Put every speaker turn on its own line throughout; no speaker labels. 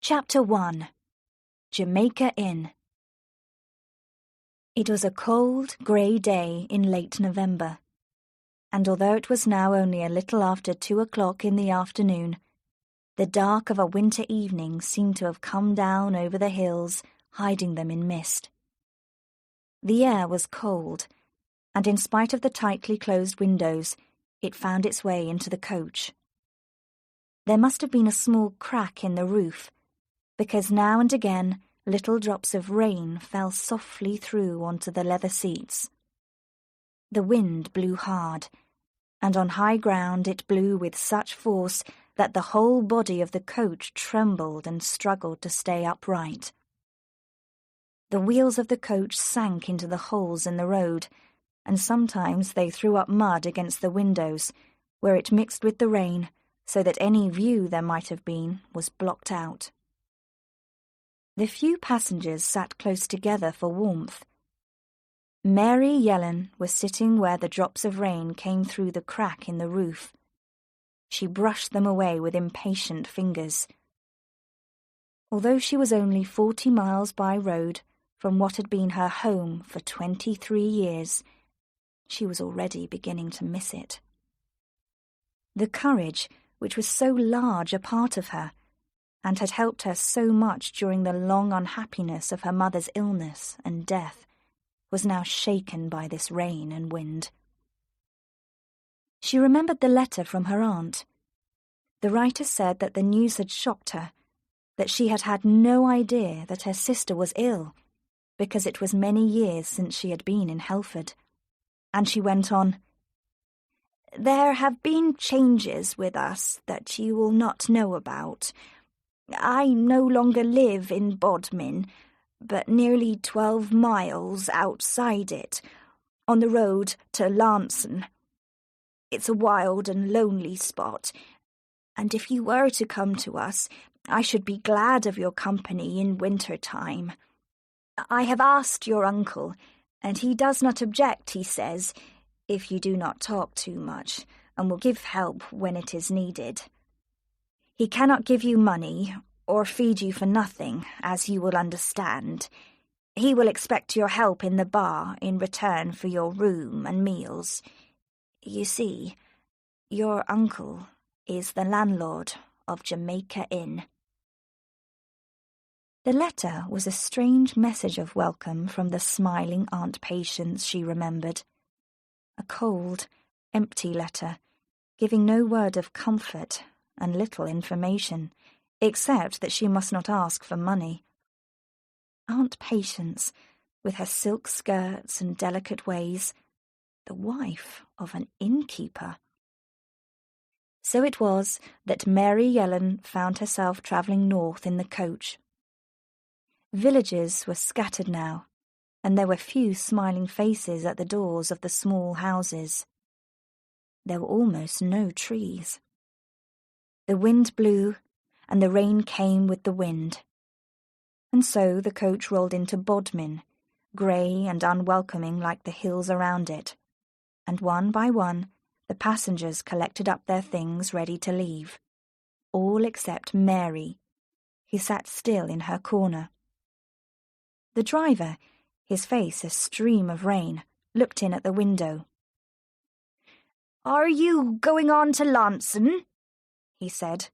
Chapter 1. Jamaica Inn. It was a cold, grey day in late November, and although it was now only a little after 2 o'clock in the afternoon, the dark of a winter evening seemed to have come down over the hills, hiding them in mist. The air was cold, and in spite of the tightly closed windows, it found its way into the coach. There must have been a small crack in the roof, because now and again little drops of rain fell softly through onto the leather seats. The wind blew hard, and on high ground it blew with such force that the whole body of the coach trembled and struggled to stay upright. The wheels of the coach sank into the holes in the road, and sometimes they threw up mud against the windows, where it mixed with the rain, so that any view there might have been was blocked out. The few passengers sat close together for warmth. Mary Yellen was sitting where the drops of rain came through the crack in the roof. She brushed them away with impatient fingers. Although she was only 40 miles by road from what had been her home for 23 years, she was already beginning to miss it. The courage, which was so large a part of her, and had helped her so much during the long unhappiness of her mother's illness and death, was now shaken by this rain and wind. She remembered the letter from her aunt. The writer said that the news had shocked her, that she had had no idea that her sister was ill, because it was many years since she had been in Helford. And she went on, "There have been changes with us that you will not know about. I no longer live in Bodmin, but nearly 12 miles outside it, on the road to Lanson. It's a wild and lonely spot, and if you were to come to us, I should be glad of your company in winter time. I have asked your uncle, and he does not object, he says, if you do not talk too much, and will give help when it is needed. He cannot give you money, or feed you for nothing, as you will understand. He will expect your help in the bar in return for your room and meals. You see, your uncle is the landlord of Jamaica Inn." The letter was a strange message of welcome from the smiling Aunt Patience she remembered. A cold, empty letter, giving no word of comfort and little information, except that she must not ask for money. Aunt Patience, with her silk skirts and delicate ways, the wife of an innkeeper. So it was that Mary Yellen found herself travelling north in the coach. Villages were scattered now, and there were few smiling faces at the doors of the small houses. There were almost no trees. The wind blew, and the rain came with the wind. And so the coach rolled into Bodmin, grey and unwelcoming like the hills around it, and one by one the passengers collected up their things ready to leave, all except Mary, who sat still in her corner. The driver, his face a stream of rain, looked in at the window. "Are you going on to Lanson?" he said.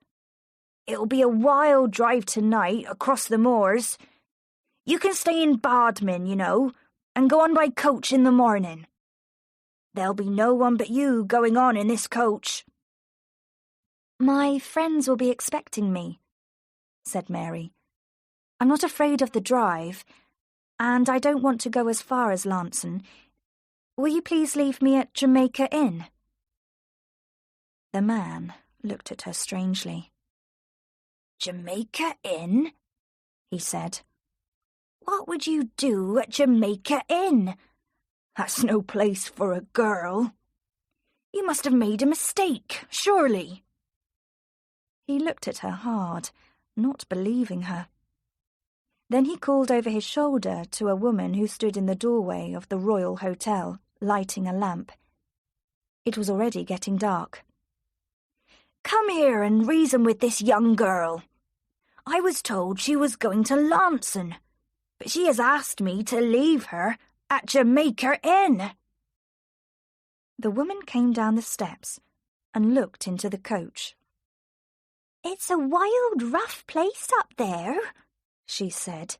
"It'll be a wild drive tonight across the moors. You can stay in Bodmin, you know, and go on by coach in the morning. There'll be no one but you going on in this coach." "My friends will be expecting me," said Mary. "I'm not afraid of the drive, and I don't want to go as far as Lanson. Will you please leave me at Jamaica Inn?" The man looked at her strangely. "Jamaica Inn?" he said. "What would you do at Jamaica Inn? That's no place for a girl. You must have made a mistake, surely." He looked at her hard, not believing her. Then he called over his shoulder to a woman who stood in the doorway of the Royal Hotel, lighting a lamp. It was already getting dark. "Come here and reason with this young girl. I was told she was going to Lanson, but she has asked me to leave her at Jamaica Inn." The woman came down the steps and looked into the coach. "It's a wild, rough place up there," she said.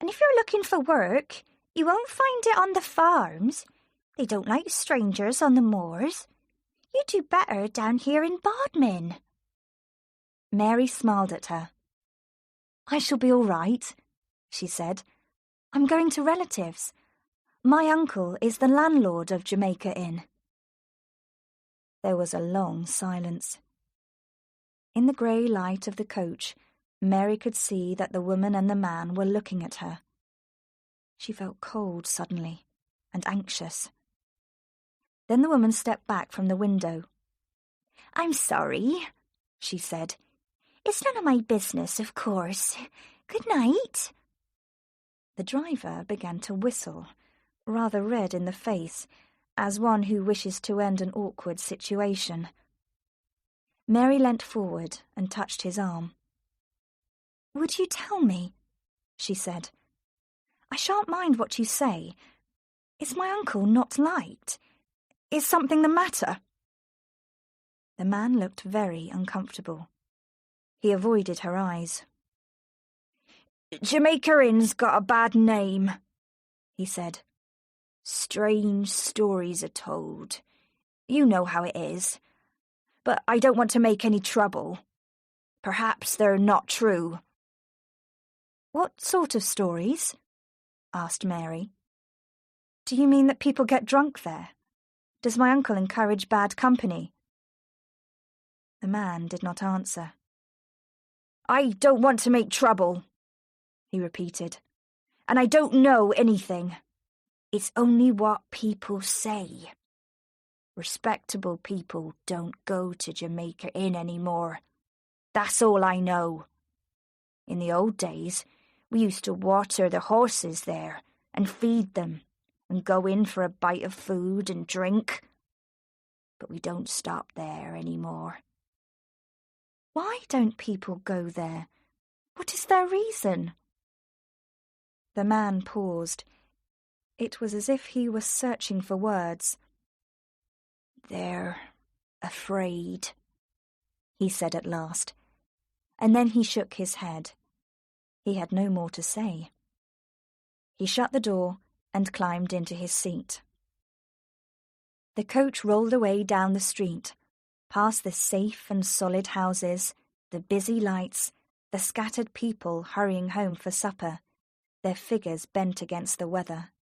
"And if you're looking for work, you won't find it on the farms. They don't like strangers on the moors. You do better down here in Bodmin." Mary smiled at her. "I shall be all right," she said. "I'm going to relatives. My uncle is the landlord of Jamaica Inn." There was a long silence. In the grey light of the coach, Mary could see that the woman and the man were looking at her. She felt cold suddenly and anxious. Then the woman stepped back from the window. "I'm sorry," she said. "It's none of my business, of course. Good night." The driver began to whistle, rather red in the face, as one who wishes to end an awkward situation. Mary leant forward and touched his arm. "Would you tell me?" she said. "I shan't mind what you say. Is my uncle not liked? Is something the matter?" The man looked very uncomfortable. He avoided her eyes. "Jamaica Inn's got a bad name," he said. "Strange stories are told. You know how it is. But I don't want to make any trouble. Perhaps they're not true." "What sort of stories?" asked Mary. "Do you mean that people get drunk there? Does my uncle encourage bad company?" The man did not answer. "I don't want to make trouble," he repeated. "And I don't know anything. It's only what people say. Respectable people don't go to Jamaica Inn anymore. That's all I know. In the old days, we used to water the horses there and feed them and go in for a bite of food and drink. But we don't stop there anymore." "Why don't people go there? What is their reason?" The man paused. It was as if he was searching for words. "They're afraid," he said at last, and then he shook his head. He had no more to say. He shut the door and climbed into his seat. The coach rolled away down the street, past the safe and solid houses, the busy lights, the scattered people hurrying home for supper, their figures bent against the weather.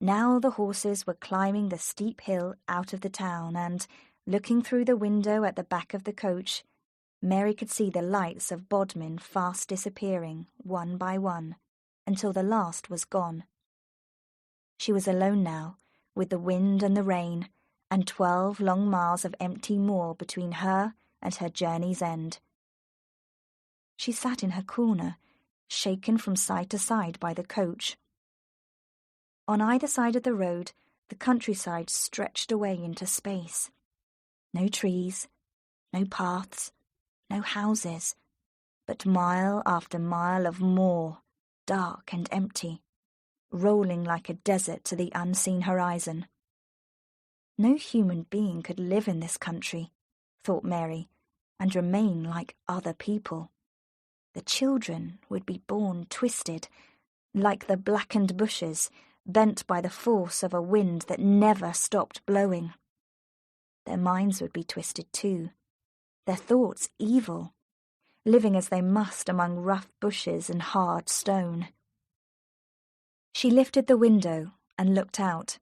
Now the horses were climbing the steep hill out of the town and, looking through the window at the back of the coach, Mary could see the lights of Bodmin fast disappearing, one by one, until the last was gone. She was alone now, with the wind and the rain, and 12 long miles of empty moor between her and her journey's end. She sat in her corner, shaken from side to side by the coach. On either side of the road, the countryside stretched away into space. No trees, no paths, no houses, but mile after mile of moor, dark and empty, rolling like a desert to the unseen horizon. No human being could live in this country, thought Mary, and remain like other people. The children would be born twisted, like the blackened bushes, bent by the force of a wind that never stopped blowing. Their minds would be twisted too, their thoughts evil, living as they must among rough bushes and hard stone. She lifted the window and looked out.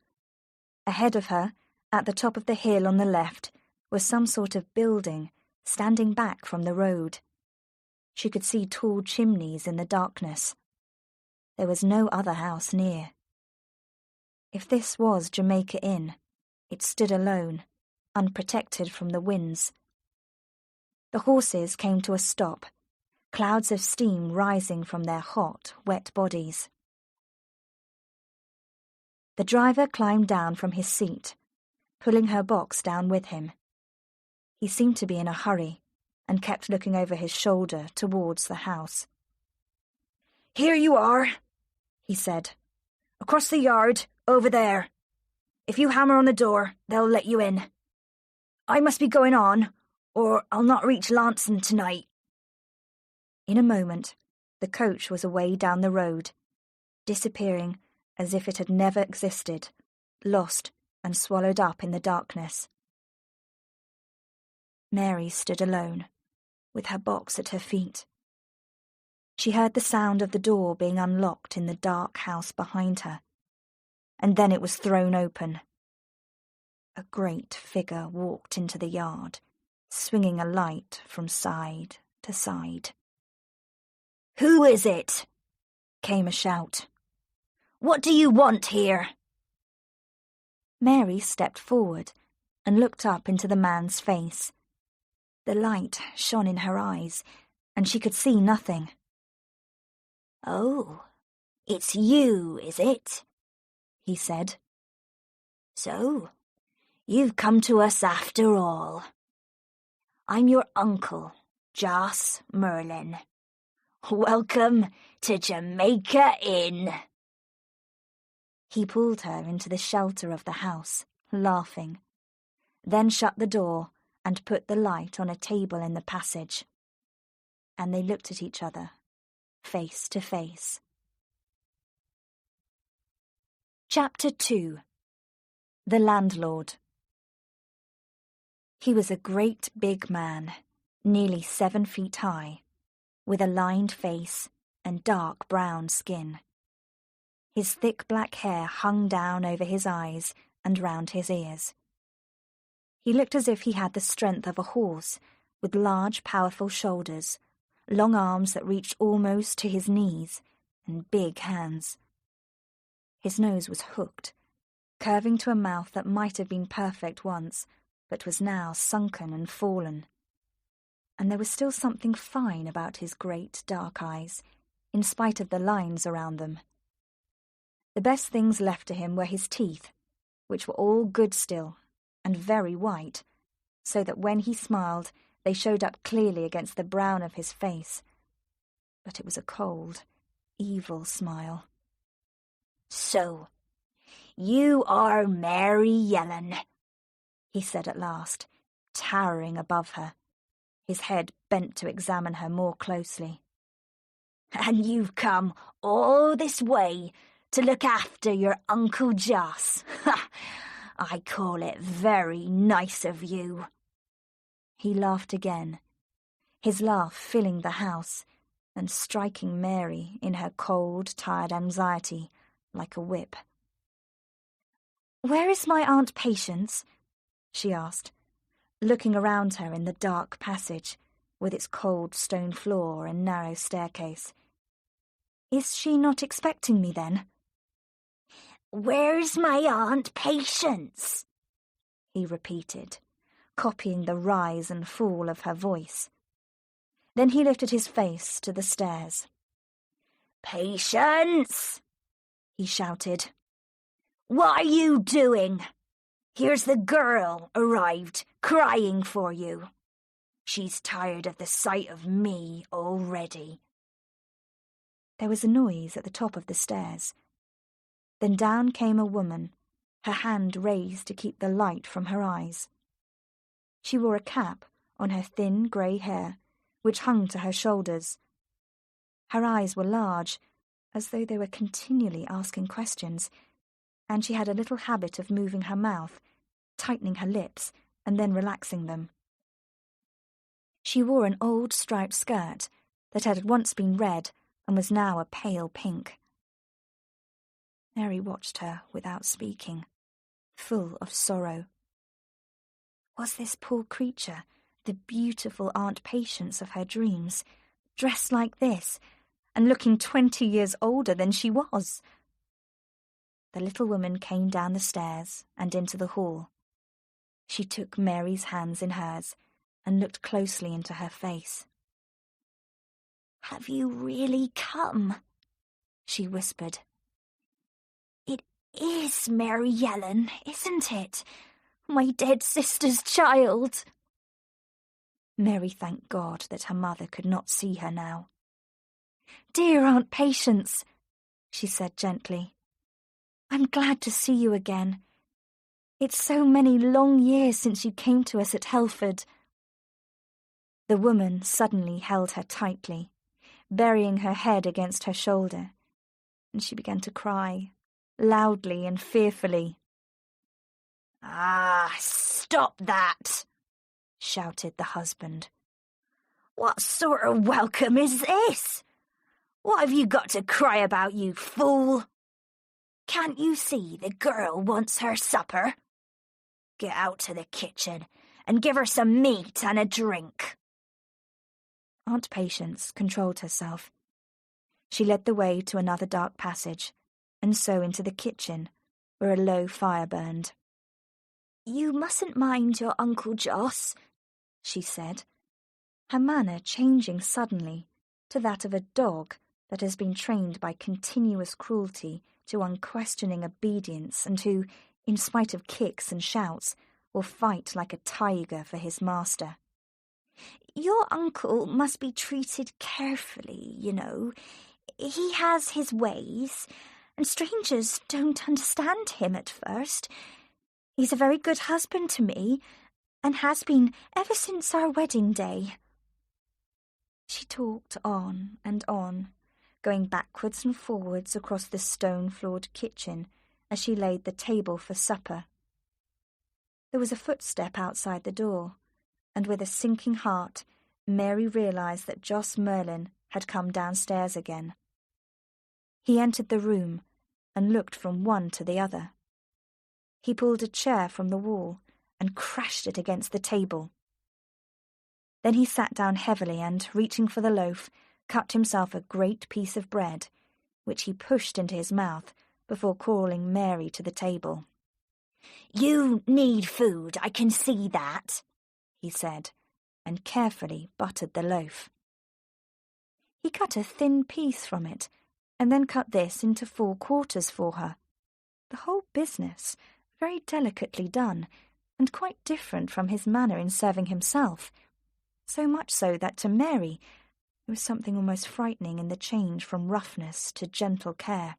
Ahead of her, at the top of the hill on the left, was some sort of building standing back from the road. She could see tall chimneys in the darkness. There was no other house near. If this was Jamaica Inn, it stood alone, unprotected from the winds. The horses came to a stop, clouds of steam rising from their hot, wet bodies. The driver climbed down from his seat, pulling her box down with him. He seemed to be in a hurry, and kept looking over his shoulder towards the house. "Here you are," he said. "Across the yard, over there. If you hammer on the door, they'll let you in. I must be going on, or I'll not reach Launceston tonight." In a moment, the coach was away down the road, disappearing as if it had never existed, lost and swallowed up in the darkness. Mary stood alone, with her box at her feet. She heard the sound of the door being unlocked in the dark house behind her, and then it was thrown open. A great figure walked into the yard, swinging a light from side to side. "Who is it?" came a shout. "What do you want here?" Mary stepped forward and looked up into the man's face. The light shone in her eyes, and she could see nothing. "Oh, it's you, is it?" he said. "So, you've come to us after all. I'm your uncle, Joss Merlyn. Welcome to Jamaica Inn." He pulled her into the shelter of the house, laughing, then shut the door and put the light on a table in the passage. And they looked at each other, face to face. Chapter 2. The Landlord. He was a great big man, nearly 7 feet high, with a lined face and dark brown skin. His thick black hair hung down over his eyes and round his ears. He looked as if he had the strength of a horse, with large, powerful shoulders, long arms that reached almost to his knees, and big hands. His nose was hooked, curving to a mouth that might have been perfect once, but was now sunken and fallen. And there was still something fine about his great dark eyes, in spite of the lines around them. The best things left to him were his teeth, which were all good still, and very white, so that when he smiled they showed up clearly against the brown of his face. But it was a cold, evil smile. "So, you are Merlyn," he said at last, towering above her, his head bent to examine her more closely. "And you've come all this way to look after your Uncle Joss. Ha! I call it very nice of you." He laughed again, his laugh filling the house and striking Mary in her cold, tired anxiety like a whip. "Where is my Aunt Patience?" she asked, looking around her in the dark passage with its cold stone floor and narrow staircase. "Is she not expecting me then?" "Where's my Aunt Patience?" he repeated, copying the rise and fall of her voice. Then he lifted his face to the stairs. "Patience!" he shouted. "What are you doing? Here's the girl arrived, crying for you. She's tired of the sight of me already." There was a noise at the top of the stairs. Then down came a woman, her hand raised to keep the light from her eyes. She wore a cap on her thin grey hair, which hung to her shoulders. Her eyes were large, as though they were continually asking questions, and she had a little habit of moving her mouth, tightening her lips, and then relaxing them. She wore an old striped skirt that had once been red and was now a pale pink. Mary watched her without speaking, full of sorrow. Was this poor creature the beautiful Aunt Patience of her dreams, dressed like this, and looking 20 years older than she was? The little woman came down the stairs and into the hall. She took Mary's hands in hers and looked closely into her face. "Have you really come?" she whispered. "It is Merlyn, isn't it? My dead sister's child." Mary thanked God that her mother could not see her now. "Dear Aunt Patience," she said gently, "I'm glad to see you again. It's so many long years since you came to us at Helford." The woman suddenly held her tightly, burying her head against her shoulder, and she began to cry, loudly and fearfully. "Ah, stop that!" shouted the husband. "What sort of welcome is this? What have you got to cry about, you fool? Can't you see the girl wants her supper? Get out to the kitchen and give her some meat and a drink." Aunt Patience controlled herself. She led the way to another dark passage, and so into the kitchen, where a low fire burned. "You mustn't mind your Uncle Joss," she said, her manner changing suddenly to that of a dog that has been trained by continuous cruelty to unquestioning obedience and who, in spite of kicks and shouts, will fight like a tiger for his master. "Your uncle must be treated carefully, you know. He has his ways, and strangers don't understand him at first. He's a very good husband to me, and has been ever since our wedding day." She talked on and on, going backwards and forwards across the stone-floored kitchen as she laid the table for supper. There was a footstep outside the door, and with a sinking heart, Mary realized that Joss Merlyn had come downstairs again. He entered the room and looked from one to the other. He pulled a chair from the wall and crashed it against the table. Then he sat down heavily and, reaching for the loaf, cut himself a great piece of bread, which he pushed into his mouth before calling Mary to the table. "You need food, I can see that," he said, and carefully buttered the loaf. He cut a thin piece from it, and then cut this into 4 quarters for her. The whole business, very delicately done, and quite different from his manner in serving himself, so much so that to Mary there was something almost frightening in the change from roughness to gentle care.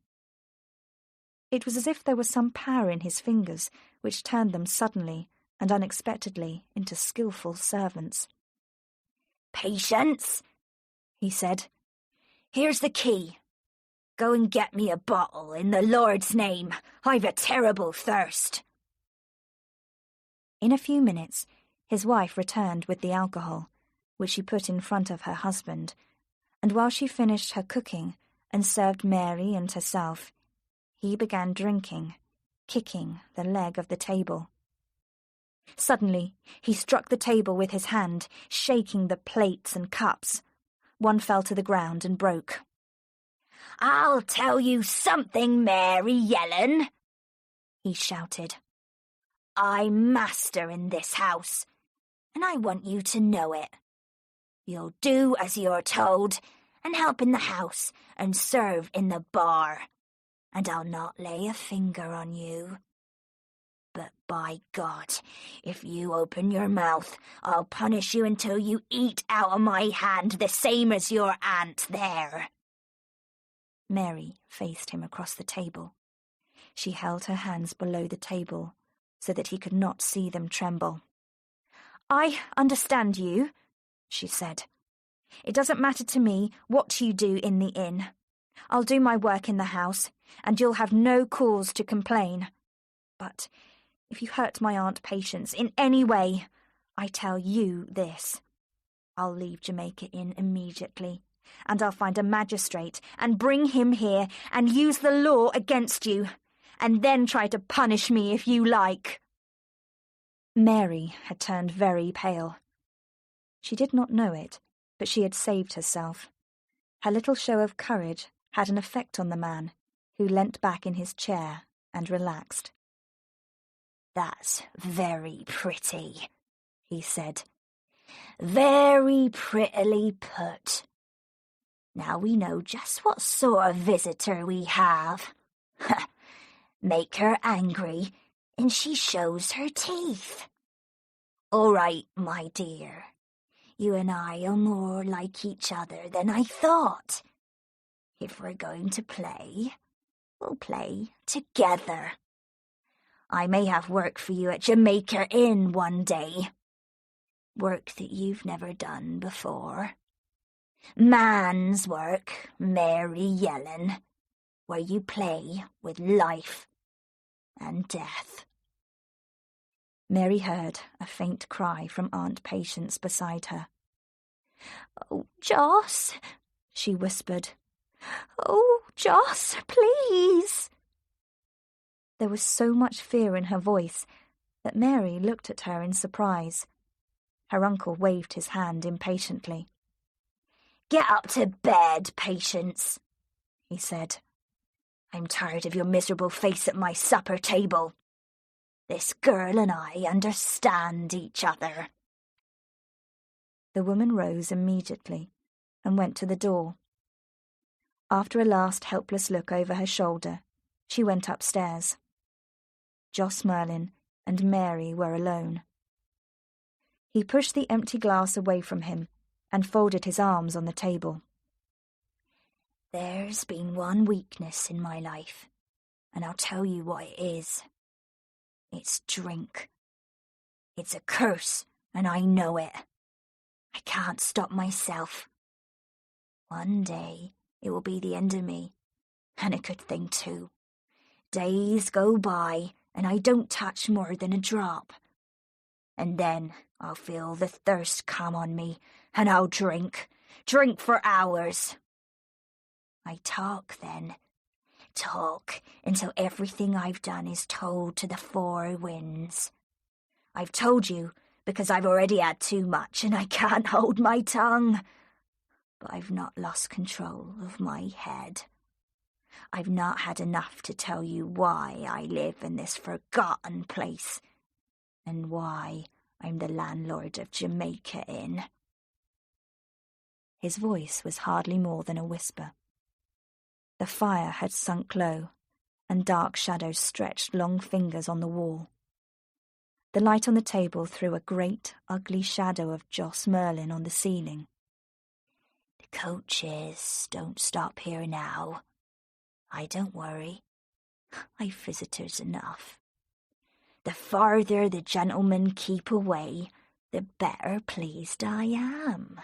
It was as if there was some power in his fingers which turned them suddenly and unexpectedly into skillful servants. "Patience," he said. "Here's the key. Go and get me a bottle, in the Lord's name. I've a terrible thirst." In a few minutes, his wife returned with the alcohol, which she put in front of her husband, and while she finished her cooking and served Mary and herself, he began drinking, kicking the leg of the table. Suddenly, he struck the table with his hand, shaking the plates and cups. One fell to the ground and broke. "I'll tell you something, Mary Yellen," he shouted. "I'm master in this house, and I want you to know it. You'll do as you're told, and help in the house and serve in the bar, and I'll not lay a finger on you. But by God, if you open your mouth, I'll punish you until you eat out of my hand the same as your aunt there." Mary faced him across the table. She held her hands below the table so that he could not see them tremble. "I understand you," she said. "It doesn't matter to me what you do in the inn. I'll do my work in the house, and you'll have no cause to complain. But if you hurt my Aunt Patience in any way, I tell you this. I'll leave Jamaica Inn immediately, and I'll find a magistrate and bring him here and use the law against you, and then try to punish me if you like." Mary had turned very pale. She did not know it, but she had saved herself. Her little show of courage had an effect on the man, who leant back in his chair and relaxed. "That's very pretty," he said. "Very prettily put. Now we know just what sort of visitor we have. Make her angry, and she shows her teeth. All right, my dear. You and I are more like each other than I thought. If we're going to play, we'll play together. I may have work for you at Jamaica Inn one day. Work that you've never done before. Man's work, Mary Yellen, where you play with life and death. Mary heard a faint cry from Aunt Patience beside her. "Oh, Joss," she whispered. "Oh, Joss, please." There was so much fear in her voice that Mary looked at her in surprise. Her uncle waved his hand impatiently. "Get up to bed, Patience," he said. "I'm tired of your miserable face at my supper table. This girl and I understand each other." The woman rose immediately and went to the door. After a last helpless look over her shoulder, she went upstairs. Joss Merlyn and Mary were alone. He pushed the empty glass away from him and folded his arms on the table. "There's been one weakness in my life, and I'll tell you what it is. It's drink. It's a curse, and I know it. I can't stop myself. One day it will be the end of me, and a good thing too. Days go by, and I don't touch more than a drop. And then I'll feel the thirst come on me, and I'll drink for hours. I talk then. Talk until everything I've done is told to the four winds. I've told you because I've already had too much and I can't hold my tongue. But I've not lost control of my head. I've not had enough to tell you why I live in this forgotten place and why I'm the landlord of Jamaica Inn." His voice was hardly more than a whisper. The fire had sunk low, and dark shadows stretched long fingers on the wall. The light on the table threw a great, ugly shadow of Joss Merlyn on the ceiling. "The coaches don't stop here now. I don't worry. I've visitors enough. The farther the gentlemen keep away, the better pleased I am.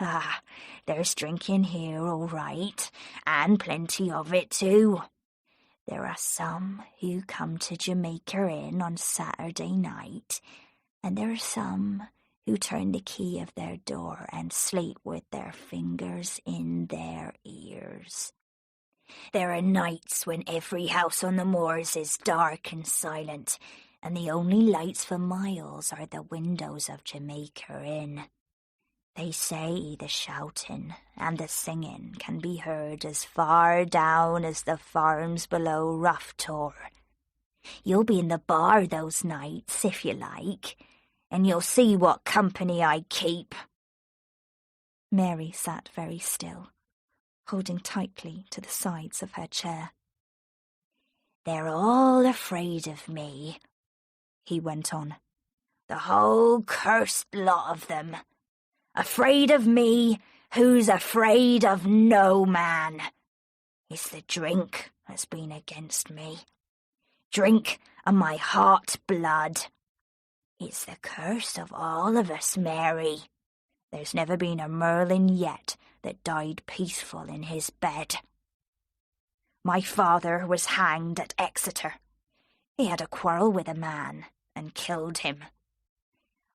Ah, there's drinking here, all right, and plenty of it too. There are some who come to Jamaica Inn on Saturday night, and there are some who turn the key of their door and sleep with their fingers in their ears. There are nights when every house on the moors is dark and silent, and the only lights for miles are the windows of Jamaica Inn. They say the shouting and the singing can be heard as far down as the farms below Rough Tor. You'll be in the bar those nights, if you like, and you'll see what company I keep." Mary sat very still, holding tightly to the sides of her chair. "They're all afraid of me," he went on. "The whole cursed lot of them. Afraid of me, who's afraid of no man. It's the drink that's been against me. Drink and my hot blood. It's the curse of all of us, Mary. There's never been a Merlyn yet that died peaceful in his bed. My father was hanged at Exeter. He had a quarrel with a man and killed him.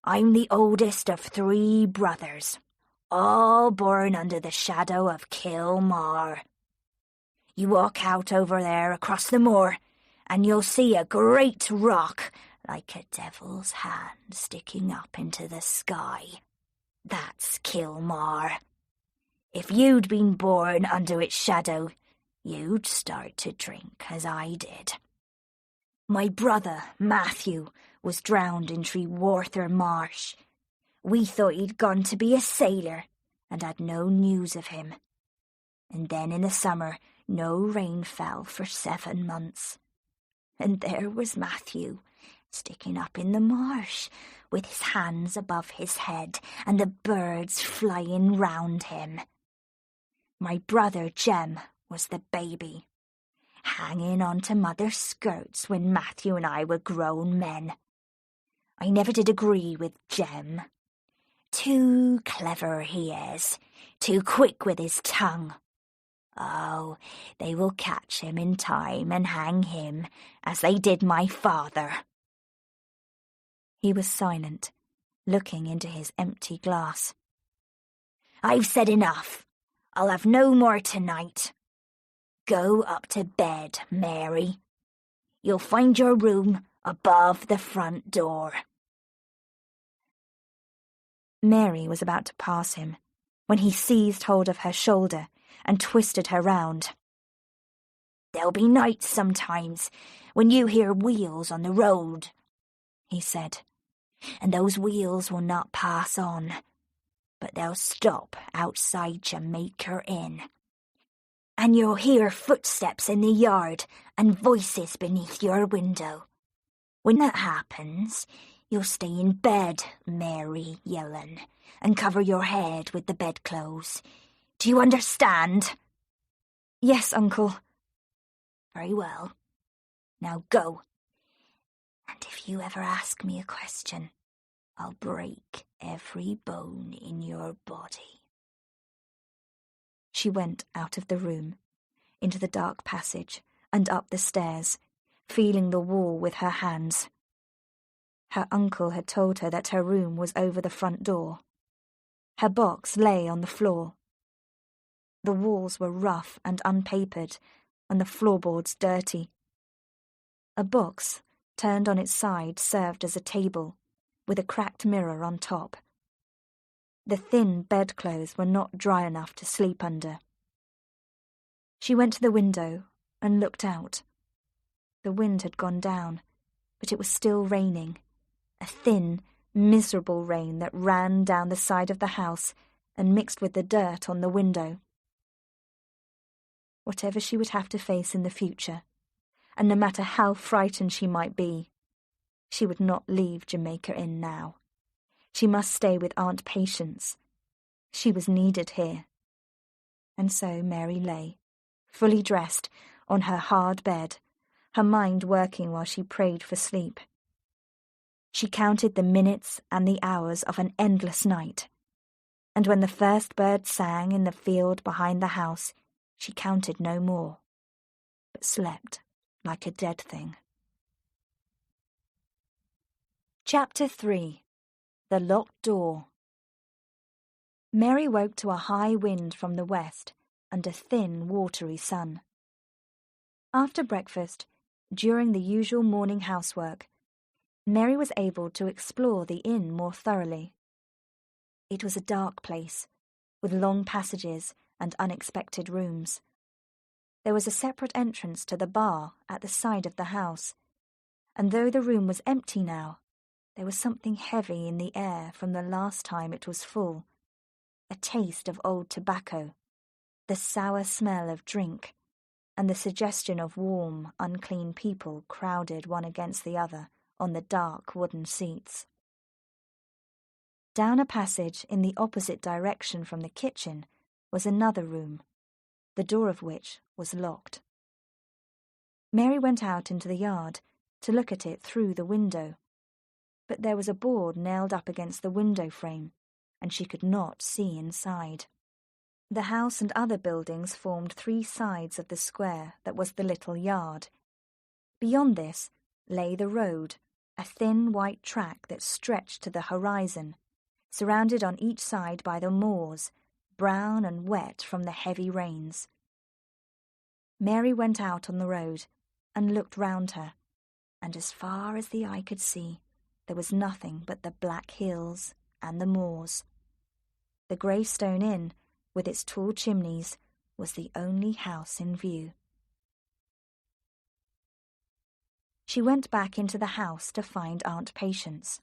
I'm the oldest of 3 brothers, all born under the shadow of Kilmar. You walk out over there across the moor, and you'll see a great rock like a devil's hand sticking up into the sky. That's Kilmar. If you'd been born under its shadow, you'd start to drink as I did. My brother, Matthew, was drowned in Trewarther Marsh. We thought he'd gone to be a sailor and had no news of him. And then in the summer, no rain fell for 7 months. And there was Matthew, sticking up in the marsh, with his hands above his head and the birds flying round him. My brother Jem was the baby, hanging on to mother's skirts when Matthew and I were grown men. I never did agree with Jem. Too clever he is, too quick with his tongue. Oh, they will catch him in time and hang him, as they did my father." He was silent, looking into his empty glass. "I've said enough. I'll have no more tonight. Go up to bed, Mary. You'll find your room above the front door." Mary was about to pass him when he seized hold of her shoulder and twisted her round. "There'll be nights sometimes when you hear wheels on the road," he said, "and those wheels will not pass on, but they'll stop outside Jamaica Inn. And you'll hear footsteps in the yard and voices beneath your window. When that happens, you'll stay in bed, Mary Yellen, and cover your head with the bedclothes. Do you understand?" "Yes, Uncle." "Very well. Now go. And if you ever ask me a question, I'll break every bone in your body." She went out of the room, into the dark passage, and up the stairs, feeling the wall with her hands. Her uncle had told her that her room was over the front door. Her box lay on the floor. The walls were rough and unpapered, and the floorboards dirty. A box, turned on its side, served as a table, with a cracked mirror on top. The thin bedclothes were not dry enough to sleep under. She went to the window and looked out. The wind had gone down, but it was still raining, a thin, miserable rain that ran down the side of the house and mixed with the dirt on the window. Whatever she would have to face in the future, and no matter how frightened she might be, she would not leave Jamaica Inn now. She must stay with Aunt Patience. She was needed here. And so Mary lay, fully dressed, on her hard bed, her mind working while she prayed for sleep. She counted the minutes and the hours of an endless night, and when the first bird sang in the field behind the house, she counted no more, but slept like a dead thing. Chapter 3. The Locked Door. Mary woke to a high wind from the west and a thin, watery sun. After breakfast, during the usual morning housework, Mary was able to explore the inn more thoroughly. It was a dark place, with long passages and unexpected rooms. There was a separate entrance to the bar at the side of the house, and though the room was empty now, there was something heavy in the air from the last time it was full, a taste of old tobacco, the sour smell of drink, and the suggestion of warm, unclean people crowded one against the other on the dark wooden seats. Down a passage in the opposite direction from the kitchen was another room, the door of which was locked. Mary went out into the yard to look at it through the window, but there was a board nailed up against the window frame, and she could not see inside. The house and other buildings formed 3 sides of the square that was the little yard. Beyond this lay the road, a thin white track that stretched to the horizon, surrounded on each side by the moors, brown and wet from the heavy rains. Mary went out on the road and looked round her, and as far as the eye could see, there was nothing but the black hills and the moors. The grey stone inn, with its tall chimneys, was the only house in view. She went back into the house to find Aunt Patience.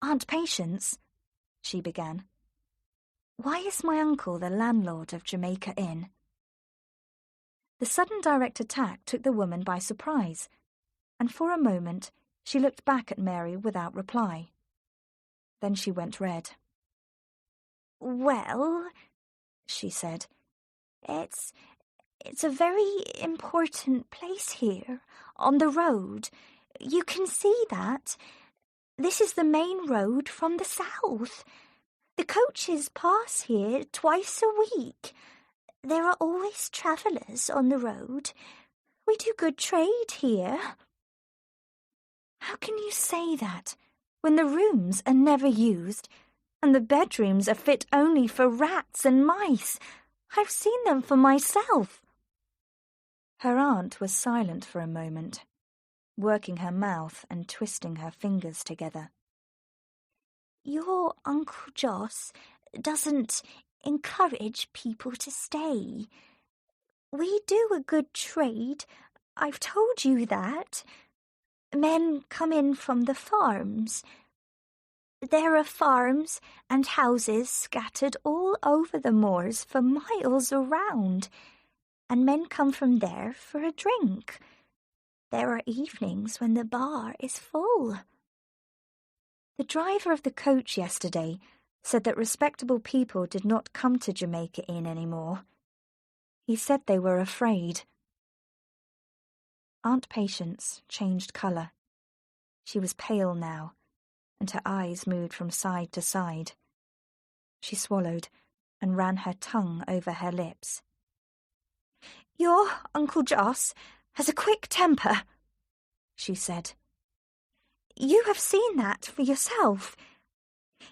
"Aunt Patience," she began, "why is my uncle the landlord of Jamaica Inn?" The sudden direct attack took the woman by surprise, and for a moment she looked back at Mary without reply. Then she went red. "Well," she said, it's a very important place here, on the road. You can see that. This is the main road from the south. The coaches pass here twice a week. There are always travellers on the road. We do good trade here." "How can you say that, when the rooms are never used, and the bedrooms are fit only for rats and mice? I've seen them for myself." Her aunt was silent for a moment, working her mouth and twisting her fingers together. "Your Uncle Joss doesn't encourage people to stay. We do a good trade, I've told you that. Men come in from the farms. There are farms and houses scattered all over the moors for miles around, and men come from there for a drink. There are evenings when the bar is full." The driver of the coach yesterday said that respectable people did not come to Jamaica Inn anymore. He said they were afraid. Aunt Patience changed colour. She was pale now, and her eyes moved from side to side. She swallowed and ran her tongue over her lips. "Your Uncle Joss has a quick temper," she said. "You have seen that for yourself.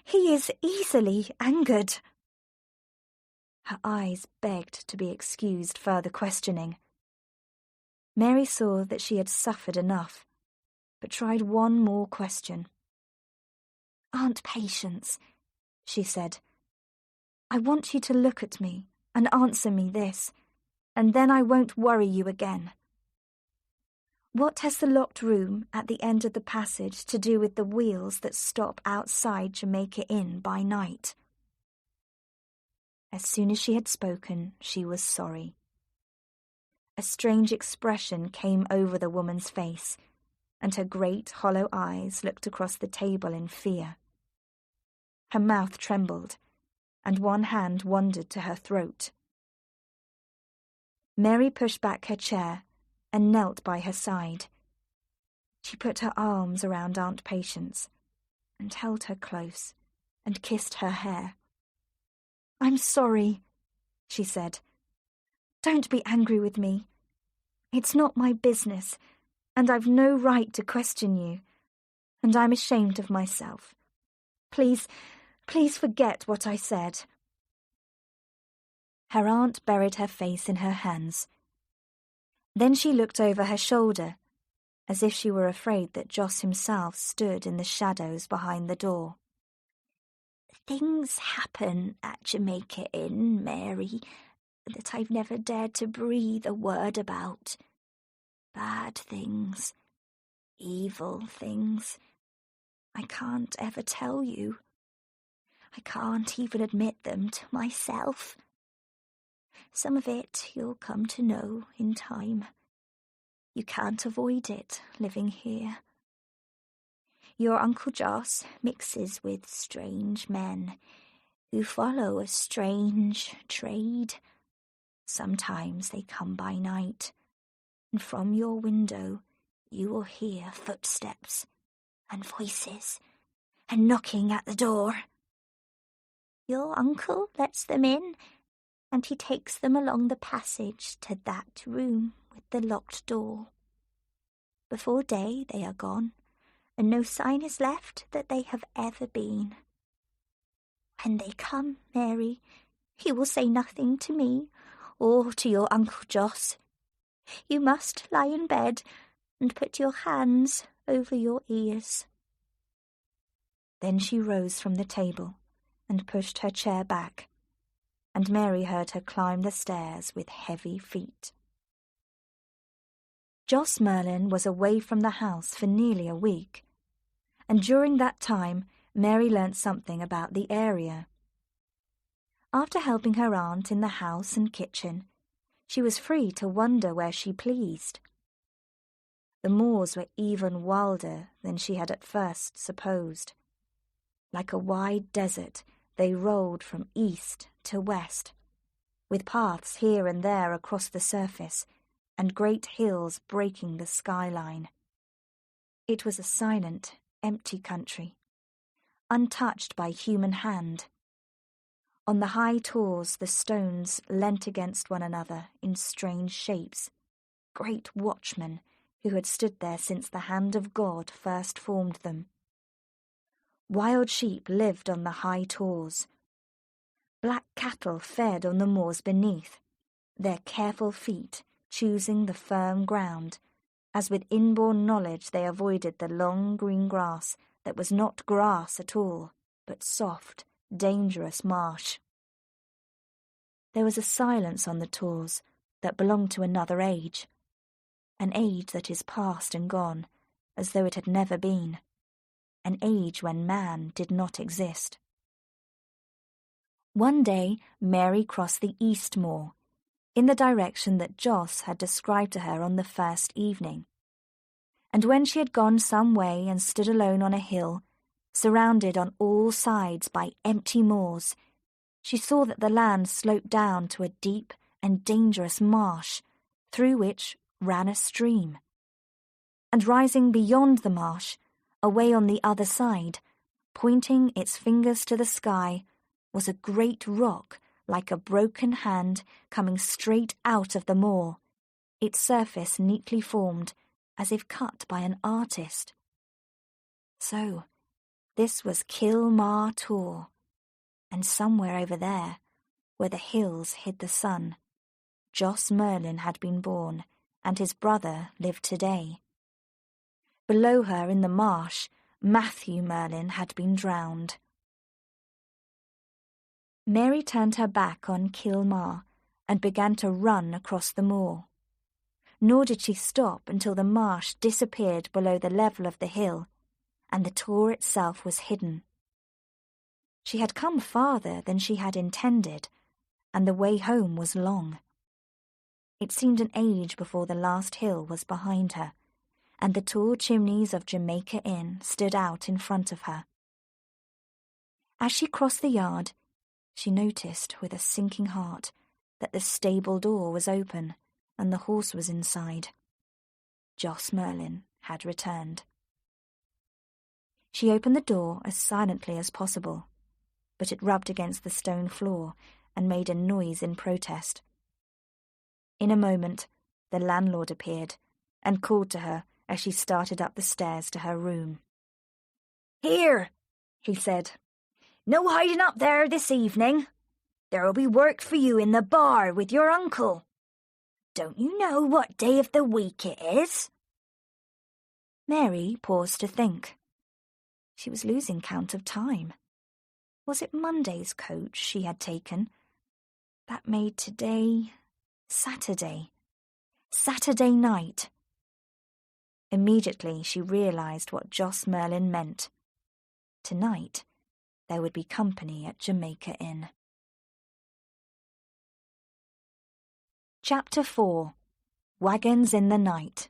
He is easily angered." Her eyes begged to be excused further questioning. Mary saw that she had suffered enough, but tried one more question. "Aunt Patience," she said, "I want you to look at me and answer me this, and then I won't worry you again. What has the locked room at the end of the passage to do with the wheels that stop outside Jamaica Inn by night?" As soon as she had spoken, she was sorry. A strange expression came over the woman's face, and her great hollow eyes looked across the table in fear. Her mouth trembled, and one hand wandered to her throat. Mary pushed back her chair and knelt by her side. She put her arms around Aunt Patience and held her close and kissed her hair. "I'm sorry," she said. "Don't be angry with me. It's not my business, and I've no right to question you, and I'm ashamed of myself. Please forget what I said." Her aunt buried her face in her hands. Then she looked over her shoulder, as if she were afraid that Joss himself stood in the shadows behind the door. "Things happen at Jamaica Inn, Mary, that I've never dared to breathe a word about. Bad things, evil things. I can't ever tell you. I can't even admit them to myself. Some of it you'll come to know in time. You can't avoid it living here. Your Uncle Joss mixes with strange men who follow a strange trade. Sometimes they come by night, and from your window you will hear footsteps and voices and knocking at the door. Your uncle lets them in, and he takes them along the passage to that room with the locked door. Before day they are gone, and no sign is left that they have ever been. When they come, Mary, he will say nothing to me or to your Uncle Joss. You must lie in bed and put your hands over your ears." Then she rose from the table and pushed her chair back, and Mary heard her climb the stairs with heavy feet. Joss Merlyn was away from the house for nearly a week, and during that time Mary learnt something about the area. After helping her aunt in the house and kitchen, she was free to wander where she pleased. the moors were even wilder than she had at first supposed. Like a wide desert, they rolled from east to west, with paths here and there across the surface, and great hills breaking the skyline. It was a silent, empty country, untouched by human hand. On the high tors the stones leant against one another in strange shapes, great watchmen who had stood there since the hand of God first formed them. Wild sheep lived on the high tors. Black cattle fed on the moors beneath, their careful feet choosing the firm ground, as with inborn knowledge they avoided the long green grass that was not grass at all, but soft, dangerous marsh. There was a silence on the tors that belonged to another age, an age that is past and gone, as though it had never been, an age when man did not exist. One day Mary crossed the east moor, in the direction that Joss had described to her on the first evening. And when she had gone some way and stood alone on a hill, surrounded on all sides by empty moors, she saw that the land sloped down to a deep and dangerous marsh, through which ran a stream. And rising beyond the marsh, away on the other side, pointing its fingers to the sky, was a great rock like a broken hand coming straight out of the moor, its surface neatly formed, as if cut by an artist. So, this was Kilmar Tor, and somewhere over there, where the hills hid the sun, Joss Merlyn had been born, and his brother lived today. Below her in the marsh, Matthew Merlyn had been drowned. Mary turned her back on Kilmar and began to run across the moor. Nor did she stop until the marsh disappeared below the level of the hill, and the tor itself was hidden. She had come farther than she had intended, and the way home was long. It seemed an age before the last hill was behind her, and the tall chimneys of Jamaica Inn stood out in front of her. As she crossed the yard, she noticed with a sinking heart that the stable door was open and the horse was inside. Joss Merlyn had returned. She opened the door as silently as possible, but it rubbed against the stone floor and made a noise in protest. In a moment, the landlord appeared and called to her as she started up the stairs to her room. "Here," he said. "No hiding up there this evening. There'll be work for you in the bar with your uncle. Don't you know what day of the week it is?" Mary paused to think. She was losing count of time. Was it Monday's coach she had taken? That made today Saturday. Saturday night. Immediately she realized what Joss Merlyn meant. Tonight, there would be company at Jamaica Inn. Chapter 4. Wagons in the Night.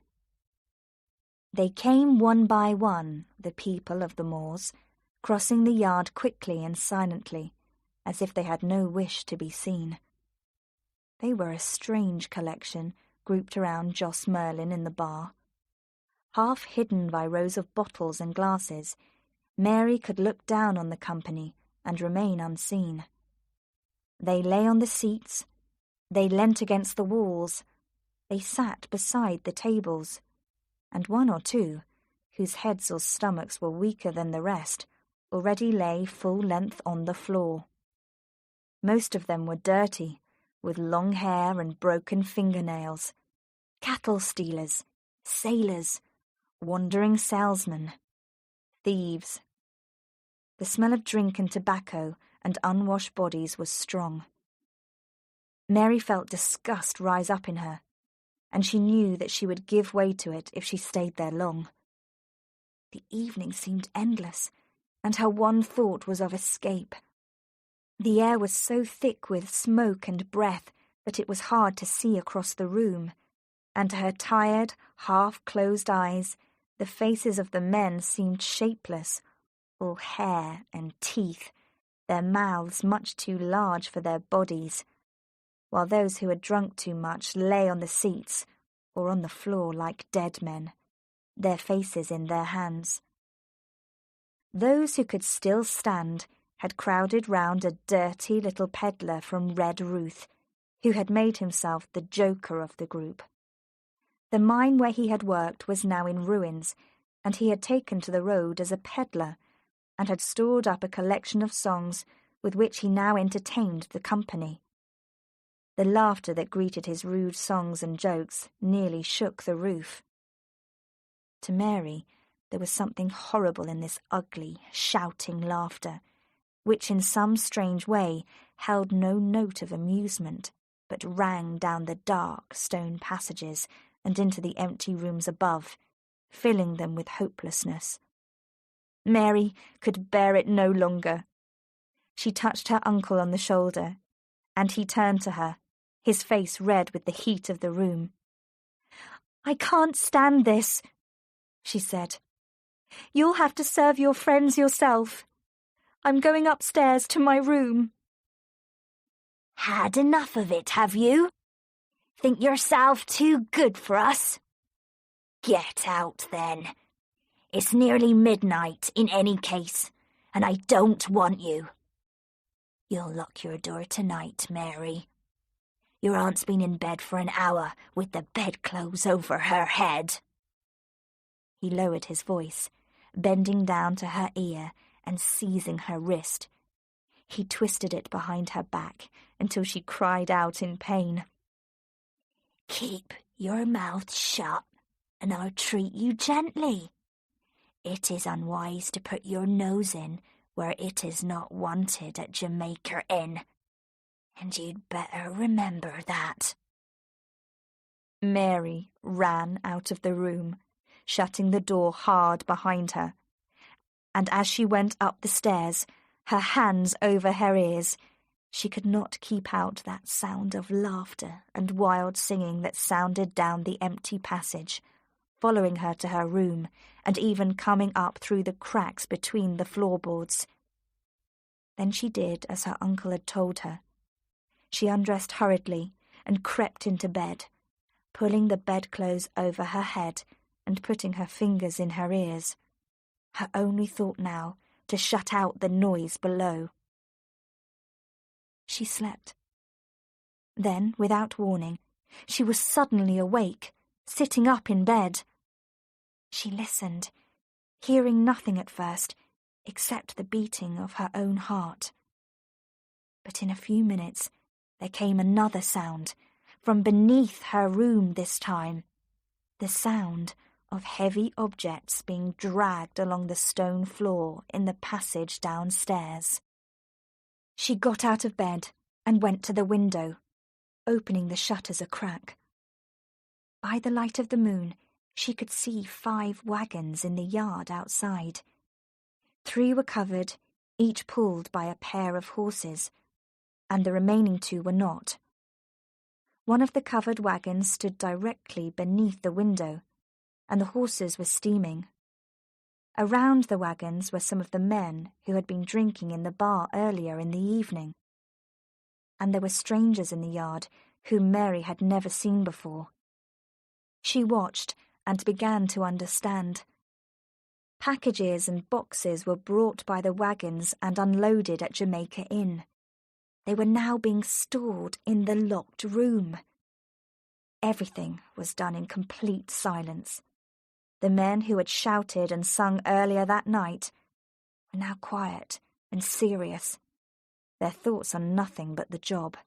They came one by one, the people of the moors, crossing the yard quickly and silently, as if they had no wish to be seen. They were a strange collection, grouped around Joss Merlyn in the bar. Half hidden by rows of bottles and glasses, Mary could look down on the company and remain unseen. They lay on the seats, they leant against the walls, they sat beside the tables, and one or two, whose heads or stomachs were weaker than the rest, already lay full length on the floor. Most of them were dirty, with long hair and broken fingernails, cattle stealers, sailors, wandering salesmen, thieves. The smell of drink and tobacco and unwashed bodies was strong. Mary felt disgust rise up in her, and she knew that she would give way to it if she stayed there long. The evening seemed endless, and her one thought was of escape. The air was so thick with smoke and breath that it was hard to see across the room, and to her tired, half-closed eyes, the faces of the men seemed shapeless, all hair and teeth, their mouths much too large for their bodies, while those who had drunk too much lay on the seats or on the floor like dead men, their faces in their hands. Those who could still stand had crowded round a dirty little peddler from Red Ruth, who had made himself the joker of the group. The mine where he had worked was now in ruins, and he had taken to the road as a peddler, and had stored up a collection of songs with which he now entertained the company. The laughter that greeted his rude songs and jokes nearly shook the roof. To Mary, there was something horrible in this ugly, shouting laughter, which in some strange way held no note of amusement, but rang down the dark stone passages and into the empty rooms above, filling them with hopelessness. Mary could bear it no longer. She touched her uncle on the shoulder, and he turned to her, his face red with the heat of the room. "I can't stand this," she said. "You'll have to serve your friends yourself. I'm going upstairs to my room."
"Had enough of it, have you? Think yourself too good for us? Get out, then. It's nearly midnight in any case, and I don't want you. You'll lock your door tonight, Mary. Your aunt's been in bed for an hour with the bedclothes over her head."
He lowered his voice, bending down to her ear and seizing her wrist. He twisted it behind her back until she cried out in pain.
"Keep your mouth shut, and I'll treat you gently. It is unwise to put your nose in where it is not wanted at Jamaica Inn, and you'd better remember that."
Mary ran out of the room, shutting the door hard behind her, and as she went up the stairs, her hands over her ears, she could not keep out that sound of laughter and wild singing that sounded down the empty passage, following her to her room and even coming up through the cracks between the floorboards. Then she did as her uncle had told her. She undressed hurriedly and crept into bed, pulling the bedclothes over her head and putting her fingers in her ears. Her only thought now to shut out the noise below. She slept. Then, without warning, she was suddenly awake, sitting up in bed. She listened, hearing nothing at first except the beating of her own heart. But in a few minutes there came another sound, from beneath her room this time, the sound of heavy objects being dragged along the stone floor in the passage downstairs. She got out of bed and went to the window, opening the shutters a crack. By the light of the moon, she could see 5 wagons in the yard outside. 3 were covered, each pulled by a pair of horses, and the remaining 2 were not. One of the covered wagons stood directly beneath the window, and the horses were steaming. Around the wagons were some of the men who had been drinking in the bar earlier in the evening. And there were strangers in the yard whom Mary had never seen before. She watched and began to understand. Packages and boxes were brought by the wagons and unloaded at Jamaica Inn. They were now being stored in the locked room. Everything was done in complete silence. The men who had shouted and sung earlier that night were now quiet and serious, their thoughts on nothing but the job.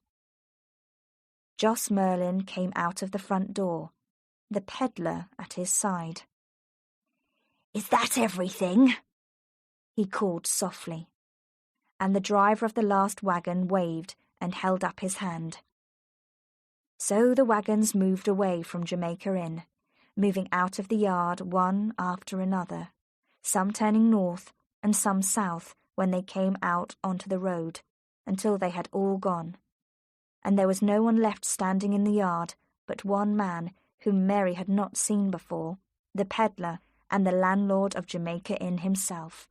Joss Merlyn came out of the front door, the peddler at his side.
"Is that everything?"
he called softly, and the driver of the last wagon waved and held up his hand. So the wagons moved away from Jamaica Inn, moving out of the yard one after another, some turning north and some south when they came out onto the road, until they had all gone, and there was no one left standing in the yard but one man whom Mary had not seen before, the peddler, and the landlord of Jamaica Inn himself.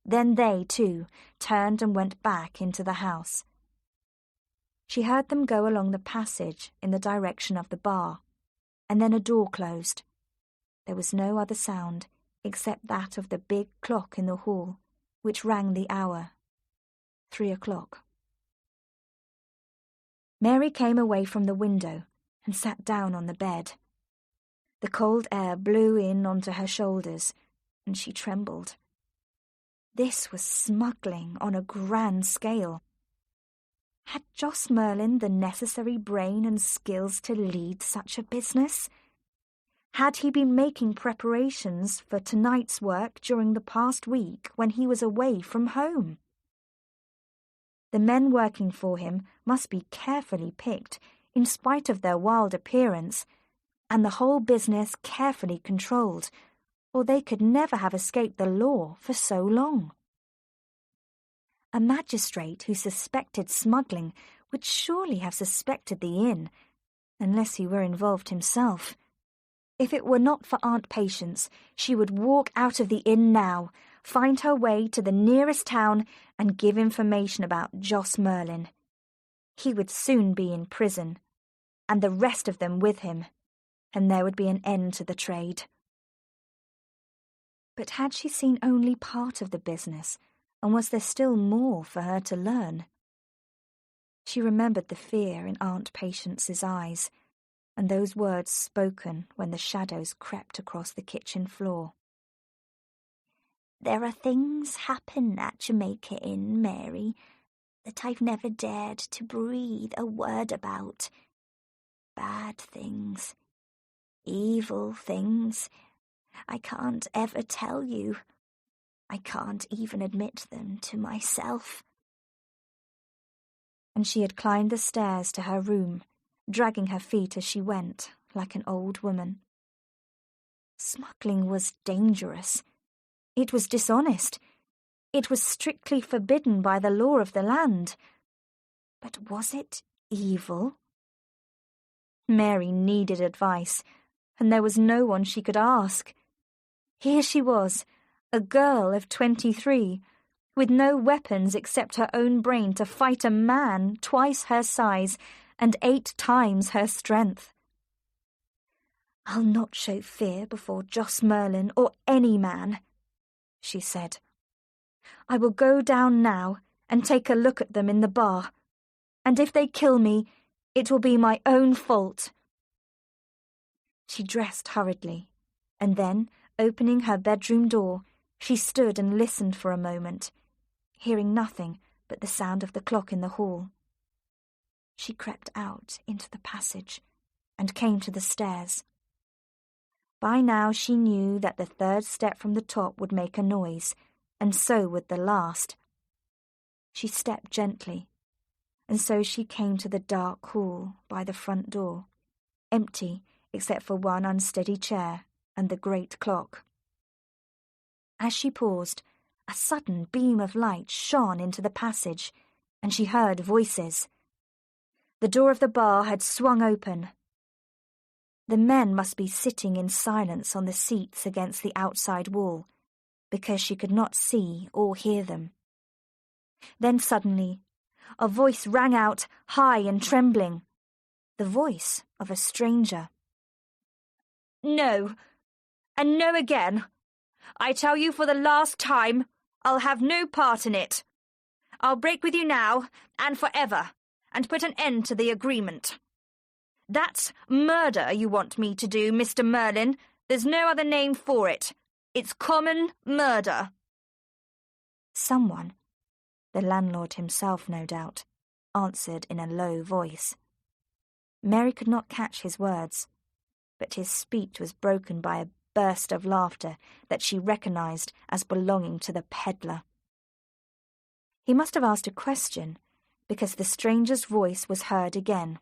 Then they, too, turned and went back into the house. She heard them go along the passage in the direction of the bar, and then a door closed. There was no other sound except that of the big clock in the hall, which rang the hour, 3 o'clock. Mary came away from the window and sat down on the bed. The cold air blew in onto her shoulders, and she trembled. This was smuggling on a grand scale. Had Joss Merlyn the necessary brain and skills to lead such a business? Had he been making preparations for tonight's work during the past week when he was away from home? The men working for him must be carefully picked, in spite of their wild appearance, and the whole business carefully controlled, or they could never have escaped the law for so long. A magistrate who suspected smuggling would surely have suspected the inn, unless he were involved himself. If it were not for Aunt Patience, she would walk out of the inn now, find her way to the nearest town, and give information about Joss Merlyn. He would soon be in prison, and the rest of them with him, and there would be an end to the trade. But had she seen only part of the business, and was there still more for her to learn? She remembered the fear in Aunt Patience's eyes, and those words spoken when the shadows crept across the kitchen floor.
There are things happen at Jamaica Inn, Mary, that I've never dared to breathe a word about. Bad things, evil things. I can't ever tell you. I can't even admit them to myself. And she had climbed the stairs to her room, dragging her feet as she went, like an old woman. Smuggling was dangerous. It was dishonest. It was strictly forbidden by the law of the land. But was it evil? Mary needed advice, and there was no one she could ask. Here she was, a girl of 23, with no weapons except her own brain to fight a man twice her size and 8 times her strength. "I'll not show fear before Joss Merlyn or any man," she said. "I will go down now and take a look at them in the bar, and if they kill me, it will be my own fault." She dressed hurriedly, and then, opening her bedroom door, she stood and listened for a moment, hearing nothing but the sound of the clock in the hall. She crept out into the passage and came to the stairs. By now she knew that the 3rd step from the top would make a noise, and so would the last. She stepped gently, and so she came to the dark hall by the front door, empty except for one unsteady chair and the great clock. As she paused, a sudden beam of light shone into the passage, and she heard voices. The door of the bar had swung open. The men must be sitting in silence on the seats against the outside wall, because she could not see or hear them. Then suddenly, a voice rang out, high and trembling, the voice of a stranger. "No, and no again. I tell you for the last time, I'll have no part in it. I'll break with you now and forever, and put an end to the agreement. That's murder you want me to do, Mr. Merlyn. There's no other name for it. It's common murder." Someone, the landlord himself no doubt, answered in a low voice. Mary could not catch his words, but his speech was broken by a burst of laughter that she recognized as belonging to the peddler. He must have asked a question, because the stranger's voice was heard again.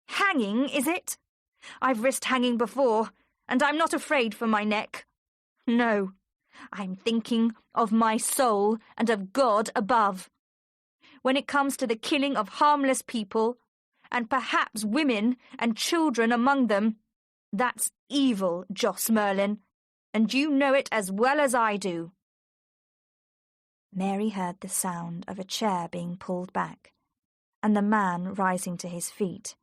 "Hanging, is it? I've risked hanging before, and I'm not afraid for my neck. No, I'm thinking of my soul and of God above. When it comes to the killing of harmless people, and perhaps women and children among them,
That's evil, Joss Merlyn, and you know it as well as I do." Mary heard the sound of a chair being pulled back, and the man rising to his feet.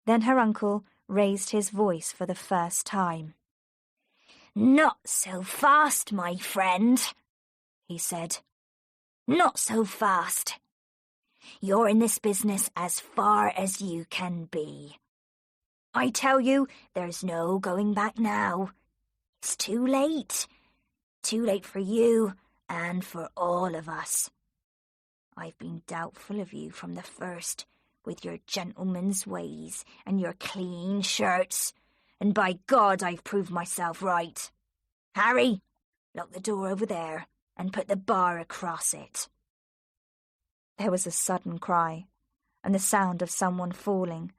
Then her uncle raised his voice for the first time.
"Not so fast, my friend," he said. "Not so fast. You're in this business as far as you can be. I tell you, there's no going back now. It's too late. Too late for you and for all of us. I've been doubtful of you from the first, with your gentleman's ways and your clean shirts, and by God I've proved myself right. Harry, lock the door over there and put the bar across it."
There was a sudden cry, and the sound of someone falling,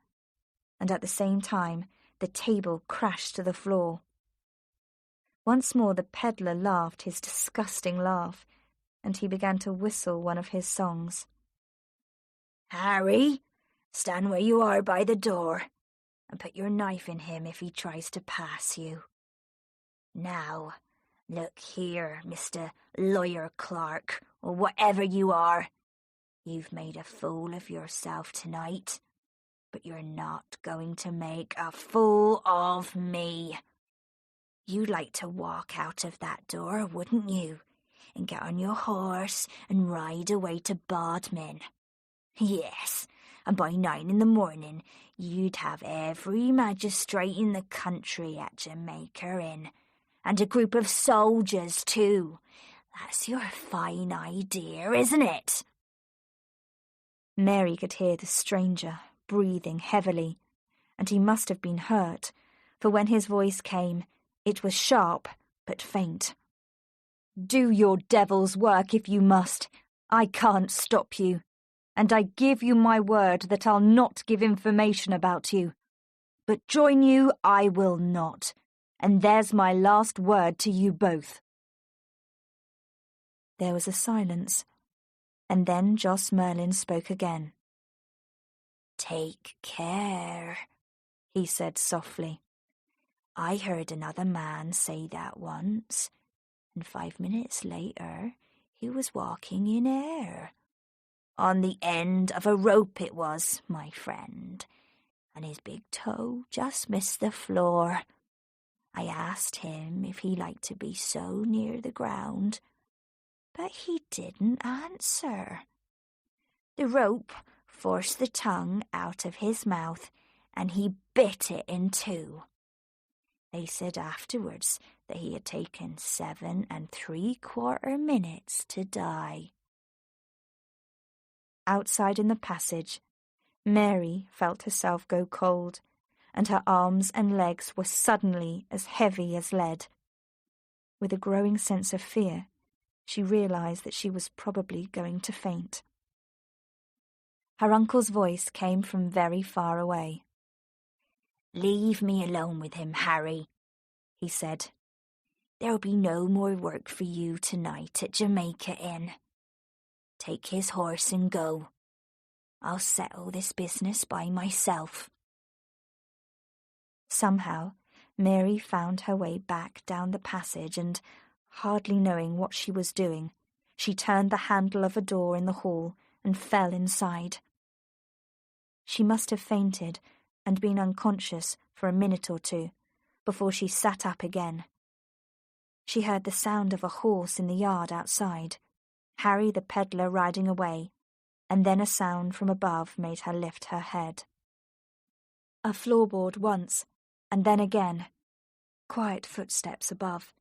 and at the same time the table crashed to the floor. Once more the peddler laughed his disgusting laugh, and he began to whistle one of his songs.
"Harry, stand where you are by the door, and put your knife in him if he tries to pass you. Now, look here, Mr. Lawyer Clark, or whatever you are. You've made a fool of yourself tonight, but you're not going to make a fool of me. You'd like to walk out of that door, wouldn't you, and get on your horse and ride away to Bodmin? Yes, and by 9 in the morning you'd have every magistrate in the country at Jamaica Inn, and a group of soldiers too. That's your fine idea, isn't it?"
Mary could hear the stranger breathing heavily, and he must have been hurt, for when his voice came, it was sharp but faint. "Do your devil's work if you must. I can't stop you, and I give you my word that I'll not give information about you. But join you I will not, and there's my last word to you both." There was a silence, and then Joss Merlyn spoke again.
"Take care," he said softly. "I heard another man say that once, and 5 minutes later he was walking in air. On the end of a rope it was, my friend, and his big toe just missed the floor. I asked him if he liked to be so near the ground, but he didn't answer. The rope forced the tongue out of his mouth, and he bit it in two. They said afterwards that he had taken 7 3/4 minutes to die."
Outside in the passage, Mary felt herself go cold, and her arms and legs were suddenly as heavy as lead. With a growing sense of fear, she realized that she was probably going to faint. Her uncle's voice came from very far away.
"Leave me alone with him, Harry," he said. "There'll be no more work for you tonight at Jamaica Inn. Take his horse and go. I'll settle this business by myself."
Somehow, Mary found her way back down the passage and, hardly knowing what she was doing, she turned the handle of a door in the hall and fell inside. She must have fainted and been unconscious for a minute or two before she sat up again. She heard the sound of a horse in the yard outside, Harry the peddler riding away, and then a sound from above made her lift her head. A floorboard once, and then again, quiet footsteps above.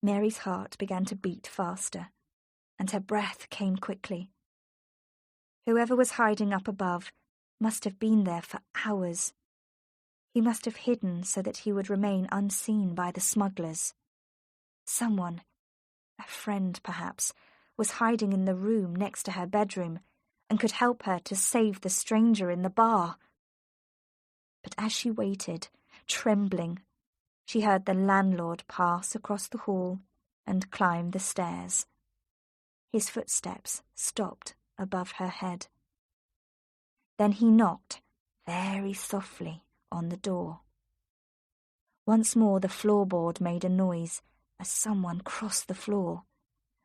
Mary's heart began to beat faster, and her breath came quickly. Whoever was hiding up above must have been there for hours. He must have hidden so that he would remain unseen by the smugglers. Someone, a friend perhaps, was hiding in the room next to her bedroom and could help her to save the stranger in the bar. But as she waited, trembling, she heard the landlord pass across the hall and climb the stairs. His footsteps stopped above her head. Then he knocked very softly on the door. Once more the floorboard made a noise as someone crossed the floor,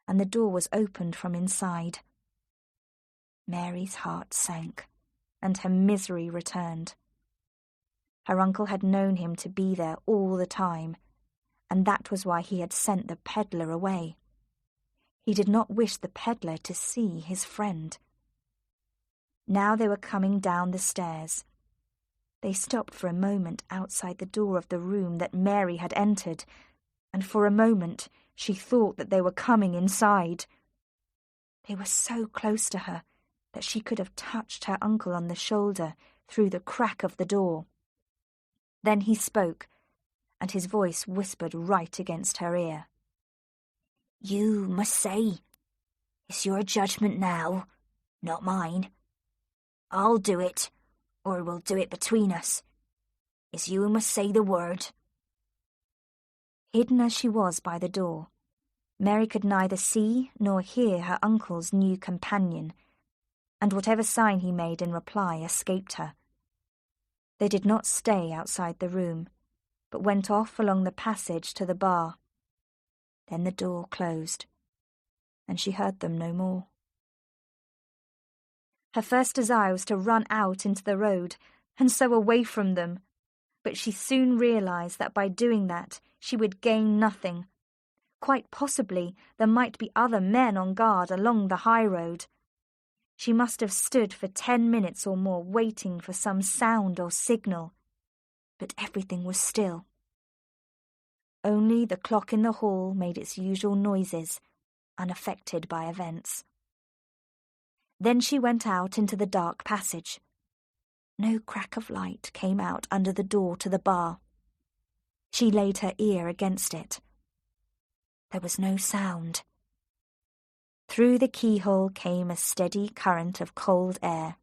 and the door was opened from inside. Mary's heart sank, and her misery returned. Her uncle had known him to be there all the time, and that was why he had sent the peddler away. He did not wish the peddler to see his friend. Now they were coming down the stairs. They stopped for a moment outside the door of the room that Mary had entered, and for a moment she thought that they were coming inside. They were so close to her that she could have touched her uncle on the shoulder through the crack of the door. Then he spoke, and his voice whispered right against her ear.
You must say, it's your judgment now, not mine. I'll do it, or we'll do it between us. It's you who must say the word.
Hidden as she was by the door, Mary could neither see nor hear her uncle's new companion, and whatever sign he made in reply escaped her. They did not stay outside the room, but went off along the passage to the bar. Then the door closed, and she heard them no more. Her first desire was to run out into the road, and so away from them, but she soon realized that by doing that she would gain nothing. Quite possibly there might be other men on guard along the high road. She must have stood for 10 minutes or more waiting for some sound or signal, but everything was still. Only the clock in the hall made its usual noises, unaffected by events. Then she went out into the dark passage. No crack of light came out under the door to the bar. She laid her ear against it. There was no sound. Through the keyhole came a steady current of cold air.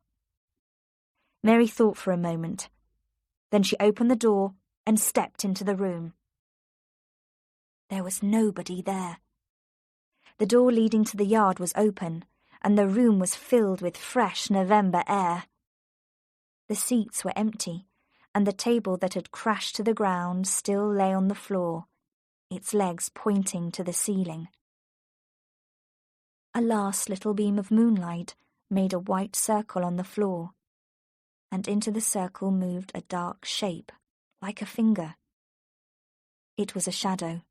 Mary thought for a moment. Then she opened the door and stepped into the room. There was nobody there. The door leading to the yard was open, and the room was filled with fresh November air. The seats were empty, and the table that had crashed to the ground still lay on the floor, its legs pointing to the ceiling. A last little beam of moonlight made a white circle on the floor, and into the circle moved a dark shape, like a finger. It was a shadow.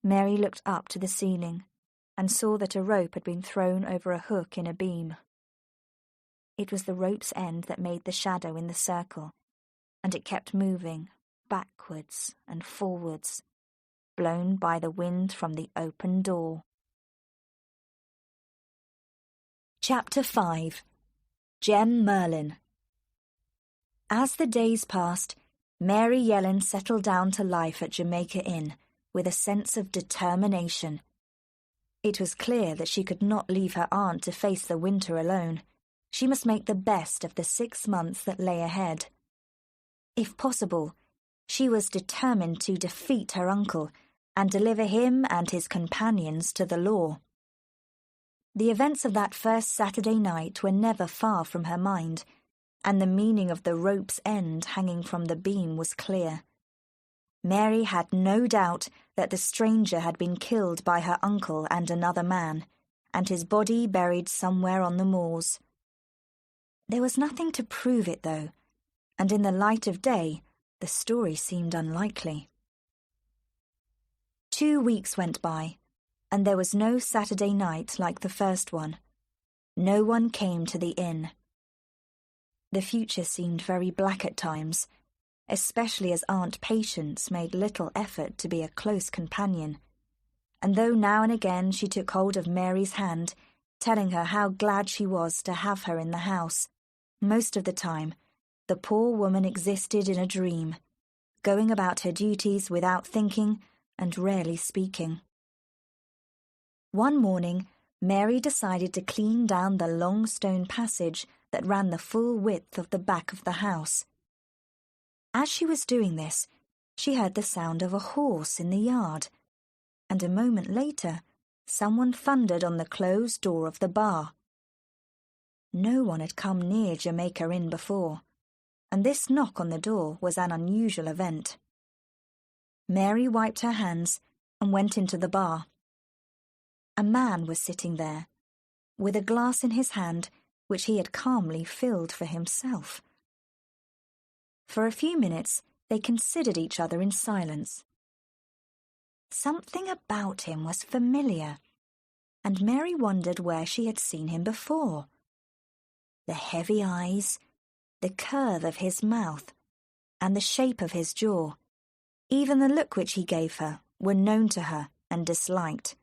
Mary looked up to the ceiling and saw that a rope had been thrown over a hook in a beam. It was the rope's end that made the shadow in the circle, and it kept moving backwards and forwards, blown by the wind from the open door. Chapter 5. Gem Merlyn. As the days passed, Mary Yellen settled down to life at Jamaica Inn with a sense of determination. It was clear that she could not leave her aunt to face the winter alone. She must make the best of the 6 months that lay ahead. If possible, she was determined to defeat her uncle and deliver him and his companions to the law. The events of that first Saturday night were never far from her mind, and the meaning of the rope's end hanging from the beam was clear. Mary had no doubt that the stranger had been killed by her uncle and another man, and his body buried somewhere on the moors. There was nothing to prove it, though, and in the light of day, the story seemed unlikely. 2 weeks went by, and there was no Saturday night like the first one. No one came to the inn. The future seemed very black at times, especially as Aunt Patience made little effort to be a close companion, and though now and again she took hold of Mary's hand, telling her how glad she was to have her in the house, most of the time the poor woman existed in a dream, going about her duties without thinking and rarely speaking. One morning, Mary decided to clean down the long stone passage that ran the full width of the back of the house. As she was doing this, she heard the sound of a horse in the yard, and a moment later, someone thundered on the closed door of the bar. No one had come near Jamaica Inn before, and this knock on the door was an unusual event. Mary wiped her hands and went into the bar. A man was sitting there, with a glass in his hand which he had calmly filled for himself. For a few minutes they considered each other in silence. Something about him was familiar, and Mary wondered where she had seen him before. The heavy eyes, the curve of his mouth, and the shape of his jaw, even the look which he gave her, were known to her and disliked.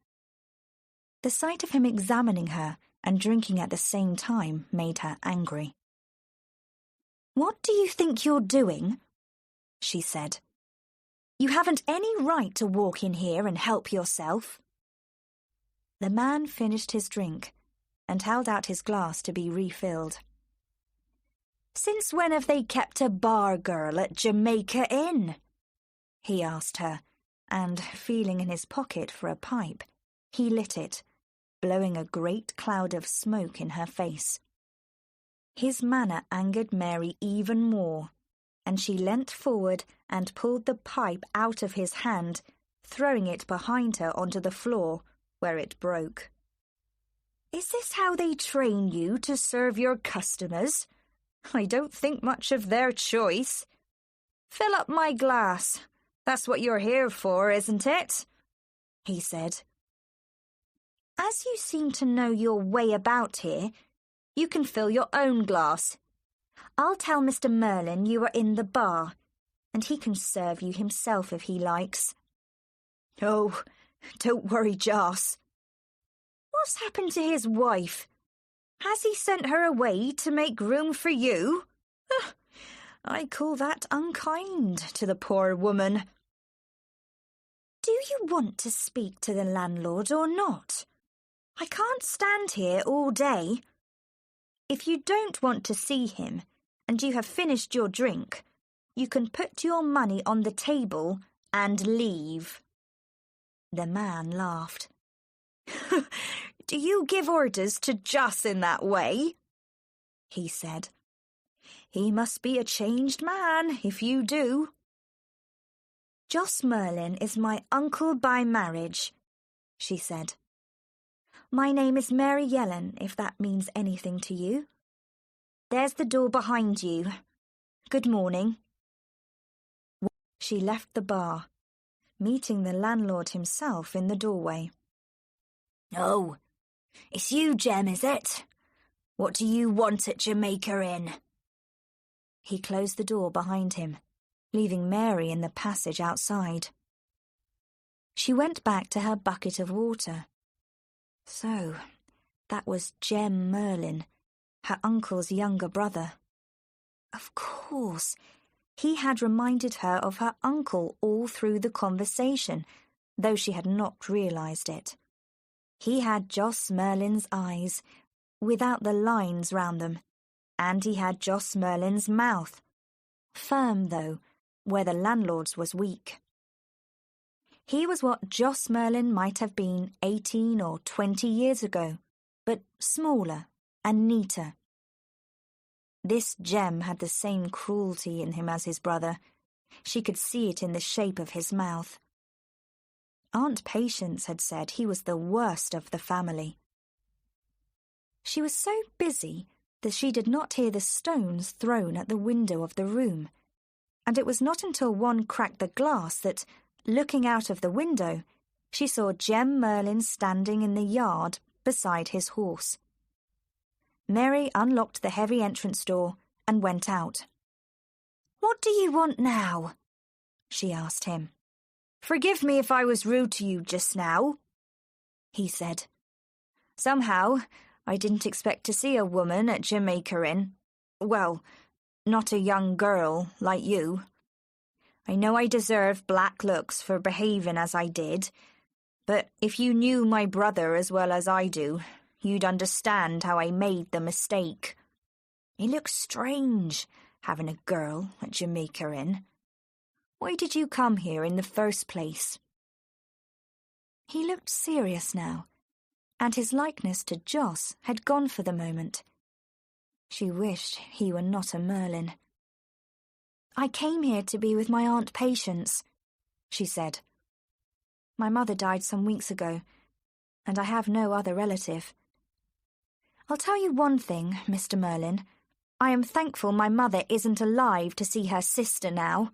The sight of him examining her and drinking at the same time made her angry. "What do you think you're doing?" she said. "You haven't any right to walk in here and help yourself." The man finished his drink and held out his glass to be refilled. "Since when have they kept a bar girl at Jamaica Inn?" he asked her, and, feeling in his pocket for a pipe, he lit it, blowing a great cloud of smoke in her face. His manner angered Mary even more, and she leant forward and pulled the pipe out of his hand, throwing it behind her onto the floor, where it broke. "Is this how they train you to serve your customers? I don't think much of their choice. Fill up my glass. That's what you're here for, isn't it?" he said. "As you seem to know your way about here, you can fill your own glass. I'll tell Mr. Merlyn you are in the bar, and he can serve you himself if he likes." "Oh, don't worry, Joss." "What's happened to his wife? Has he sent her away to make room for you? I call that unkind to the poor woman." "Do you want to speak to the landlord or not? I can't stand here all day. If you don't want to see him, and you have finished your drink, you can put your money on the table and leave." The man laughed. "Do you give orders to Joss in that way?" he said. "He must be a changed man if you do." "Joss Merlyn is my uncle by marriage," she said. "My name is Mary Yellen, if that means anything to you. There's the door behind you. Good morning." She left the bar, meeting the landlord himself in the doorway.
"Oh, it's you, Jem, is it? What do you want at Jamaica Inn?"
He closed the door behind him, leaving Mary in the passage outside. She went back to her bucket of water. So, that was Jem Merlyn, her uncle's younger brother. Of course, he had reminded her of her uncle all through the conversation, though she had not realised it. He had Joss Merlyn's eyes, without the lines round them, and he had Joss Merlyn's mouth, firm though, where the landlord's was weak. He was what Joss Merlyn might have been 18 or 20 years ago, but smaller and neater. This Jem had the same cruelty in him as his brother. She could see it in the shape of his mouth. Aunt Patience had said he was the worst of the family. She was so busy that she did not hear the stones thrown at the window of the room, and it was not until one cracked the glass that, looking out of the window, she saw Jem Merlyn standing in the yard beside his horse. Mary unlocked the heavy entrance door and went out. "What do you want now?" she asked him. "Forgive me if I was rude to you just now," he said. "Somehow, I didn't expect to see a woman at Jamaica Inn. Well, not a young girl like you. I know I deserve black looks for behaving as I did, but if you knew my brother as well as I do, you'd understand how I made the mistake. It looks strange, having a girl at Jamaica Inn. Why did you come here in the first place?" He looked serious now, and his likeness to Joss had gone for the moment. She wished he were not a Merlyn. "I came here to be with my Aunt Patience," she said. "My mother died some weeks ago, and I have no other relative. I'll tell you one thing, Mr. Merlyn. I am thankful my mother isn't alive to see her sister now."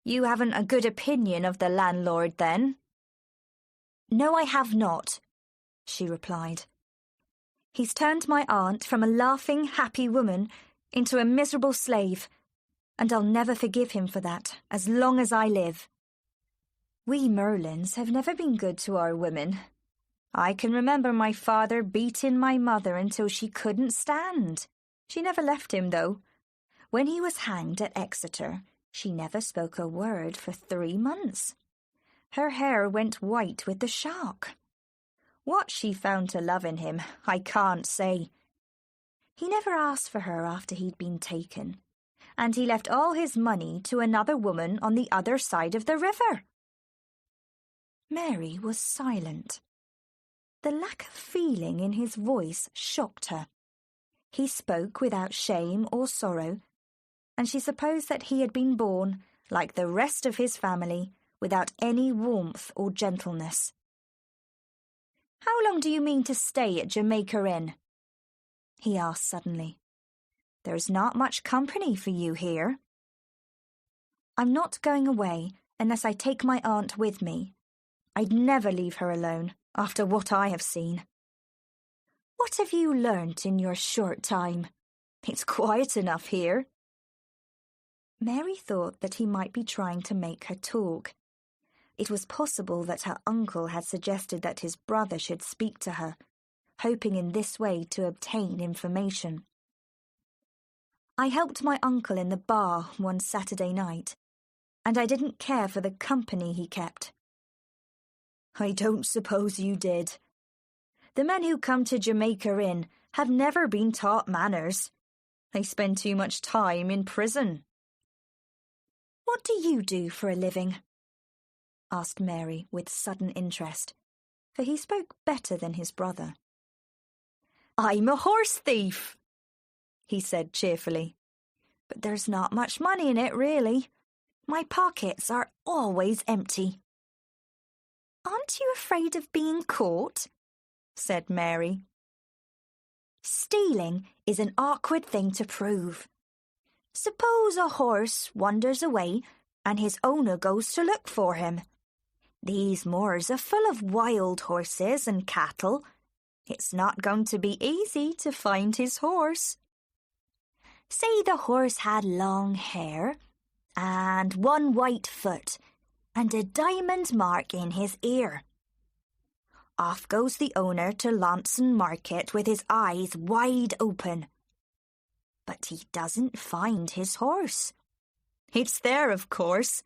"You haven't a good opinion of the landlord, then?" "No, I have not," she replied. "He's turned my aunt from a laughing, happy woman into a miserable slave, and I'll never forgive him for that as long as I live. We Merlyns have never been good to our women. I can remember my father beating my mother until she couldn't stand. She never left him, though. When he was hanged at Exeter, she never spoke a word for 3 months. Her hair went white with the shock. What she found to love in him, I can't say. He never asked for her after he'd been taken, and he left all his money to another woman on the other side of the river." Mary was silent. The lack of feeling in his voice shocked her. He spoke without shame or sorrow, and she supposed that he had been born, like the rest of his family, without any warmth or gentleness. "How long do you mean to stay at Jamaica Inn?" he asked suddenly. "There's not much company for you here." "I'm not going away unless I take my aunt with me. I'd never leave her alone after what I have seen." "What have you learnt in your short time? It's quiet enough here." Mary thought that he might be trying to make her talk. It was possible that her uncle had suggested that his brother should speak to her, hoping in this way to obtain information. "I helped my uncle in the bar one Saturday night, and I didn't care for the company he kept." "I don't suppose you did. The men who come to Jamaica Inn have never been taught manners. They spend too much time in prison." "What do you do for a living?" asked Mary with sudden interest, for he spoke better than his brother. "I'm a horse thief," he said cheerfully. "But there's not much money in it, really. My pockets are always empty." "Aren't you afraid of being caught?" said Mary. "Stealing is an awkward thing to prove. Suppose a horse wanders away and his owner goes to look for him. These moors are full of wild horses and cattle. It's not going to be easy to find his horse. Say the horse had long hair and one white foot and a diamond mark in his ear. Off goes the owner to Launceston Market with his eyes wide open. But he doesn't find his horse. It's there, of course,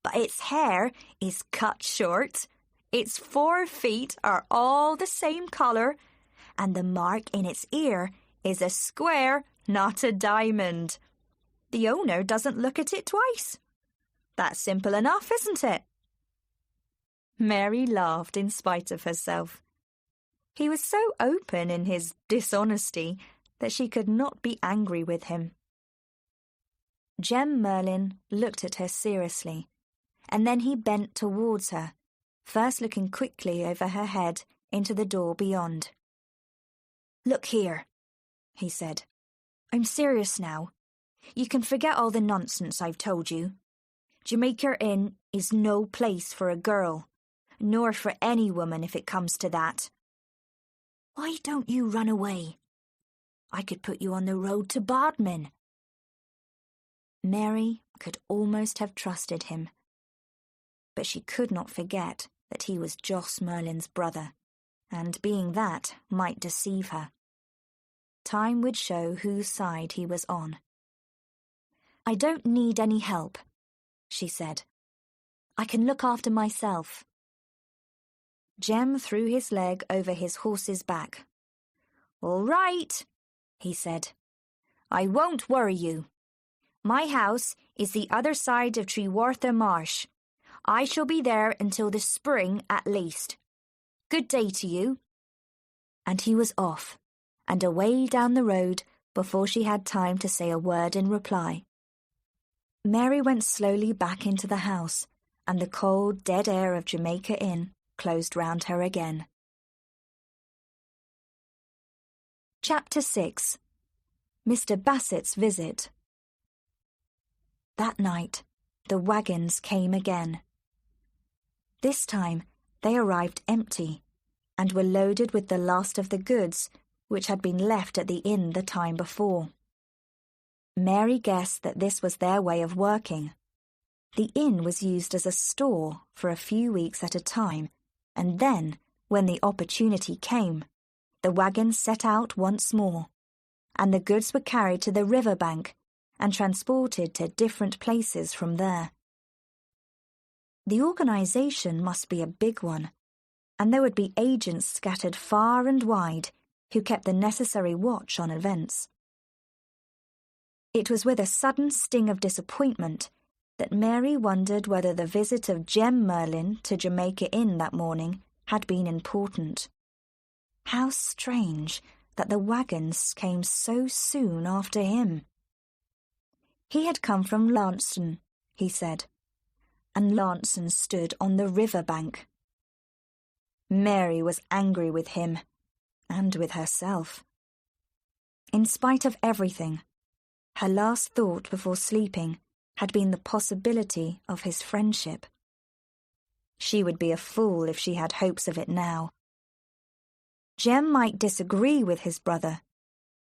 but its hair is cut short, its 4 feet are all the same colour, and the mark in its ear is a square, not a diamond. The owner doesn't look at it twice. That's simple enough, isn't it?" Mary laughed in spite of herself. He was so open in his dishonesty that she could not be angry with him. Jem Merlyn looked at her seriously, and then he bent towards her, first looking quickly over her head into the door beyond. "Look here," he said. "I'm serious now. You can forget all the nonsense I've told you. Jamaica Inn is no place for a girl, nor for any woman if it comes to that. Why don't you run away? I could put you on the road to Bodmin." Mary could almost have trusted him, but she could not forget that he was Joss Merlyn's brother, and being that might deceive her. Time would show whose side he was on. "I don't need any help," she said. "I can look after myself." Jem threw his leg over his horse's back. "All right," he said. "I won't worry you. My house is the other side of Trewartha Marsh. I shall be there until the spring at least. Good day to you." And he was off, and away down the road before she had time to say a word in reply. Mary went slowly back into the house, and the cold, dead air of Jamaica Inn closed round her again. Chapter 6. Mr. Bassett's Visit. That night, the wagons came again. This time, they arrived empty, and were loaded with the last of the goods which had been left at the inn the time before. Mary guessed that this was their way of working. The inn was used as a store for a few weeks at a time, and then, when the opportunity came, the wagons set out once more, and the goods were carried to the river bank and transported to different places from there. The organisation must be a big one, and there would be agents scattered far and wide who kept the necessary watch on events. It was with a sudden sting of disappointment that Mary wondered whether the visit of Jem Merlyn to Jamaica Inn that morning had been important. How strange that the wagons came so soon after him. He had come from Launceston, he said, and Launceston stood on the river bank. Mary was angry with him, and with herself. In spite of everything, her last thought before sleeping had been the possibility of his friendship. She would be a fool if she had hopes of it now. Jem might disagree with his brother,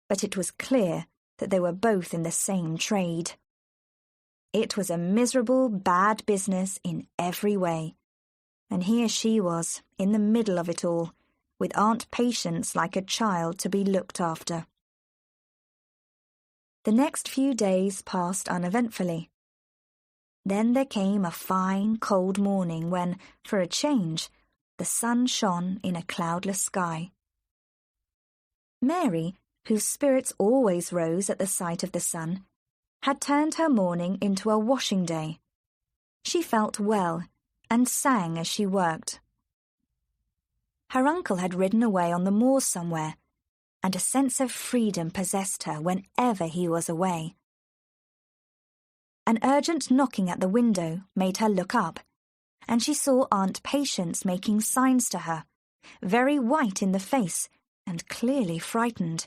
but it was clear that they were both in the same trade. It was a miserable, bad business in every way, and here she was, in the middle of it all, with Aunt Patience like a child to be looked after. The next few days passed uneventfully. Then there came a fine, cold morning when, for a change, the sun shone in a cloudless sky. Mary, whose spirits always rose at the sight of the sun, had turned her morning into a washing day. She felt well and sang as she worked. Her uncle had ridden away on the moor somewhere, and a sense of freedom possessed her whenever he was away. An urgent knocking at the window made her look up, and she saw Aunt Patience making signs to her, very white in the face and clearly frightened.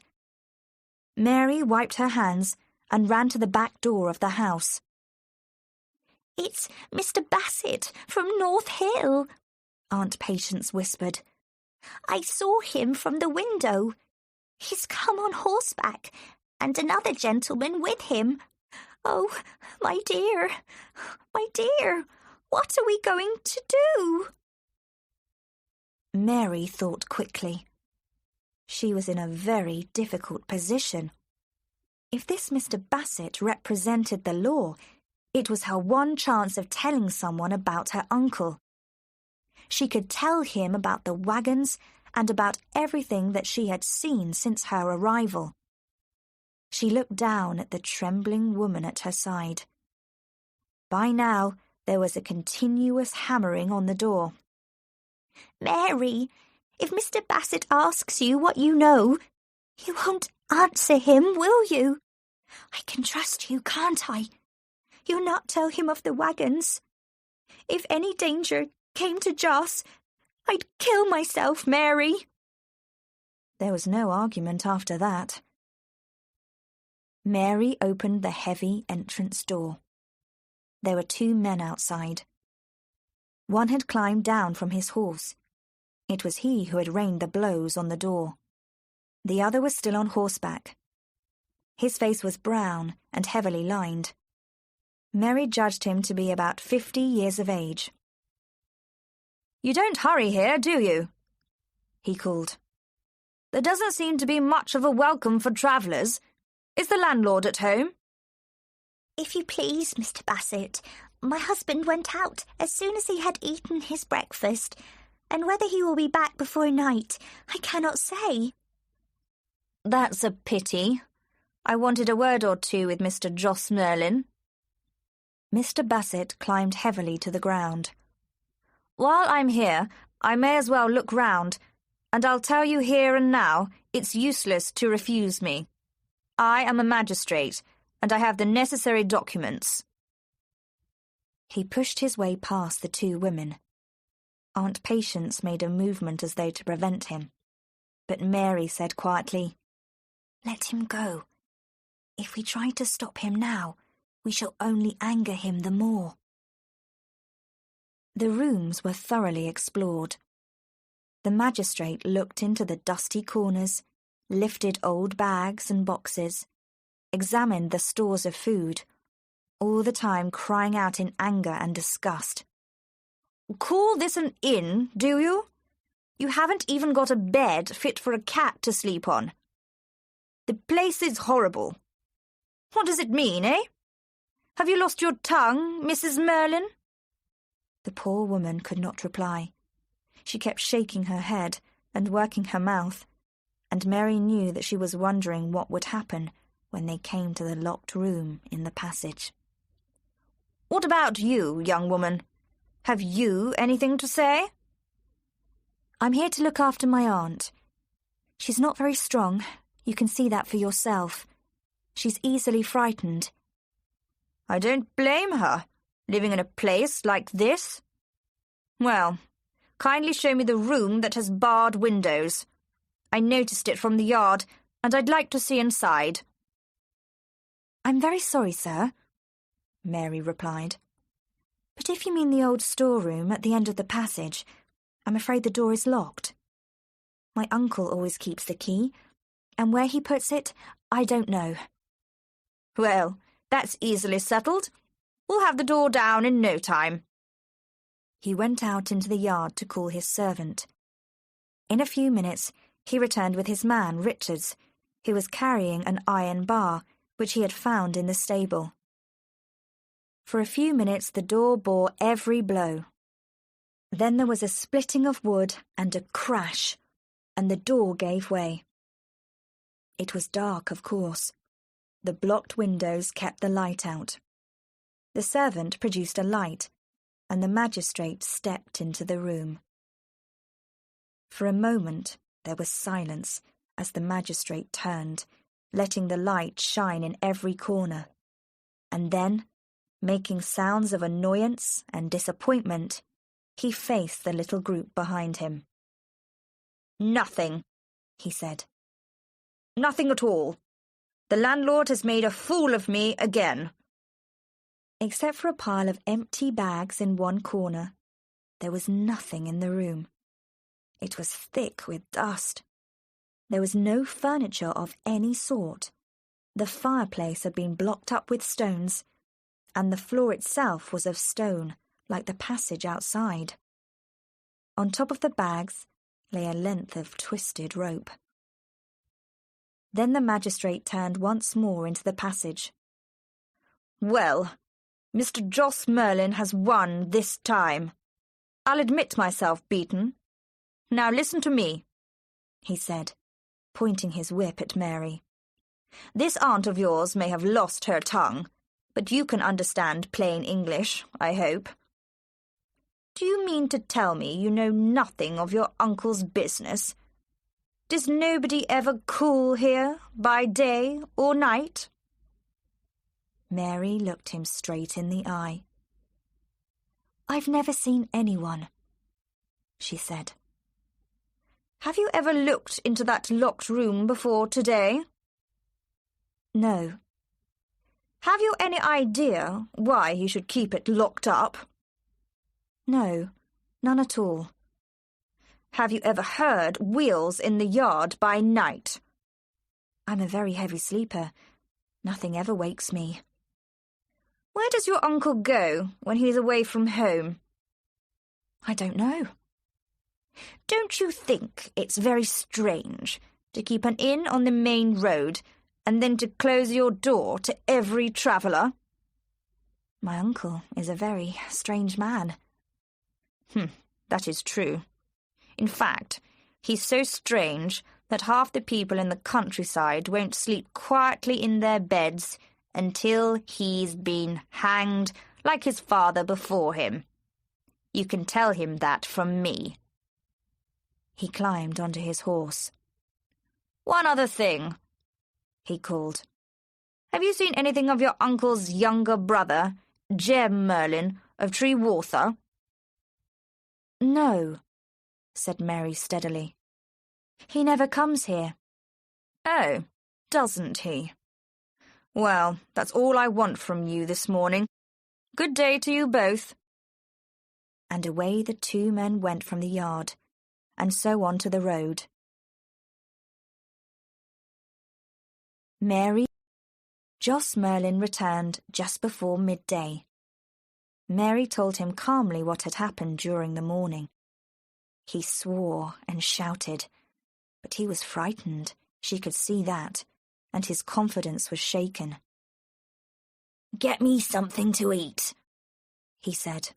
Mary wiped her hands and ran to the back door of the house.
"It's Mr. Bassett from North Hill," Aunt Patience whispered. "I saw him from the window. He's come on horseback, and another gentleman with him. Oh, my dear, what are we going to do?"
Mary thought quickly. She was in a very difficult position. If this Mr. Bassett represented the law, it was her one chance of telling someone about her uncle. She could tell him about the wagons and about everything that she had seen since her arrival. She looked down at the trembling woman at her side. By now, there was a continuous hammering on the door.
"Mary, if Mr. Bassett asks you what you know, you won't answer him, will you? I can trust you, can't I? You'll not tell him of the wagons. If any danger came to Joss, I'd kill myself, Mary."
There was no argument after that. Mary opened the heavy entrance door. There were 2 men outside. One had climbed down from his horse. It was he who had rained the blows on the door. The other was still on horseback. His face was brown and heavily lined. Mary judged him to be about 50 years of age. "You don't hurry here, do you?" he called. "There doesn't seem to be much of a welcome for travellers. Is the landlord at home?"
"If you please, Mr. Bassett, my husband went out as soon as he had eaten his breakfast, and whether he will be back before night, I cannot say."
"That's a pity. I wanted a word or two with Mr. Joss Merlyn." Mr. Bassett climbed heavily to the ground. "While I'm here, I may as well look round, and I'll tell you here and now it's useless to refuse me. I am a magistrate, and I have the necessary documents. He pushed his way past the two women. Aunt Patience made a movement as though to prevent him, but Mary said quietly, "Let him go. If we try to stop him now, we shall only anger him the more." The rooms were thoroughly explored. The magistrate looked into the dusty corners, lifted old bags and boxes, examined the stores of food, all the time crying out in anger and disgust. "Call this an inn, do you? You haven't even got a bed fit for a cat to sleep on. The place is horrible. What does it mean, eh? Have you lost your tongue, Mrs. Merlyn?" The poor woman could not reply. She kept shaking her head and working her mouth, and Mary knew that she was wondering what would happen when they came to the locked room in the passage. "What about you, young woman? Have you anything to say?" "I'm here to look after my aunt. She's not very strong. You can see that for yourself. She's easily frightened." "I don't blame her, living in a place like this. Well, kindly show me the room that has barred windows. I noticed it from the yard, and I'd like to see inside." "I'm very sorry, sir," Mary replied. "But if you mean the old storeroom at the end of the passage, I'm afraid the door is locked. My uncle always keeps the key, and where he puts it, I don't know." "Well, that's easily settled. We'll have the door down in no time." He went out into the yard to call his servant. In a few minutes, he returned with his man, Richards, who was carrying an iron bar, which he had found in the stable. For a few minutes the door bore every blow. Then there was a splitting of wood and a crash, and the door gave way. It was dark, of course. The blocked windows kept the light out. The servant produced a light, and the magistrate stepped into the room. For a moment there was silence as the magistrate turned, letting the light shine in every corner, and then, making sounds of annoyance and disappointment, he faced the little group behind him. "Nothing," he said. "Nothing at all. The landlord has made a fool of me again." Except for a pile of empty bags in one corner, there was nothing in the room. It was thick with dust. There was no furniture of any sort. The fireplace had been blocked up with stones, and the floor itself was of stone, like the passage outside. On top of the bags lay a length of twisted rope. Then the magistrate turned once more into the passage. "Well, Mr. Jos Merlyn has won this time. I'll admit myself beaten. Now listen to me," he said, pointing his whip at Mary. "This aunt of yours may have lost her tongue, but you can understand plain English, I hope. Do you mean to tell me you know nothing of your uncle's business? Does nobody ever call here, by day or night?" Mary looked him straight in the eye. "I've never seen anyone," she said. "Have you ever looked into that locked room before today?" "No." "Have you any idea why he should keep it locked up?" "No, none at all." "Have you ever heard wheels in the yard by night?" "I'm a very heavy sleeper. Nothing ever wakes me." "Where does your uncle go when he's away from home?" "I don't know." "Don't you think it's very strange to keep an inn on the main road and then to close your door to every traveller?" "My uncle is a very strange man."
That is true. In fact, he's so strange that half the people in the countryside won't sleep quietly in their beds until he's been hanged like his father before him. You can tell him that from me."
He climbed onto his horse.
"One other thing," he called. "Have you seen anything of your uncle's younger brother, Jem Merlyn,
of Treewater?"
"No," said Mary steadily. "He never comes here."
"Oh, doesn't he? Well, that's all I want from you this morning. Good day to you both."
And away the two men went from the yard, and so on to the road. Joss Merlyn returned just before midday. Mary told him calmly what had happened during the morning. He swore and shouted, but he was frightened, she could see that, and his confidence was shaken.
"Get me something to eat," he said.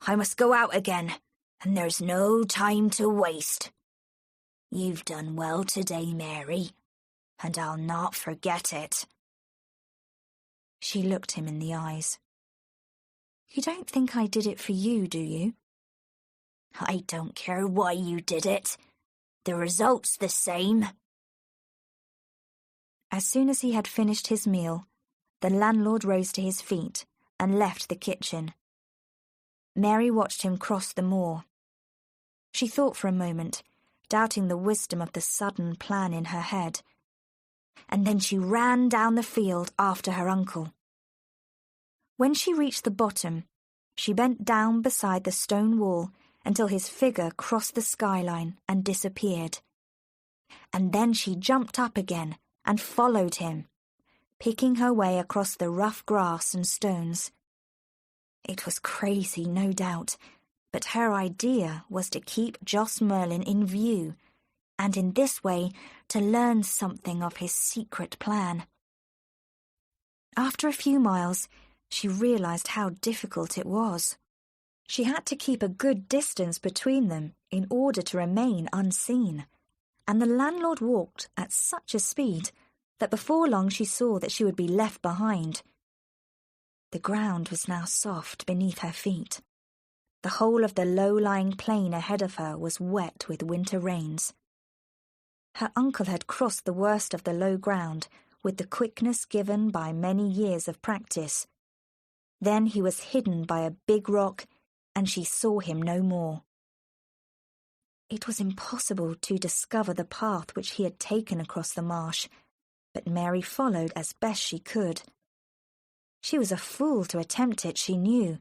"I must go out again, and there's no time to waste. You've done well today, Mary, and I'll not forget it."
She looked him in the eyes. "You don't think I did it for you, do you?"
"I don't care why you did it. The result's the same."
As soon as he had finished his meal, the landlord rose to his feet and left the kitchen. Mary watched him cross the moor. She thought for a moment, doubting the wisdom of the sudden plan in her head, and then she ran down the field after her uncle. When she reached the bottom, she bent down beside the stone wall until his figure crossed the skyline and disappeared. And then she jumped up again and followed him, picking her way across the rough grass and stones. It was crazy, no doubt, but her idea was to keep Joss Merlyn in view, and in this way to learn something of his secret plan. After a few miles, she realized how difficult it was. She had to keep a good distance between them in order to remain unseen, and the landlord walked at such a speed that before long she saw that she would be left behind. The ground was now soft beneath her feet. The whole of the low-lying plain ahead of her was wet with winter rains. Her uncle had crossed the worst of the low ground with the quickness given by many years of practice. Then he was hidden by a big rock, and she saw him no more. It was impossible to discover the path which he had taken across the marsh, but Mary followed as best she could. She was a fool to attempt it, she knew,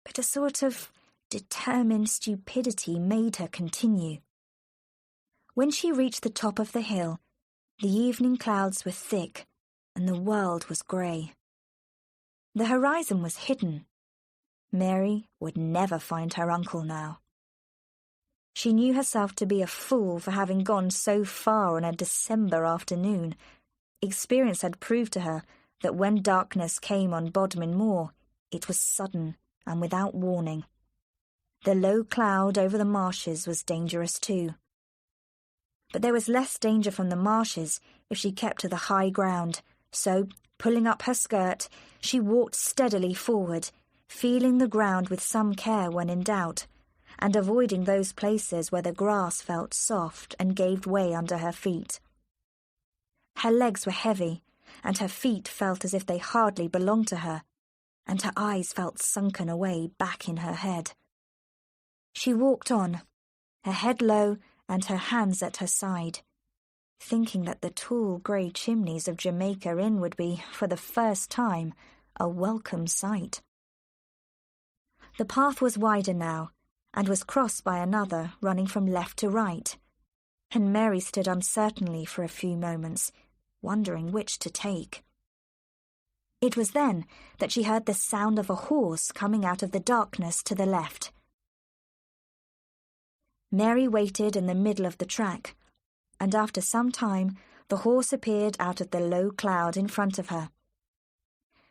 but a sort of determined stupidity made her continue. When she reached the top of the hill, the evening clouds were thick, and the world was grey. The horizon was hidden. Mary would never find her uncle now. She knew herself to be a fool for having gone so far on a December afternoon. Experience had proved to her that when darkness came on Bodmin Moor, it was sudden and without warning. The low cloud over the marshes was dangerous too. But there was less danger from the marshes if she kept to the high ground, so, pulling up her skirt, she walked steadily forward, feeling the ground with some care when in doubt, and avoiding those places where the grass felt soft and gave way under her feet. Her legs were heavy, and her feet felt as if they hardly belonged to her, and her eyes felt sunken away back in her head. She walked on, her head low and her hands at her side, thinking that the tall grey chimneys of Jamaica Inn would be, for the first time, a welcome sight. The path was wider now, and was crossed by another running from left to right, and Mary stood uncertainly for a few moments, wondering which to take. It was then that she heard the sound of a horse coming out of the darkness to the left. Mary waited in the middle of the track, and after some time the horse appeared out of the low cloud in front of her.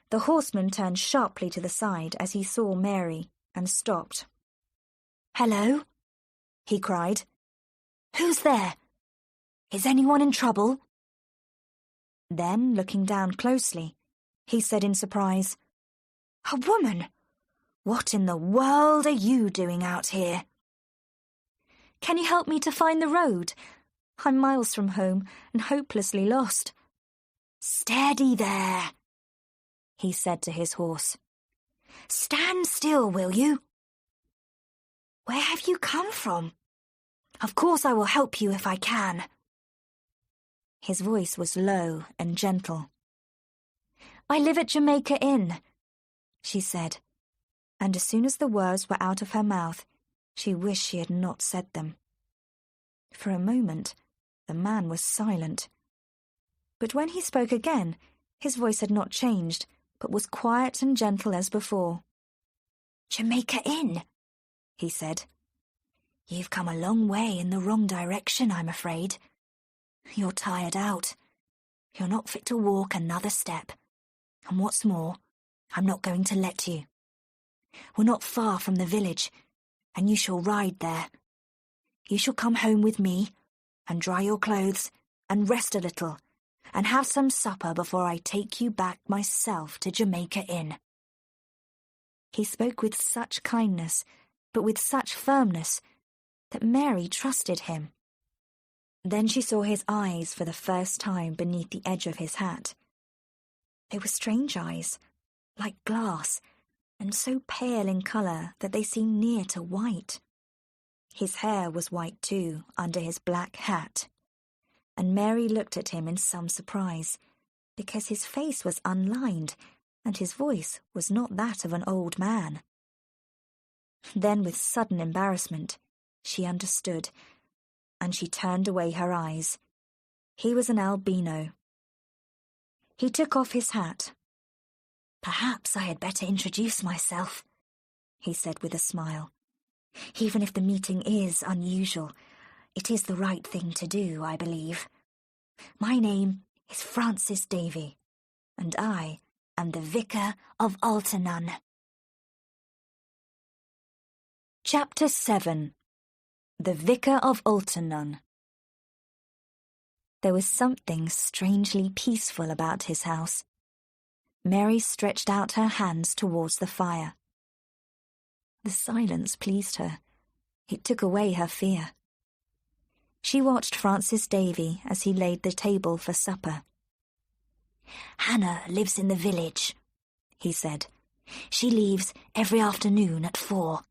The horseman turned sharply to the side as he saw Mary and stopped.
"Hello?" he cried. "Who's there? Is anyone in trouble?"
Then, looking down closely, he said in surprise,
"A woman! What in the world are you doing out here?"
"Can you help me to find the road? I'm miles from home and hopelessly lost."
"Steady there,"
he said to his horse.
Stand still, will you? Where have you come from? Of course I will help you if I can.
His voice was low and gentle. I live at Jamaica Inn, she said, and as soon as the words were out of her mouth, she wished she had not said them. For a moment, the man was silent. But when he spoke again, his voice had not changed, but was quiet and gentle as before.
Jamaica Inn, he said. You've come a long way in the wrong direction, I'm afraid. You're tired out. You're not fit to walk another step. And what's more, I'm not going to let you. We're not far from the village, and you shall ride there. You shall come home with me, and dry your clothes, and rest a little, and have some supper before I take you back myself to Jamaica Inn.
He spoke with such kindness, but with such firmness, that Mary trusted him. Then she saw his eyes for the first time beneath the edge of his hat. They were strange eyes, like glass, and so pale in colour that they seemed near to white. His hair was white too, under his black hat, and Mary looked at him in some surprise, because his face was unlined, and his voice was not that of an old man. Then, with sudden embarrassment, she understood, and she turned away her eyes. He was an albino. He took off his hat.
Perhaps I had better introduce myself, he said with a smile. Even if the meeting is unusual, it is the right thing to do, I believe. My name is Francis Davey, and I am the Vicar of Altarnun.
Chapter 7. The Vicar of Altarnun. There was something strangely peaceful about his house. Mary stretched out her hands towards the fire. The silence pleased her. It took away her fear. She watched Francis Davey as he laid the table for supper.
Hannah lives in the village, he said. She leaves every afternoon at 4.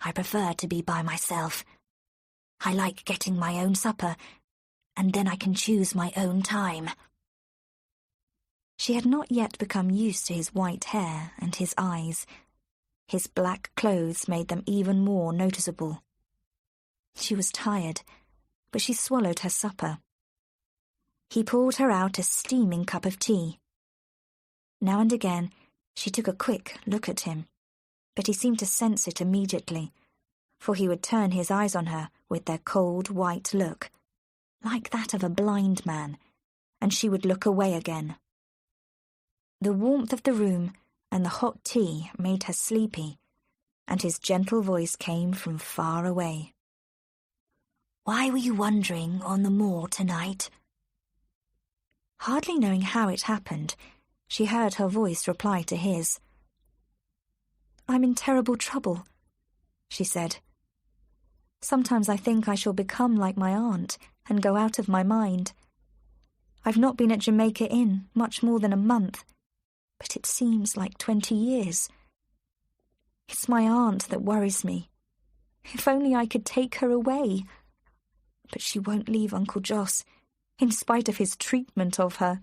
I prefer to be by myself. I like getting my own supper, and then I can choose my own time.
She had not yet become used to his white hair and his eyes. His black clothes made them even more noticeable. She was tired, but she swallowed her supper. He poured her out a steaming cup of tea. Now and again, she took a quick look at him, but he seemed to sense it immediately, for he would turn his eyes on her with their cold white look, like that of a blind man, and she would look away again. The warmth of the room and the hot tea made her sleepy, and his gentle voice came from far away.
Why were you wandering on the moor tonight?
Hardly knowing how it happened, she heard her voice reply to his. I'm in terrible trouble, she said. Sometimes I think I shall become like my aunt and go out of my mind. I've not been at Jamaica Inn much more than a month, but it seems like 20 years. It's my aunt that worries me. If only I could take her away. But she won't leave Uncle Joss, in spite of his treatment of her.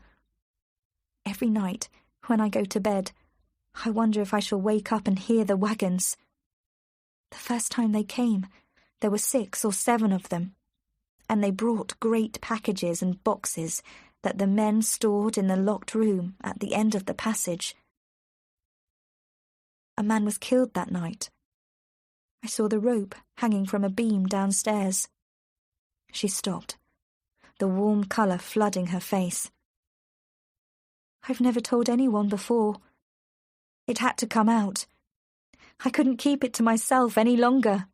Every night, when I go to bed, I wonder if I shall wake up and hear the wagons. The first time they came, there were 6 or 7 of them, and they brought great packages and boxes that the men stored in the locked room at the end of the passage. A man was killed that night. I saw the rope hanging from a beam downstairs. She stopped, the warm colour flooding her face. I've never told anyone before. It had to come out. I couldn't keep it to myself any longer.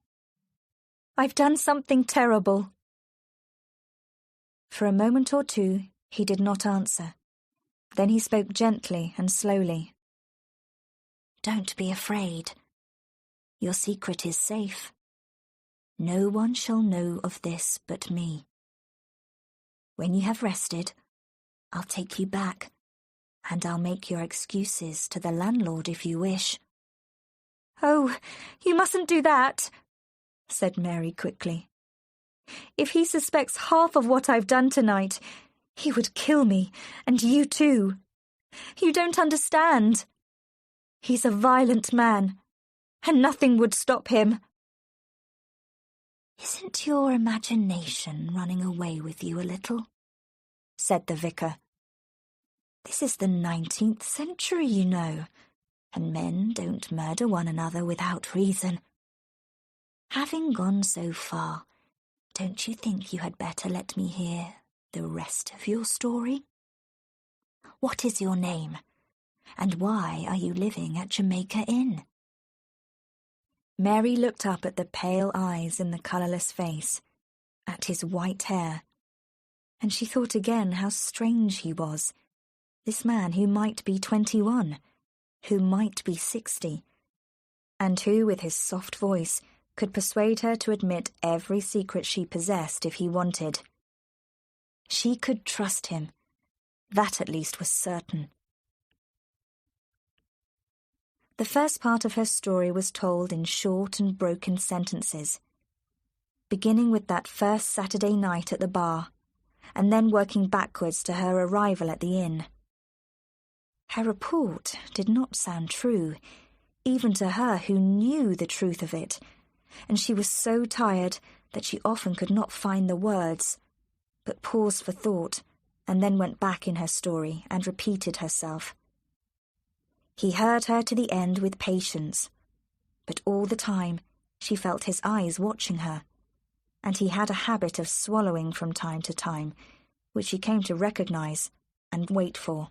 I've done something terrible. For a moment or two, he did not answer. Then he spoke gently and slowly.
Don't be afraid. Your secret is safe. No one shall know of this but me. When you have rested, I'll take you back, and I'll make your excuses to the landlord if you wish.
"Oh, you mustn't do that," said Mary quickly. "If he suspects half of what I've done tonight, he would kill me, and you too. You don't understand. He's a violent man, and nothing would stop him."
"Isn't your imagination running away with you a little?" said the vicar. "This is the 19th century, you know, and men don't murder one another without reason. Having gone so far, don't you think you had better let me hear the rest of your story? What is your name, and why are you living at Jamaica Inn?"
Mary looked up at the pale eyes in the colourless face, at his white hair, and she thought again how strange he was, this man who might be 21, who might be 60, and who, with his soft voice, could persuade her to admit every secret she possessed if he wanted. She could trust him. That at least was certain. The first part of her story was told in short and broken sentences, beginning with that first Saturday night at the bar, and then working backwards to her arrival at the inn. Her report did not sound true, even to her who knew the truth of it, and she was so tired that she often could not find the words, but paused for thought, and then went back in her story and repeated herself. He heard her to the end with patience, but all the time she felt his eyes watching her, and he had a habit of swallowing from time to time, which she came to recognize and wait for.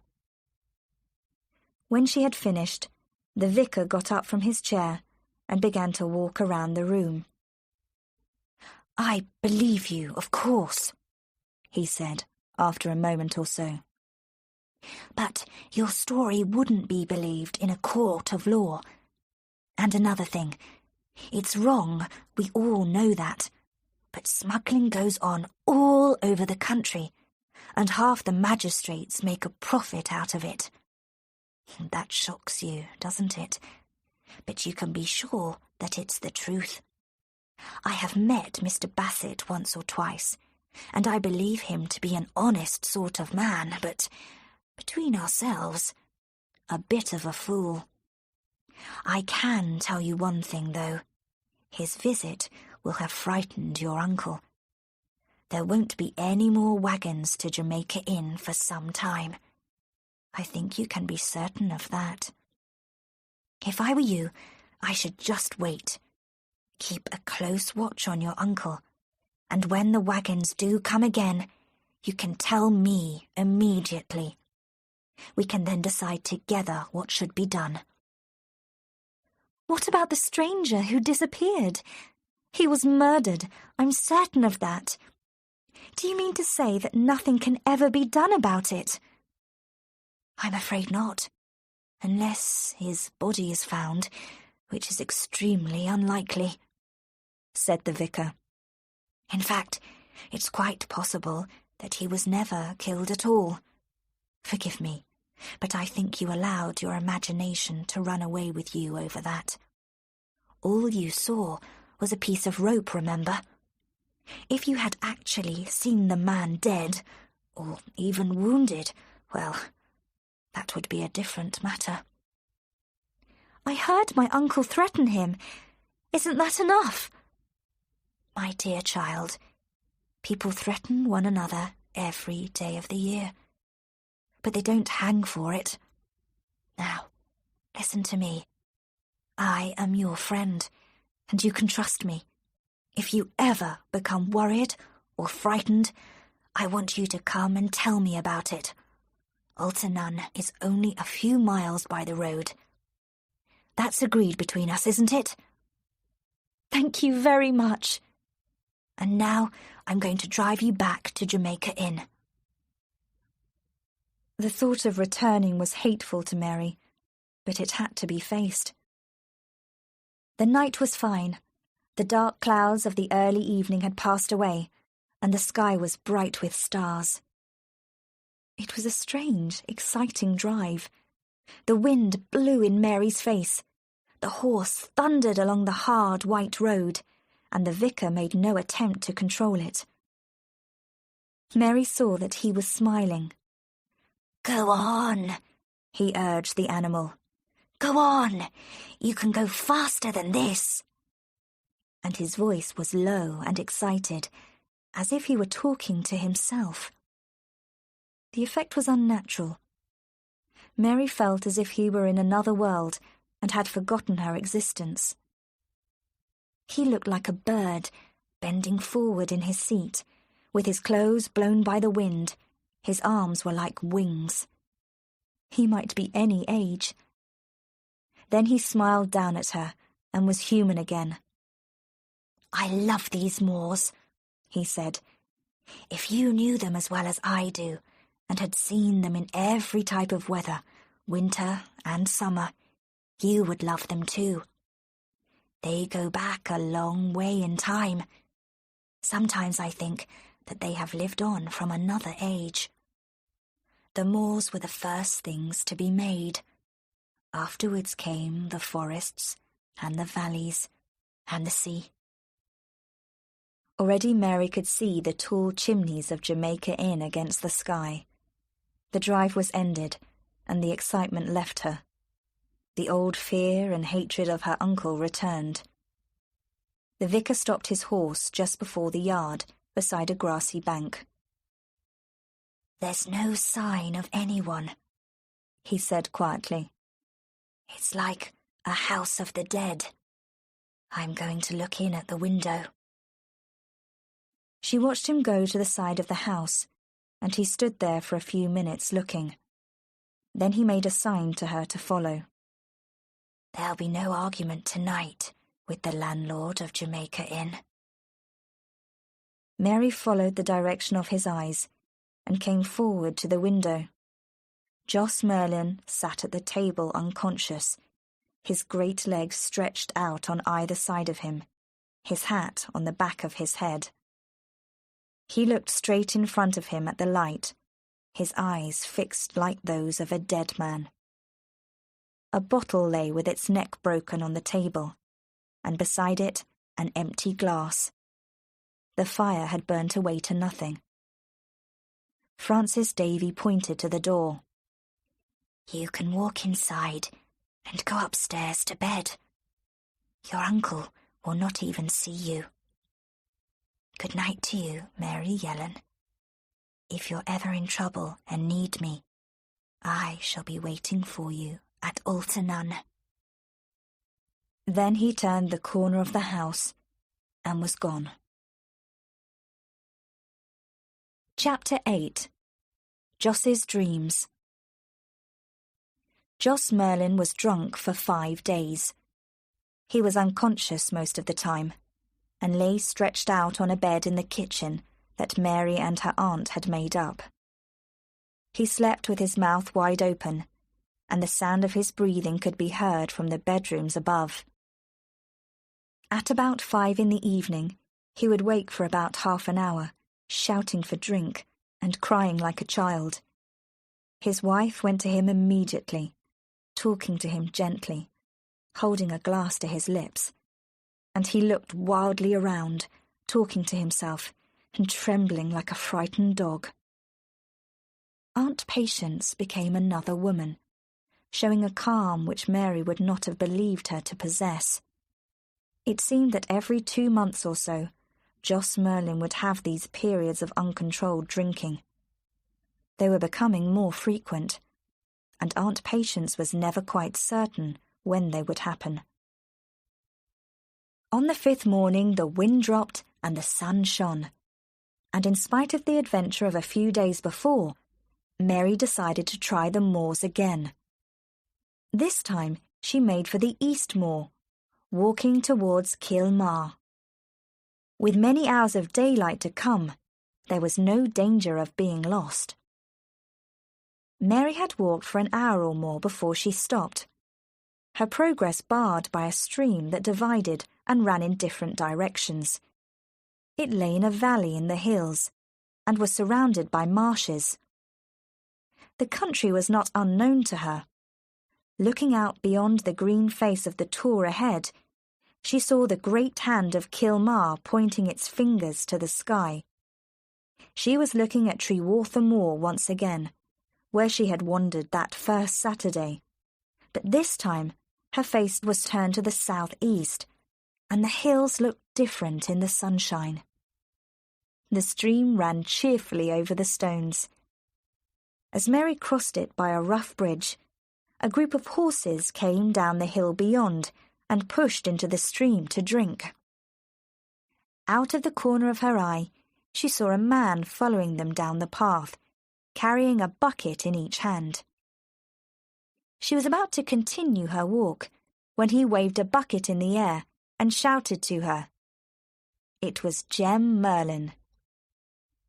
When she had finished, the vicar got up from his chair and began to walk around the room.
"I believe you, of course," he said,
after a moment or so.
"But your story wouldn't be believed in a court of law. And another thing, it's wrong, we all know that, but smuggling goes on all over the country, and half the magistrates make a profit out of it. That shocks you, doesn't it? But you can be sure that it's the truth. I have met Mr. Bassett once or twice, and I believe him to be an honest sort of man, but, between ourselves, a bit of a fool. I can tell you one thing, though. His visit will have frightened your uncle. There won't be any more wagons to Jamaica Inn for some time. I think you can be certain of that. If I were you, I should just wait. Keep a close watch on your uncle, and when the wagons do come again, you can tell me immediately. We can then decide together what should be done."
"What about the stranger who disappeared? He was murdered, I'm certain of that. Do you mean to say that nothing can ever be done about it?"
"I'm afraid not, unless his body is found, which is extremely unlikely," said the vicar. "In fact, it's quite possible that he was never killed at all. Forgive me, but I think you allowed your imagination to run away with you over that. All you saw was a piece of rope, remember? If you had actually seen the man dead, or even wounded, well, that would be a different matter."
"I heard my uncle threaten him. Isn't that enough?"
"My dear child, people threaten one another every day of the year, but they don't hang for it. Now, listen to me. I am your friend, and you can trust me. If you ever become worried or frightened, I want you to come and tell me about it. Altanun is only a few miles by the road. That's agreed between us, isn't it?"
"Thank you very much."
"And now I'm going to drive you back to Jamaica Inn."
The thought of returning was hateful to Mary, but it had to be faced. The night was fine. The dark clouds of the early evening had passed away, and the sky was bright with stars. It was a strange, exciting drive. The wind blew in Mary's face. The horse thundered along the hard white road, and the vicar made no attempt to control it. Mary saw that he was smiling.
"Go on," he urged the animal. "Go on, you can go faster than this."
And his voice was low and excited, as if he were talking to himself. The effect was unnatural. Mary felt as if he were in another world and had forgotten her existence. He looked like a bird, bending forward in his seat, with his clothes blown by the wind. His arms were like wings. He might be any age. Then he smiled down at her and was human again.
"I love these moors," he said. "If you knew them as well as I do, and had seen them in every type of weather, winter and summer, you would love them too. They go back a long way in time. Sometimes I think that they have lived on from another age. The moors were the first things to be made. Afterwards came the forests and the valleys and the sea."
Already Mary could see the tall chimneys of Jamaica Inn against the sky. The drive was ended, and the excitement left her. The old fear and hatred of her uncle returned. The vicar stopped his horse just before the yard, beside a grassy bank.
"There's no sign of anyone," he said quietly. "It's like a house of the dead. I'm going to look in at the window."
She watched him go to the side of the house, and he stood there for a few minutes looking. Then he made a sign to her to follow.
"There'll be no argument tonight with the landlord of Jamaica Inn."
Mary followed the direction of his eyes and came forward to the window. Jos Merlyn sat at the table unconscious, his great legs stretched out on either side of him, his hat on the back of his head. He looked straight in front of him at the light, his eyes fixed like those of a dead man. A bottle lay with its neck broken on the table, and beside it an empty glass. The fire had burnt away to nothing. Francis Davey pointed to the door.
"You can walk inside and go upstairs to bed. Your uncle will not even see you. Good night to you, Mary Yellen. If you're ever in trouble and need me, I shall be waiting for you at Altanun."
Then he turned the corner of the house and was gone. Chapter 8. Jos's Dreams. Jos Merlyn was drunk for 5 days. He was unconscious most of the time, and lay stretched out on a bed in the kitchen that Mary and her aunt had made up. He slept with his mouth wide open, and the sound of his breathing could be heard from the bedrooms above. At about 5 in the evening, he would wake for about half an hour, shouting for drink and crying like a child. His wife went to him immediately, talking to him gently, holding a glass to his lips, and he looked wildly around, talking to himself and trembling like a frightened dog. Aunt Patience became another woman, showing a calm which Mary would not have believed her to possess. It seemed that every 2 months or so, Jos Merlyn would have these periods of uncontrolled drinking. They were becoming more frequent, and Aunt Patience was never quite certain when they would happen. On the 5th morning the wind dropped and the sun shone, and in spite of the adventure of a few days before, Mary decided to try the moors again. This time she made for the East Moor, walking towards Kilmar. With many hours of daylight to come, there was no danger of being lost. Mary had walked for an hour or more before she stopped, her progress barred by a stream that divided and ran in different directions. It lay in a valley in the hills and was surrounded by marshes. The country was not unknown to her. Looking out beyond the green face of the tor ahead, she saw the great hand of Kilmar pointing its fingers to the sky. She was looking at Trewartha Moor once again, where she had wandered that first Saturday. But this time her face was turned to the southeast, and the hills looked different in the sunshine. The stream ran cheerfully over the stones. As Mary crossed it by a rough bridge, a group of horses came down the hill beyond and pushed into the stream to drink. Out of the corner of her eye, she saw a man following them down the path, carrying a bucket in each hand. She was about to continue her walk when he waved a bucket in the air and shouted to her. It was Jem Merlyn.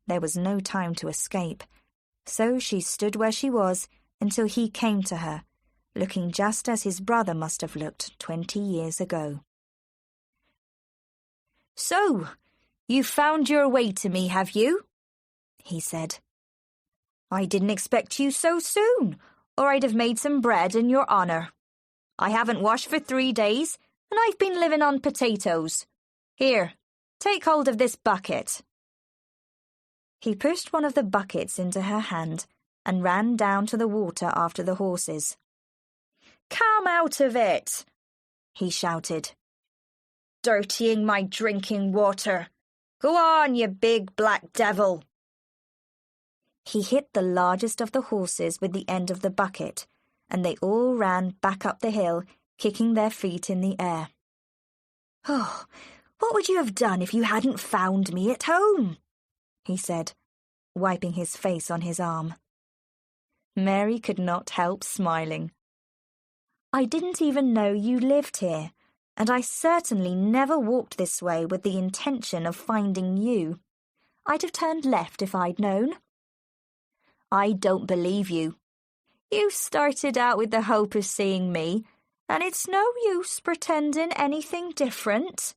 There was no time to escape, so she stood where she was until he came to her, looking just as his brother must have looked 20 years ago.
"So, you found your way to me, have you?" he said. "I didn't expect you so soon, or I'd have made some bread in your honour. I haven't washed for 3 days, and I've been living on potatoes. Here, take hold of this bucket."
He pushed one of the buckets into her hand and ran down to the water after the horses.
"Come out of it!" he shouted. "Dirtying my drinking water. Go on, you big black devil."
He hit the largest of the horses with the end of the bucket, and they all ran back up the hill, kicking their feet in the air.
"Oh, what would you have done if you hadn't found me at home?"
he said, wiping his face on his arm. Mary could not help smiling. "I didn't even know you lived here, and I certainly never walked this way with the intention of finding you. I'd have turned left if I'd known."
"I don't believe you. You started out with the hope of seeing me, and it's no use pretending anything different."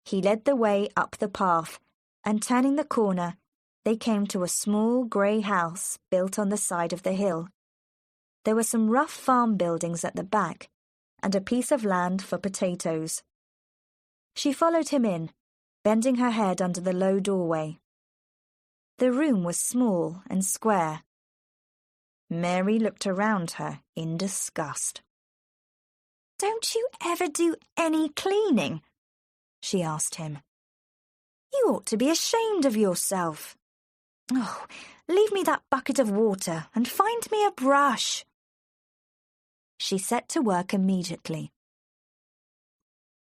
He led the way up the path, and turning the corner, they came to a small grey house built on the side of the hill. There were some rough farm buildings at the back, and a piece of land for potatoes. She followed him in, bending her head under the low doorway. The room was small and square. Mary looked around her in disgust.
"Don't you ever do any cleaning?"
she asked him.
"You ought to be ashamed of yourself.
Oh, leave me that bucket of water and find me a brush." She set to work immediately.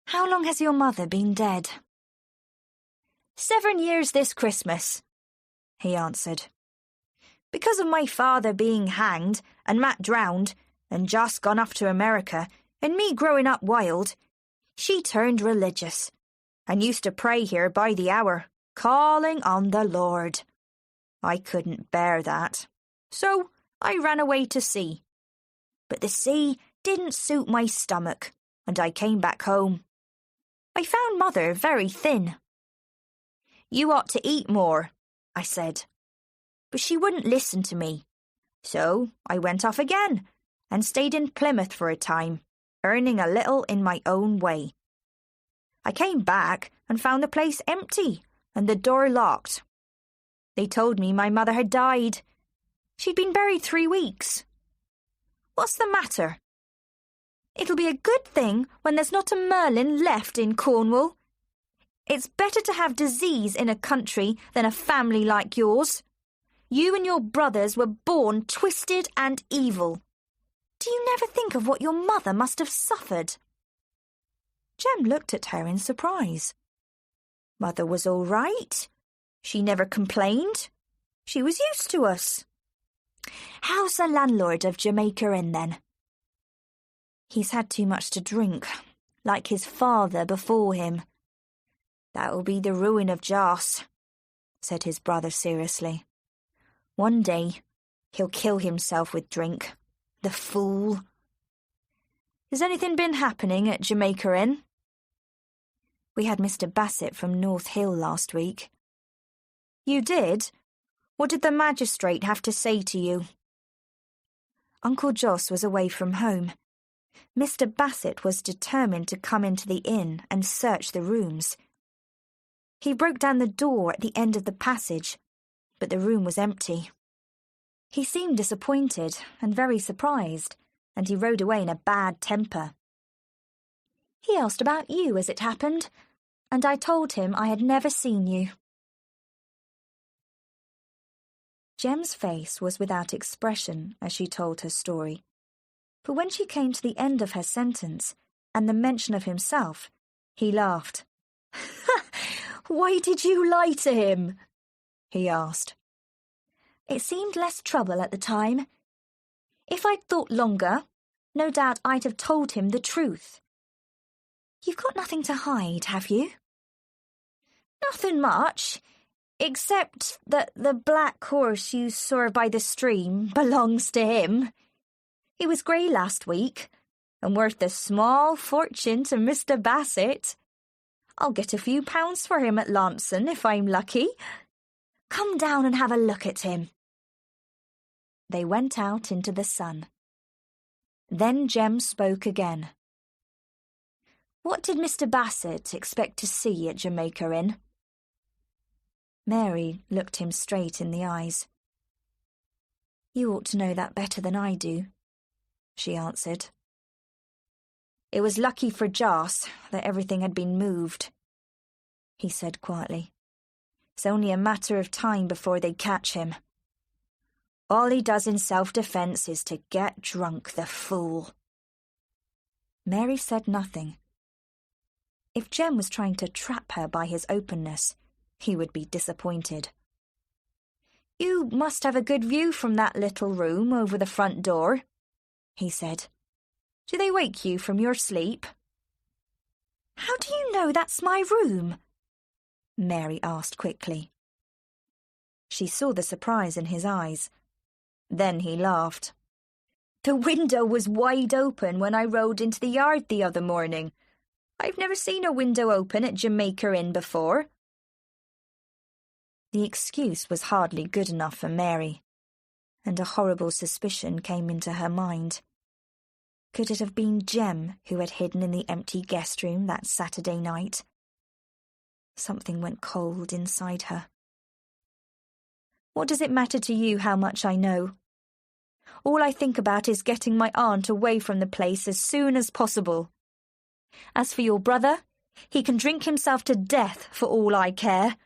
"How long has your mother been dead?"
7 years this Christmas," he answered. "Because of my father being hanged and Matt drowned and Joss gone off to America and me growing up wild, she turned religious and used to pray here by the hour, calling on the Lord. I couldn't bear that, so I ran away to sea. But the sea didn't suit my stomach, and I came back home. I found Mother very thin. 'You ought to eat more,' I said. But she wouldn't listen to me. So I went off again and stayed in Plymouth for a time, earning a little in my own way. I came back and found the place empty and the door locked. They told me my mother had died. She'd been buried 3 weeks. What's the matter? It'll be a good thing when there's not a Merlyn left in Cornwall. It's better to have disease in a country than a family like yours. You and your brothers were born twisted and evil. Do you never think of what your mother must have suffered?" Jem looked at her in surprise. "Mother was all right. She never complained. She was used to us."
"How's the landlord of Jamaica Inn, then?"
"He's had too much to drink, like his father before him."
"That'll be the ruin of Joss,"
said his brother seriously.
"One day he'll kill himself with drink. The fool." "Has anything been happening at Jamaica Inn?"
"We had Mr. Bassett from North Hill last week."
"You did? What did the magistrate have to say to you?"
Uncle Jos was away from home. Mr. Bassett was determined to come into the inn and search the rooms. He broke down the door at the end of the passage, but the room was empty. He seemed disappointed and very surprised, and he rode away in a bad temper. He asked about you as it happened, and I told him I had never seen you. Jem's face was without expression as she told her story, but when she came to the end of her sentence and the mention of himself, he laughed. "Why did you lie to him?" he asked. "It seemed less trouble at the time. If I'd thought longer, no doubt I'd have told him the truth. You've got nothing to hide, have you?" "Nothing much, except that the black horse you saw by the stream belongs to him. He was grey last week, and worth a small fortune to Mr. Bassett. I'll get a few pounds for him at Launceston if I'm lucky. Come down and have a look at him." They went out into the sun. Then Jem spoke again. "What did Mr. Bassett expect to see at Jamaica Inn?" Mary looked him straight in the eyes. "You ought to know that better than I do," she answered. "It was lucky for Joss that everything had been moved," he said quietly. "It's only a matter of time before they catch him. All he does in self-defence is to get drunk, the fool." Mary said nothing. If Jem was trying to trap her by his openness, he would be disappointed. "You must have a good view from that little room over the front door," he said. "Do they wake you from your sleep?" "How do you know that's my room?" Mary asked quickly. She saw the surprise in his eyes. Then he laughed. "The window was wide open when I rode into the yard the other morning. I've never seen a window open at Jamaica Inn before." The excuse was hardly good enough for Mary, and a horrible suspicion came into her mind. Could it have been Jem who had hidden in the empty guest room that Saturday night? Something went cold inside her. "What does it matter to you how much I know? All I think about is getting my aunt away from the place as soon as possible. As for your brother, he can drink himself to death for all I care.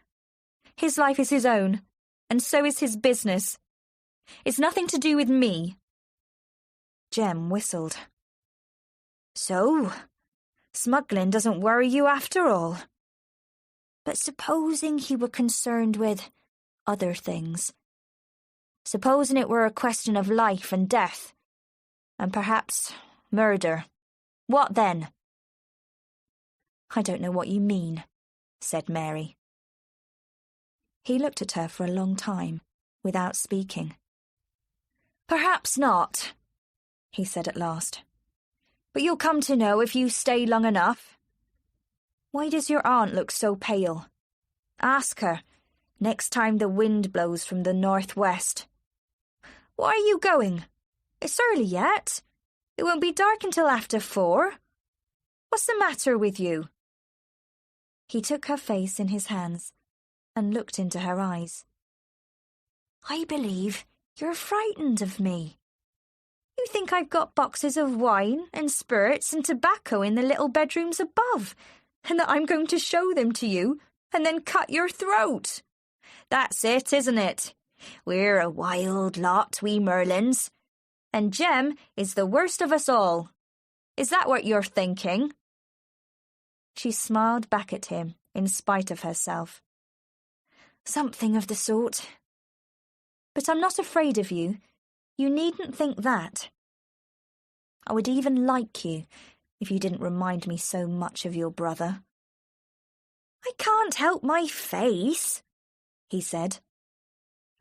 His life is his own, and so is his business. It's nothing to do with me." Jem whistled. "So, smuggling doesn't worry you after all. But supposing he were concerned with other things. Supposing it were a question of life and death, and perhaps murder. What then?" "I don't know what you mean," said Mary. He looked at her for a long time, without speaking. "Perhaps not," he said at last. "But you'll come to know if you stay long enough. Why does your aunt look so pale? Ask her, next time the wind blows from the northwest. Why are you going? It's early yet. It won't be dark until after 4. What's the matter with you?" He took her face in his hands and looked into her eyes. "I believe you're frightened of me. You think I've got boxes of wine and spirits and tobacco in the little bedrooms above, and that I'm going to show them to you and then cut your throat. That's it, isn't it? We're a wild lot, we Merlyns, and Jem is the worst of us all. Is that what you're thinking?" She smiled back at him in spite of herself. "Something of the sort. But I'm not afraid of you. You needn't think that. I would even like you if you didn't remind me so much of your brother." "I can't help my face," he said.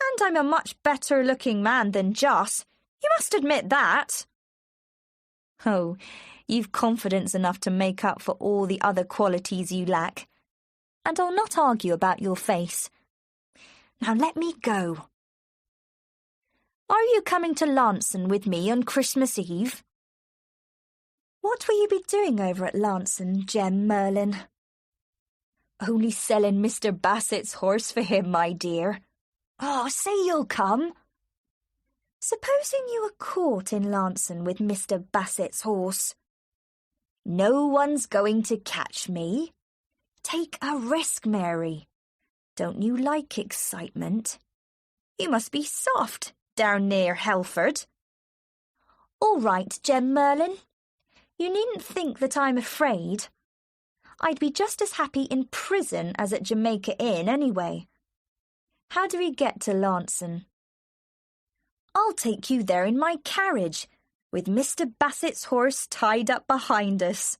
"And I'm a much better-looking man than Joss. You must admit that." "Oh, you've confidence enough to make up for all the other qualities you lack. And I'll not argue about your face. Now let me go."
Are you coming to Launceston with me on Christmas Eve?"
"What will you be doing over at Launceston, Jem Merlyn?"
"Only selling Mr. Bassett's horse for him, my dear."
"Oh, say you'll come."
"Supposing you were caught in Launceston with Mr. Bassett's horse?"
"No one's going to catch me."
"Take a risk, Mary. Don't you like excitement?"
"You must be soft down near Helford."
"All right, Jem Merlyn. You needn't think that I'm afraid. I'd be just as happy in prison as at Jamaica Inn anyway. How do we get to Launceston?"
"I'll take you there in my carriage, with Mr. Bassett's horse tied up behind us."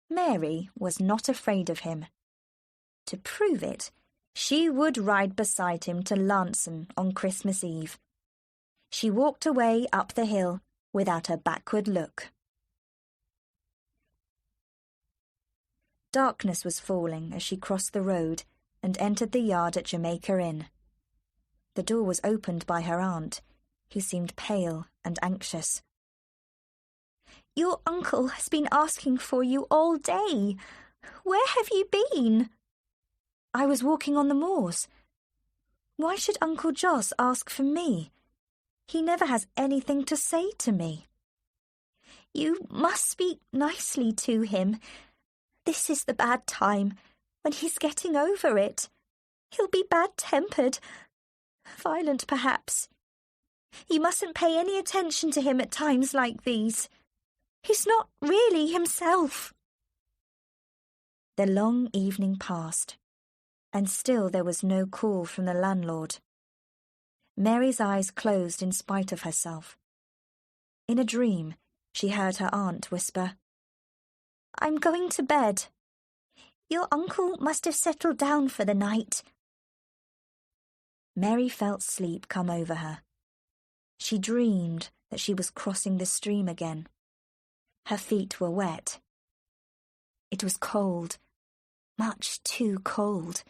Mary was not afraid of him. To prove it, she would ride beside him to Launceston on Christmas Eve. She walked away up the hill without a backward look. Darkness was falling as she crossed the road and entered the yard at Jamaica Inn. The door was opened by her aunt, who seemed pale and anxious.
"Your uncle has been asking for you all day. Where have you been?"
"I was walking on the moors. Why should Uncle Jos ask for me? He never has anything to say to me."
"You must speak nicely to him. This is the bad time, when he's getting over it. He'll be bad-tempered, violent perhaps. You mustn't pay any attention to him at times like these. He's not really himself."
The long evening passed, and still there was no call from the landlord. Mary's eyes closed in spite of herself. In a dream, she heard her aunt whisper,
"I'm going to bed. Your uncle must have settled down for the night."
Mary felt sleep come over her. She dreamed that she was crossing the stream again. Her feet were wet. It was cold, much too cold.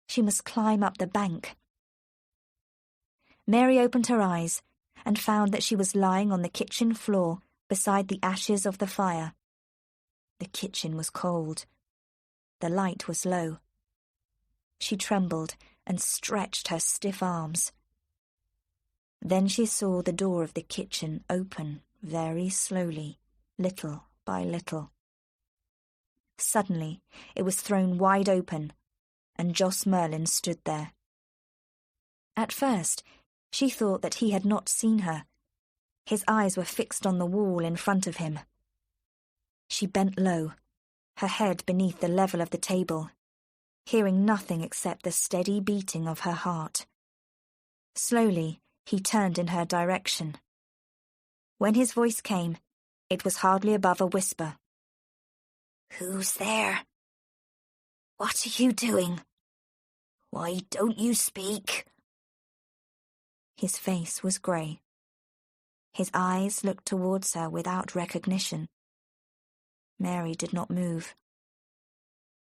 She must climb up the bank. Mary opened her eyes and found that she was lying on the kitchen floor beside the ashes of the fire. The kitchen was cold. The light was low. She trembled and stretched her stiff arms. Then she saw the door of the kitchen open very slowly, little by little. Suddenly, it was thrown wide open, and Jos Merlyn stood there. At first, she thought that he had not seen her. His eyes were fixed on the wall in front of him. She bent low, her head beneath the level of the table, hearing nothing except the steady beating of her heart. Slowly, he turned in her direction. When his voice came, it was hardly above a whisper.
"Who's there? What are you doing? Why don't you speak?"
His face was grey. His eyes looked towards her without recognition. Mary did not move.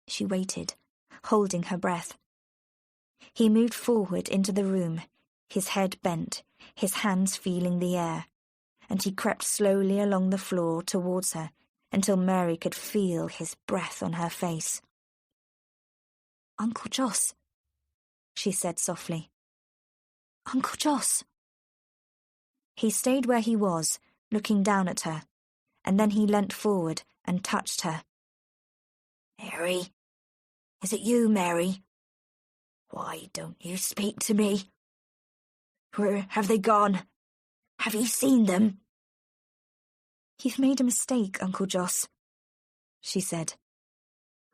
She waited, holding her breath. He moved forward into the room, his head bent, his hands feeling the air, and he crept slowly along the floor towards her until Mary could feel his breath on her face. "Uncle Jos," she said softly. "Uncle Jos." He stayed where he was, looking down at her, and then he leant forward and touched her.
"Mary? Is it you, Mary? Why don't you speak to me? Where have they gone? Have you seen them?"
"You've made a mistake, Uncle Jos," she said.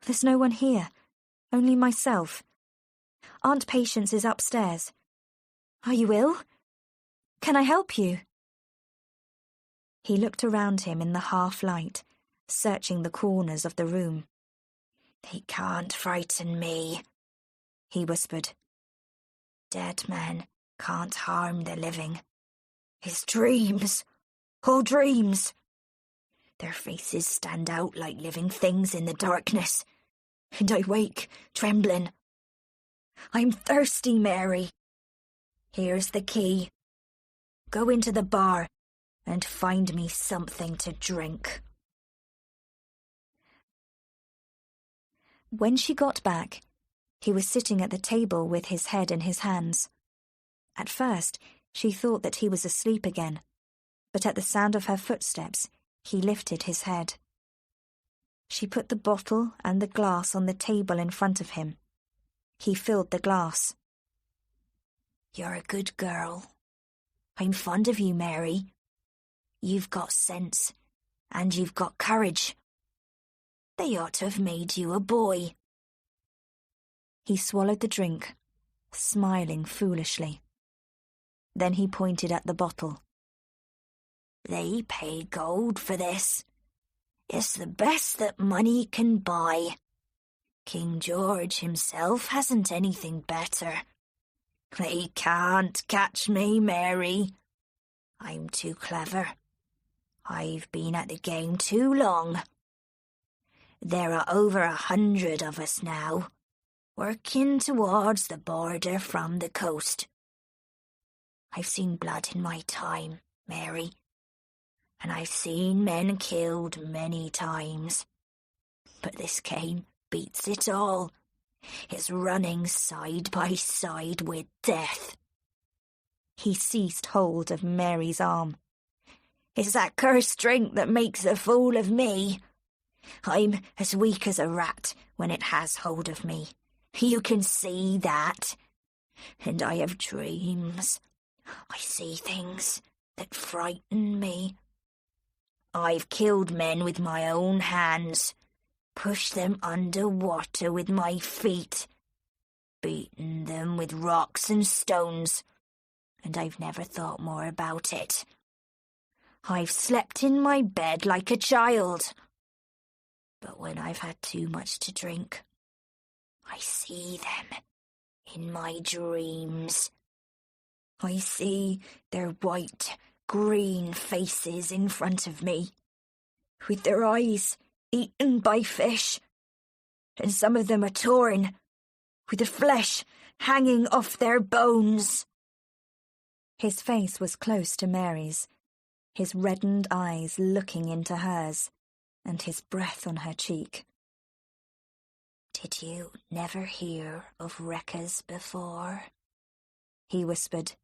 "There's no one here, only myself. Aunt Patience is upstairs. Are you ill? Can I help you?" He looked around him in the half-light, searching the corners of the room.
"They can't frighten me," he whispered. "Dead men can't harm the living. It's dreams, all dreams. Their faces stand out like living things in the darkness, and I wake, trembling. I'm thirsty, Mary. Here's the key. Go into the bar and find me something to drink."
When she got back, he was sitting at the table with his head in his hands. At first, she thought that he was asleep again, but at the sound of her footsteps, he lifted his head. She put the bottle and the glass on the table in front of him. He filled the glass.
"You're a good girl. I'm fond of you, Mary. You've got sense, and you've got courage. They ought to have made you a boy."
He swallowed the drink, smiling foolishly. Then he pointed at the bottle.
"They pay gold for this. It's the best that money can buy. King George himself hasn't anything better. They can't catch me, Mary. I'm too clever. I've been at the game too long. There are over 100 of us now, working towards the border from the coast. I've seen blood in my time, Mary, and I've seen men killed many times. But this game beats it all. It's running side by side with death."
He seized hold of Mary's arm.
"It's that cursed drink that makes a fool of me. I'm as weak as a rat when it has hold of me. You can see that. And I have dreams. I see things that frighten me. I've killed men with my own hands, pushed them under water with my feet, beaten them with rocks and stones, and I've never thought more about it. I've slept in my bed like a child. But when I've had too much to drink, I see them in my dreams. I see their white, green faces in front of me, with their eyes eaten by fish, and some of them are torn, with the flesh hanging off their bones."
His face was close to Mary's, his reddened eyes looking into hers, and his breath on her cheek.
"Did you never hear of wreckers before?"
he whispered.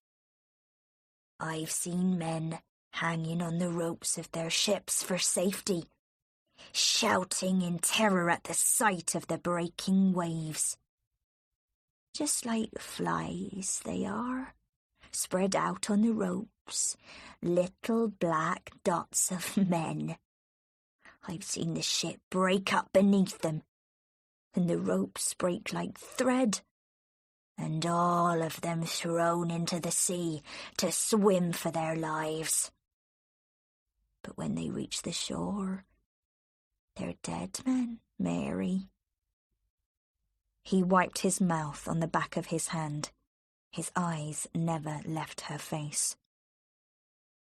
"I've seen men hanging on the ropes of their ships for safety, shouting in terror at the sight of the breaking waves. Just like flies they are, spread out on the ropes, little black dots of men. I've seen the ship break up beneath them, and the ropes break like thread, and all of them thrown into the sea to swim for their lives. But when they reach the shore, they're dead men, Mary."
He wiped his mouth on the back of his hand. His eyes never left her face.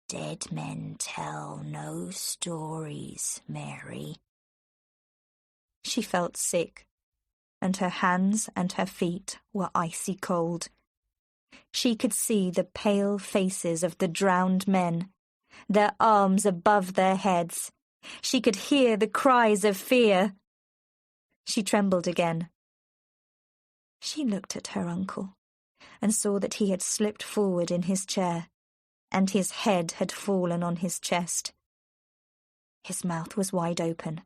"Dead men tell no stories, Mary."
She felt sick, and her hands and her feet were icy cold. She could see the pale faces of the drowned men, their arms above their heads. She could hear the cries of fear. She trembled again. She looked at her uncle and saw that he had slipped forward in his chair, and his head had fallen on his chest. His mouth was wide open,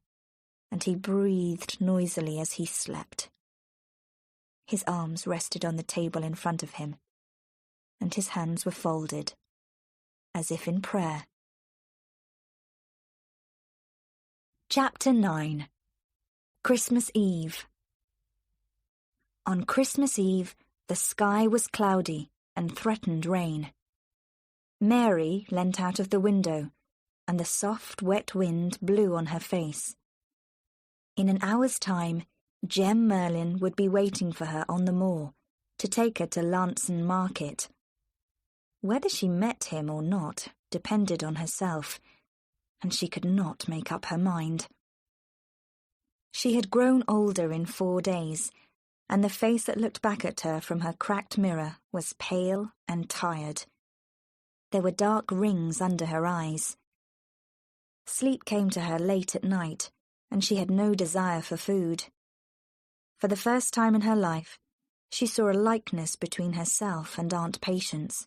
and he breathed noisily as he slept. His arms rested on the table in front of him, and his hands were folded, as if in prayer. Chapter 9. Christmas Eve. On Christmas Eve, the sky was cloudy and threatened rain. Mary leant out of the window, and the soft, wet wind blew on her face. In an hour's time, Jem Merlyn would be waiting for her on the moor to take her to Lanson Market. Whether she met him or not depended on herself, and she could not make up her mind. She had grown older in 4 days, and the face that looked back at her from her cracked mirror was pale and tired. There were dark rings under her eyes. Sleep came to her late at night, and she had no desire for food. For the first time in her life, she saw a likeness between herself and Aunt Patience.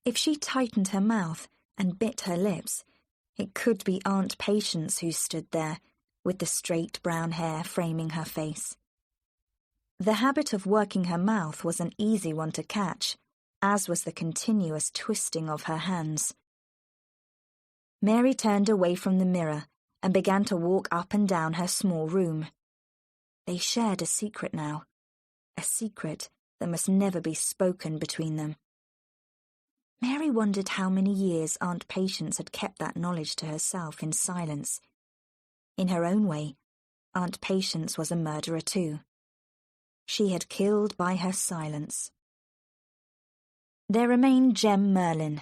If she tightened her mouth and bit her lips, it could be Aunt Patience who stood there, with the straight brown hair framing her face. The habit of working her mouth was an easy one to catch, as was the continuous twisting of her hands. Mary turned away from the mirror and began to walk up and down her small room. They shared a secret now, a secret that must never be spoken between them. Mary wondered how many years Aunt Patience had kept that knowledge to herself in silence. In her own way, Aunt Patience was a murderer too. She had killed by her silence. There remained Jem Merlyn.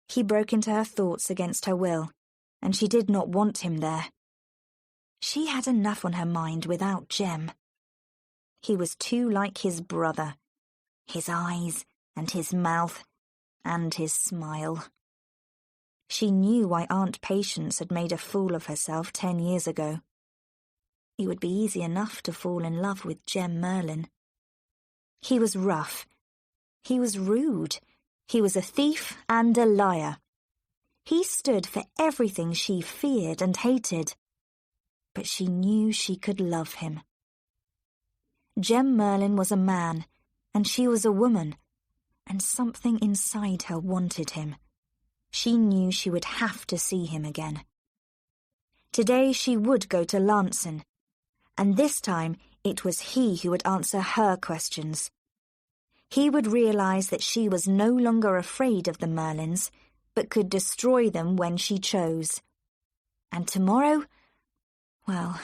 He broke into her thoughts against her will, and she did not want him there. She had enough on her mind without Jem. He was too like his brother, his eyes and his mouth and his smile. She knew why Aunt Patience had made a fool of herself 10 years ago. It would be easy enough to fall in love with Jem Merlyn. He was rough. He was rude. He was a thief and a liar. He stood for everything she feared and hated. But she knew she could love him. Jem Merlyn was a man, and she was a woman, and something inside her wanted him. She knew she would have to see him again. Today she would go to Lanson, and this time it was he who would answer her questions. He would realize that she was no longer afraid of the Merlyns, but could destroy them when she chose. And tomorrow? Well,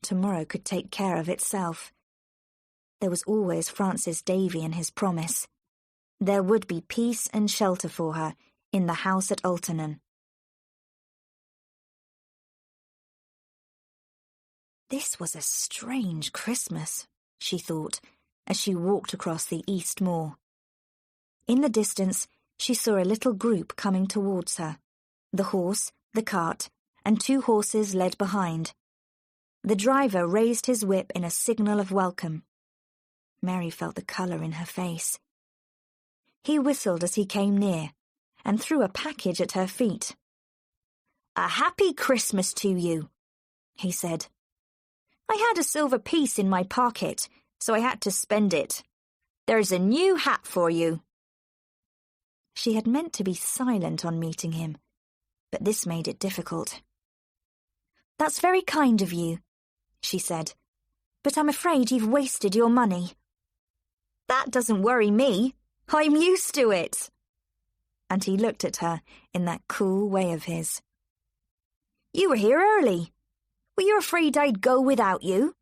tomorrow could take care of itself. There was always Francis Davey and his promise. There would be peace and shelter for her in the house at Altonan. This was a strange Christmas, she thought, as she walked across the East Moor. In the distance, she saw a little group coming towards her, the horse, the cart, and 2 horses led behind. The driver raised his whip in a signal of welcome. Mary felt the colour in her face. He whistled as he came near, and threw a package at her feet. "A happy Christmas to you," he said. "I had a silver piece in my pocket, so I had to spend it. There's a new hat for you." She had meant to be silent on meeting him, but this made it difficult. "That's very kind of you," she said, "but I'm afraid you've wasted your money." "That doesn't worry me. I'm used to it." And he looked at her in that cool way of his. "You were here early. Were you afraid I'd go without you?"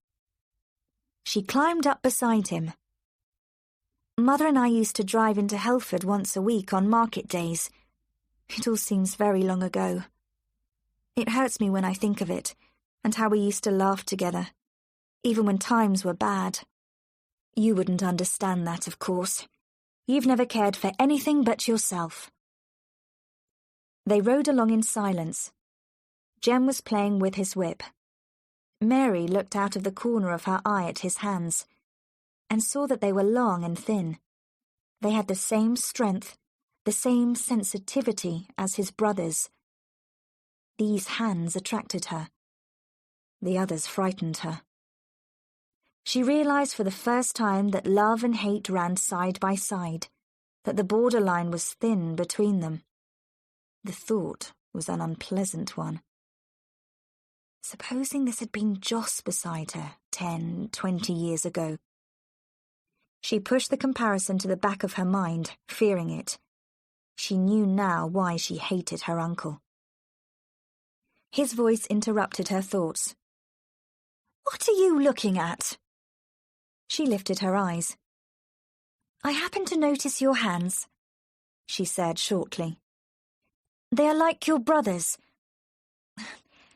She climbed up beside him. "Mother and I used to drive into Helford once a week on market days. It all seems very long ago. It hurts me when I think of it, and how we used to laugh together, even when times were bad. You wouldn't understand that, of course. You've never cared for anything but yourself." They rode along in silence. Jem was playing with his whip. Mary looked out of the corner of her eye at his hands, and saw that they were long and thin. They had the same strength, the same sensitivity as his brother's. These hands attracted her. The others frightened her. She realized for the first time that love and hate ran side by side, that the borderline was thin between them. The thought was an unpleasant one. Supposing this had been Joss beside her 10, 20 years ago. She pushed the comparison to the back of her mind, fearing it. She knew now why she hated her uncle. His voice interrupted her thoughts. "What are you looking at?" She lifted her eyes. "I happened to notice your hands," she said shortly. "They are like your brother's.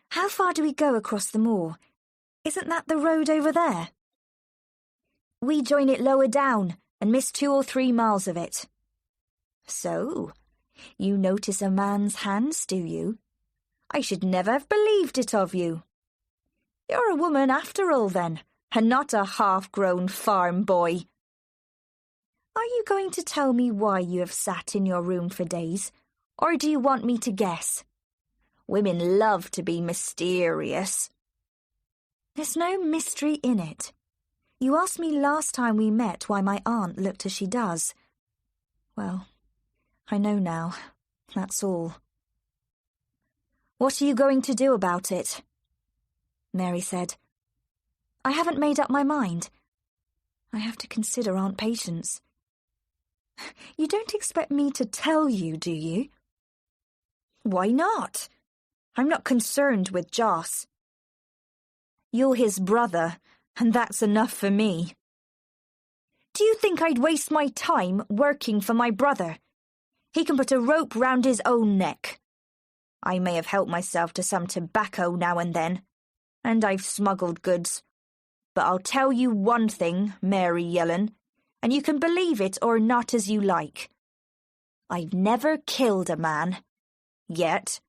How far do we go across the moor? Isn't that the road over there?"
We join it lower down and miss 2 or 3 miles of it. So, you notice a man's hands, do you? I should never have believed it of you. You're a woman after all, then, and not a half-grown farm boy. Are you going to tell me why you have sat in your room for days, or do you want me to guess? Women love to be mysterious. There's no mystery in it. You asked me last time we met why my aunt looked as she does. Well, I know now. That's all. What are you going to do about it? Mary said. I haven't made up my mind. I have to consider Aunt Patience. You don't expect me to tell you, do you? Why not? I'm not concerned with Joss. You're his brother, and that's enough for me. Do you think I'd waste my time working for my brother? He can put a rope round his own neck. I may have helped myself to some tobacco now and then, and I've smuggled goods. But I'll tell you one thing, Mary Yellen, and you can believe it or not as you like. I've never killed a man. Yet.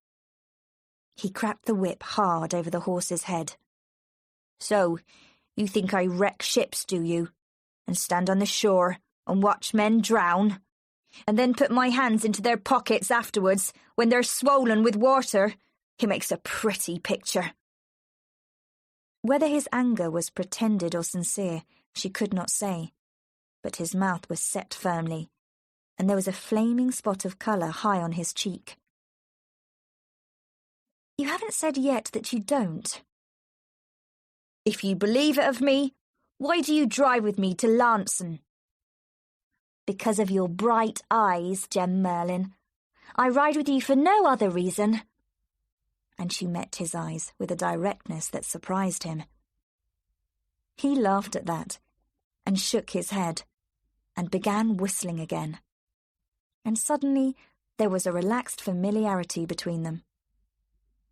He cracked the whip hard over the horse's head. So, you think I wreck ships, do you? And stand on the shore and watch men drown? And then put my hands into their pockets afterwards when they're swollen with water? He makes a pretty picture. Whether his anger was pretended or sincere, she could not say, but his mouth was set firmly, and there was a flaming spot of colour high on his cheek. You haven't said yet that you don't. If you believe it of me, why do you drive with me to Lanson? Because of your bright eyes, Jem Merlyn. I ride with you for no other reason. And she met his eyes with a directness that surprised him. He laughed at that, and shook his head, and began whistling again. And suddenly there was a relaxed familiarity between them.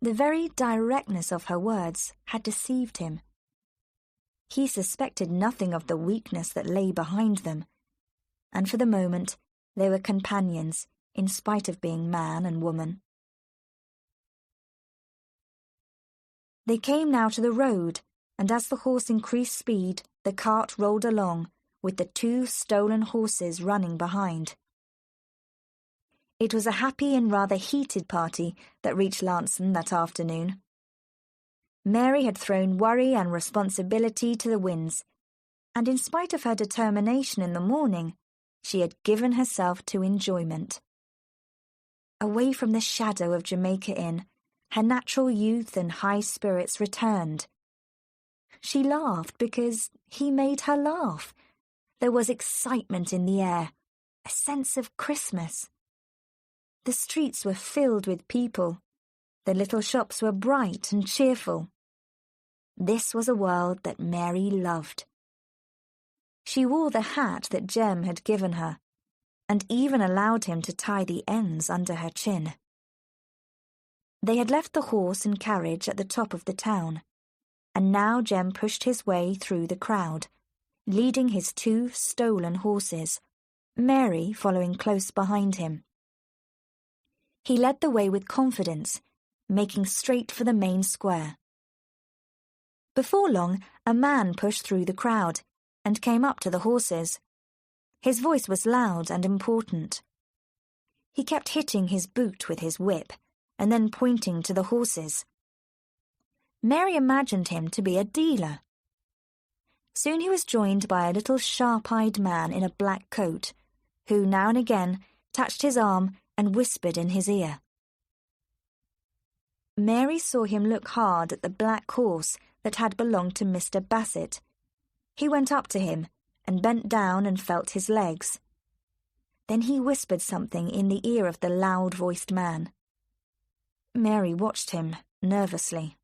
The very directness of her words had deceived him. He suspected nothing of the weakness that lay behind them, and for the moment they were companions, in spite of being man and woman. They came now to the road, and as the horse increased speed, the cart rolled along, with the 2 stolen horses running behind. It was a happy and rather heated party that reached Lanson that afternoon. Mary had thrown worry and responsibility to the winds, and in spite of her determination in the morning, she had given herself to enjoyment. Away from the shadow of Jamaica Inn, her natural youth and high spirits returned. She laughed because he made her laugh. There was excitement in the air, a sense of Christmas. The streets were filled with people. The little shops were bright and cheerful. This was a world that Mary loved. She wore the hat that Jem had given her, and even allowed him to tie the ends under her chin. They had left the horse and carriage at the top of the town, and now Jem pushed his way through the crowd, leading his 2 stolen horses, Mary following close behind him. He led the way with confidence, making straight for the main square. Before long, a man pushed through the crowd and came up to the horses. His voice was loud and important. He kept hitting his boot with his whip and then pointing to the horses. Mary imagined him to be a dealer. Soon he was joined by a little sharp-eyed man in a black coat, who now and again touched his arm and whispered in his ear. Mary saw him look hard at the black horse that had belonged to Mr. Bassett. He went up to him and bent down and felt his legs. Then he whispered something in the ear of the loud-voiced man. Mary watched him nervously.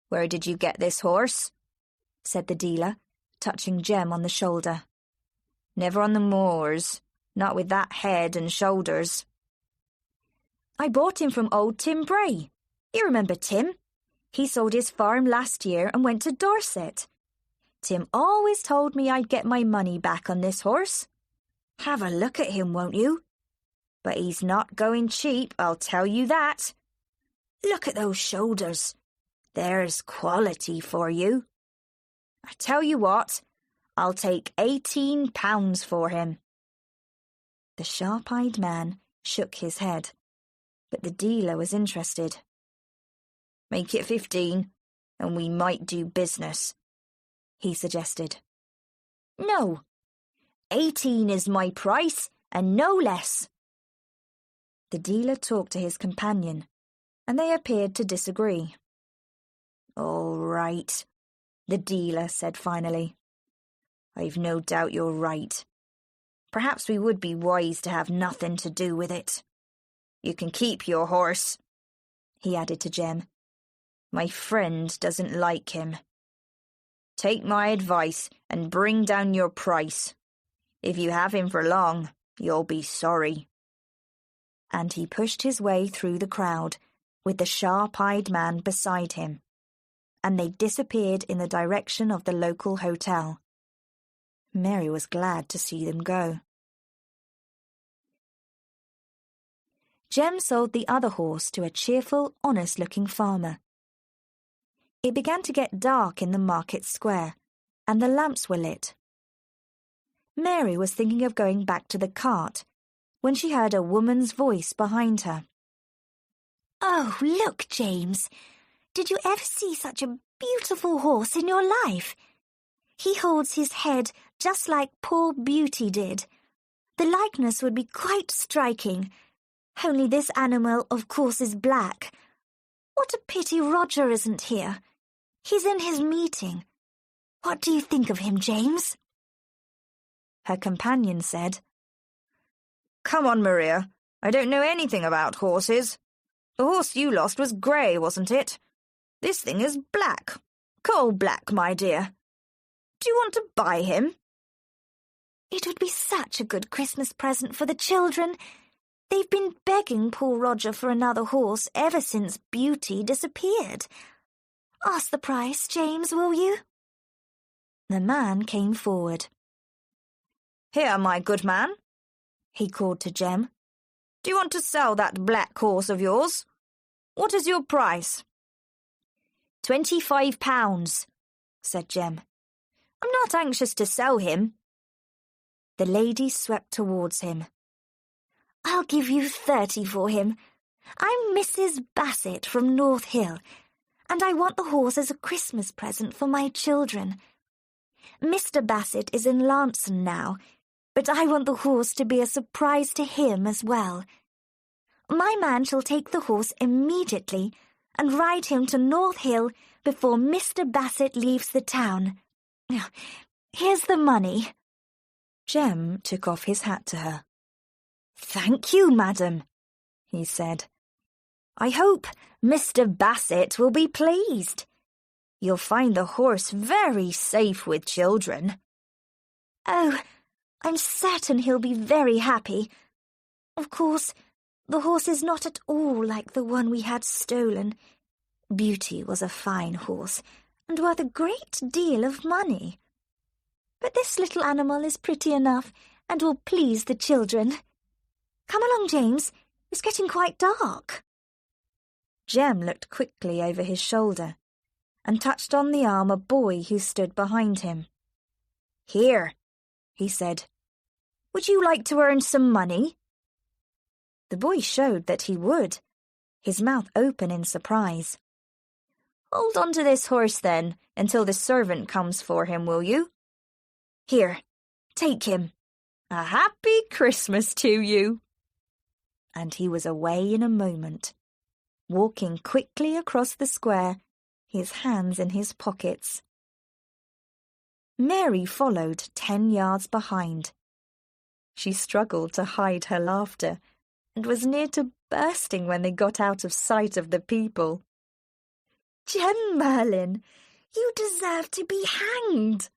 "Where did you get this horse?" said the dealer, touching Jem on the shoulder. "Never on the moors, not with that head and shoulders." "I bought him from old Tim Bray. You remember Tim? He sold his farm last year and went to Dorset. Tim always told me I'd get my money back on this horse. Have a look at him, won't you? But he's not going cheap, I'll tell you that. Look at those shoulders. There's quality for you. I tell you what, I'll take £18 for him." The sharp-eyed man shook his head, but the dealer was interested. "Make it 15, and we might do business," he suggested. "No, 18 is my price, and no less." The dealer talked to his companion, and they appeared to disagree. "All right," the dealer said finally. "I've no doubt you're right. Perhaps we would be wise to have nothing to do with it. You can keep your horse," he added to Jem. "My friend doesn't like him. Take my advice and bring down your price. If you have him for long, you'll be sorry." And he pushed his way through the crowd, with the sharp-eyed man beside him, and they disappeared in the direction of the local hotel. Mary was glad to see them go. Jem sold the other horse to a cheerful, honest-looking farmer. It began to get dark in the market square, and the lamps were lit. Mary was thinking of going back to the cart when she heard a woman's voice behind her.
"Oh, look, James. Did you ever see such a beautiful horse in your life? He holds his head just like poor Beauty did. The likeness would be quite striking, only this animal, of course, is black. What a pity Roger isn't here. He's in his meeting. What do you think of him, James?"
Her companion said, "Come on, Maria. I don't know anything about horses. The horse you lost was grey, wasn't it? This thing is black. Coal black, my dear. Do you want to buy him?"
"It would be such a good Christmas present for the children. They've been begging poor Roger for another horse ever since Beauty disappeared. Ask the price, James, will you?"
The man came forward. "Here, my good man," he called to Jem. "Do you want to sell that black horse of yours? What is your price?" £25, said Jem. "I'm not anxious to sell him." The lady swept towards him.
"I'll give you 30 for him. I'm Mrs. Bassett from North Hill, and I want the horse as a Christmas present for my children. Mr. Bassett is in Lanson now, but I want the horse to be a surprise to him as well. My man shall take the horse immediately and ride him to North Hill before Mr. Bassett leaves the town. Here's the money."
Jem took off his hat to her. "Thank you, madam," he said. "I hope Mr. Bassett will be pleased. You'll find the horse very safe with children."
"Oh, I'm certain he'll be very happy. Of course, the horse is not at all like the one we had stolen. Beauty was a fine horse, and worth a great deal of money. But this little animal is pretty enough, and will please the children. Come along, James. It's getting quite dark."
Jem looked quickly over his shoulder and touched on the arm a boy who stood behind him. "Here," he said. "Would you like to earn some money?" The boy showed that he would, his mouth open in surprise. "Hold on to this horse, then, until the servant comes for him, will you? Here, take him. A happy Christmas to you." And he was away in a moment, walking quickly across the square, his hands in his pockets. Mary followed 10 yards behind. She struggled to hide her laughter and was near to bursting when they got out of sight of the people.
"Jem Merlyn, you deserve to be hanged,"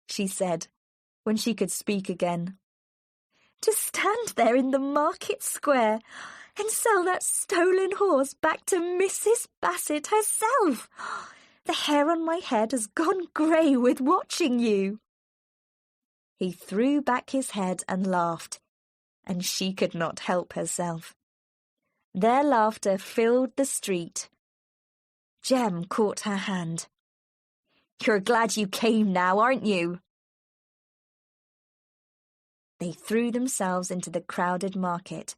she said, when she could speak again.
"To stand there in the market square and sell that stolen horse back to Mrs. Bassett herself.
The hair on my head has gone grey with watching you." He threw back his head and laughed, and she could not help herself. Their laughter filled the street. Jem caught her hand. "You're glad you came now, aren't you?" They threw themselves into the crowded market,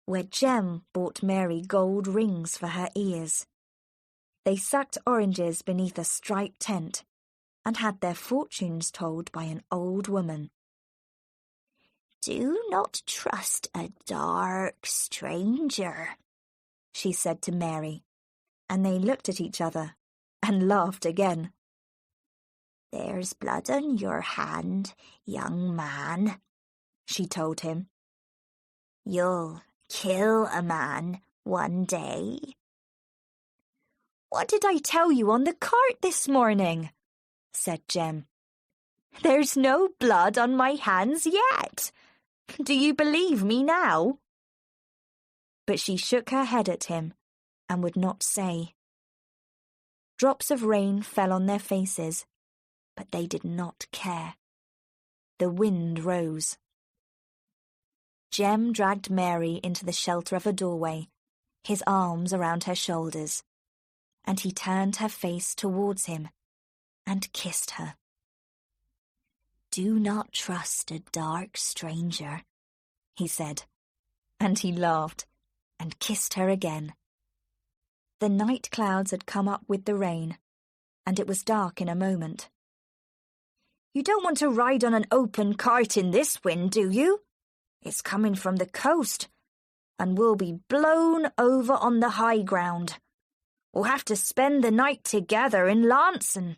where Jem bought Mary gold rings for her ears. They sucked oranges beneath a striped tent and had their fortunes told by an old woman.
"Do not trust a dark stranger,"
she said to Mary, and they looked at each other and laughed again.
"There's blood on your hand, young man," she told him. "You'll kill a man one day."
"What did I tell you on the cart this morning?" said Jem. "There's no blood on my hands yet. Do you believe me now?" But she shook her head at him and would not say. Drops of rain fell on their faces, but they did not care. The wind rose. Jem dragged Mary into the shelter of a doorway, his arms around her shoulders, and he turned her face towards him and kissed her.
"Do not trust a dark stranger,"
he said, and he laughed and kissed her again. The night clouds had come up with the rain, and it was dark in a moment. "You don't want to ride on an open cart in this wind, do you? It's coming from the coast, and we'll be blown over on the high ground. We'll have to spend the night together in Lanson."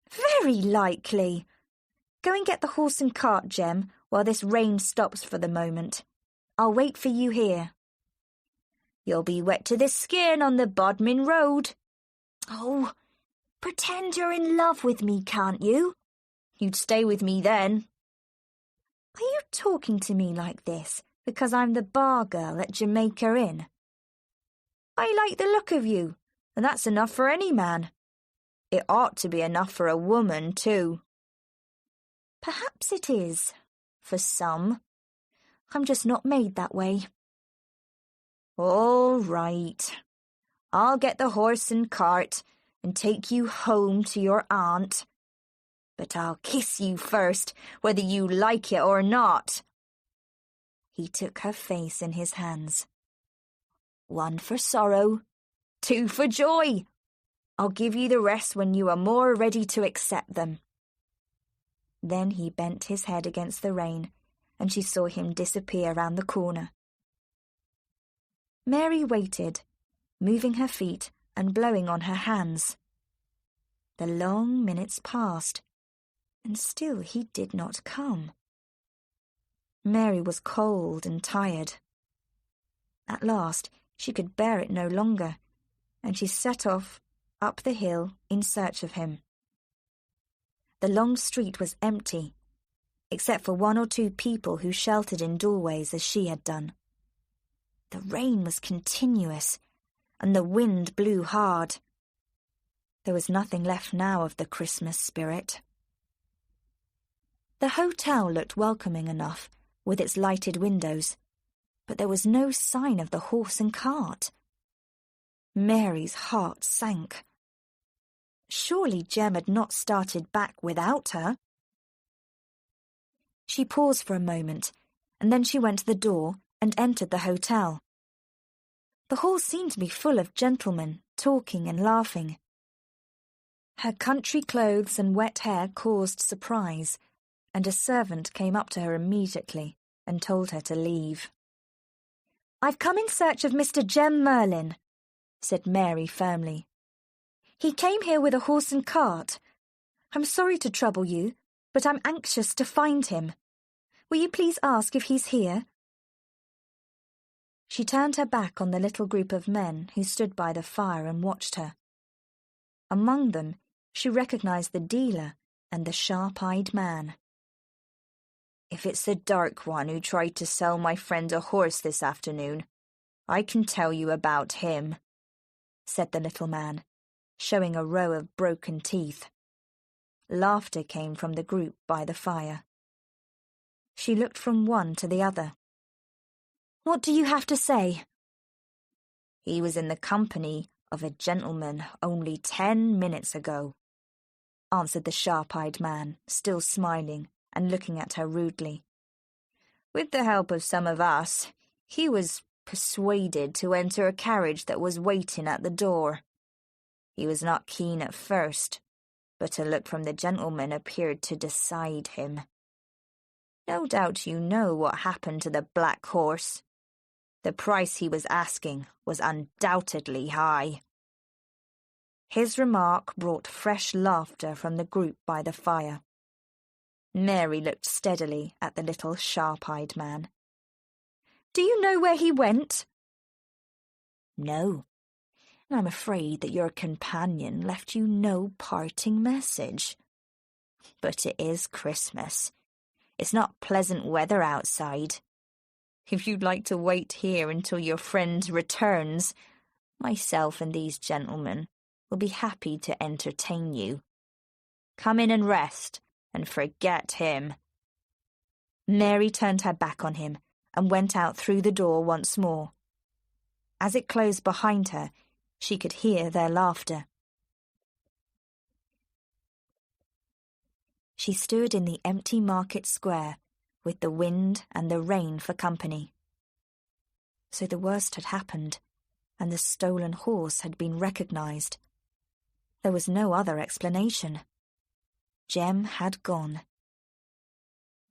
"Very likely. Go and get the horse and cart, Jem, while this rain stops for the moment. I'll wait for you here." "You'll be wet to the skin on the Bodmin Road."
"Oh, pretend you're in love with me, can't you?"
"You'd stay with me then." "Are you talking to me like this because I'm the bar girl at Jamaica Inn?" "I like the look of you, and that's enough for any man. It ought to be enough for a woman, too." "Perhaps it is, for some. I'm just not made that way." "All right. I'll get the horse and cart and take you home to your aunt. But I'll kiss you first, whether you like it or not." He took her face in his hands. "One for sorrow, two for joy. I'll give you the rest when you are more ready to accept them." Then he bent his head against the rain, and she saw him disappear round the corner. Mary waited, moving her feet and blowing on her hands. The long minutes passed, and still he did not come. Mary was cold and tired. At last she could bear it no longer, and she set off up the hill in search of him. The long street was empty, except for one or two people who sheltered in doorways as she had done. The rain was continuous, and the wind blew hard. There was nothing left now of the Christmas spirit. The hotel looked welcoming enough, with its lighted windows, but there was no sign of the horse and cart. Mary's heart sank. Surely Jem had not started back without her. She paused for a moment, and then she went to the door and entered the hotel. The hall seemed to be full of gentlemen, talking and laughing. Her country clothes and wet hair caused surprise, and a servant came up to her immediately and told her to leave. "I've come in search of Mr. Jem Merlyn," said Mary firmly. "He came here with a horse and cart. I'm sorry to trouble you, but I'm anxious to find him. Will you please ask if he's here?" She turned her back on the little group of men who stood by the fire and watched her. Among them, she recognized the dealer and the sharp-eyed man. "If it's the dark one who tried to sell my friend a horse this afternoon, I can tell you about him," said the little man,
showing a row of broken teeth. Laughter came from the group by the fire. She looked from one to the other.
"What do you have to say?"
"He was in the company of a gentleman only 10 minutes ago," answered the sharp-eyed man, still smiling and looking at her rudely. "With the help of some of us, he was persuaded to enter a carriage that was waiting at the door. He was not keen at first, but a look from the gentleman appeared to decide him. No doubt you know what happened to the black horse. The price he was asking was undoubtedly high." His remark brought fresh laughter from the group by the fire. Mary looked steadily at the little sharp-eyed man.
"Do you know where he went?"
"No, and I'm afraid that your companion left you no parting message. But it is Christmas. It's not pleasant weather outside. If you'd like to wait here until your friend returns, myself and these gentlemen will be happy to entertain you. Come in and rest, and forget him."
Mary turned her back on him and went out through the door once more. As it closed behind her, she could hear their laughter. She stood in the empty market square, with the wind and the rain for company. So the worst had happened, and the stolen horse had been recognized. There was no other explanation. Jem had gone.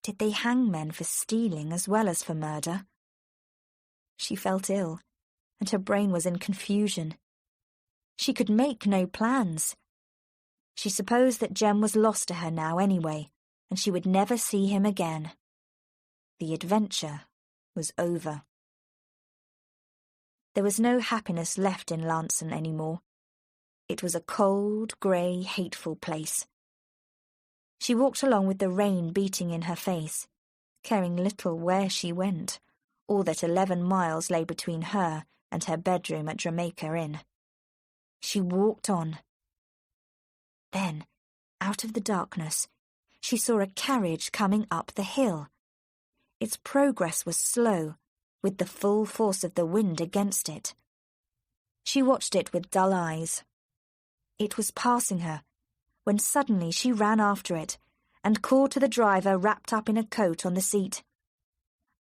Did they hang men for stealing as well as for murder? She felt ill, and her brain was in confusion. She could make no plans. She supposed that Jem was lost to her now anyway, and she would never see him again. The adventure was over. There was no happiness left in Lanson anymore. It was a cold, grey, hateful place. She walked along with the rain beating in her face, caring little where she went, or that 11 miles lay between her and her bedroom at Jamaica Inn. She walked on. Then, out of the darkness, she saw a carriage coming up the hill. Its progress was slow, with the full force of the wind against it. She watched it with dull eyes. It was passing her, when suddenly she ran after it and called to the driver wrapped up in a coat on the seat.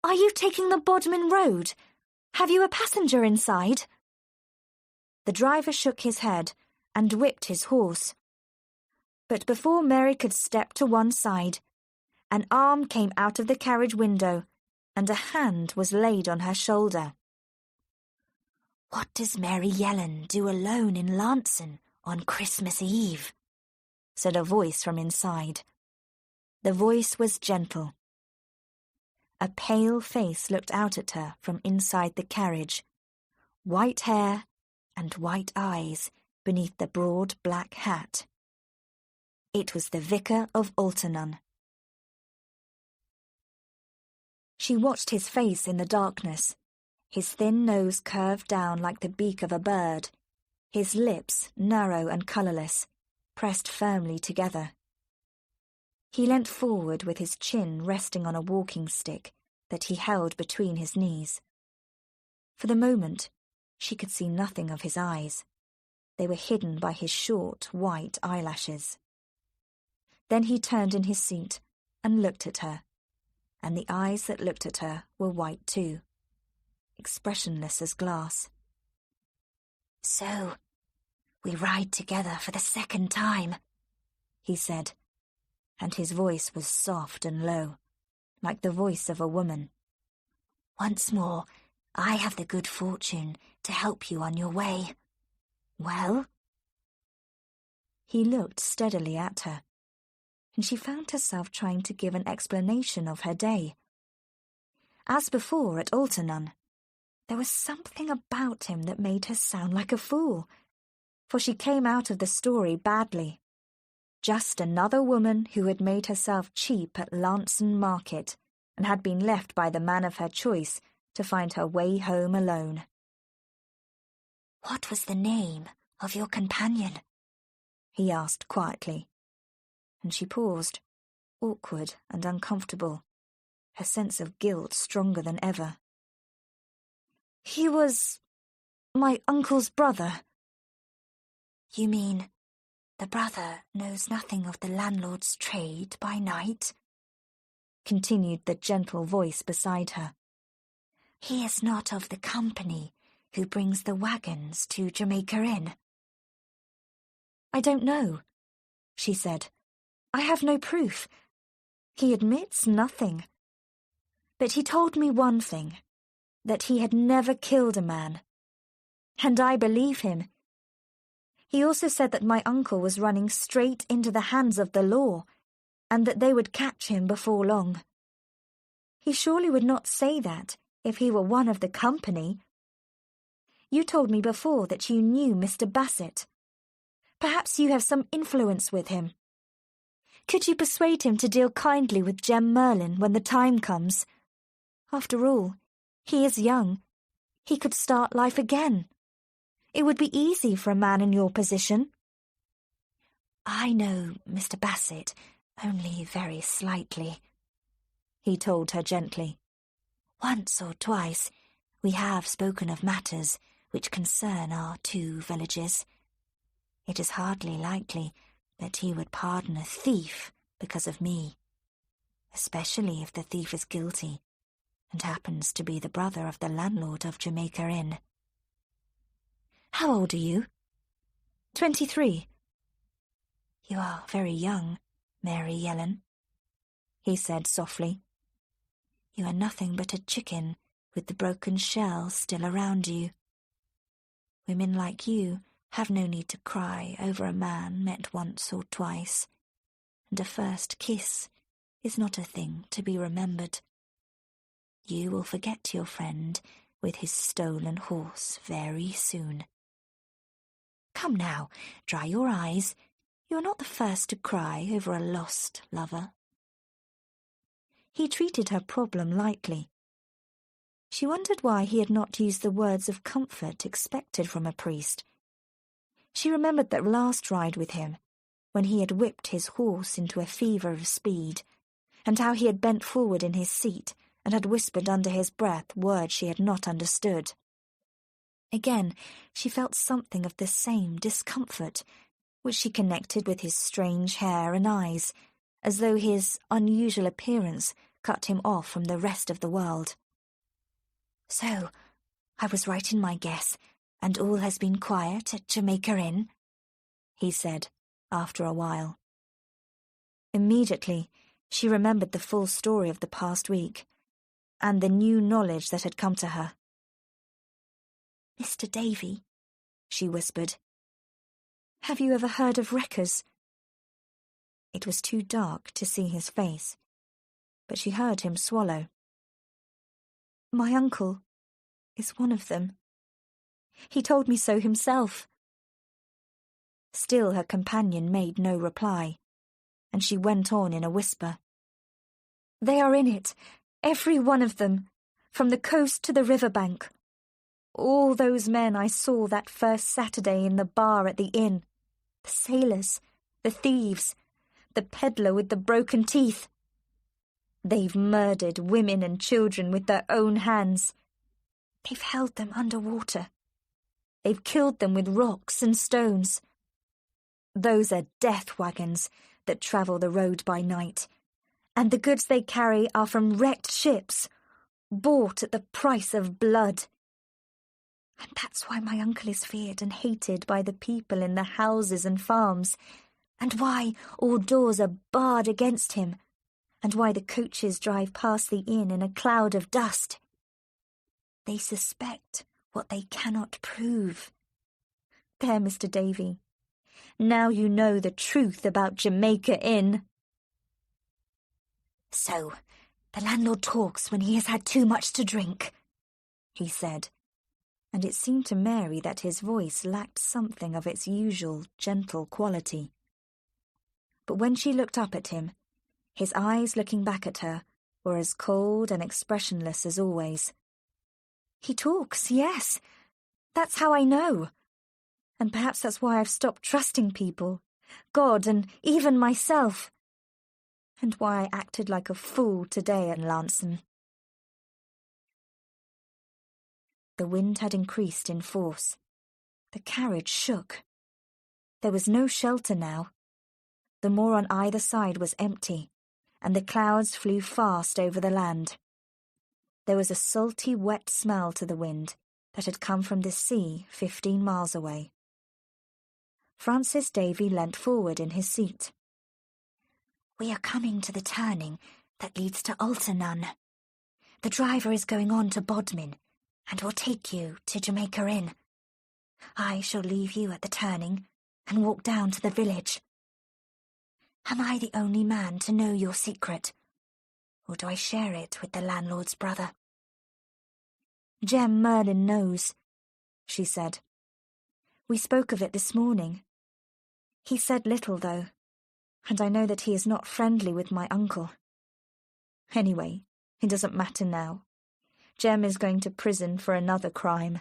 "Are you taking the Bodmin Road? Have you a passenger inside?" The driver shook his head and whipped his horse. But before Mary could step to one side, an arm came out of the carriage window and a hand was laid on her shoulder.
"What does Mary Yellen do alone in Lanson on Christmas Eve?"
said a voice from inside. The voice was gentle. A pale face looked out at her from inside the carriage, white hair and white eyes beneath the broad black hat. It was the Vicar of Alternon. She watched his face in the darkness, his thin nose curved down like the beak of a bird, his lips, narrow and colourless, pressed firmly together. He leant forward with his chin resting on a walking stick that he held between his knees. For the moment, she could see nothing of his eyes. They were hidden by his short, white eyelashes. Then he turned in his seat and looked at her, and the eyes that looked at her were white too, expressionless as glass.
"So, we ride together for the second time,"
he said, and his voice was soft and low, like the voice of a woman.
"Once more, I have the good fortune to help you on your way. Well?"
He looked steadily at her, and she found herself trying to give an explanation of her day. As before at Alternon, there was something about him that made her sound like a fool, for she came out of the story badly. Just another woman who had made herself cheap at Lanson Market and had been left by the man of her choice to find her way home alone.
"What was the name of your companion?"
he asked quietly, and she paused, awkward and uncomfortable, her sense of guilt stronger than ever.
He was my uncle's brother.
You mean the brother knows nothing of the landlord's trade by night?
Continued the gentle voice beside her.
He is not of the company who brings the wagons to Jamaica Inn?
I don't know, she said. I have no proof. He admits nothing. But he told me one thing, that he had never killed a man. And I believe him. He also said that my uncle was running straight into the hands of the law, and that they would catch him before long. He surely would not say that if he were one of the company. You told me before that you knew Mr. Bassett. Perhaps you have some influence with him. Could you persuade him to deal kindly with Jem Merlyn when the time comes? After all, he is young. He could start life again. It would be easy for a man in your position.
I know Mr. Bassett only very slightly, he told her gently. Once or twice we have spoken of matters which concern our two villages. It is hardly likely that he would pardon a thief because of me, especially if the thief is guilty and happens to be the brother of the landlord of Jamaica Inn.
How old are you? 23.
You are very young, Mary Yellen, he said softly. You are nothing but a chicken with the broken shell still around you. Women like you have no need to cry over a man met once or twice, and a first kiss is not a thing to be remembered. You will forget your friend with his stolen horse very soon. Come now, dry your eyes. You are not the first to cry over a lost lover.
He treated her problem lightly. She wondered why he had not used the words of comfort expected from a priest. She remembered that last ride with him, when he had whipped his horse into a fever of speed, and how he had bent forward in his seat and had whispered under his breath words she had not understood. Again, she felt something of the same discomfort, which she connected with his strange hair and eyes, as though his unusual appearance cut him off from the rest of the world.
So, I was right in my guess, and all has been quiet at Jamaica Inn, he said, after a while.
Immediately, she remembered the full story of the past week, and the new knowledge that had come to her.
Mr. Davey, she whispered.
Have you ever heard of wreckers? It was too dark to see his face, but she heard him swallow. My uncle is one of them. He told me so himself. Still her companion made no reply, and she went on in a whisper. They are in it, every one of them, from the coast to the riverbank. All those men I saw that first Saturday in the bar at the inn. The sailors, the thieves, the peddler with the broken teeth. They've murdered women and children with their own hands. They've held them under water. They've killed them with rocks and stones. Those are death wagons that travel the road by night, and the goods they carry are from wrecked ships, bought at the price of blood. And that's why my uncle is feared and hated by the people in the houses and farms, and why all doors are barred against him, and why the coaches drive past the inn in a cloud of dust. They suspect what they cannot prove. There, Mr. Davey. Now you know the truth about Jamaica Inn.
So, the landlord talks when he has had too much to drink, he said,
and it seemed to Mary that his voice lacked something of its usual gentle quality. But when she looked up at him, his eyes looking back at her were as cold and expressionless as always. He talks, yes. That's how I know. And perhaps that's why I've stopped trusting people, God, and even myself. And why I acted like a fool today at Lanson. The wind had increased in force. The carriage shook. There was no shelter now. The moor on either side was empty, and the clouds flew fast over the land. There was a salty, wet smell to the wind that had come from the sea 15 miles away. Francis Davey leant forward in his seat.
We are coming to the turning that leads to Altarnun. The driver is going on to Bodmin and will take you to Jamaica Inn. I shall leave you at the turning and walk down to the village. Am I the only man to know your secret, or do I share it with the landlord's brother?
Jem Merlyn knows, she said. We spoke of it this morning. He said little, though, and I know that he is not friendly with my uncle. Anyway, it doesn't matter now. Jem is going to prison for another crime.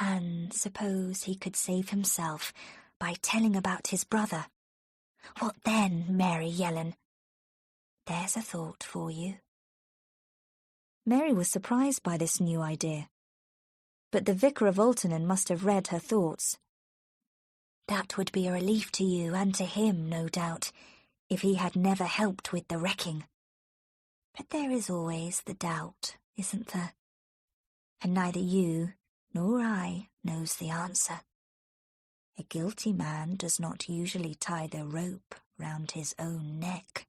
And suppose he could save himself by telling about his brother. What then, Mary Yellen? There's a thought for you.
Mary was surprised by this new idea, but the Vicar of Altarnun must have read her thoughts.
That would be a relief to you and to him, no doubt, if he had never helped with the wrecking. But there is always the doubt, isn't there? And neither you nor I knows the answer. A guilty man does not usually tie the rope round his own neck.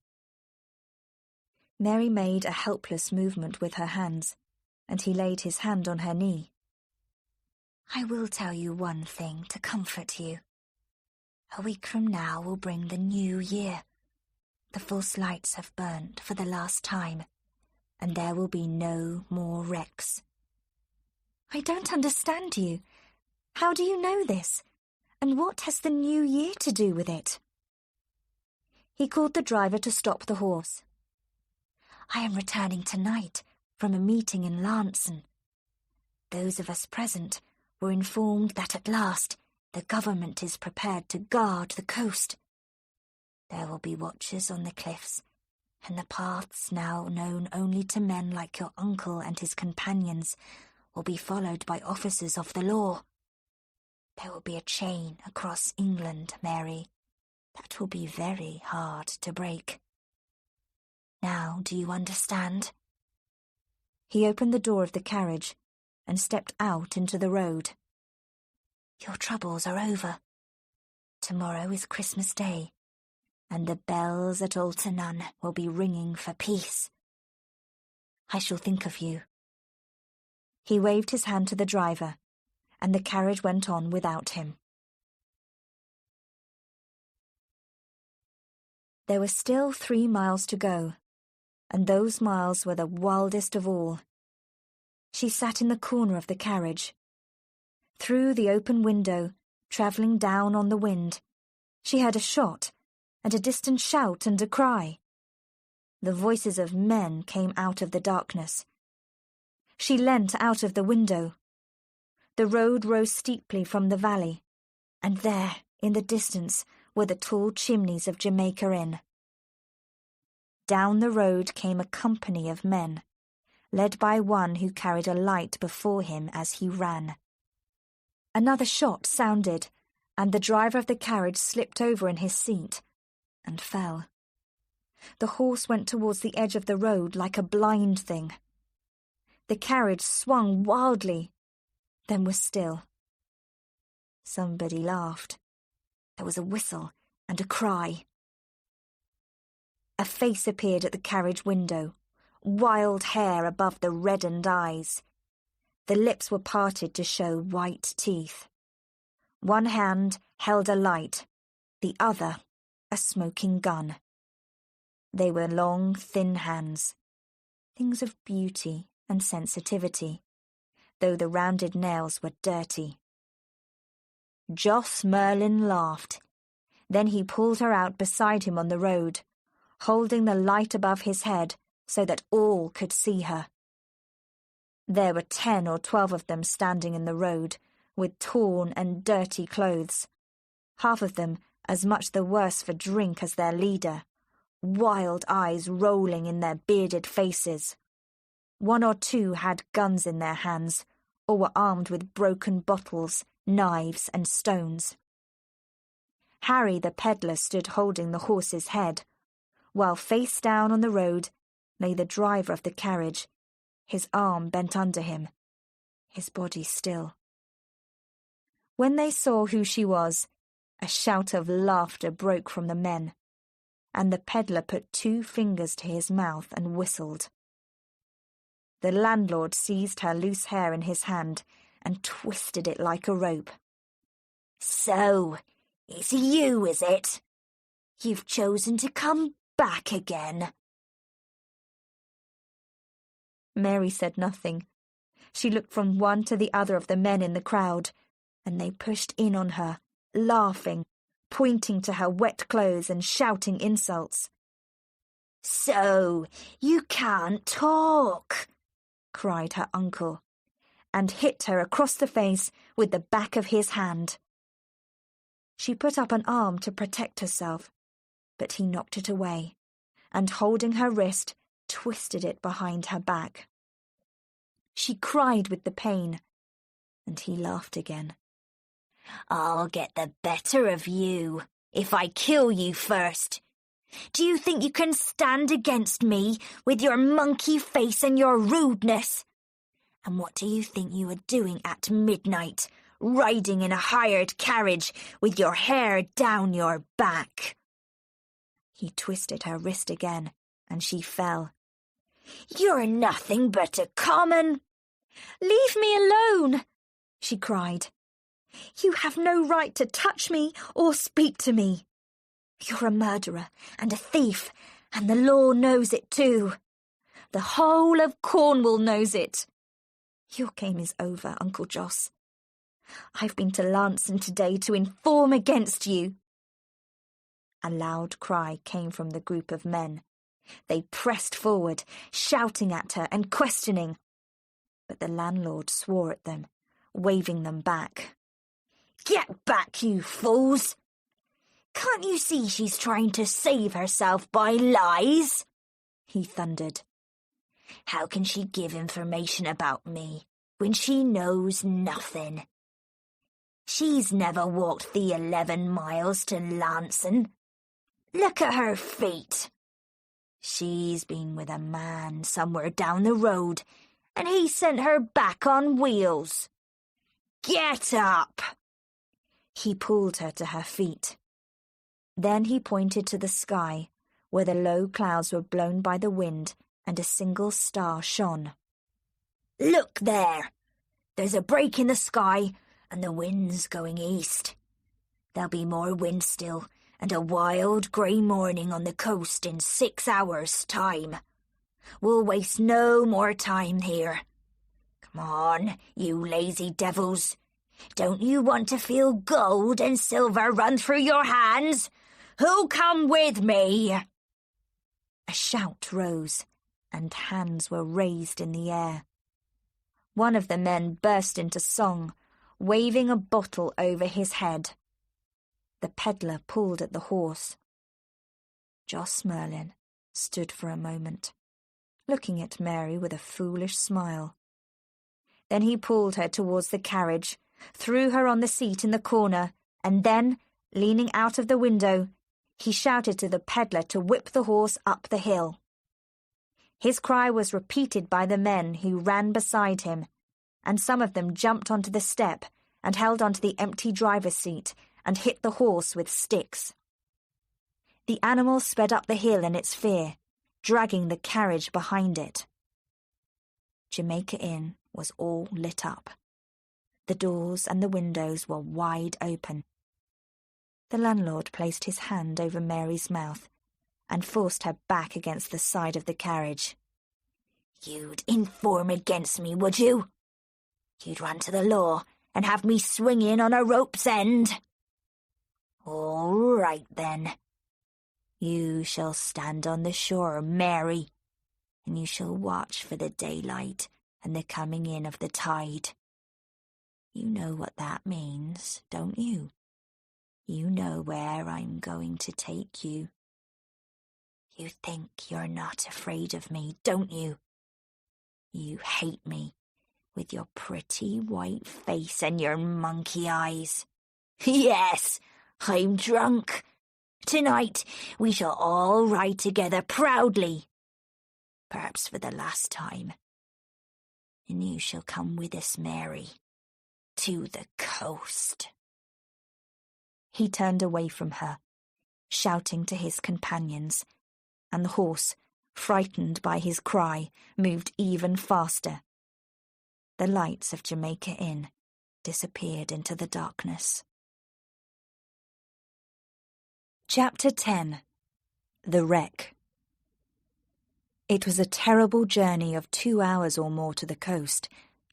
Mary made a helpless movement with her hands, and he laid his hand on her knee.
I will tell you one thing to comfort you. A week from now will bring the new year. The false lights have burnt for the last time, and there will be no more wrecks.
I don't understand you. How do you know this? And what has the new year to do with it? He called the driver to stop the horse.
I am returning tonight from a meeting in Lanson. Those of us present were informed that at last the government is prepared to guard the coast. There will be watchers on the cliffs, and the paths now known only to men like your uncle and his companions will be followed by officers of the law. There will be a chain across England, Mary, that will be very hard to break. Now, do you understand?
He opened the door of the carriage and stepped out into the road.
Your troubles are over. Tomorrow is Christmas Day, and the bells at Altarnun will be ringing for peace. I shall think of you.
He waved his hand to the driver, and the carriage went on without him. There were still 3 miles to go, and those miles were the wildest of all. She sat in the corner of the carriage. Through the open window, travelling down on the wind, she heard a shot and a distant shout and a cry. The voices of men came out of the darkness. She leant out of the window. The road rose steeply from the valley, and there, in the distance, were the tall chimneys of Jamaica Inn. Down the road came a company of men, led by one who carried a light before him as he ran. Another shot sounded, and the driver of the carriage slipped over in his seat and fell. The horse went towards the edge of the road like a blind thing. The carriage swung wildly, then was still. Somebody laughed. There was a whistle and a cry. A face appeared at the carriage window, wild hair above the reddened eyes. The lips were parted to show white teeth. One hand held a light, the other a smoking gun. They were long, thin hands, things of beauty and sensitivity, though the rounded nails were dirty. Joss Merlyn laughed. Then he pulled her out beside him on the road, holding the light above his head so that all could see her. There were 10 or 12 of them standing in the road, with torn and dirty clothes. half of them as much the worse for drink as their leader, wild eyes rolling in their bearded faces. One or two had guns in their hands, or were armed with broken bottles, knives, and stones. Harry the peddler stood holding the horse's head, while face down on the road lay the driver of the carriage, his arm bent under him, his body still. When they saw who she was, a shout of laughter broke from the men, and the peddler put 2 fingers to his mouth and whistled. The landlord seized her loose hair in his hand and twisted it like a rope.
"So, it's you, is it? You've chosen to come back again."
Mary said nothing. She looked from one to the other of the men in the crowd, and they pushed in on her, laughing, pointing to her wet clothes and shouting insults.
"So, you can't talk,"
cried her uncle, and hit her across the face with the back of his hand. She put up an arm to protect herself, but he knocked it away, and holding her wrist, twisted it behind her back. She cried with the pain, and he laughed again.
"I'll get the better of you if I kill you first. Do you think you can stand against me with your monkey face and your rudeness? And what do you think you were doing at midnight, riding in a hired carriage with your hair down your back?"
He twisted her wrist again, and she fell.
"You're nothing but a common—"
"Leave me alone!" she cried. "You have no right to touch me or speak to me. You're a murderer and a thief, and the law knows it too. The whole of Cornwall knows it. Your game is over, Uncle Jos. I've been to Lanson today to inform against you." A loud cry came from the group of men. They pressed forward, shouting at her and questioning, but the landlord swore at them, waving them back.
"Get back, you fools! Can't you see she's trying to save herself by lies?" he thundered. "How can she give information about me when she knows nothing? She's never walked the 11 miles to Lanson. Look at her feet. She's been with a man somewhere down the road, and he sent her back on wheels. Get up!"
He pulled her to her feet. Then he pointed to the sky, where the low clouds were blown by the wind and a single star shone.
"Look there! There's a break in the sky, and the wind's going east. There'll be more wind still, and a wild grey morning on the coast in 6 hours' time. We'll waste no more time here. Come on, you lazy devils. Don't you want to feel gold and silver run through your hands? Who'll come with me?"
A shout rose, and hands were raised in the air. One of the men burst into song, waving a bottle over his head. The peddler pulled at the horse. Jos Merlyn stood for a moment, looking at Mary with a foolish smile. Then he pulled her towards the carriage, threw her on the seat in the corner, and then, leaning out of the window, he shouted to the peddler to whip the horse up the hill. His cry was repeated by the men who ran beside him, and some of them jumped onto the step and held onto the empty driver's seat and hit the horse with sticks. The animal sped up the hill in its fear, dragging the carriage behind it. Jamaica Inn was all lit up. The doors and the windows were wide open. The landlord placed his hand over Mary's mouth and forced her back against the side of the carriage.
"You'd inform against me, would you? You'd run to the law and have me swinging on a rope's end? All right, then. You shall stand on the shore, Mary, and you shall watch for the daylight and the coming in of the tide. You know what that means, don't you?" You know where I'm going to take you. You think you're not afraid of me, don't you? You hate me, with your pretty white face and your monkey eyes. Yes, I'm drunk. Tonight we shall all ride together proudly, perhaps for the last time. And you shall come with us, Mary, to the coast.
He turned away from her, shouting to his companions, and the horse, frightened by his cry, moved even faster. The lights of Jamaica Inn disappeared into the darkness. Chapter 10. The Wreck. It was a terrible journey of 2 hours or more to the coast,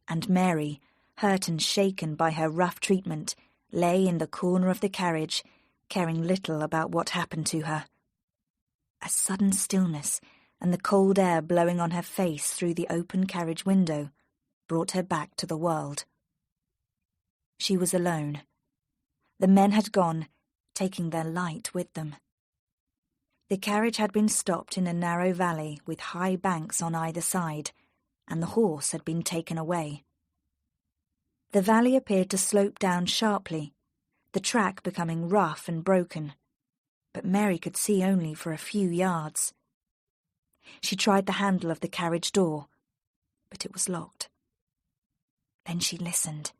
and Mary, hurt and shaken by her rough treatment, lay in the corner of the carriage, caring little about what happened to her. A sudden stillness, and the cold air blowing on her face through the open carriage window, brought her back to the world. She was alone. The men had gone, taking their light with them. The carriage had been stopped in a narrow valley with high banks on either side, and the horse had been taken away. The valley appeared to slope down sharply, the track becoming rough and broken, but Mary could see only for a few yards. She tried the handle of the carriage door, but it was locked. Then she listened.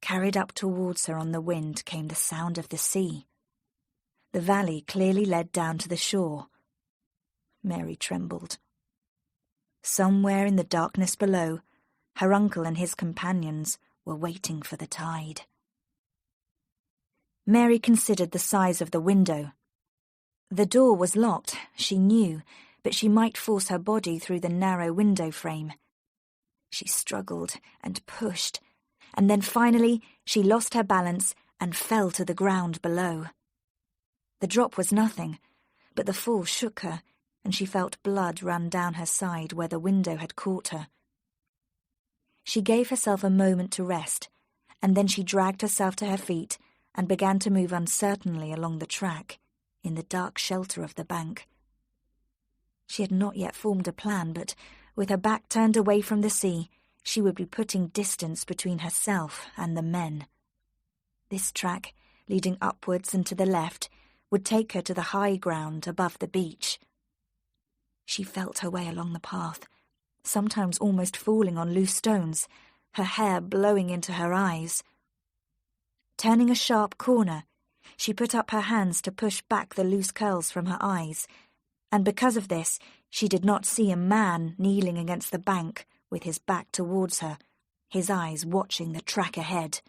Carried up towards her on the wind came the sound of the sea. The valley clearly led down to the shore. Mary trembled. Somewhere in the darkness below, her uncle and his companions were waiting for the tide. Mary considered the size of the window. The door was locked, she knew, but she might force her body through the narrow window frame. She struggled and pushed, and then finally she lost her balance and fell to the ground below. The drop was nothing, but the fall shook her, and she felt blood run down her side where the window had caught her. She gave herself a moment to rest, and then she dragged herself to her feet and began to move uncertainly along the track, in the dark shelter of the bank. She had not yet formed a plan, but with her back turned away from the sea, she would be putting distance between herself and the men. This track, leading upwards and to the left, would take her to the high ground above the beach. She felt her way along the path, sometimes almost falling on loose stones, her hair blowing into her eyes. Turning a sharp corner, she put up her hands to push back the loose curls from her eyes, and because of this, she did not see a man kneeling against the bank with his back towards her, his eyes watching the track ahead.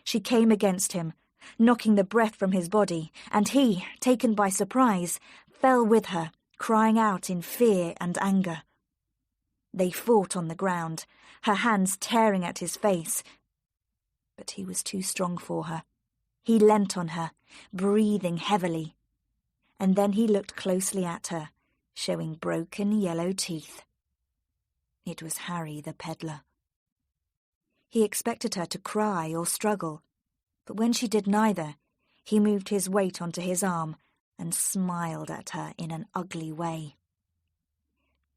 She came against him, knocking the breath from his body, and he, taken by surprise, fell with her, crying out in fear and anger. They fought on the ground, her hands tearing at his face. But he was too strong for her. He leant on her, breathing heavily. And then he looked closely at her, showing broken yellow teeth. It was Harry the peddler. He expected her to cry or struggle, but when she did neither, he moved his weight onto his arm and smiled at her in an ugly way.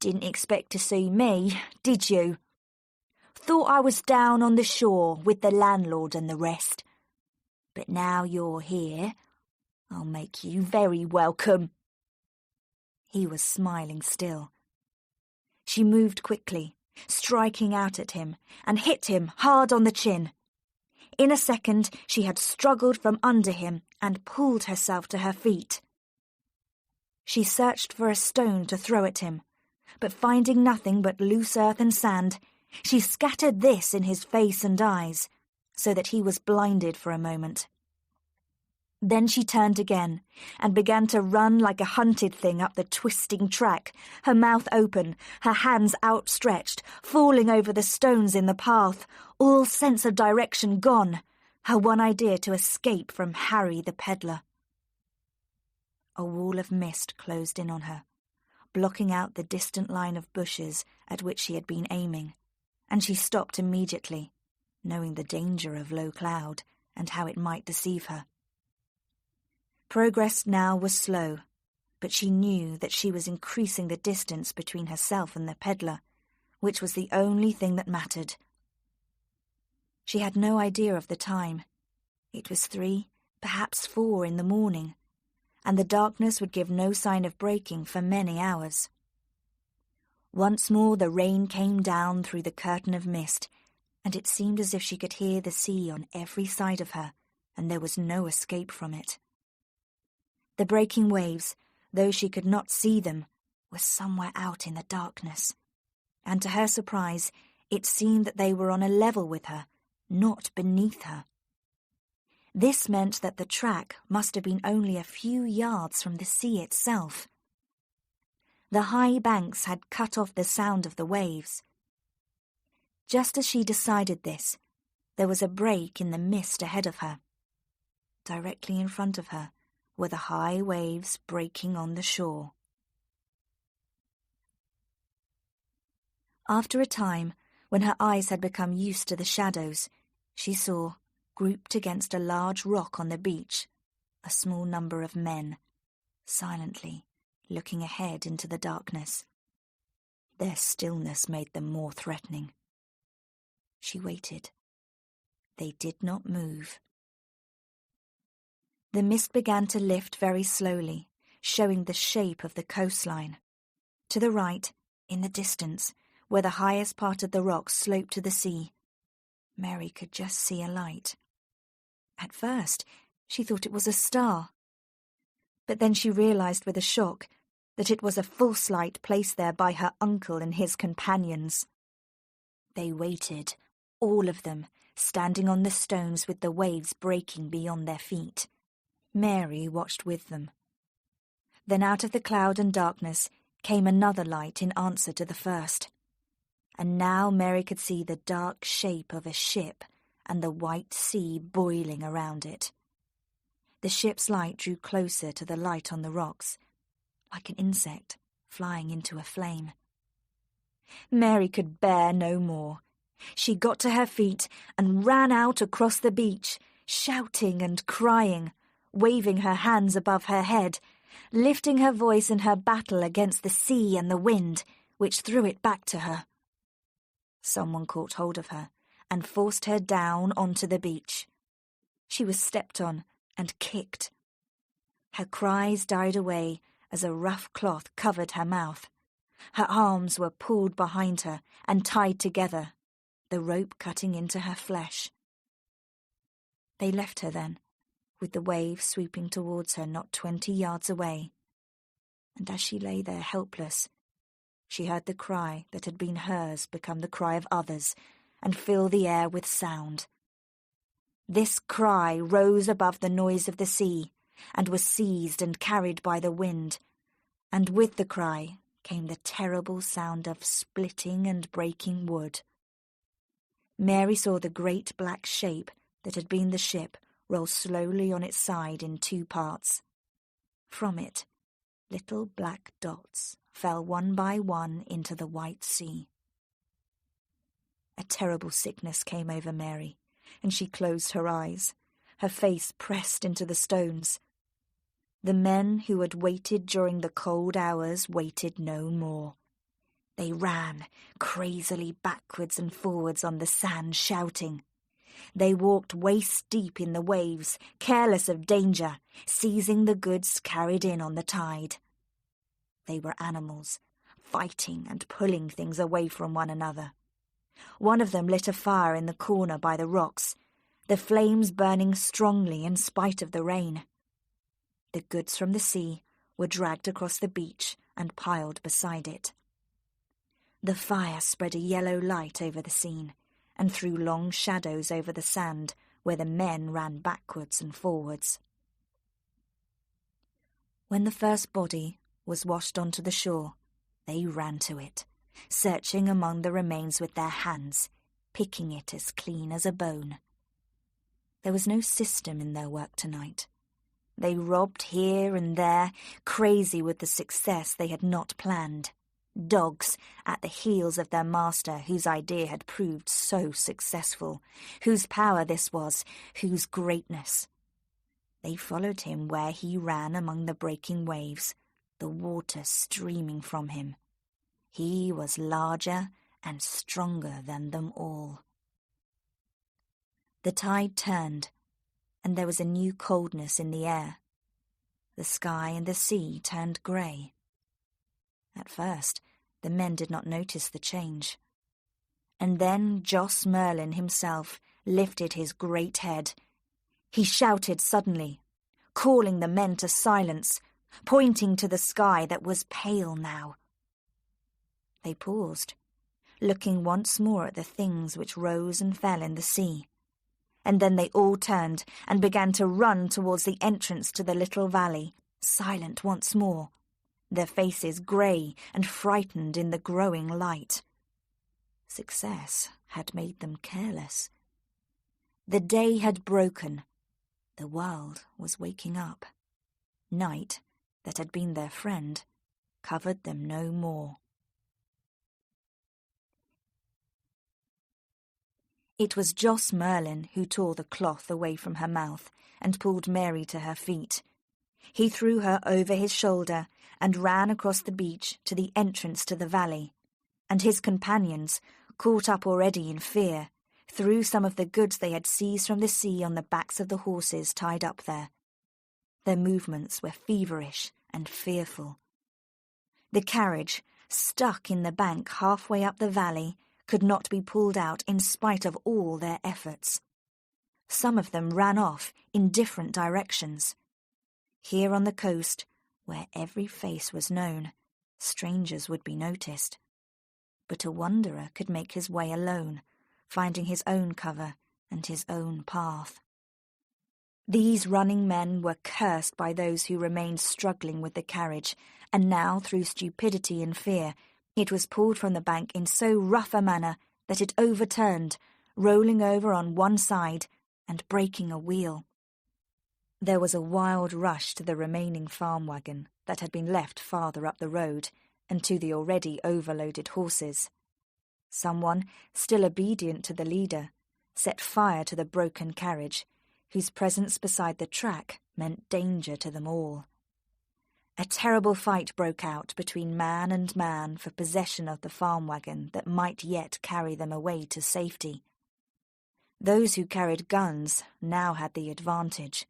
"Didn't expect to see me, did you? Thought I was down on the shore with the landlord and the rest. But now you're here, I'll make you very welcome." He was smiling still. She moved quickly, striking out at him, and hit him hard on the chin. In a second, she had struggled from under him and pulled herself to her feet. She searched for a stone to throw at him, but finding nothing but loose earth and sand, she scattered this in his face and eyes, so that he was blinded for a moment. Then she turned again and began to run like a hunted thing up the twisting track, her mouth open, her hands outstretched, falling over the stones in the path, all sense of direction gone, her one idea to escape from Harry the peddler. A wall of mist closed in on her, blocking out the distant line of bushes at which she had been aiming, and she stopped immediately, knowing the danger of low cloud, and how it might deceive her. Progress now was slow, but she knew that she was increasing the distance between herself and the peddler, which was the only thing that mattered. She had no idea of the time. It was 3, perhaps 4 in the morning, and the darkness would give no sign of breaking for many hours. Once more the rain came down through the curtain of mist, and it seemed as if she could hear the sea on every side of her, and there was no escape from it. The breaking waves, though she could not see them, were somewhere out in the darkness, and to her surprise it seemed that they were on a level with her, not beneath her. This meant that the track must have been only a few yards from the sea itself. The high banks had cut off the sound of the waves. Just as she decided this, there was a break in the mist ahead of her. Directly in front of her were the high waves breaking on the shore. After a time, when her eyes had become used to the shadows, she saw, grouped against a large rock on the beach, a small number of men, silently looking ahead into the darkness. Their stillness made them more threatening. She waited. They did not move. The mist began to lift very slowly, showing the shape of the coastline. To the right, in the distance, where the highest part of the rocks sloped to the sea, Mary could just see a light. At first, she thought it was a star. But then she realized with a shock that it was a false light placed there by her uncle and his companions. They waited, all of them, standing on the stones with the waves breaking beyond their feet. Mary watched with them. Then out of the cloud and darkness came another light in answer to the first. And now Mary could see the dark shape of a ship and the white sea boiling around it. The ship's light drew closer to the light on the rocks, like an insect flying into a flame. Mary could bear no more. She got to her feet and ran out across the beach, shouting and crying, waving her hands above her head, lifting her voice in her battle against the sea and the wind, which threw it back to her. Someone caught hold of her and forced her down onto the beach. She was stepped on and kicked. Her cries died away as a rough cloth covered her mouth. Her arms were pulled behind her and tied together, the rope cutting into her flesh. They left her then, with the waves sweeping towards her not 20 yards away. And as she lay there helpless, she heard the cry that had been hers become the cry of others and fill the air with sound. This cry rose above the noise of the sea and was seized and carried by the wind, and with the cry came the terrible sound of splitting and breaking wood. Mary saw the great black shape that had been the ship roll slowly on its side in 2 parts. From it, little black dots fell one by one into the white sea. A terrible sickness came over Mary, and she closed her eyes, her face pressed into the stones. The men who had waited during the cold hours waited no more. They ran crazily backwards and forwards on the sand, shouting. They walked waist-deep in the waves, careless of danger, seizing the goods carried in on the tide. They were animals, fighting and pulling things away from one another. One of them lit a fire in the corner by the rocks, the flames burning strongly in spite of the rain. The goods from the sea were dragged across the beach and piled beside it. The fire spread a yellow light over the scene and threw long shadows over the sand where the men ran backwards and forwards. When the first body was washed onto the shore, they ran to it, searching among the remains with their hands, picking it as clean as a bone. There was no system in their work tonight. They robbed here and there, crazy with the success they had not planned. dogs at the heels of their master whose idea had proved so successful, whose power this was, whose greatness. They followed him where he ran among the breaking waves, the water streaming from him. He was larger and stronger than them all. The tide turned, and there was a new coldness in the air. The sky and the sea turned grey. At first, the men did not notice the change. And then Joss Merlyn himself lifted his great head. He shouted suddenly, calling the men to silence, pointing to the sky that was pale now. They paused, looking once more at the things which rose and fell in the sea. And then they all turned and began to run towards the entrance to the little valley, silent once more, their faces grey and frightened in the growing light. Success had made them careless. The day had broken. The world was waking up. Night, that had been their friend, covered them no more. It was Joss Merlyn who tore the cloth away from her mouth and pulled Mary to her feet. He threw her over his shoulder and ran across the beach to the entrance to the valley, and his companions, caught up already in fear, threw some of the goods they had seized from the sea on the backs of the horses tied up there. Their movements were feverish and fearful. The carriage, stuck in the bank halfway up the valley, could not be pulled out in spite of all their efforts. Some of them ran off in different directions. Here on the coast, where every face was known, strangers would be noticed. But a wanderer could make his way alone, finding his own cover and his own path. These running men were cursed by those who remained struggling with the carriage, and now, through stupidity and fear, it was pulled from the bank in so rough a manner that it overturned, rolling over on one side and breaking a wheel. There was a wild rush to the remaining farm wagon that had been left farther up the road, and to the already overloaded horses. Someone, still obedient to the leader, set fire to the broken carriage, whose presence beside the track meant danger to them all. A terrible fight broke out between man and man for possession of the farm wagon that might yet carry them away to safety. Those who carried guns now had the advantage,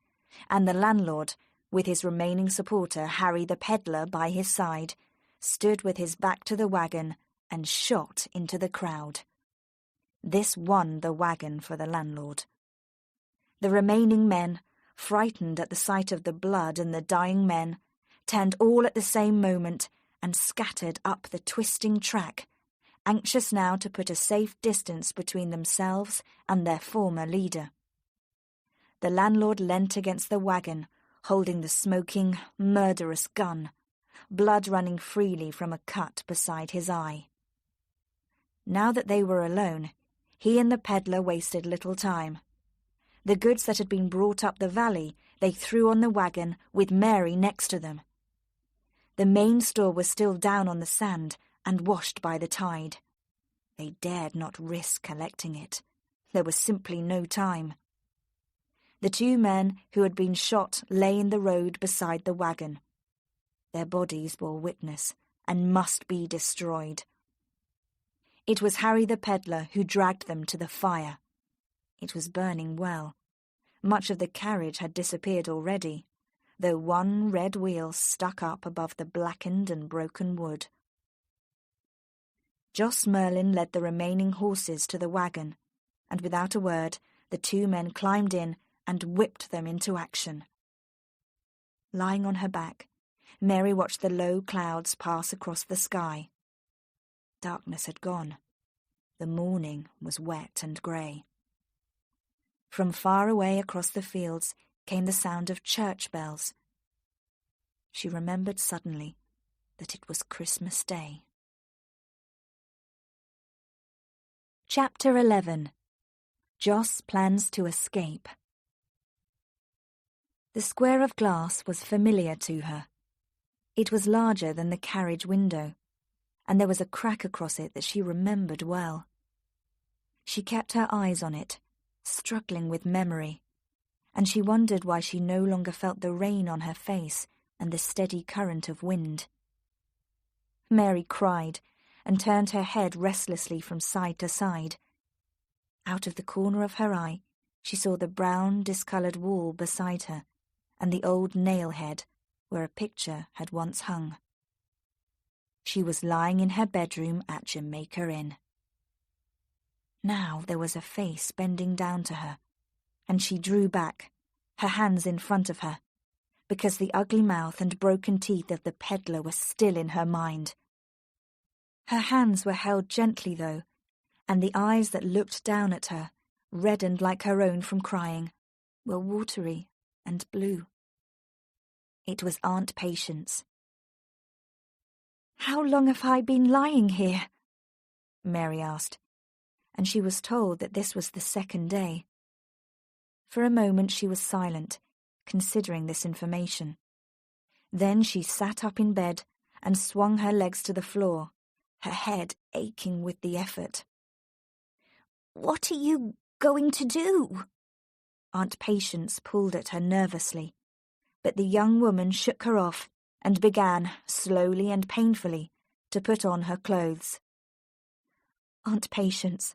and the landlord, with his remaining supporter Harry the peddler by his side, stood with his back to the wagon and shot into the crowd. This won the wagon for the landlord. The remaining men, frightened at the sight of the blood and the dying men, turned all at the same moment and scattered up the twisting track, anxious now to put a safe distance between themselves and their former leader. The landlord leant against the wagon, holding the smoking, murderous gun, blood running freely from a cut beside his eye. Now that they were alone, he and the peddler wasted little time. The goods that had been brought up the valley they threw on the wagon with Mary next to them. The main store was still down on the sand and washed by the tide. They dared not risk collecting it. There was simply no time. The two men who had been shot lay in the road beside the wagon. Their bodies bore witness and must be destroyed. It was Harry the peddler who dragged them to the fire. It was burning well. Much of the carriage had disappeared already, though one red wheel stuck up above the blackened and broken wood. Joss Merlyn led the remaining horses to the wagon, and without a word, the two men climbed in and whipped them into action. Lying on her back, Mary watched the low clouds pass across the sky. Darkness had gone. The morning was wet and grey. From far away across the fields came the sound of church bells. She remembered suddenly that it was Christmas Day. Chapter 11. Joss plans to escape. The square of glass was familiar to her. It was larger than the carriage window, and there was a crack across it that she remembered well. She kept her eyes on it, struggling with memory, and she wondered why she no longer felt the rain on her face and the steady current of wind. Mary cried and turned her head restlessly from side to side. Out of the corner of her eye, she saw the brown, discoloured wall beside her and the old nail head where a picture had once hung. She was lying in her bedroom at Jamaica Inn. Now there was a face bending down to her, and she drew back, her hands in front of her, because the ugly mouth and broken teeth of the peddler were still in her mind. Her hands were held gently, though, and the eyes that looked down at her, reddened like her own from crying, were watery and blue. It was Aunt Patience. "How long have I been lying here?" Mary asked, and she was told that this was the second day. For a moment she was silent, considering this information. Then she sat up in bed and swung her legs to the floor, her head aching with the effort.
"What are you going to do?"
Aunt Patience pulled at her nervously, but the young woman shook her off and began, slowly and painfully, to put on her clothes. "Aunt Patience,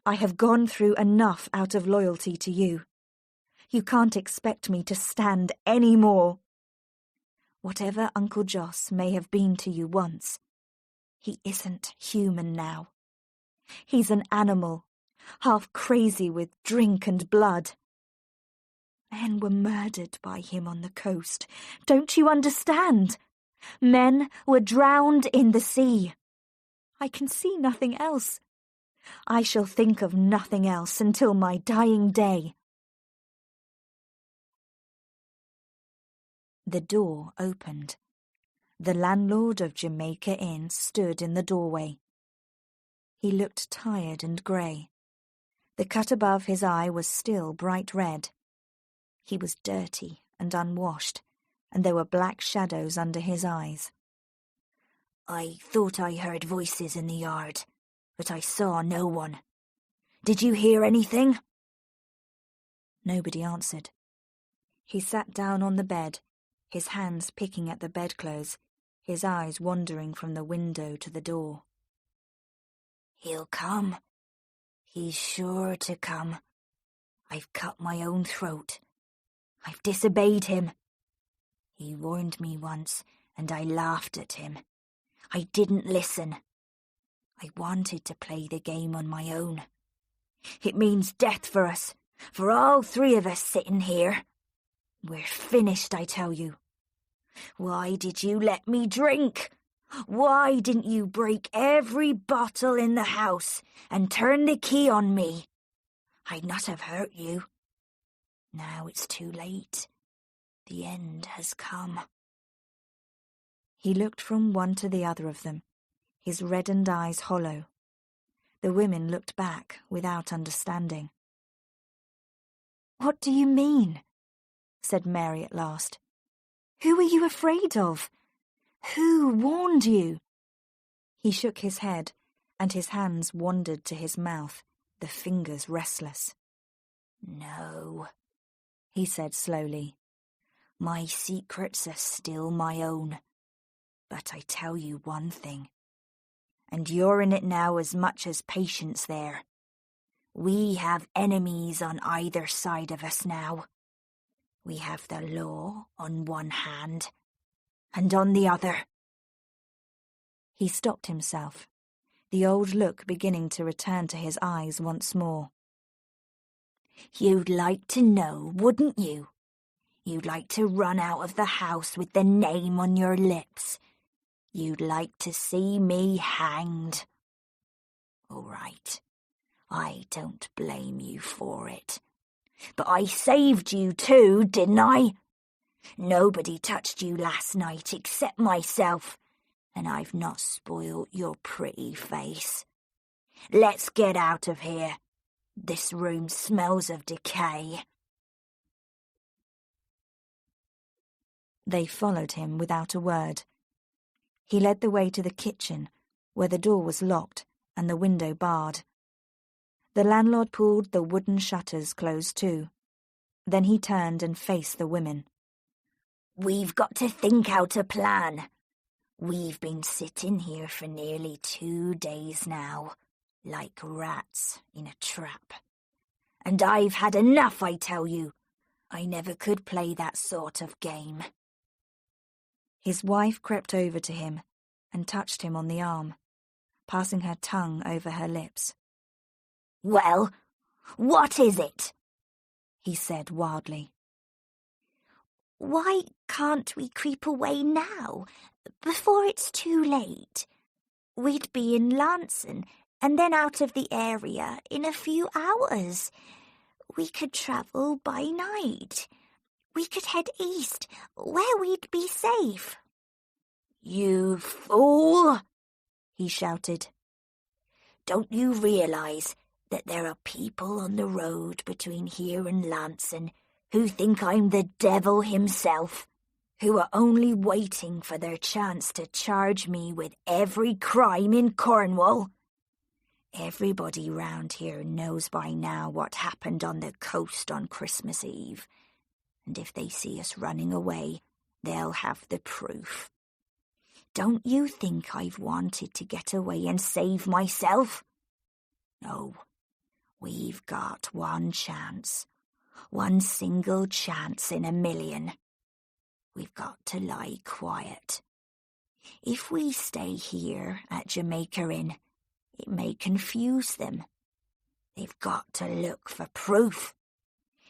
I have gone through enough out of loyalty to you. You can't expect me to stand any more. Whatever Uncle Joss may have been to you once, he isn't human now. He's an animal, half crazy with drink and blood. Men were murdered by him on the coast. Don't you understand? Men were drowned in the sea. I can see nothing else. I shall think of nothing else until my dying day." The door opened. The landlord of Jamaica Inn stood in the doorway. He looked tired and grey. The cut above his eye was still bright red. He was dirty and unwashed, and there were black shadows under his eyes.
"I thought I heard voices in the yard, but I saw no one. Did you hear anything?"
Nobody answered. He sat down on the bed, his hands picking at the bedclothes, his eyes wandering from the window to the door.
"He'll come. He's sure to come. I've cut my own throat. I've disobeyed him. He warned me once, and I laughed at him. I didn't listen. I wanted to play the game on my own. It means death for us, for all three of us sitting here. We're finished, I tell you. Why did you let me drink? Why didn't you break every bottle in the house and turn the key on me? I'd not have hurt you. Now it's too late. The end has come."
He looked from one to the other of them, his reddened eyes hollow. The women looked back without understanding. "What do you mean?" said Mary at last. "Who are you afraid of? Who warned you?" He shook his head, and his hands wandered to his mouth, the fingers restless.
"No," he said slowly. "My secrets are still my own. But I tell you one thing, and you're in it now as much as Patience there. We have enemies on either side of us now. We have the law on one hand, and on the other."
He stopped himself, the old look beginning to return to his eyes once more.
"You'd like to know, wouldn't you? You'd like to run out of the house with the name on your lips. You'd like to see me hanged. All right, I don't blame you for it. But I saved you too, didn't I? Nobody touched you last night except myself, and I've not spoilt your pretty face. Let's get out of here. This room smells of decay."
They followed him without a word. He led the way to the kitchen, where the door was locked and the window barred. The landlord pulled the wooden shutters closed too. Then he turned and faced the women.
"We've got to think out a plan. We've been sitting here for nearly 2 days now, like rats in a trap. And I've had enough, I tell you. I never could play that sort of game."
His wife crept over to him and touched him on the arm, passing her tongue over her lips.
"Well, what is it?"
he said wildly.
"Why can't we creep away now, before it's too late? We'd be in Lanson and then out of the area in a few hours. We could travel by night. We could head east, where we'd be safe." "You fool!" he shouted. "Don't you realise that there are people on the road between here and Lanson who think I'm the devil himself, who are only waiting for their chance to charge me with every crime in Cornwall? Everybody round here knows by now what happened on the coast on Christmas Eve, and if they see us running away, they'll have the proof. Don't you think I've wanted to get away and save myself? No, we've got one chance. One single chance in a million. We've got to lie quiet. If we stay here at Jamaica Inn, it may confuse them. They've got to look for proof.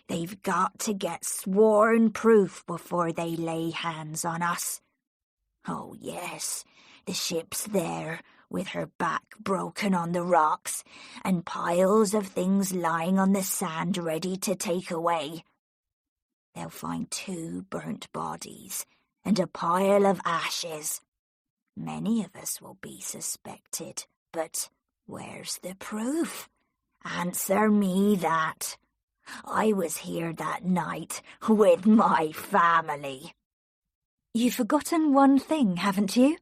They've got to get sworn proof before they lay hands on us. Oh, yes, the ship's there, with her back broken on the rocks, and piles of things lying on the sand ready to take away. They'll find 2 burnt bodies and a pile of ashes. Many of us will be suspected, but where's the proof? Answer me that. I was here that night with my family."
"You've forgotten one thing, haven't you?"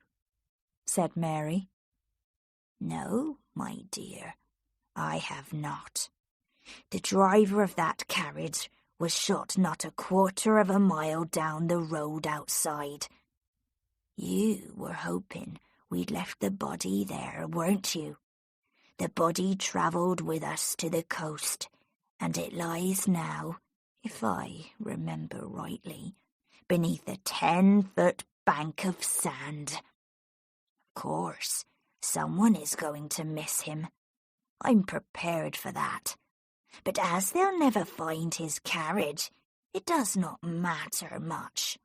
said Mary.
"No, my dear, I have not. The driver of that carriage was shot not a quarter of a mile down the road outside. You were hoping we'd left the body there, weren't you? The body travelled with us to the coast, and it lies now, if I remember rightly, beneath a 10-foot bank of sand. Of course, someone is going to miss him. I'm prepared for that. But as they'll never find his carriage, it does not matter much.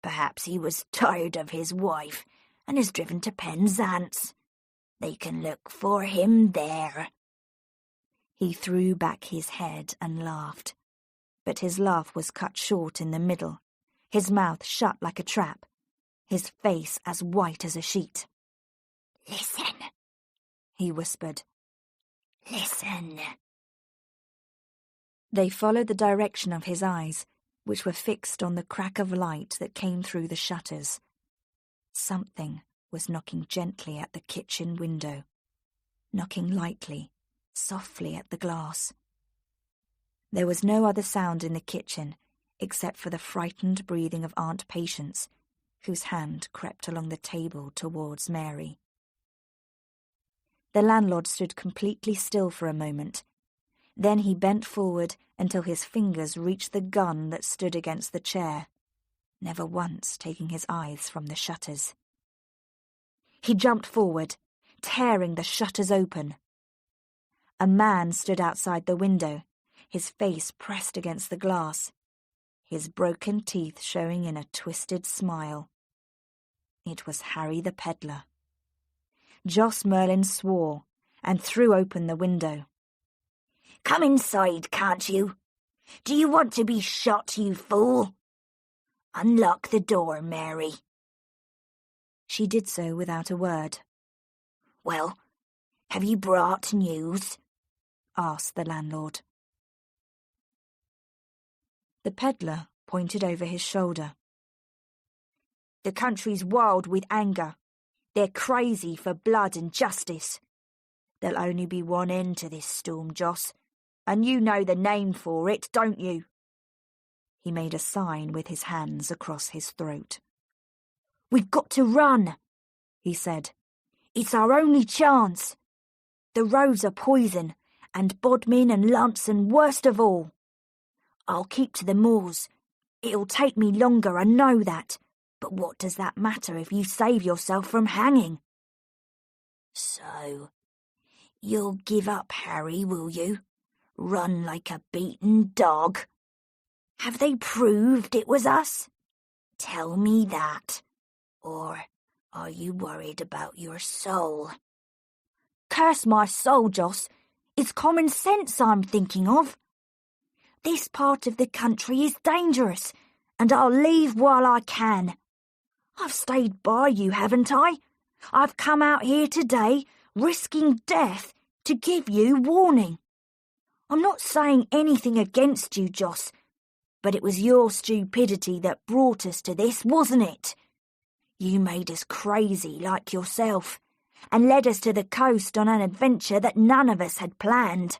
Perhaps he was tired of his wife and is driven to Penzance. They can look for him there."
He threw back his head and laughed, but his laugh was cut short in the middle, his mouth shut like a trap, his face as white as a sheet.
"Listen,"
he whispered.
"Listen."
They followed the direction of his eyes, which were fixed on the crack of light that came through the shutters. Something was knocking gently at the kitchen window, knocking lightly, softly at the glass. There was no other sound in the kitchen except for the frightened breathing of Aunt Patience, whose hand crept along the table towards Mary. The landlord stood completely still for a moment. Then he bent forward until his fingers reached the gun that stood against the chair, never once taking his eyes from the shutters. He jumped forward, tearing the shutters open. A man stood outside the window, his face pressed against the glass, his broken teeth showing in a twisted smile. It was Harry the peddler. Joss Merlyn swore and threw open the window.
"Come inside, can't you? Do you want to be shot, you fool? Unlock the door, Mary."
She did so without a word.
"Well, have you brought news?"
asked the landlord. The peddler pointed over his shoulder.
"The country's wild with anger. They're crazy for blood and justice. There'll only be one end to this storm, Joss, and you know the name for it, don't you?" He made a sign with his hands across his throat. "We've got to run," he said. "It's our only chance. The roads are poison, and Bodmin and Lunson worst of all. I'll keep to the moors. It'll take me longer, I know that, but what does that matter if you save yourself from hanging?"
"So, you'll give up, Harry, will you? Run like a beaten dog? Have they proved it was us? Tell me that. Or are you worried about your soul?"
"Curse my soul, Joss. It's common sense I'm thinking of. This part of the country is dangerous, and I'll leave while I can. I've stayed by you, haven't I? I've come out here today, risking death, to give you warning. I'm not saying anything against you, Joss, but it was your stupidity that brought us to this, wasn't it? You made us crazy like yourself, and led us to the coast on an adventure that none of us had planned.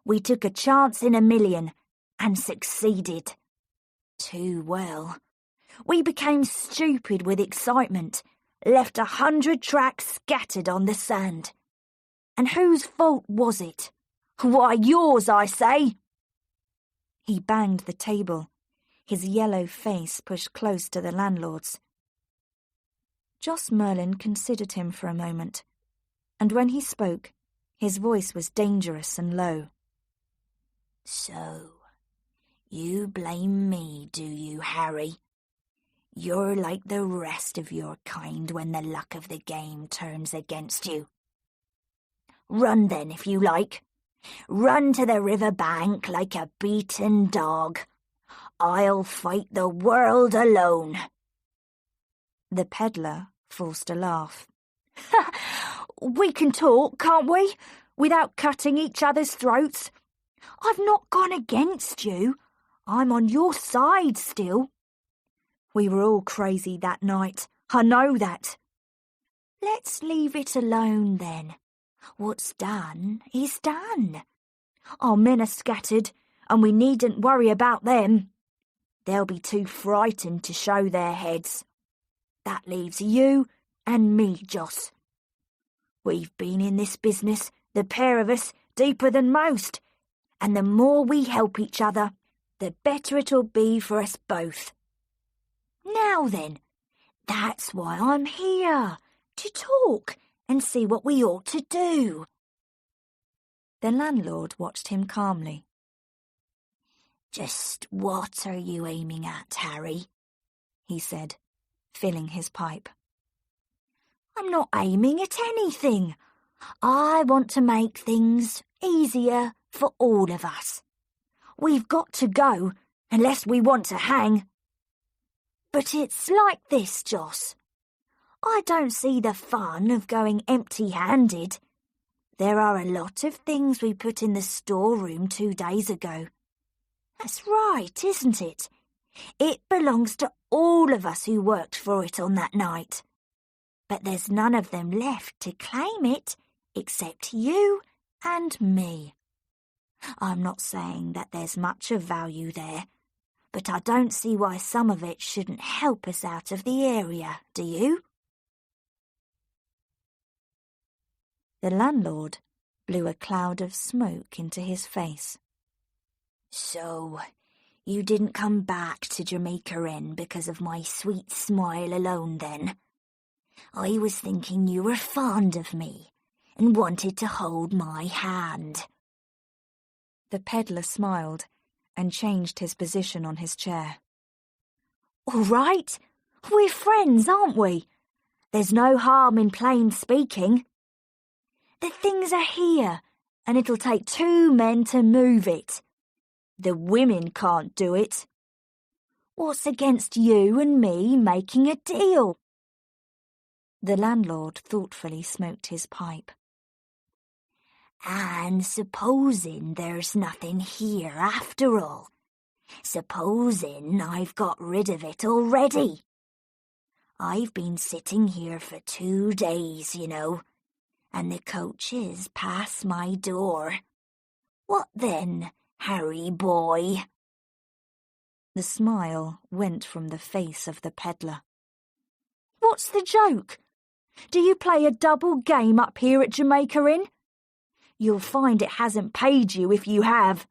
We took a chance in a million, and succeeded. Too well. We became stupid with excitement, left 100 tracks scattered on the sand. And whose fault was it? Why, yours, I say!" He banged the table, his yellow face pushed close to the landlord's. Joss Merlyn considered him for a moment, and when he spoke, his voice was dangerous and low.
"So, you blame me, do you, Harry? You're like the rest of your kind when the luck of the game turns against you. Run then, if you like. Run to the river bank like a beaten dog. I'll fight the world alone."
The peddler forced a laugh. "We can talk, can't we, without cutting each other's throats? I've not gone against you. I'm on your side still. We were all crazy that night, I know that. Let's leave it alone then. What's done is done. Our men are scattered, and we needn't worry about them. They'll be too frightened to show their heads. That leaves you and me, Joss. We've been in this business, the pair of us, deeper than most, and the more we help each other, the better it'll be for us both. Now then, that's why I'm here, to talk and see what we ought to do." The landlord watched him calmly.
"Just what are you aiming at, Harry?"
he said, filling his pipe. "I'm not aiming at anything. I want to make things easier for all of us. We've got to go, unless we want to hang. But it's like this, Joss. I don't see the fun of going empty-handed. There are a lot of things we put in the storeroom 2 days ago. That's right, isn't it? It belongs to all of us who worked for it on that night. But there's none of them left to claim it except you and me. I'm not saying that there's much of value there, but I don't see why some of it shouldn't help us out of the area, do you?" The landlord blew a cloud of smoke into his face.
"So, you didn't come back to Jamaica Inn because of my sweet smile alone then? I was thinking you were fond of me and wanted to hold my hand."
The peddler smiled and changed his position on his chair. "All right, we're friends, aren't we? There's no harm in plain speaking. The things are here, and it'll take 2 men to move it. The women can't do it. What's against you and me making a deal?" The landlord thoughtfully smoked his pipe.
"And supposing there's nothing here after all? Supposing I've got rid of it already? I've been sitting here for 2 days, you know, and the coaches pass my door. What then, Harry boy?"
The smile went from the face of the peddler.
"What's the joke? Do you play a double game up here at Jamaica Inn? You'll find it hasn't paid you if you have.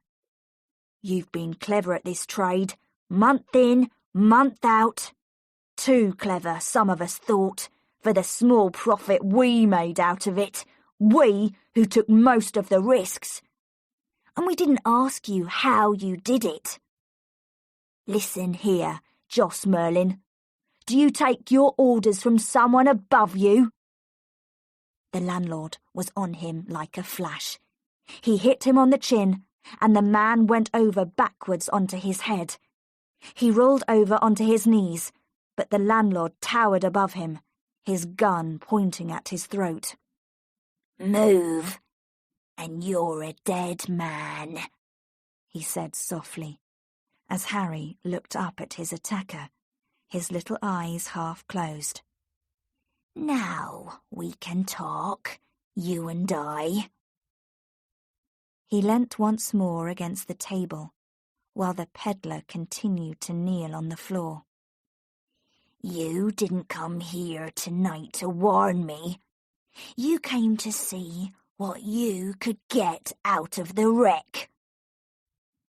You've been clever at this trade, month in, month out. Too clever, some of us thought, for the small profit we made out of it, we who took most of the risks. And we didn't ask you how you did it. Listen here, Joss Merlyn. Do you take your orders from someone above you?" The landlord was on him like a flash. He hit him on the chin, and the man went over backwards onto his head. He rolled over onto his knees, but the landlord towered above him, his gun pointing at his throat.
"Move, and you're a dead man,"
he said softly, as Harry looked up at his attacker, his little eyes half closed.
"Now we can talk, you and I."
He leant once more against the table, while the peddler continued to kneel on the floor.
"You didn't come here tonight to warn me. You came to see what you could get out of the wreck.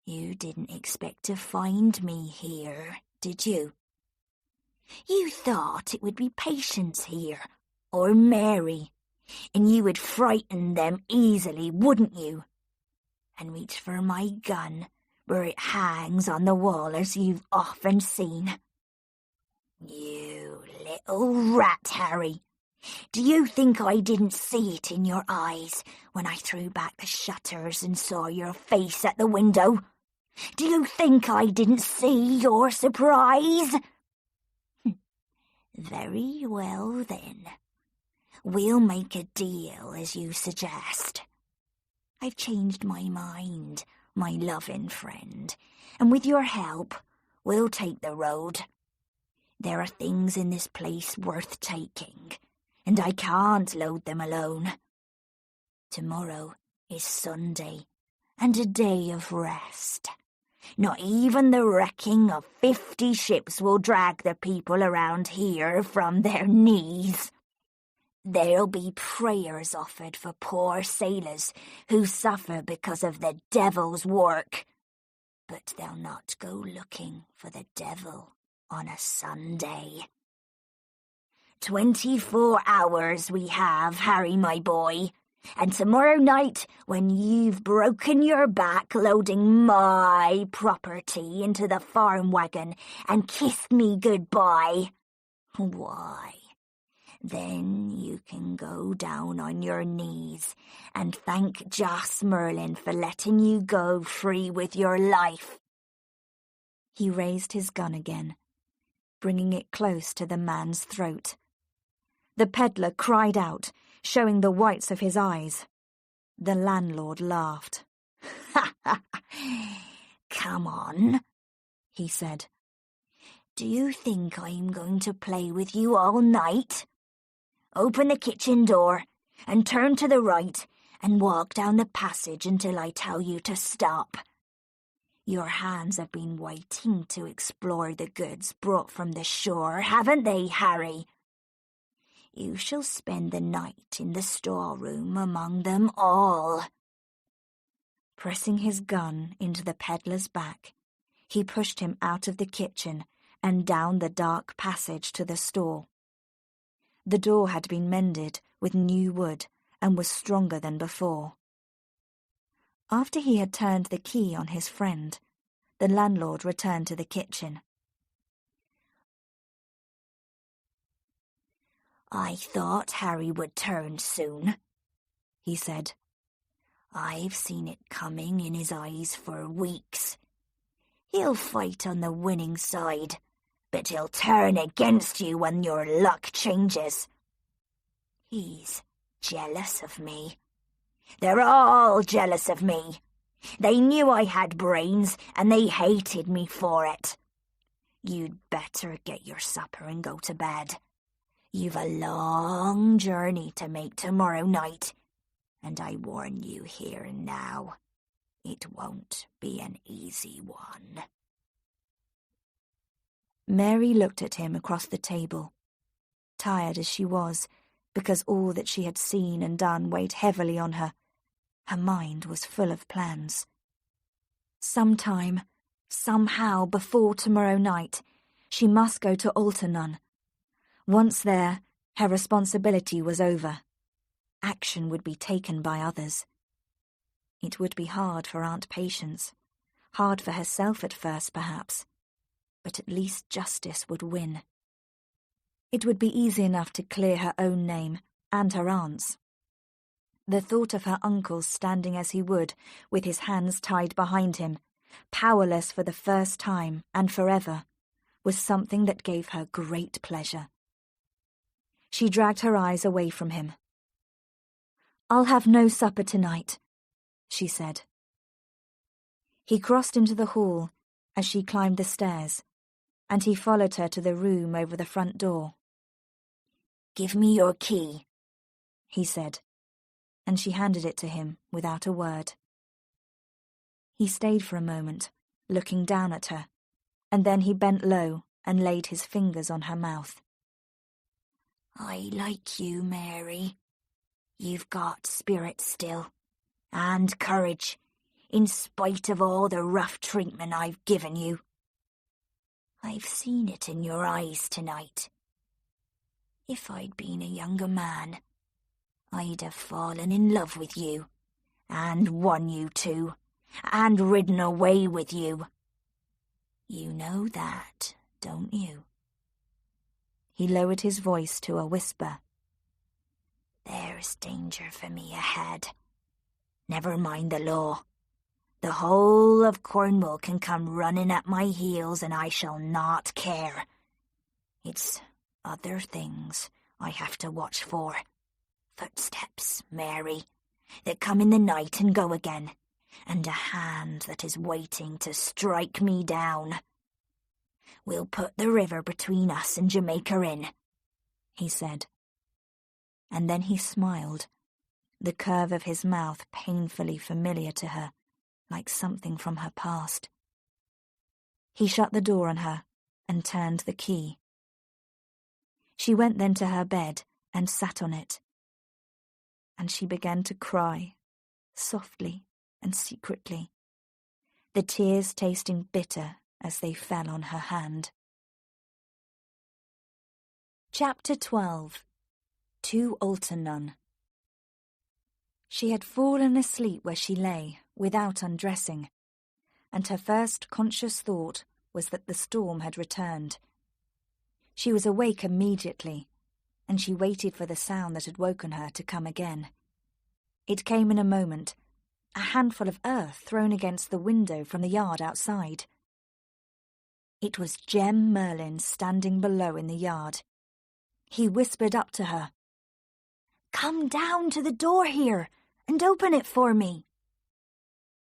You didn't expect to find me here, did you? You thought it would be Patience here, or Mary, and you would frighten them easily, wouldn't you? And reach for my gun, where it hangs on the wall as you've often seen. You little rat, Harry. Do you think I didn't see it in your eyes when I threw back the shutters and saw your face at the window? Do you think I didn't see your surprise? Very well, then. We'll make a deal as you suggest. I've changed my mind, my loving friend, and with your help, we'll take the road. There are things in this place worth taking, and I can't load them alone. Tomorrow is Sunday, and a day of rest. Not even the wrecking of 50 ships will drag the people around here from their knees. There'll be prayers offered for poor sailors who suffer because of the devil's work. But they'll not go looking for the devil on a Sunday. 24 hours we have, Harry, my boy. And tomorrow night, when you've broken your back loading my property into the farm wagon and kissed me goodbye, why, then you can go down on your knees and thank Joss Merlyn for letting you go free with your life.
He raised his gun again, bringing it close to the man's throat. The peddler cried out, showing the whites of his eyes. The landlord laughed.
Come on, he said. Do you think I'm going to play with you all night? Open the kitchen door and turn to the right and walk down the passage until I tell you to stop. Your hands have been waiting to explore the goods brought from the shore, haven't they, Harry? You shall spend the night in the storeroom among them all.
Pressing his gun into the peddler's back, he pushed him out of the kitchen and down the dark passage to the store. The door had been mended with new wood and was stronger than before. After he had turned the key on his friend, the landlord returned to the kitchen.
I thought Harry would turn soon, he said. I've seen it coming in his eyes for weeks. He'll fight on the winning side, but he'll turn against you when your luck changes. He's jealous of me. They're all jealous of me. They knew I had brains, and they hated me for it. You'd better get your supper and go to bed. You've a long journey to make tomorrow night, and I warn you here and now, it won't be an easy one."
Mary looked at him across the table. Tired as she was, because all that she had seen and done weighed heavily on her, her mind was full of plans. Sometime, somehow, before tomorrow night, she must go to Alternun. Once there, her responsibility was over. Action would be taken by others. It would be hard for Aunt Patience, hard for herself at first, perhaps, but at least justice would win. It would be easy enough to clear her own name and her aunt's. The thought of her uncle standing as he would, with his hands tied behind him, powerless for the first time and forever, was something that gave her great pleasure. She dragged her eyes away from him. "I'll have no supper tonight," she said. He crossed into the hall as she climbed the stairs, and he followed her to the room over the front door.
"Give me your key,"
he said, and she handed it to him without a word. He stayed for a moment, looking down at her, and then he bent low and laid his fingers on her mouth.
"I like you, Mary. You've got spirit still, and courage, in spite of all the rough treatment I've given you. I've seen it in your eyes tonight. If I'd been a younger man, I'd have fallen in love with you, and won you too, and ridden away with you. You know that, don't you?"
He lowered his voice to a whisper.
"There's danger for me ahead. Never mind the law. The whole of Cornwall can come running at my heels and I shall not care. It's other things I have to watch for. Footsteps, Mary, that come in the night and go again, and a hand that is waiting to strike me down. We'll put the river between us and Jamaica Inn," he said.
And then he smiled, the curve of his mouth painfully familiar to her, like something from her past. He shut the door on her and turned the key. She went then to her bed and sat on it. And she began to cry, softly and secretly, the tears tasting bitter as they fell on her hand. Chapter 12. To Alternun. She had fallen asleep where she lay, without undressing, and her first conscious thought was that the storm had returned. She was awake immediately, and she waited for the sound that had woken her to come again. It came in a moment, a handful of earth thrown against the window from the yard outside. It was Jem Merlyn standing below in the yard. He whispered up to her, "Come down to the door here and open it for me."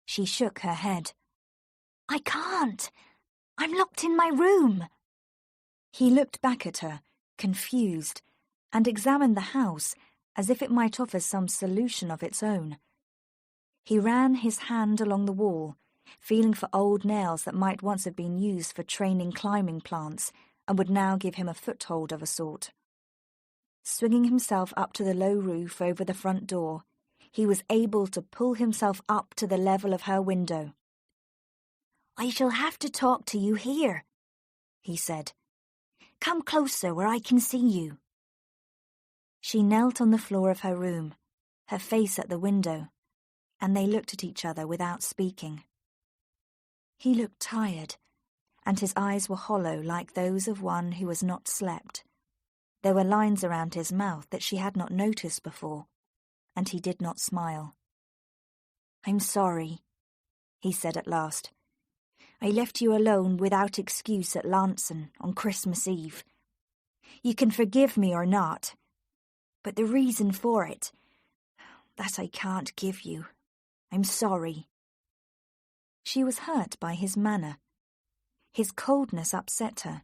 She shook her head.
"I can't. I'm locked in my room."
He looked back at her, confused, and examined the house as if it might offer some solution of its own. He ran his hand along the wall, feeling for old nails that might once have been used for training climbing plants and would now give him a foothold of a sort. Swinging himself up to the low roof over the front door, he was able to pull himself up to the level of her window.
"I shall have to talk to you here," he said. "Come closer where I can see you."
She knelt on the floor of her room, her face at the window, and they looked at each other without speaking. He looked tired, and his eyes were hollow like those of one who has not slept. There were lines around his mouth that she had not noticed before, and he did not smile. "I'm sorry," he said at last. "I left you alone without excuse at Lanson on Christmas Eve. You can forgive me or not, but the reason for it, that I can't give you. I'm sorry." She was hurt by his manner. His coldness upset her,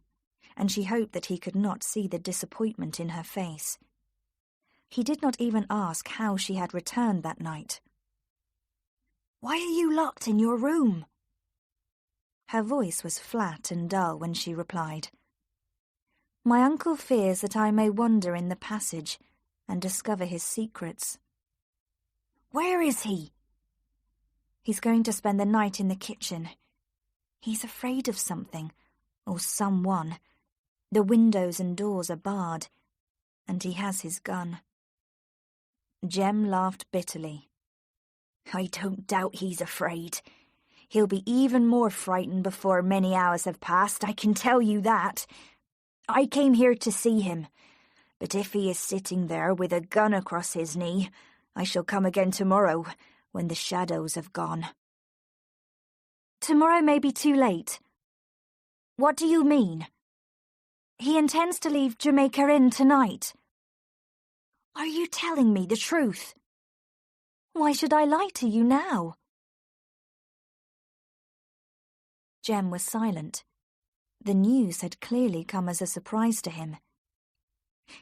and she hoped that he could not see the disappointment in her face. He did not even ask how she had returned that night.
"Why are you locked in your room?"
Her voice was flat and dull when she replied, "My uncle fears that I may wander in the passage and discover his secrets."
"Where is he?"
"He's going to spend the night in the kitchen. He's afraid of something, or someone. The windows and doors are barred, and he has his gun." Jem laughed bitterly.
"I don't doubt he's afraid. He'll be even more frightened before many hours have passed, I can tell you that. I came here to see him, but if he is sitting there with a gun across his knee, I shall come again tomorrow, when the shadows have gone."
"Tomorrow may be too late."
"What do you mean?"
"He intends to leave Jamaica Inn tonight."
"Are you telling me the truth?"
"Why should I lie to you now?" Jem was silent. The news had clearly come as a surprise to him.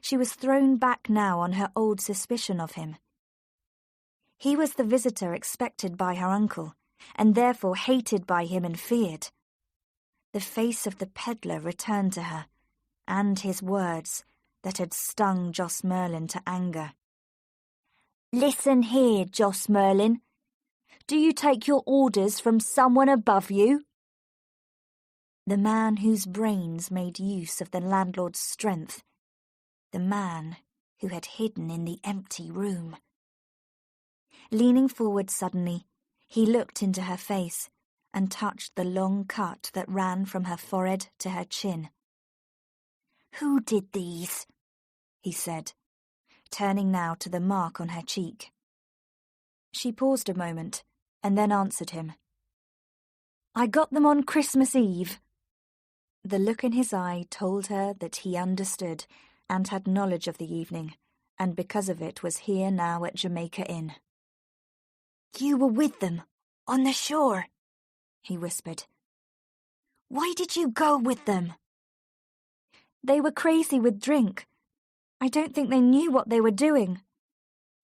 She was thrown back now on her old suspicion of him. He was the visitor expected by her uncle, and therefore hated by him and feared. The face of the peddler returned to her, and his words that had stung Joss Merlyn to anger.
"Listen here, Joss Merlyn. Do you take your orders from someone above you?"
The man whose brains made use of the landlord's strength. The man who had hidden in the empty room. Leaning forward suddenly, he looked into her face and touched the long cut that ran from her forehead to her chin.
"Who did these?"
he said, turning now to the mark on her cheek. She paused a moment and then answered him. "I got them on Christmas Eve." The look in his eye told her that he understood and had knowledge of the evening, and because of it was here now at Jamaica Inn.
"You were with them, on the shore," he whispered. "Why did you go with them?"
"They were crazy with drink. I don't think they knew what they were doing.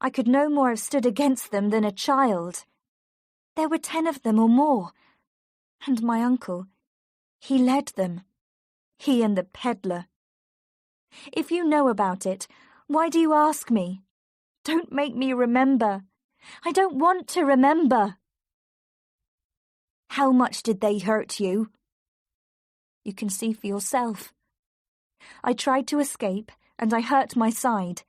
I could no more have stood against them than a child. There were 10 of them or more. And my uncle, he led them. He and the peddler. If you know about it, why do you ask me? Don't make me remember. I don't want to remember."
"How much did they hurt you?"
"You can see for yourself. I tried to escape, and I hurt my side.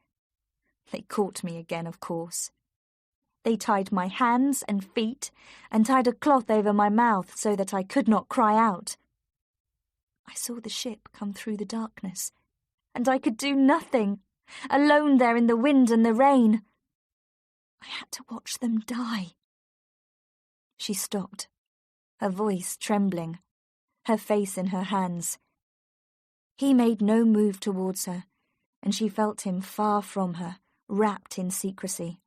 They caught me again, of course. They tied my hands and feet and tied a cloth over my mouth so that I could not cry out. I saw the ship come through the darkness, and I could do nothing, alone there in the wind and the rain. I had to watch them die." She stopped, her voice trembling, her face in her hands. He made no move towards her, and she felt him far from her, wrapped in secrecy.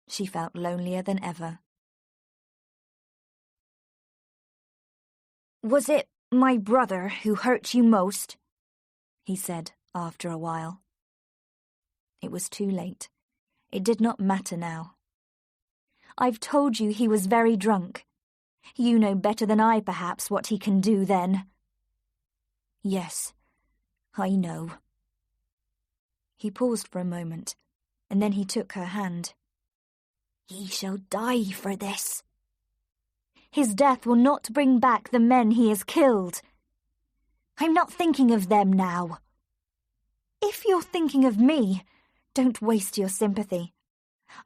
She felt lonelier than ever.
"Was it my brother who hurt you most?"
he said after a while. It was too late. It did not matter now. "I've told you he was very drunk. You know better than I, perhaps, what he can do then." "Yes, I know." He paused for a moment, and then he took her hand.
"He shall die for this."
"His death will not bring back the men he has killed."
"I'm not thinking of them now."
"If you're thinking of me, don't waste your sympathy.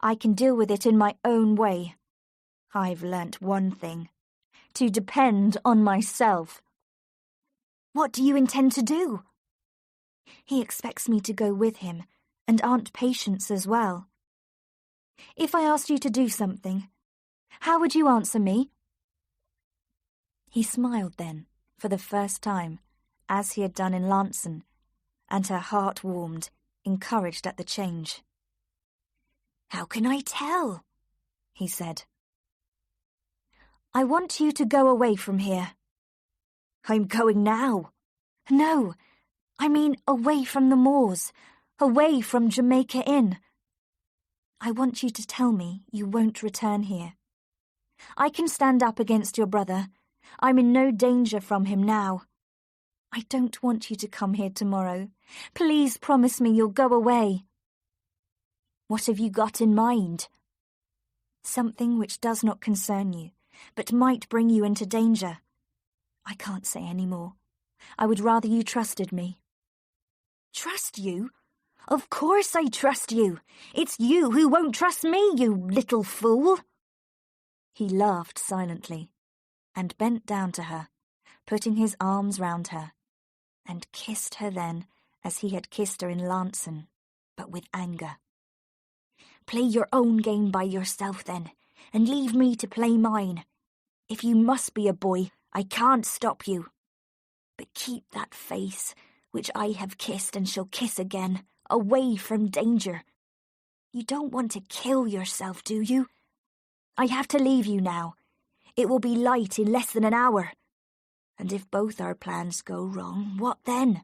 I can deal with it in my own way. I've learnt one thing: to depend on myself."
"What do you intend to do?"
"He expects me to go with him, and Aunt Patience as well. If I asked you to do something, how would you answer me?" He smiled then, for the first time, as he had done in Lanson, and her heart warmed, encouraged at the change.
"How can I tell?"
he said. "I want you to go away from here."
"I'm going now.
No, I mean away from the moors, away from Jamaica Inn. I want you to tell me you won't return here. I can stand up against your brother. I'm in no danger from him now. I don't want you to come here tomorrow. Please promise me you'll go away. What have you got in mind? Something which does not concern you, but might bring you into danger. I can't say any more. I would rather you trusted me. Trust you? Of course I trust you. It's you who won't trust me, you little fool. He laughed silently and bent down to her, putting his arms round her, and kissed her then as he had kissed her in Lanson, but with anger. Play your own game by yourself then, and leave me to play mine. If you must be a boy, I can't stop you. But keep that face, which I have kissed and shall kiss again, away from danger. You don't want to kill yourself, do you? I have to leave you now. It will be light in less than an hour. And if both our plans go wrong, what then?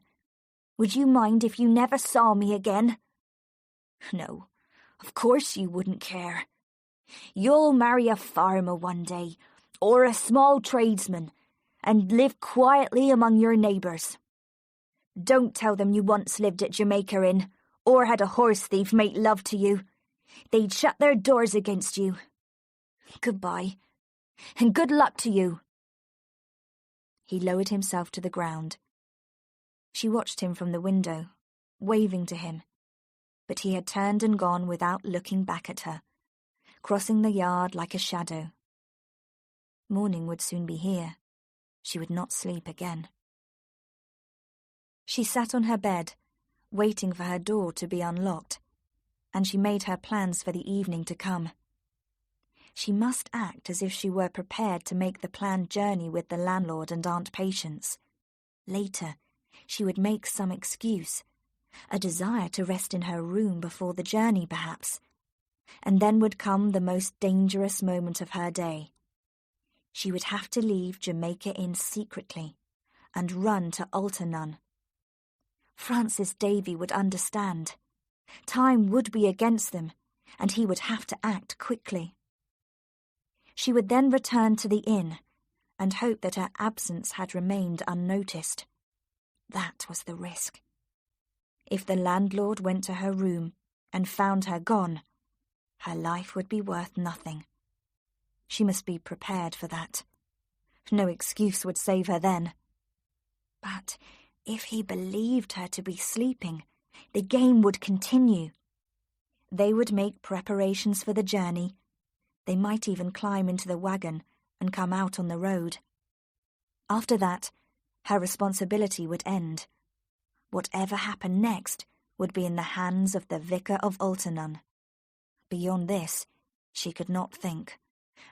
Would you mind if you never saw me again? No, of course you wouldn't care. You'll marry a farmer one day, or a small tradesman, and live quietly among your neighbours. Don't tell them you once lived at Jamaica Inn, or had a horse thief make love to you. They'd shut their doors against you. Goodbye, and good luck to you. He lowered himself to the ground. She watched him from the window, waving to him, but he had turned and gone without looking back at her, crossing the yard like a shadow. Morning would soon be here. She would not sleep again. She sat on her bed, waiting for her door to be unlocked, and she made her plans for the evening to come. She must act as if she were prepared to make the planned journey with the landlord and Aunt Patience. Later, she would make some excuse, a desire to rest in her room before the journey, perhaps. And then would come the most dangerous moment of her day. She would have to leave Jamaica Inn secretly and run to Alternun. Francis Davey would understand. Time would be against them, and he would have to act quickly. She would then return to the inn and hope that her absence had remained unnoticed. That was the risk. If the landlord went to her room and found her gone, her life would be worth nothing. She must be prepared for that. No excuse would save her then. But if he believed her to be sleeping, the game would continue. They would make preparations for the journey. They might even climb into the wagon and come out on the road. After that, her responsibility would end. Whatever happened next would be in the hands of the Vicar of Alternun. Beyond this, she could not think,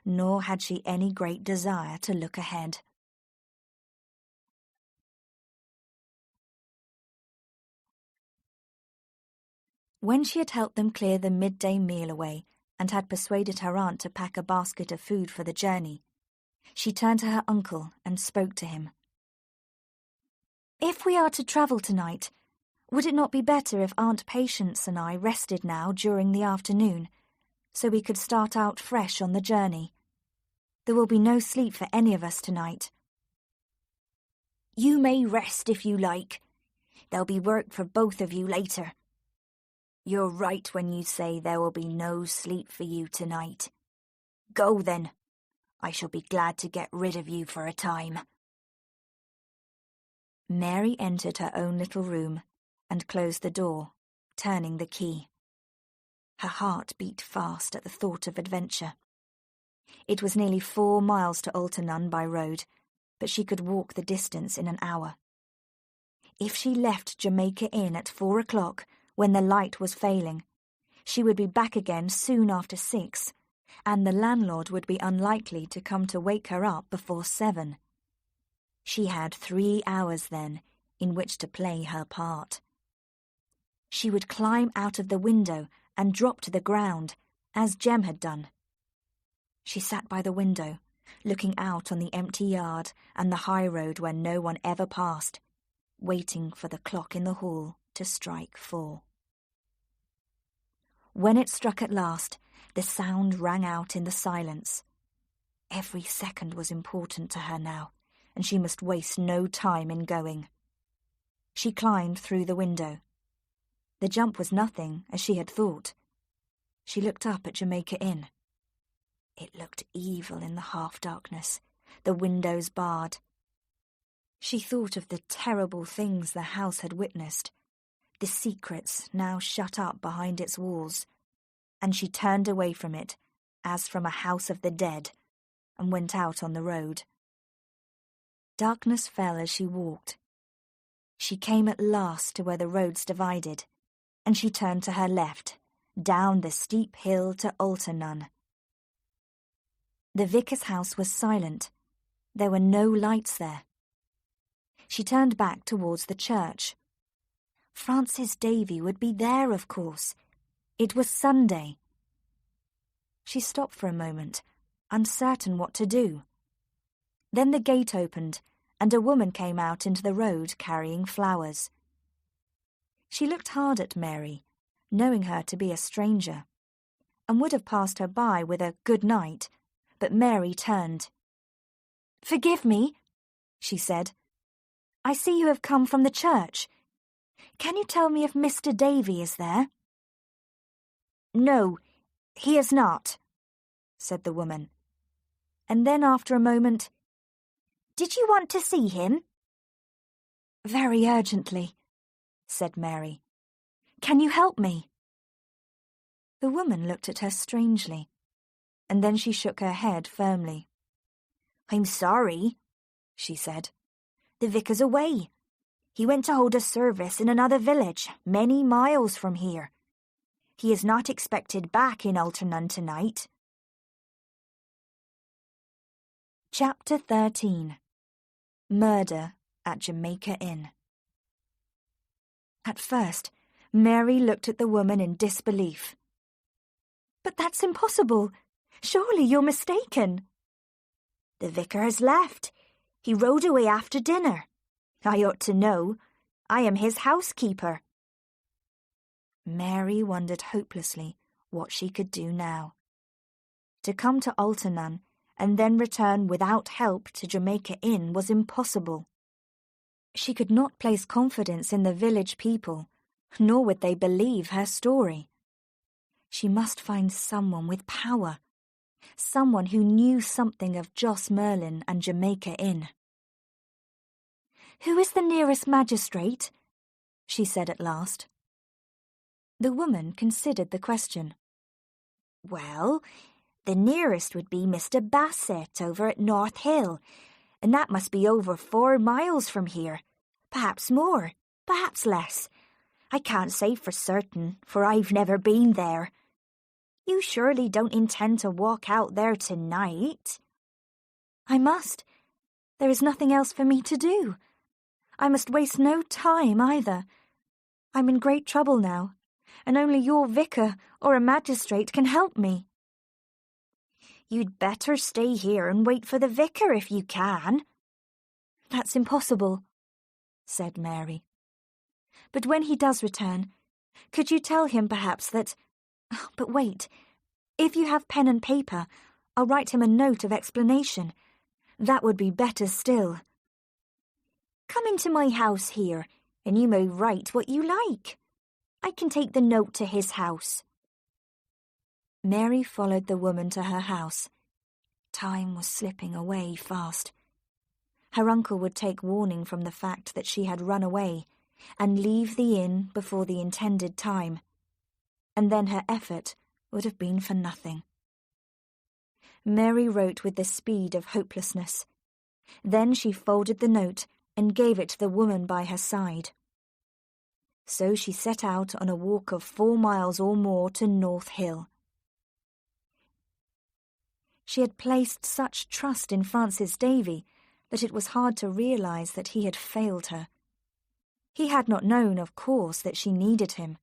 nor had she any great desire to look ahead. When she had helped them clear the midday meal away and had persuaded her aunt to pack a basket of food for the journey, she turned to her uncle and spoke to him. If we are to travel tonight, would it not be better if Aunt Patience and I rested now during the afternoon, so we could start out fresh on the journey? There will be no sleep for any of us tonight. You may rest if you like. There'll be work for both of you later. You're right when you say there will be no sleep for you tonight. Go then. I shall be glad to get rid of you for a time. Mary entered her own little room and closed the door, turning the key. Her heart beat fast at the thought of adventure. It was nearly 4 miles to Alternun by road, but she could walk the distance in an hour. If she left Jamaica Inn at 4 o'clock, when the light was failing, she would be back again soon after 6, and the landlord would be unlikely to come to wake her up before 7. She had 3 hours then in which to play her part. She would climb out of the window and drop to the ground, as Jem had done. She sat by the window, looking out on the empty yard and the high road where no one ever passed, waiting for the clock in the hall to strike 4. When it struck at last, the sound rang out in the silence. Every second was important to her now, and she must waste no time in going. She climbed through the window. The jump was nothing, as she had thought. She looked up at Jamaica Inn. It looked evil in the half-darkness, the windows barred. She thought of the terrible things the house had witnessed, the secrets now shut up behind its walls, and she turned away from it, as from a house of the dead, and went out on the road. Darkness fell as she walked. She came at last to where the roads divided, and she turned to her left, down the steep hill to Alternun. The vicar's house was silent. There were no lights there. She turned back towards the church. Francis Davey would be there, of course. It was Sunday. She stopped for a moment, uncertain what to do. Then the gate opened, and a woman came out into the road carrying flowers. She looked hard at Mary, knowing her to be a stranger, and would have passed her by with a good night, but Mary turned. "Forgive me," she said. "I see you have come from the church. Can you tell me if Mr. Davey is there?" "No, he is not," said the woman. And then after a moment, "Did you want to see him?" "Very urgently," said Mary. "Can you help me?" The woman looked at her strangely, and then she shook her head firmly. "I'm sorry," she said. "The vicar's away. He went to hold a service in another village, many miles from here. He is not expected back in Alternun tonight." Chapter 13. Murder at Jamaica Inn. At first, Mary looked at the woman in disbelief. "But that's impossible. Surely you're mistaken." "The vicar has left. He rode away after dinner. I ought to know. I am his housekeeper." Mary wondered hopelessly what she could do now. To come to Alternun and then return without help to Jamaica Inn was impossible. She could not place confidence in the village people, nor would they believe her story. She must find someone with power, someone who knew something of Joss Merlyn and Jamaica Inn. "Who is the nearest magistrate?" she said at last. The woman considered the question. "Well, the nearest would be Mr. Bassett over at North Hill, and that must be over 4 miles from here. Perhaps more, perhaps less. I can't say for certain, for I've never been there. You surely don't intend to walk out there tonight?" "I must. There is nothing else for me to do. I must waste no time either. I'm in great trouble now, and only your vicar or a magistrate can help me." "You'd better stay here and wait for the vicar if you can." "That's impossible," said Mary. "But when he does return, could you tell him perhaps that— But wait, if you have pen and paper, I'll write him a note of explanation. That would be better still." "Come into my house here, and you may write what you like. I can take the note to his house." Mary followed the woman to her house. Time was slipping away fast. Her uncle would take warning from the fact that she had run away and leave the inn before the intended time, and then her effort would have been for nothing. Mary wrote with the speed of hopelessness. Then she folded the note and gave it to the woman by her side. So she set out on a walk of 4 miles or more to North Hill. She had placed such trust in Francis Davey that it was hard to realize that he had failed her. He had not known, of course, that she needed him.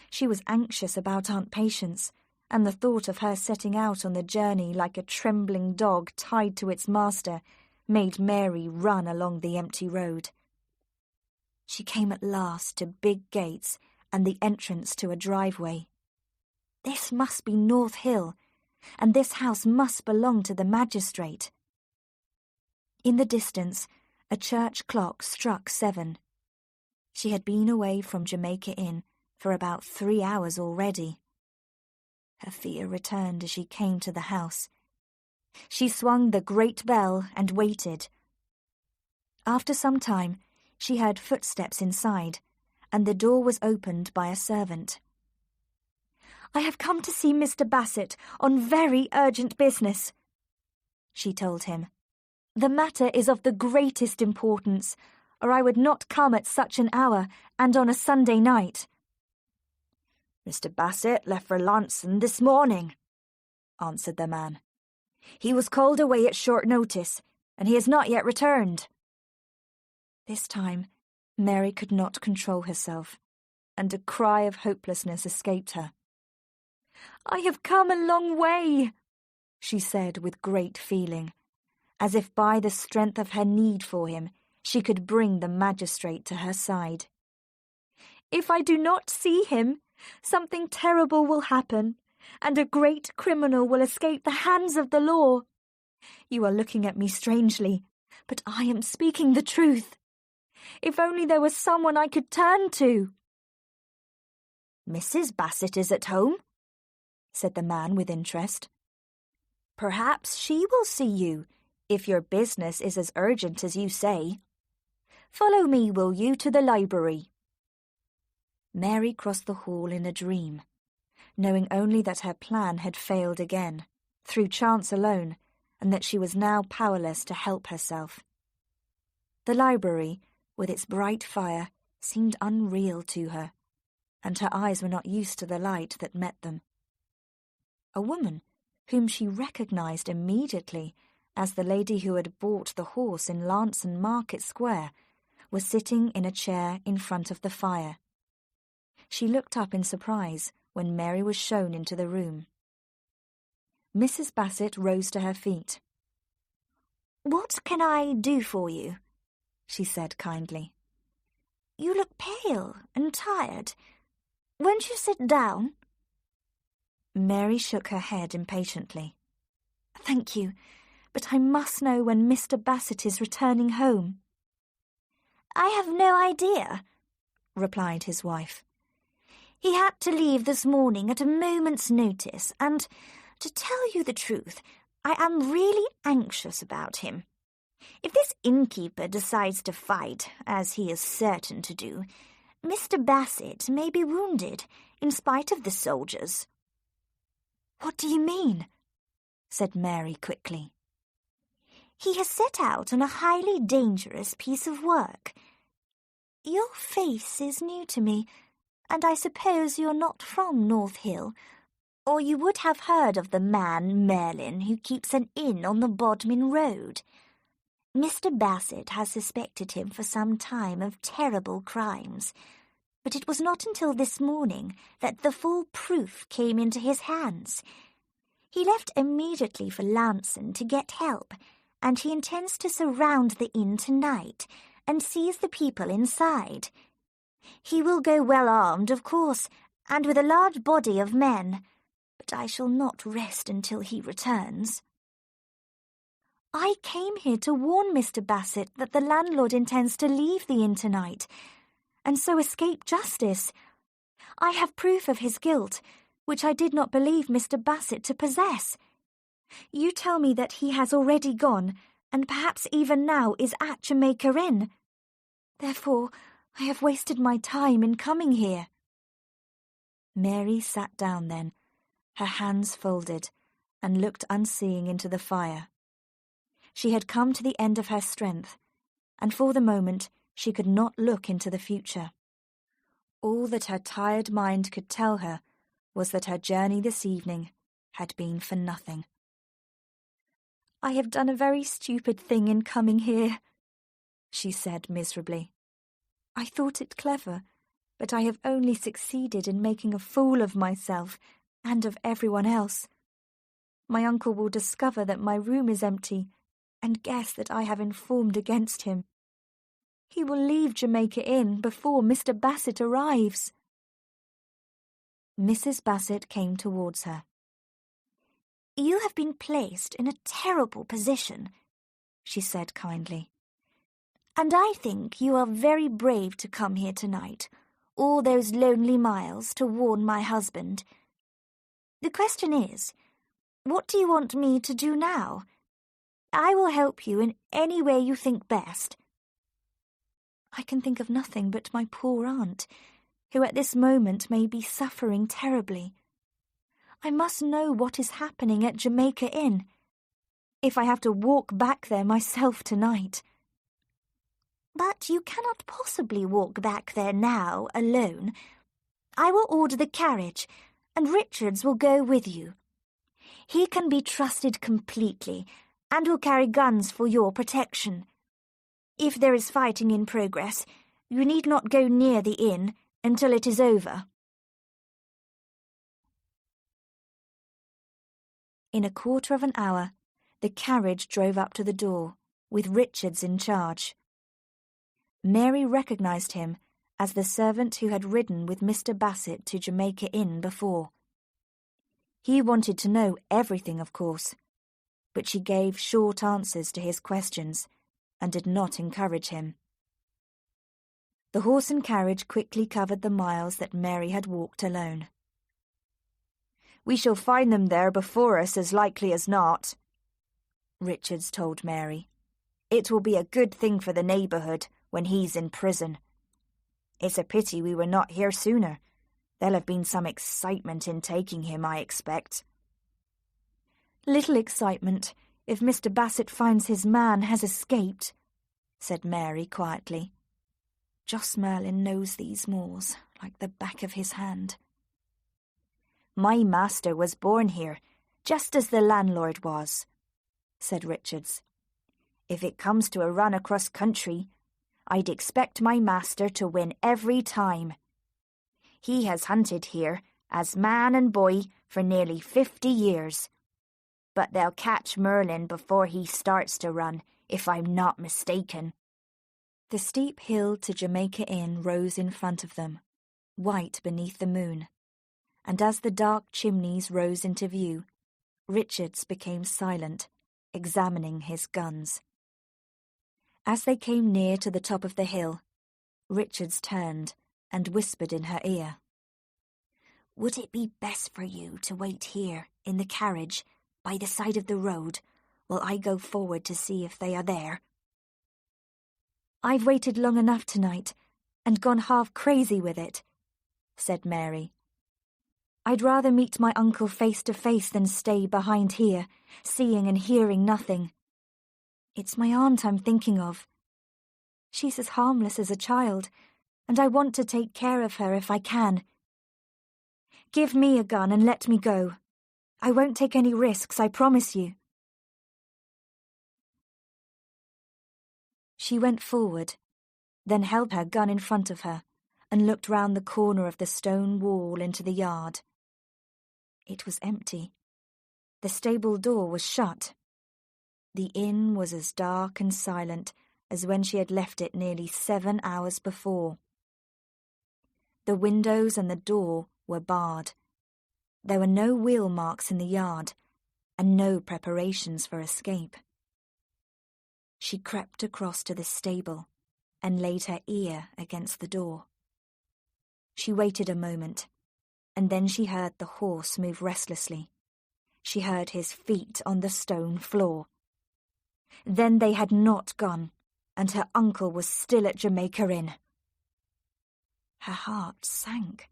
She was anxious about Aunt Patience, and the thought of her setting out on the journey like a trembling dog tied to its master made Mary run along the empty road. She came at last to big gates and the entrance to a driveway. This must be North Hill, and this house must belong to the magistrate. In the distance, a church clock struck 7. She had been away from Jamaica Inn for about 3 hours already. Her fear returned as she came to the house. She swung the great bell and waited. After some time, she heard footsteps inside, and the door was opened by a servant. "I have come to see Mr. Bassett on very urgent business," she told him. "The matter is of the greatest importance, or I would not come at such an hour and on a Sunday night." "Mr. Bassett left for Launceston this morning," answered the man. "He was called away at short notice, and he has not yet returned." This time, Mary could not control herself, and a cry of hopelessness escaped her. "I have come a long way," she said with great feeling, as if by the strength of her need for him she could bring the magistrate to her side. "If I do not see him, something terrible will happen, and a great criminal will escape the hands of the law. You are looking at me strangely, but I am speaking the truth. If only there was someone I could turn to." "Mrs. Bassett is at home," said the man with interest. "Perhaps she will see you, if your business is as urgent as you say. Follow me, will you, to the library?" Mary crossed the hall in a dream, knowing only that her plan had failed again, through chance alone, and that she was now powerless to help herself. The library, with its bright fire, seemed unreal to her, and her eyes were not used to the light that met them. A woman, whom she recognized immediately as the lady who had bought the horse in Launceston Market Square, was sitting in a chair in front of the fire. She looked up in surprise when Mary was shown into the room. Mrs. Bassett rose to her feet.
"What can I do for you?" she said kindly. "You look pale and tired. Won't you sit down?"
Mary shook her head impatiently. "Thank you, but I must know when Mr. Bassett is returning home."
"I have no idea," replied his wife. "He had to leave this morning at a moment's notice, and, to tell you the truth, I am really anxious about him. If this innkeeper decides to fight, as he is certain to do, Mr. Bassett may be wounded, in spite of the soldiers."
"What do you mean?" said Mary quickly.
"He has set out on a highly dangerous piece of work. Your face is new to me, and I suppose you're not from North Hill, or you would have heard of the man Merlyn who keeps an inn on the Bodmin Road. Mr. Bassett has suspected him for some time of terrible crimes, but it was not until this morning that the full proof came into his hands. He left immediately for Launceston to get help, and he intends to surround the inn tonight and seize the people inside. He will go well armed, of course, and with a large body of men, but I shall not rest until he returns."
"I came here to warn Mr. Bassett that the landlord intends to leave the inn tonight, and so escape justice. I have proof of his guilt, which I did not believe Mr. Bassett to possess. You tell me that he has already gone, and perhaps even now is at Jamaica Inn. Therefore, I have wasted my time in coming here." Mary sat down then, her hands folded, and looked unseeing into the fire. She had come to the end of her strength, and for the moment she could not look into the future. All that her tired mind could tell her was that her journey this evening had been for nothing. "I have done a very stupid thing in coming here," she said miserably. "I thought it clever, but I have only succeeded in making a fool of myself and of everyone else. My uncle will discover that my room is empty and guess that I have informed against him. He will leave Jamaica Inn before Mr. Bassett arrives. Mrs. Bassett came towards her.
You have been placed in a terrible position, she said kindly. And I think you are very brave to come here tonight, all those lonely miles to warn my husband. The question is, what do you want me to do now? I will help you in any way you think best.
I can think of nothing but my poor aunt, who at this moment may be suffering terribly. I must know what is happening at Jamaica Inn, if I have to walk back there myself tonight.
But you cannot possibly walk back there now alone. I will order the carriage, and Richards will go with you. He can be trusted completely, and will carry guns for your protection. If there is fighting in progress, you need not go near the inn until it is over.
In a quarter of an hour, the carriage drove up to the door, with Richards in charge. Mary recognised him as the servant who had ridden with Mr. Bassett to Jamaica Inn before. He wanted to know everything, of course, but she gave short answers to his questions and did not encourage him. The horse and carriage quickly covered the miles that Mary had walked alone.
"We shall find them there before us as likely as not," Richards told Mary. "It will be a good thing for the neighbourhood when he's in prison. It's a pity we were not here sooner. There'll have been some excitement in taking him, I expect."
"Little excitement if Mr. Bassett finds his man has escaped," said Mary quietly. "Jos Merlyn knows these moors like the back of his hand."
"My master was born here, just as the landlord was," said Richards. "If it comes to a run across country, I'd expect my master to win every time. He has hunted here, as man and boy, for nearly 50 years. But they'll catch Merlyn before he starts to run, if I'm not mistaken."
The steep hill to Jamaica Inn rose in front of them, white beneath the moon, and as the dark chimneys rose into view, Richards became silent, examining his guns. As they came near to the top of the hill, Richards turned and whispered in her ear.
"Would it be best for you to wait here, in the carriage, by the side of the road, while I go forward to see if they are there?"
"I've waited long enough tonight, and gone half crazy with it," said Mary. "I'd rather meet my uncle face to face than stay behind here, seeing and hearing nothing. It's my aunt I'm thinking of. She's as harmless as a child, and I want to take care of her if I can. Give me a gun and let me go. I won't take any risks, I promise you." She went forward, then held her gun in front of her and looked round the corner of the stone wall into the yard. It was empty. The stable door was shut. The inn was as dark and silent as when she had left it nearly 7 hours before. The windows and the door were barred. There were no wheel marks in the yard, and no preparations for escape. She crept across to the stable and laid her ear against the door. She waited a moment, and then she heard the horse move restlessly. She heard his feet on the stone floor. Then they had not gone, and her uncle was still at Jamaica Inn. Her heart sank,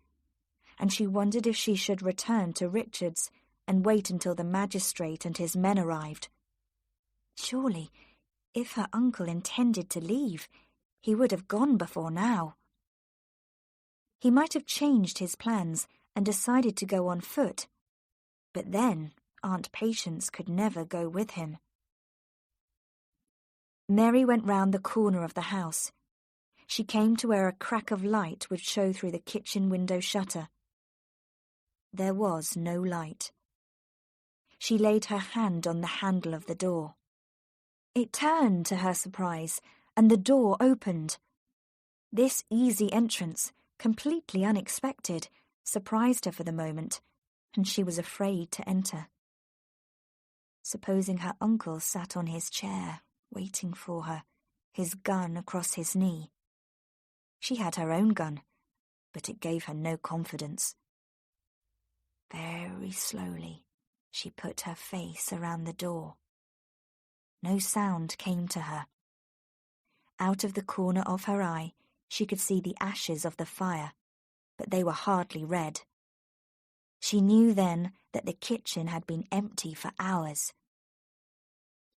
and she wondered if she should return to Richards and wait until the magistrate and his men arrived. Surely, if her uncle intended to leave, he would have gone before now. He might have changed his plans and decided to go on foot, but then Aunt Patience could never go with him. Mary went round the corner of the house. She came to where a crack of light would show through the kitchen window shutter. There was no light. She laid her hand on the handle of the door. It turned, to her surprise, and the door opened. This easy entrance, completely unexpected, surprised her for the moment, and she was afraid to enter. Supposing her uncle sat on his chair, waiting for her, his gun across his knee. She had her own gun, but it gave her no confidence. Very slowly, she put her face around the door. No sound came to her. Out of the corner of her eye, she could see the ashes of the fire, but they were hardly red. She knew then that the kitchen had been empty for hours.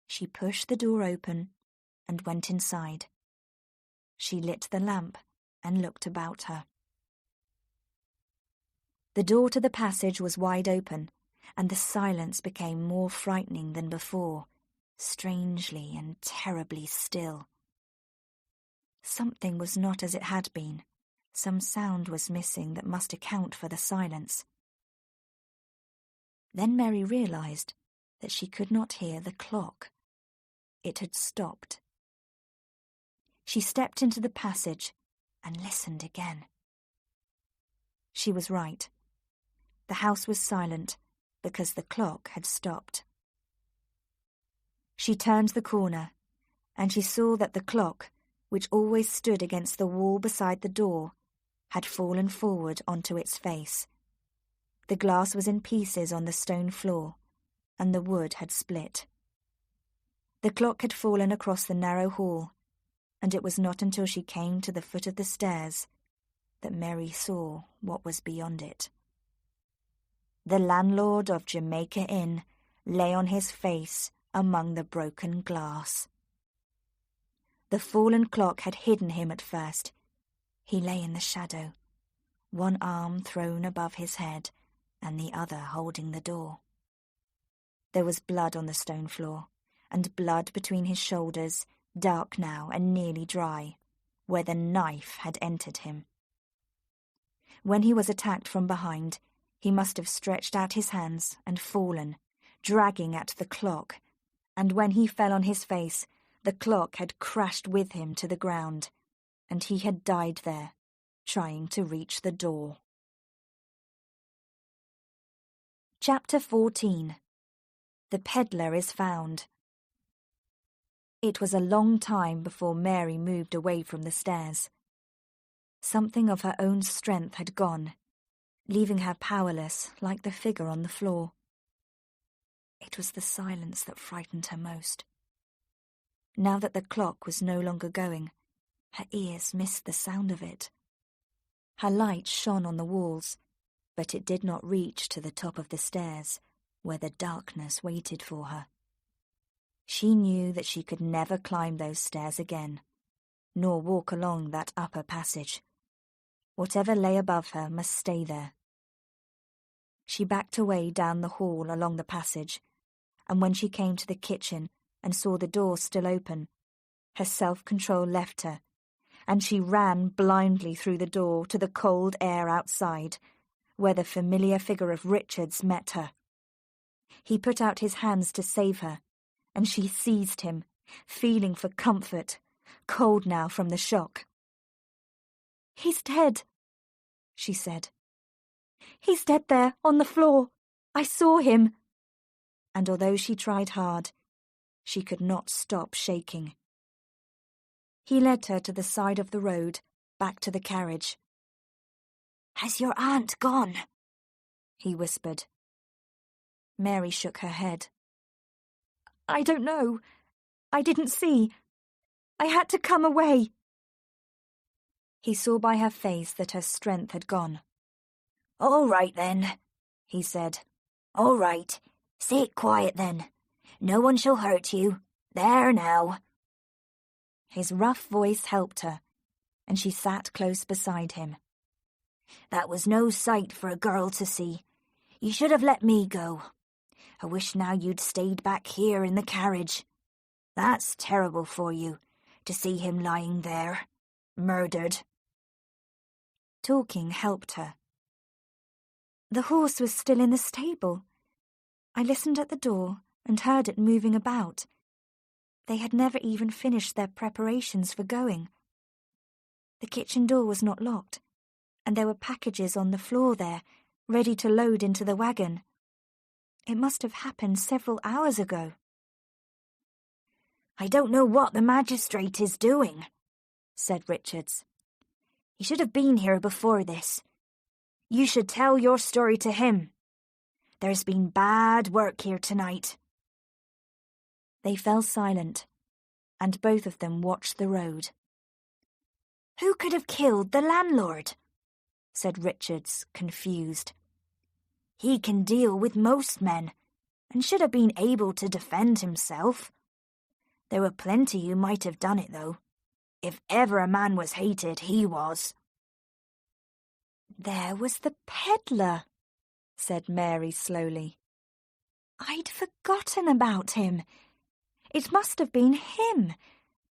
She pushed the door open and went inside. She lit the lamp and looked about her. The door to the passage was wide open, and the silence became more frightening than before, strangely and terribly still. Something was not as it had been. Some sound was missing that must account for the silence. Then Mary realized that she could not hear the clock. It had stopped. She stepped into the passage and listened again. She was right. The house was silent because the clock had stopped. She turned the corner, and she saw that the clock, which always stood against the wall beside the door, had fallen forward onto its face. The glass was in pieces on the stone floor, and the wood had split. The clock had fallen across the narrow hall, and it was not until she came to the foot of the stairs that Mary saw what was beyond it. The landlord of Jamaica Inn lay on his face among the broken glass. The fallen clock had hidden him at first. He lay in the shadow, one arm thrown above his head and the other holding the door. There was blood on the stone floor, and blood between his shoulders, dark now and nearly dry, where the knife had entered him. When he was attacked from behind, he must have stretched out his hands and fallen, dragging at the clock, and when he fell on his face, the clock had crashed with him to the ground, and he had died there, trying to reach the door. Chapter 14. The Peddler is Found. It was a long time before Mary moved away from the stairs. Something of her own strength had gone, leaving her powerless like the figure on the floor. It was the silence that frightened her most. Now that the clock was no longer going, her ears missed the sound of it. Her light shone on the walls, but it did not reach to the top of the stairs, where the darkness waited for her. She knew that she could never climb those stairs again, nor walk along that upper passage. Whatever lay above her must stay there. She backed away down the hall along the passage, and when she came to the kitchen and saw the door still open, her self-control left her, and she ran blindly through the door to the cold air outside, where the familiar figure of Richards met her. He put out his hands to save her, and she seized him, feeling for comfort, cold now from the shock. "He's dead," she said. "He's dead there, on the floor. I saw him." And although she tried hard, she could not stop shaking. He led her to the side of the road, back to the carriage.
"Has your aunt gone?"
he whispered. Mary shook her head. "I don't know. I didn't see. I had to come away." He saw by her face that her strength had gone.
"All right, then," he said. "All right. Sit quiet, then. No one shall hurt you. There now."
His rough voice helped her, and she sat close beside him.
"That was no sight for a girl to see. You should have let me go. I wish now you'd stayed back here in the carriage. That's terrible for you, to see him lying there, murdered."
Talking helped her. "The horse was still in the stable. I listened at the door and heard it moving about. They had never even finished their preparations for going. The kitchen door was not locked, and there were packages on the floor there, ready to load into the wagon. It must have happened several hours ago.
"I don't know what the magistrate is doing," said Richards. "He should have been here before this. You should tell your story to him. There's been bad work here tonight."
They fell silent, and both of them watched the road.
"Who could have killed the landlord?"
said Richards, confused.
"He can deal with most men, and should have been able to defend himself. There were plenty who might have done it, though. If ever a man was hated, he was."
"There was the peddler," said Mary slowly. "I'd forgotten about him. It must have been him,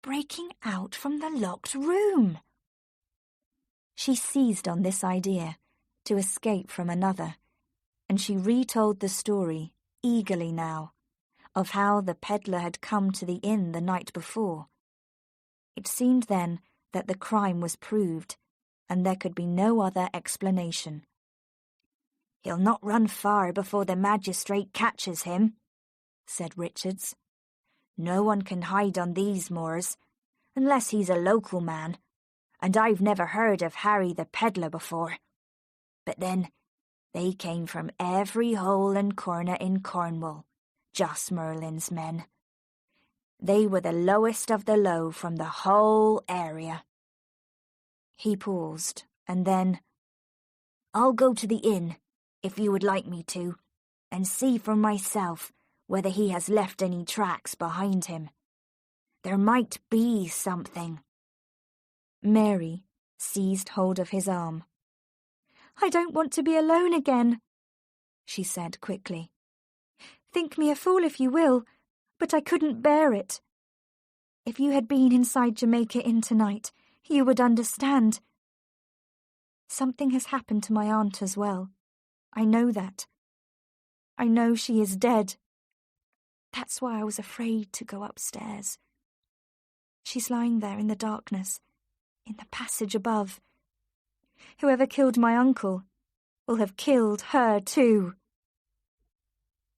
breaking out from the locked room." She seized on this idea to escape from another, and she retold the story, eagerly now, of how the peddler had come to the inn the night before. It seemed then that the crime was proved, and there could be no other explanation.
"He'll not run far before the magistrate catches him," said Richards. "No one can hide on these moors, unless he's a local man, and I've never heard of Harry the peddler before. But then, they came from every hole and corner in Cornwall, just Merlyn's men. They were the lowest of the low from the whole area."
He paused, and then,
"I'll go to the inn, if you would like me to, and see for myself whether he has left any tracks behind him. There might be something."
Mary seized hold of his arm. "I don't want to be alone again," she said quickly. "Think me a fool if you will, but I couldn't bear it. If you had been inside Jamaica Inn tonight, you would understand. Something has happened to my aunt as well. I know that. I know she is dead. That's why I was afraid to go upstairs. She's lying there in the darkness, in the passage above. Whoever killed my uncle will have killed her too."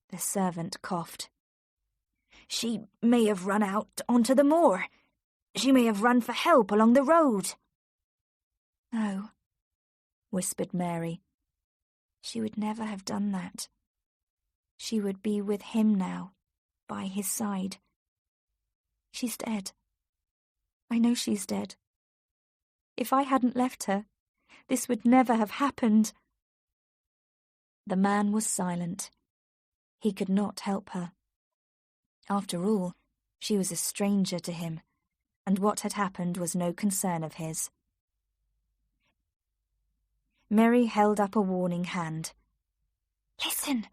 The servant coughed.
"She may have run out onto the moor. She may have run for help along the road."
"No," whispered Mary. "She would never have done that. She would be with him now, by his side. She's dead. I know she's dead. If I hadn't left her, this would never have happened." The man was silent. He could not help her. After all, she was a stranger to him, and what had happened was no concern of his. Mary held up a warning hand. "Listen,"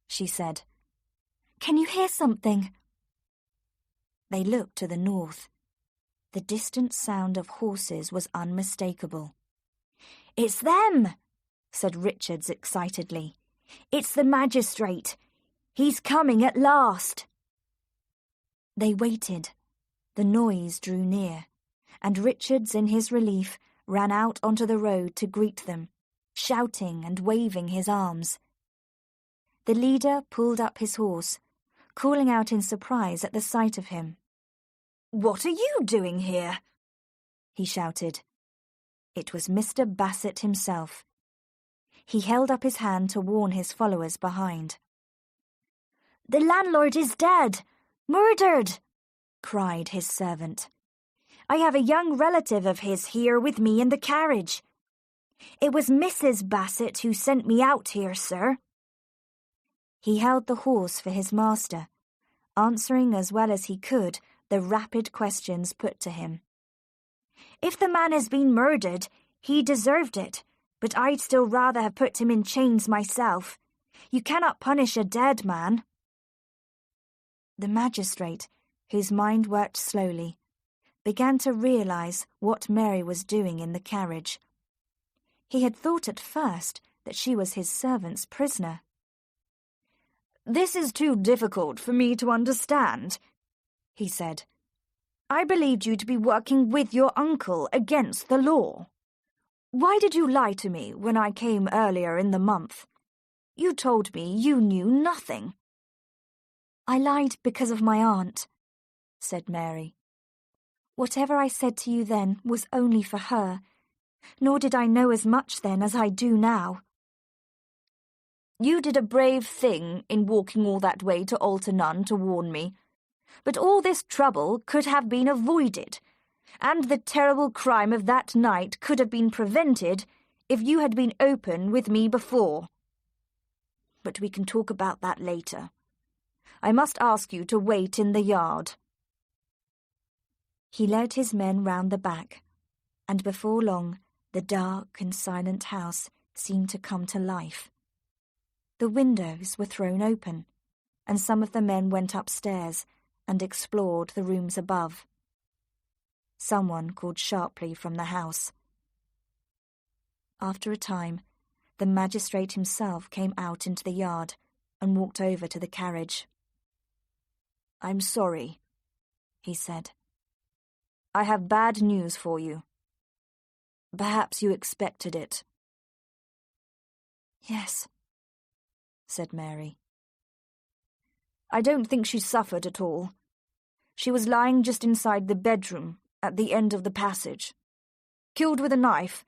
she said. "Can you hear something?" They looked to the north. The distant sound of horses was unmistakable.
"It's them," said Richards excitedly. "It's the magistrate. He's coming at last."
They waited. The noise drew near, and Richards, in his relief, ran out onto the road to greet them, shouting and waving his arms. The leader pulled up his horse, calling out in surprise at the sight of him.
"What are you doing here?"
he shouted. It was Mr. Bassett himself. He held up his hand to warn his followers behind.
"The landlord is dead! Murdered!"
cried his servant.
"I have a young relative of his here with me in the carriage. It was Mrs. Bassett who sent me out here, sir."
He held the horse for his master, answering as well as he could the rapid questions put to him.
"If the man has been murdered, he deserved it, but I'd still rather have put him in chains myself. You cannot punish a dead man."
The magistrate, whose mind worked slowly, began to realize what Mary was doing in the carriage. He had thought at first that she was his servant's prisoner.
"This is too difficult for me to understand," he said. "I believed you to be working with your uncle against the law. Why did you lie to me when I came earlier in the month? You told me you knew nothing."
"I lied because of my aunt," said Mary. "Whatever I said to you then was only for her, nor did I know as much then as I do now."
"You did a brave thing in walking all that way to Altar Nun to warn me, but all this trouble could have been avoided, and the terrible crime of that night could have been prevented if you had been open with me before. But we can talk about that later. I must ask you to wait in the yard."
He led his men round the back, and before long the dark and silent house seemed to come to life. The windows were thrown open, and some of the men went upstairs and explored the rooms above. Someone called sharply from the house. After a time, the magistrate himself came out into the yard and walked over to the carriage.
"I'm sorry," he said. "I have bad news for you. Perhaps you expected it."
"Yes," said Mary.
"I don't think she suffered at all. She was lying just inside the bedroom at the end of the passage, killed with a knife,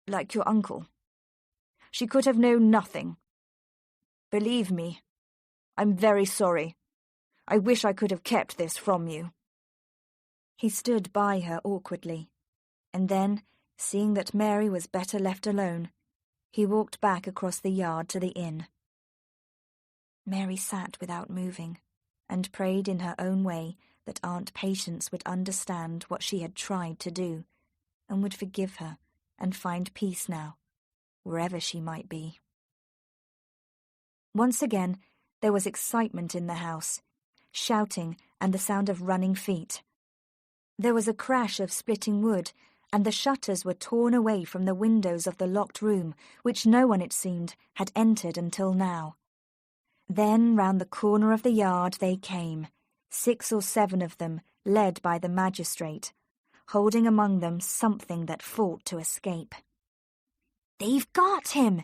like your uncle. She could have known nothing. Believe me, I'm very sorry. I wish I could have kept this from you."
He stood by her awkwardly, and then, seeing that Mary was better left alone, he walked back across the yard to the inn. Mary sat without moving, and prayed in her own way that Aunt Patience would understand what she had tried to do, and would forgive her and find peace now, wherever she might be. Once again, there was excitement in the house, shouting and the sound of running feet. There was a crash of splitting wood, and the shutters were torn away from the windows of the locked room, which no one, it seemed, had entered until now. Then round the corner of the yard they came, 6 or 7 of them, led by the magistrate, holding among them something that fought to escape.
"They've got him!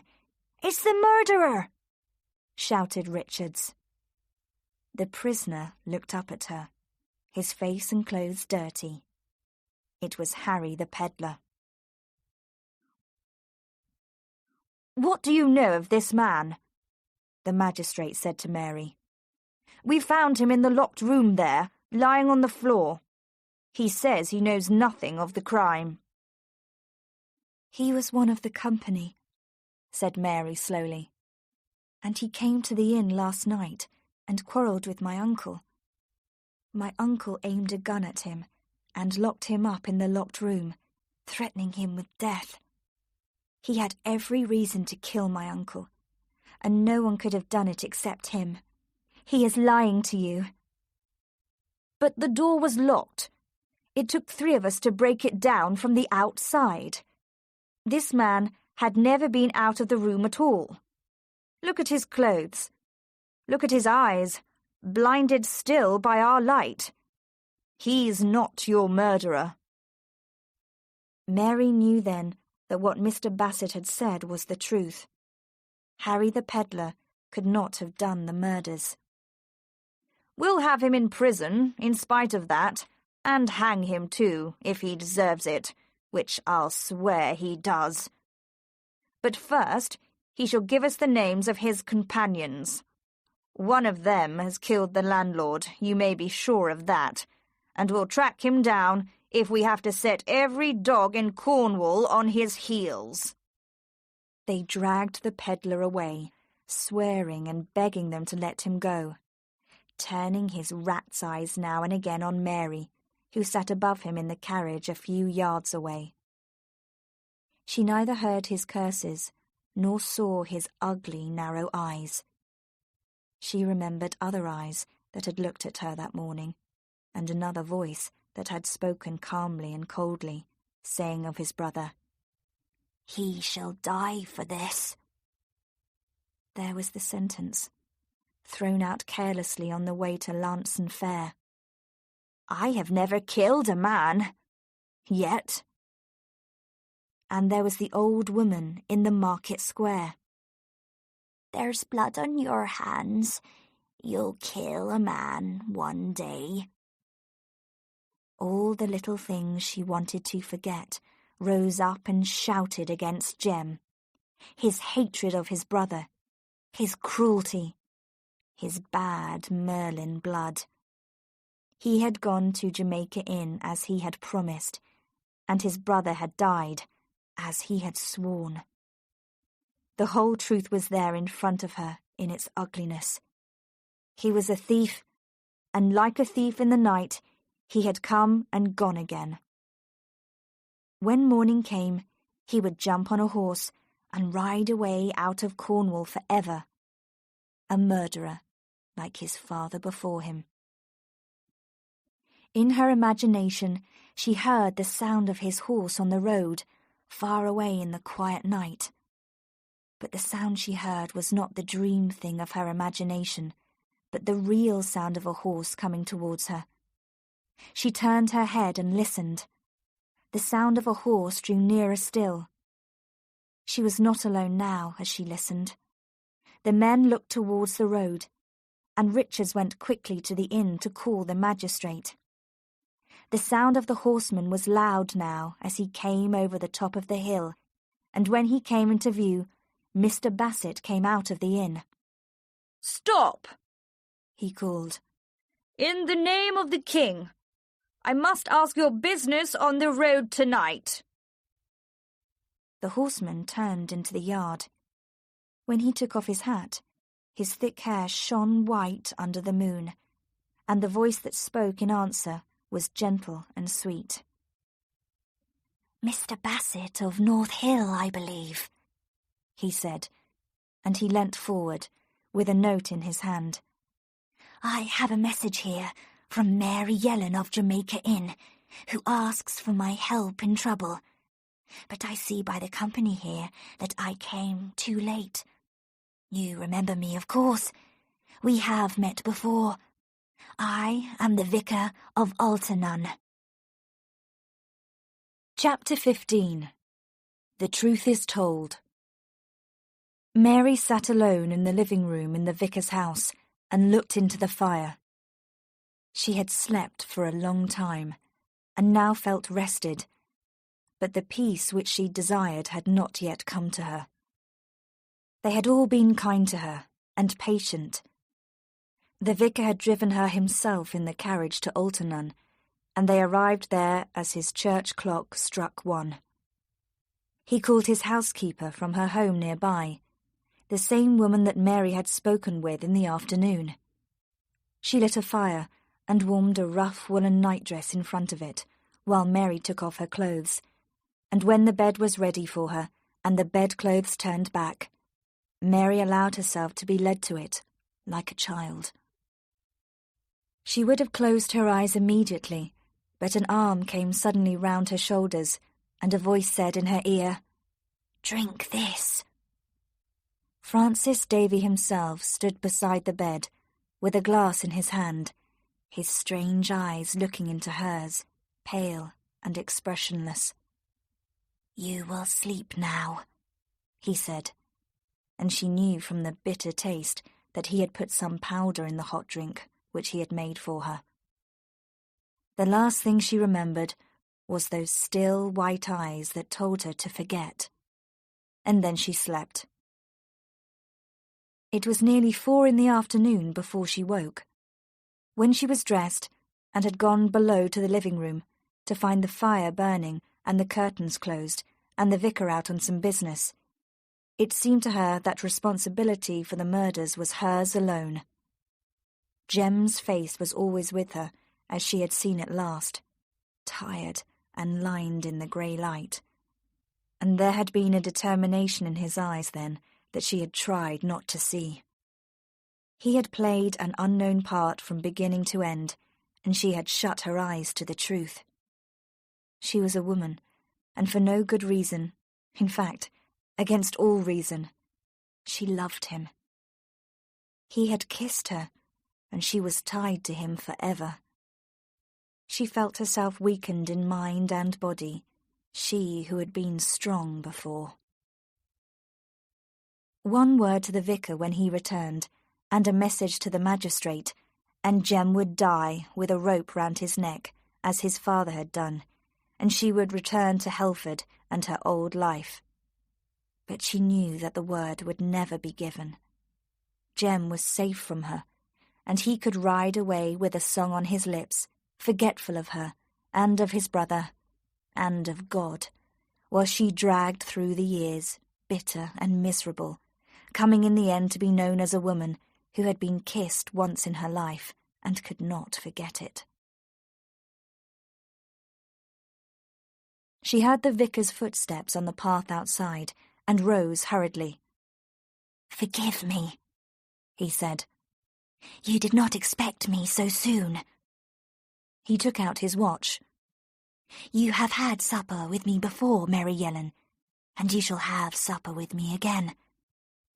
It's the murderer!"
shouted Richards. The prisoner looked up at her, his face and clothes dirty. It was Harry the peddler.
"What do you know of this man?" the magistrate said to Mary. "We found him in the locked room there, lying on the floor. He says he knows nothing of the crime."
"He was one of the company," said Mary slowly, "and he came to the inn last night and quarrelled with my uncle. My uncle aimed a gun at him and locked him up in the locked room, threatening him with death. He had every reason to kill my uncle, and no one could have done it except him. He is lying to you."
"But the door was locked. It took 3 of us to break it down from the outside. This man had never been out of the room at all. Look at his clothes. Look at his eyes, blinded still by our light. He's not your murderer."
Mary knew then that what Mr. Bassett had said was the truth. Harry the peddler could not have done the murders.
"We'll have him in prison, in spite of that, and hang him too, if he deserves it, which I'll swear he does. But first, he shall give us the names of his companions. One of them has killed the landlord, you may be sure of that, and we'll track him down if we have to set every dog in Cornwall on his heels."
They dragged the peddler away, swearing and begging them to let him go, turning his rat's eyes now and again on Mary, who sat above him in the carriage a few yards away. She neither heard his curses nor saw his ugly, narrow eyes. She remembered other eyes that had looked at her that morning, and another voice that had spoken calmly and coldly, saying of his brother,
"He shall die for this."
There was the sentence, thrown out carelessly on the way to Lanson Fair.
I have never killed a man. Yet. And there was the old woman in the market square.
There's blood on your hands. You'll kill a man one day.
All the little things she wanted to forget rose up and shouted against Jem. His hatred of his brother, his cruelty, his bad Merlyn blood. He had gone to Jamaica Inn as he had promised, and his brother had died as he had sworn. The whole truth was there in front of her in its ugliness. He was a thief, and like a thief in the night, he had come and gone again. When morning came, he would jump on a horse and ride away out of Cornwall forever, a murderer like his father before him. In her imagination, she heard the sound of his horse on the road, far away in the quiet night. But the sound she heard was not the dream thing of her imagination, but the real sound of a horse coming towards her. She turned her head and listened. The sound of a horse drew nearer still. She was not alone now as she listened. The men looked towards the road, and Richards went quickly to the inn to call the magistrate. The sound of the horseman was loud now as he came over the top of the hill, and when he came into view, Mr. Bassett came out of the inn.
"Stop!"
he called.
"In the name of the king, I must ask your business on the road tonight."
The horseman turned into the yard. When he took off his hat, his thick hair shone white under the moon, and the voice that spoke in answer was gentle and sweet.
"Mr. Bassett of North Hill, I believe,"
he said, and he leant forward, with a note in his hand.
"I have a message here from Mary Yellen of Jamaica Inn, who asks for my help in trouble. But I see by the company here that I came too late. You remember me, of course. We have met before. I am the Vicar of Altarnun."
Chapter 15. The Truth is Told. Mary sat alone in the living room in the vicar's house and looked into the fire. She had slept for a long time, and now felt rested, but the peace which she desired had not yet come to her. They had all been kind to her, and patient. The vicar had driven her himself in the carriage to Altarnun, and they arrived there as his church clock struck 1. He called his housekeeper from her home nearby, the same woman that Mary had spoken with in the afternoon. She lit a fire and warmed a rough woolen nightdress in front of it, while Mary took off her clothes, and when the bed was ready for her, and the bedclothes turned back, Mary allowed herself to be led to it, like a child. She would have closed her eyes immediately, but an arm came suddenly round her shoulders, and a voice said in her ear,
"Drink this."
Francis Davey himself stood beside the bed, with a glass in his hand, his strange eyes looking into hers, pale and expressionless.
"You will sleep now,"
he said, and she knew from the bitter taste that he had put some powder in the hot drink which he had made for her. The last thing she remembered was those still white eyes that told her to forget, and then she slept. It was nearly 4 in the afternoon before she woke. When she was dressed and had gone below to the living room to find the fire burning and the curtains closed and the vicar out on some business, it seemed to her that responsibility for the murders was hers alone. Jem's face was always with her as she had seen it last, tired and lined in the grey light, and there had been a determination in his eyes then that she had tried not to see. He had played an unknown part from beginning to end, and she had shut her eyes to the truth. She was a woman, and for no good reason, in fact, against all reason, she loved him. He had kissed her, and she was tied to him forever. She felt herself weakened in mind and body, she who had been strong before. One word to the vicar when he returned, and a message to the magistrate, and Jem would die with a rope round his neck, as his father had done, and she would return to Helford and her old life. But she knew that the word would never be given. Jem was safe from her, and he could ride away with a song on his lips, forgetful of her, and of his brother, and of God, while she dragged through the years, bitter and miserable, coming in the end to be known as a woman who had been kissed once in her life and could not forget it. She heard the vicar's footsteps on the path outside and rose hurriedly.
"Forgive me," he said. "You did not expect me so soon."
He took out his watch.
"You have had supper with me before, Mary Yellen, and you shall have supper with me again.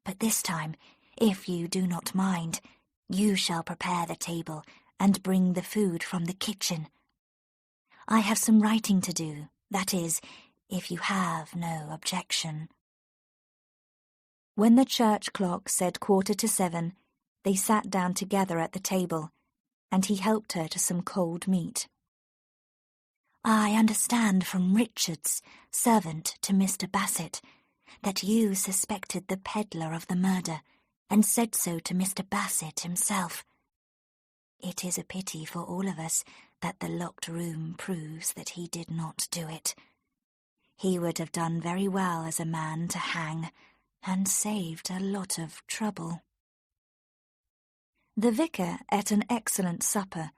But this time, if you do not mind, you shall prepare the table and bring the food from the kitchen. I have some writing to do, that is, if you have no objection."
When the church clock said 7:15, they sat down together at the table, and he helped her to some cold meat.
"I understand from Richard's servant to Mr. Bassett that you suspected the peddler of the murder and said so to Mr. Bassett himself. It is a pity for all of us that the locked room proves that he did not do it. He would have done very well as a man to hang, and saved a lot of trouble."
The vicar ate an excellent supper,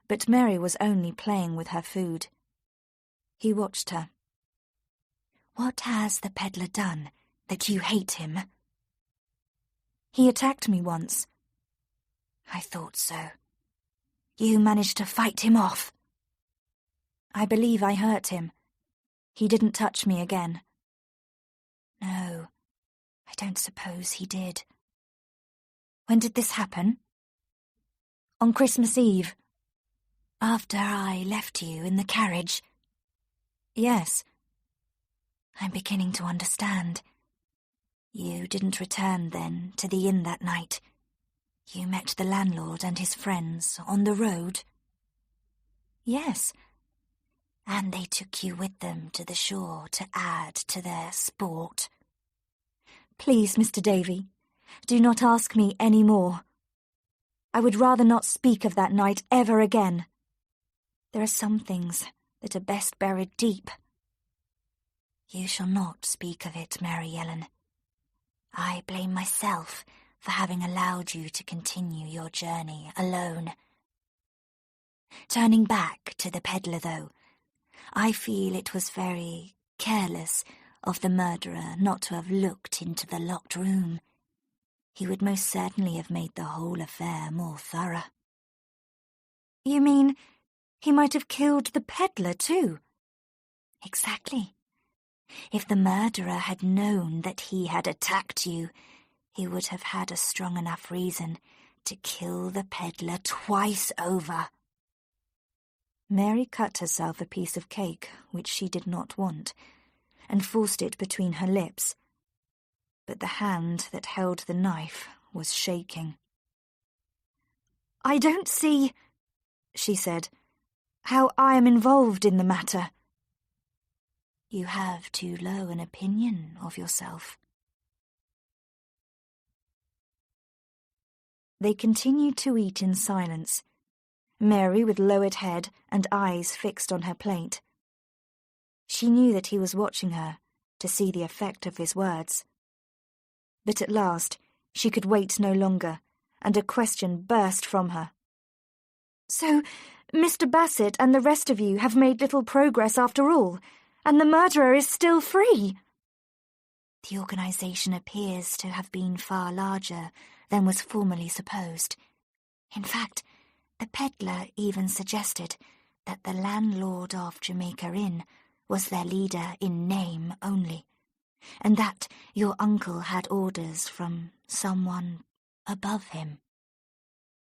but Mary was only playing with her food. He watched her.
"What has the peddler done that you hate him?"
"He attacked me once."
"I thought so. You managed to fight him off?"
"I believe I hurt him. He didn't touch me again."
"No, I don't suppose he did."
"When did this happen?" "On Christmas Eve."
"After I left you in the carriage?"
"Yes."
"I'm beginning to understand. You didn't return, then, to the inn that night. You met the landlord and his friends on the road?"
"Yes."
"And they took you with them to the shore to add to their sport?"
"Please, Mr. Davey, do not ask me any more. I would rather not speak of that night ever again. There are some things that are best buried deep."
"You shall not speak of it, Mary Yellen. I blame myself for having allowed you to continue your journey alone. Turning back to the peddler, though, I feel it was very careless of the murderer not to have looked into the locked room. He would most certainly have made the whole affair more thorough."
"You mean he might have killed the peddler too?"
"Exactly. If the murderer had known that he had attacked you, he would have had a strong enough reason to kill the peddler twice over."
Mary cut herself a piece of cake which she did not want, and forced it between her lips. But the hand that held the knife was shaking. "I don't see," she said, "how I am involved in the matter."
"You have too low an opinion of yourself."
They continued to eat in silence, Mary with lowered head and eyes fixed on her plate. She knew that he was watching her to see the effect of his words. But at last she could wait no longer, and a question burst from her. "So, Mr. Bassett and the rest of you have made little progress after all, and the murderer is still free?"
"The organisation appears to have been far larger than was formerly supposed. In fact, the peddler even suggested that the landlord of Jamaica Inn was their leader in name only, and that your uncle had orders from someone above him.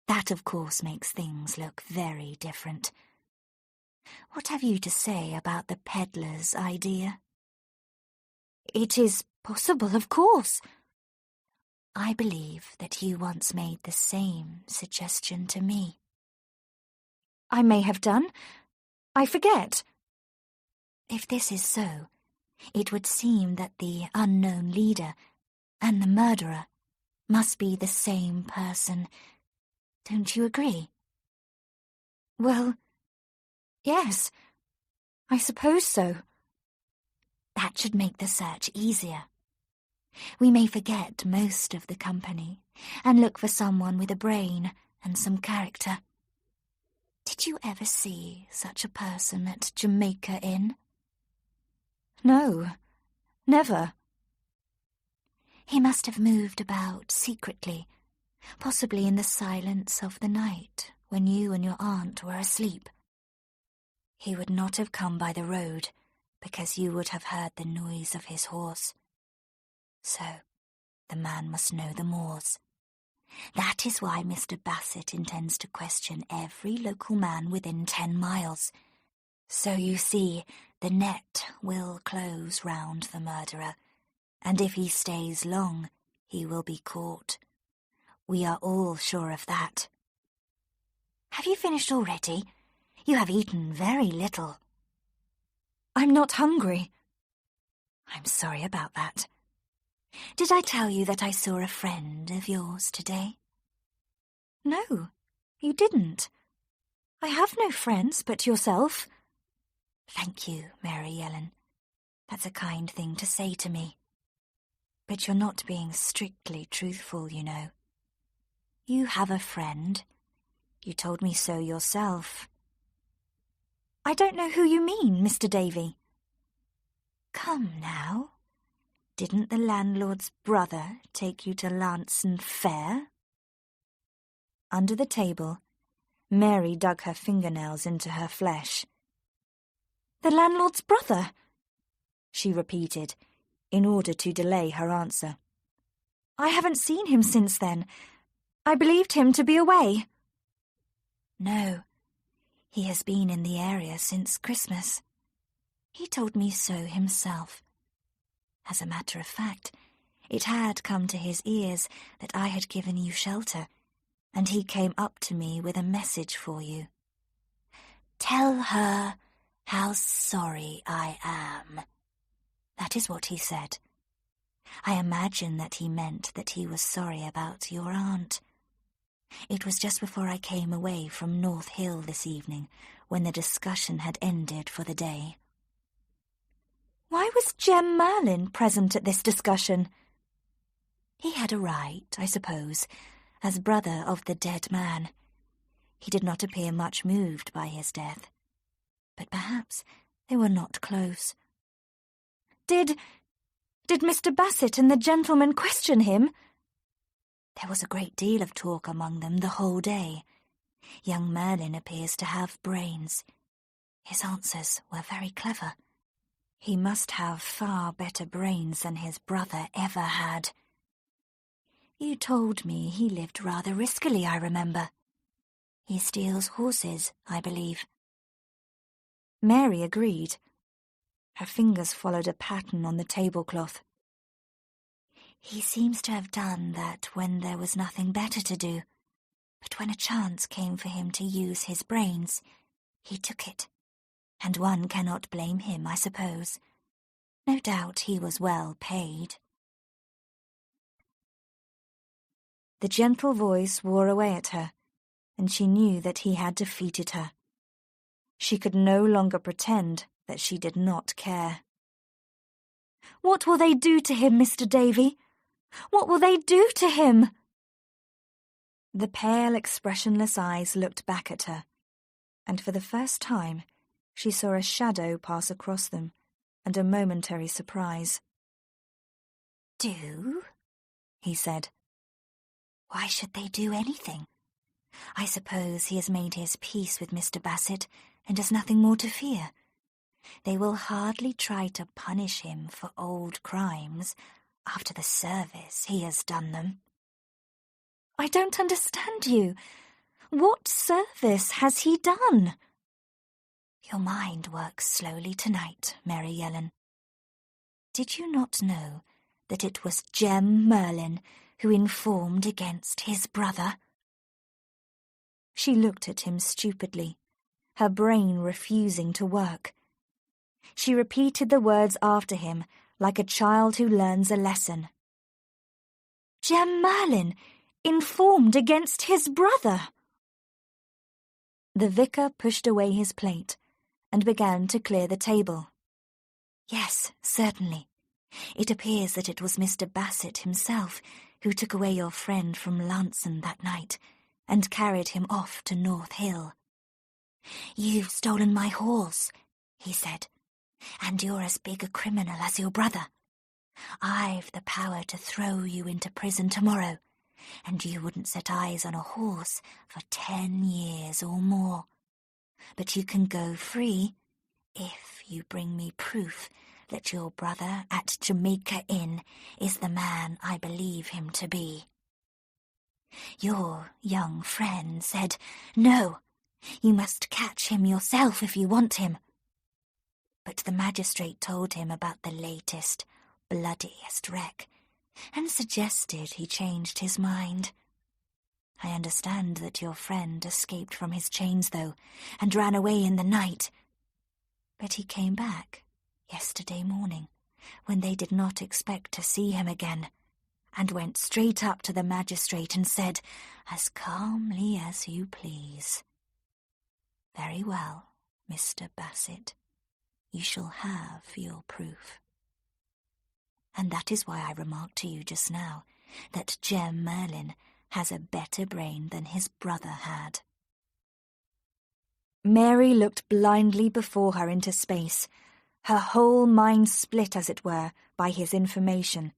That, of course, makes things look very different. What have you to say about the peddler's idea?
It is possible, of course.
I believe that you once made the same suggestion to me.
I may have done. I forget.
If this is so, it would seem that the unknown leader and the murderer must be the same person. Don't you agree?
Well, yes, I suppose so.
That should make the search easier. We may forget most of the company and look for someone with a brain and some character. Did you ever see such a person at Jamaica Inn?
No, never.
He must have moved about secretly, possibly in the silence of the night when you and your aunt were asleep. He would not have come by the road because you would have heard the noise of his horse. So, the man must know the moors. That is why Mr. Bassett intends to question every local man within 10 miles. So you see, the net will close round the murderer, and if he stays long, he will be caught. We are all sure of that. Have you finished already? You have eaten very little.
I'm not hungry.
I'm sorry about that. Did I tell you that I saw a friend of yours today?
No, you didn't. I have no friends but yourself.
Thank you, Mary Ellen. That's a kind thing to say to me. But you're not being strictly truthful, you know. You have a friend. You told me so yourself.
I don't know who you mean, Mr. Davey.
Come now. Didn't the landlord's brother take you to Lanson Fair?
Under the table, Mary dug her fingernails into her flesh. The landlord's brother, she repeated, in order to delay her answer. I haven't seen him since then. I believed him to be away.
No, he has been in the area since Christmas. He told me so himself. As a matter of fact, it had come to his ears that I had given you shelter, and he came up to me with a message for you. Tell her how sorry I am. That is what he said. I imagine that he meant that he was sorry about your aunt. It was just before I came away from North Hill this evening, when the discussion had ended for the day.
Why was Jem Merlyn present at this discussion?
He had a right, I suppose, as brother of the dead man. He did not appear much moved by his death. But perhaps they were not close.
Did Mr. Bassett and the gentleman question him?
There was a great deal of talk among them the whole day. Young Merlyn appears to have brains. His answers were very clever. He must have far better brains than his brother ever had. You told me he lived rather riskily, I remember. He steals horses, I believe.
Mary agreed. Her fingers followed a pattern on the tablecloth.
He seems to have done that when there was nothing better to do, but when a chance came for him to use his brains, he took it. And one cannot blame him, I suppose. No doubt he was well paid.
The gentle voice wore away at her, and she knew that he had defeated her. She could no longer pretend that she did not care. What will they do to him, Mr. Davey? What will they do to him? The pale, expressionless eyes looked back at her, and for the first time she saw a shadow pass across them, and a momentary surprise.
Do? He said. Why should they do anything? I suppose he has made his peace with Mr. Bassett and has nothing more to fear. They will hardly try to punish him for old crimes after the service he has done them.
I don't understand you. What service has he done?
Your mind works slowly tonight, Mary Ellen. Did you not know that it was Jem Merlyn who informed against his brother? She looked at him stupidly, her brain refusing to work. She repeated the words after him like a child who learns a lesson. Jem Merlyn informed against his brother! The vicar pushed away his plate and began to clear the table. Yes, certainly. It appears that it was Mr. Bassett himself who took away your friend from Lanson that night and carried him off to North Hill. You've stolen my horse, he said, and you're as big a criminal as your brother. I've the power to throw you into prison tomorrow, and you wouldn't set eyes on a horse for 10 years or more. But you can go free if you bring me proof that your brother at Jamaica Inn is the man I believe him to be. Your young friend said, no, you must catch him yourself if you want him. But the magistrate told him about the latest, bloodiest wreck, and suggested he changed his mind. I understand that your friend escaped from his chains, though, and ran away in the night. But he came back yesterday morning, when they did not expect to see him again, and went straight up to the magistrate and said, as calmly as you please, very well, Mr. Bassett, you shall have your proof. And that is why I remarked to you just now that Jem Merlyn has a better brain than his brother had. Mary looked blindly before her into space, her whole mind split, as it were, by his information,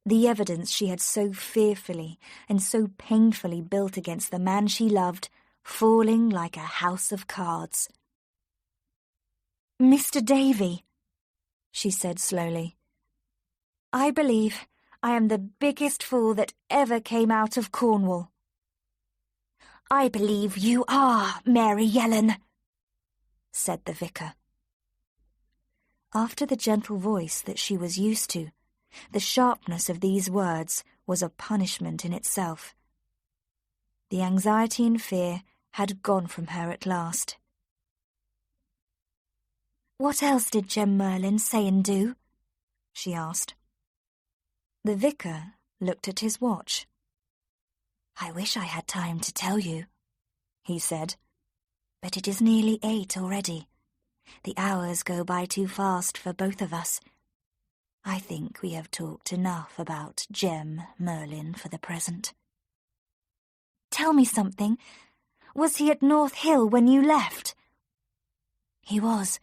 the evidence she had so fearfully and so painfully built against the man she loved, falling like a house of cards. Mr. Davey, she said slowly, I believe I am the biggest fool that ever came out of Cornwall. I believe you are, Mary Ellen, said the vicar. After the gentle voice that she was used to, the sharpness of these words was a punishment in itself. The anxiety and fear had gone from her at last. What else did Jem Merlyn say and do? She asked. The vicar looked at his watch. I wish I had time to tell you, he said, but it is nearly 8 already. The hours go by too fast for both of us. I think we have talked enough about Jem Merlyn for the present. Tell me something. Was he at North Hill when you left? He was.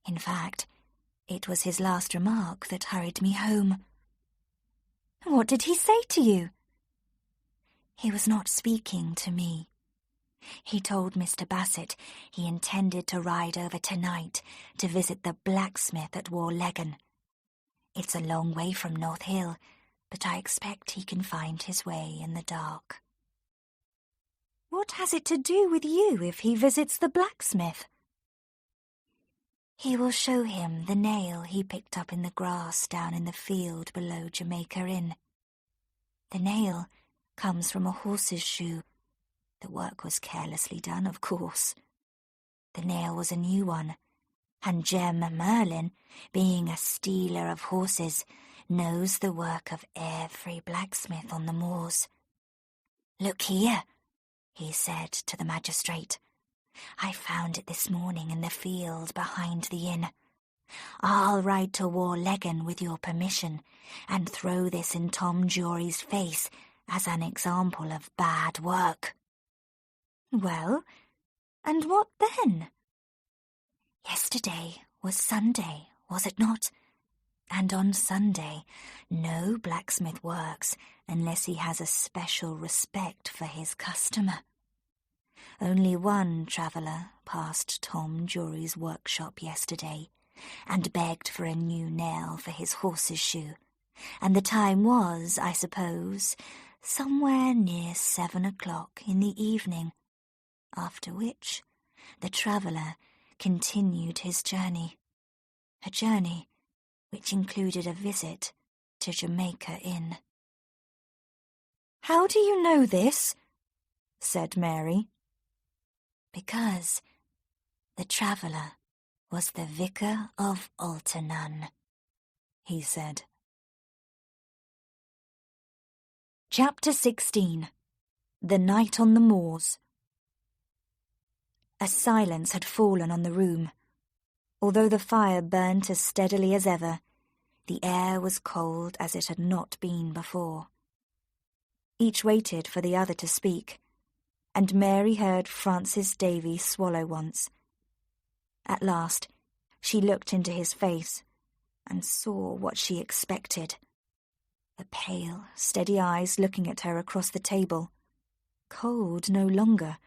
In fact, it was his last remark that hurried me home. What did he say to you? He was not speaking to me. He told Mr. Bassett he intended to ride over tonight to visit the blacksmith at Wagons. It's a long way from North Hill, but I expect he can find his way in the dark. What has it to do with you if he visits the blacksmith? He will show him the nail he picked up in the grass down in the field below Jamaica Inn. The nail comes from a horse's shoe. The work was carelessly done, of course. The nail was a new one, and Jem Merlyn, being a stealer of horses, knows the work of every blacksmith on the moors. Look here, he said to the magistrate. I found it this morning in the field behind the inn. I'll ride to Wagons with your permission and throw this in Tom Jury's face as an example of bad work. Well, and what then? Yesterday was Sunday, was it not? And on Sunday, no blacksmith works unless he has a special respect for his customer. Only one traveller passed Tom Jury's workshop yesterday and begged for a new nail for his horse's shoe, and the time was, I suppose, somewhere near 7 o'clock in the evening, after which the traveller continued his journey. A journey which included a visit to Jamaica Inn.
"How do you know this?" said Mary.
"Because the traveller was the Vicar of Alternun," he said.
Chapter 16. The Night on the Moors. A silence had fallen on the room. Although the fire burnt as steadily as ever, the air was cold as it had not been before. Each waited for the other to speak, and Mary heard Francis Davey swallow once. At last, she looked into his face and saw what she expected. The pale, steady eyes looking at her across the table, cold no longer,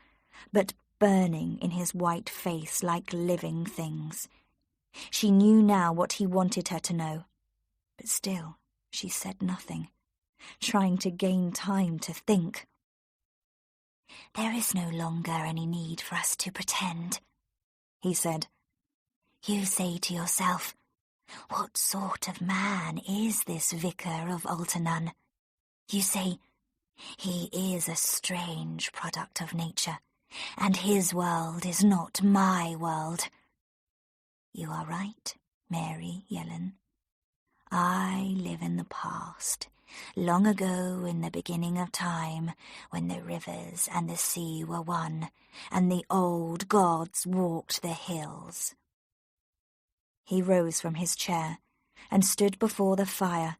but burning in his white face like living things. She knew now what he wanted her to know, but still she said nothing, trying to gain time to think.
"There is no longer any need for us to pretend," he said. "You say to yourself, what sort of man is this Vicar of Alternun? You say, he is a strange product of nature, and his world is not my world. You are right, Mary Yellen. I live in the past, long ago in the beginning of time, when the rivers and the sea were one, and the old gods walked the hills."
He rose from his chair and stood before the fire,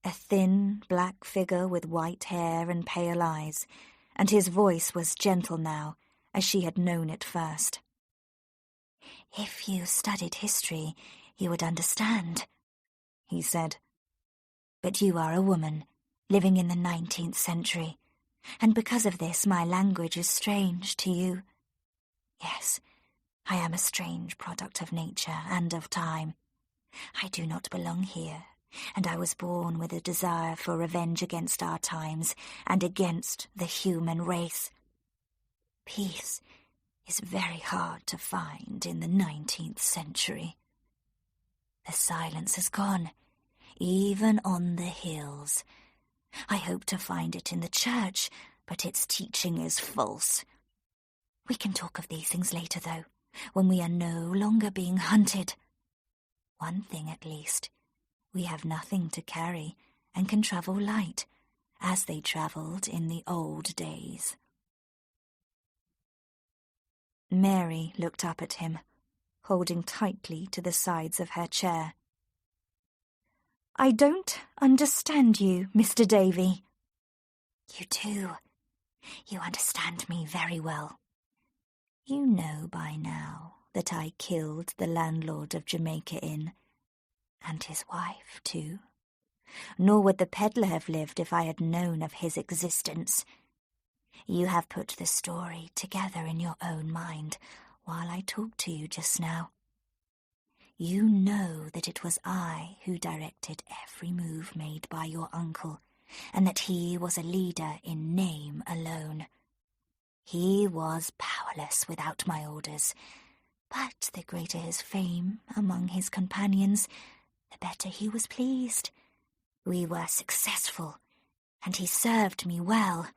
a thin, black figure with white hair and pale eyes, and his voice was gentle now, as she had known it first.
"If you studied history, you would understand," he said. "But you are a woman, living in the 19th century, and because of this my language is strange to you. Yes, I am a strange product of nature and of time. I do not belong here, and I was born with a desire for revenge against our times and against the human race. Peace is very hard to find in the 19th century. The silence has gone, even on the hills. I hope to find it in the church, but its teaching is false. We can talk of these things later, though, when we are no longer being hunted. One thing at least, we have nothing to carry and can travel light, as they travelled in the old days."
Mary looked up at him, holding tightly to the sides of her chair. "I don't understand you, Mr. Davey."
"You do. You understand me very well. You know by now that I killed the landlord of Jamaica Inn, and his wife too. Nor would the peddler have lived if I had known of his existence. You have put the story together in your own mind while I talked to you just now. You know that it was I who directed every move made by your uncle, and that he was a leader in name alone. He was powerless without my orders, but the greater his fame among his companions, the better he was pleased. We were successful, and he served me well.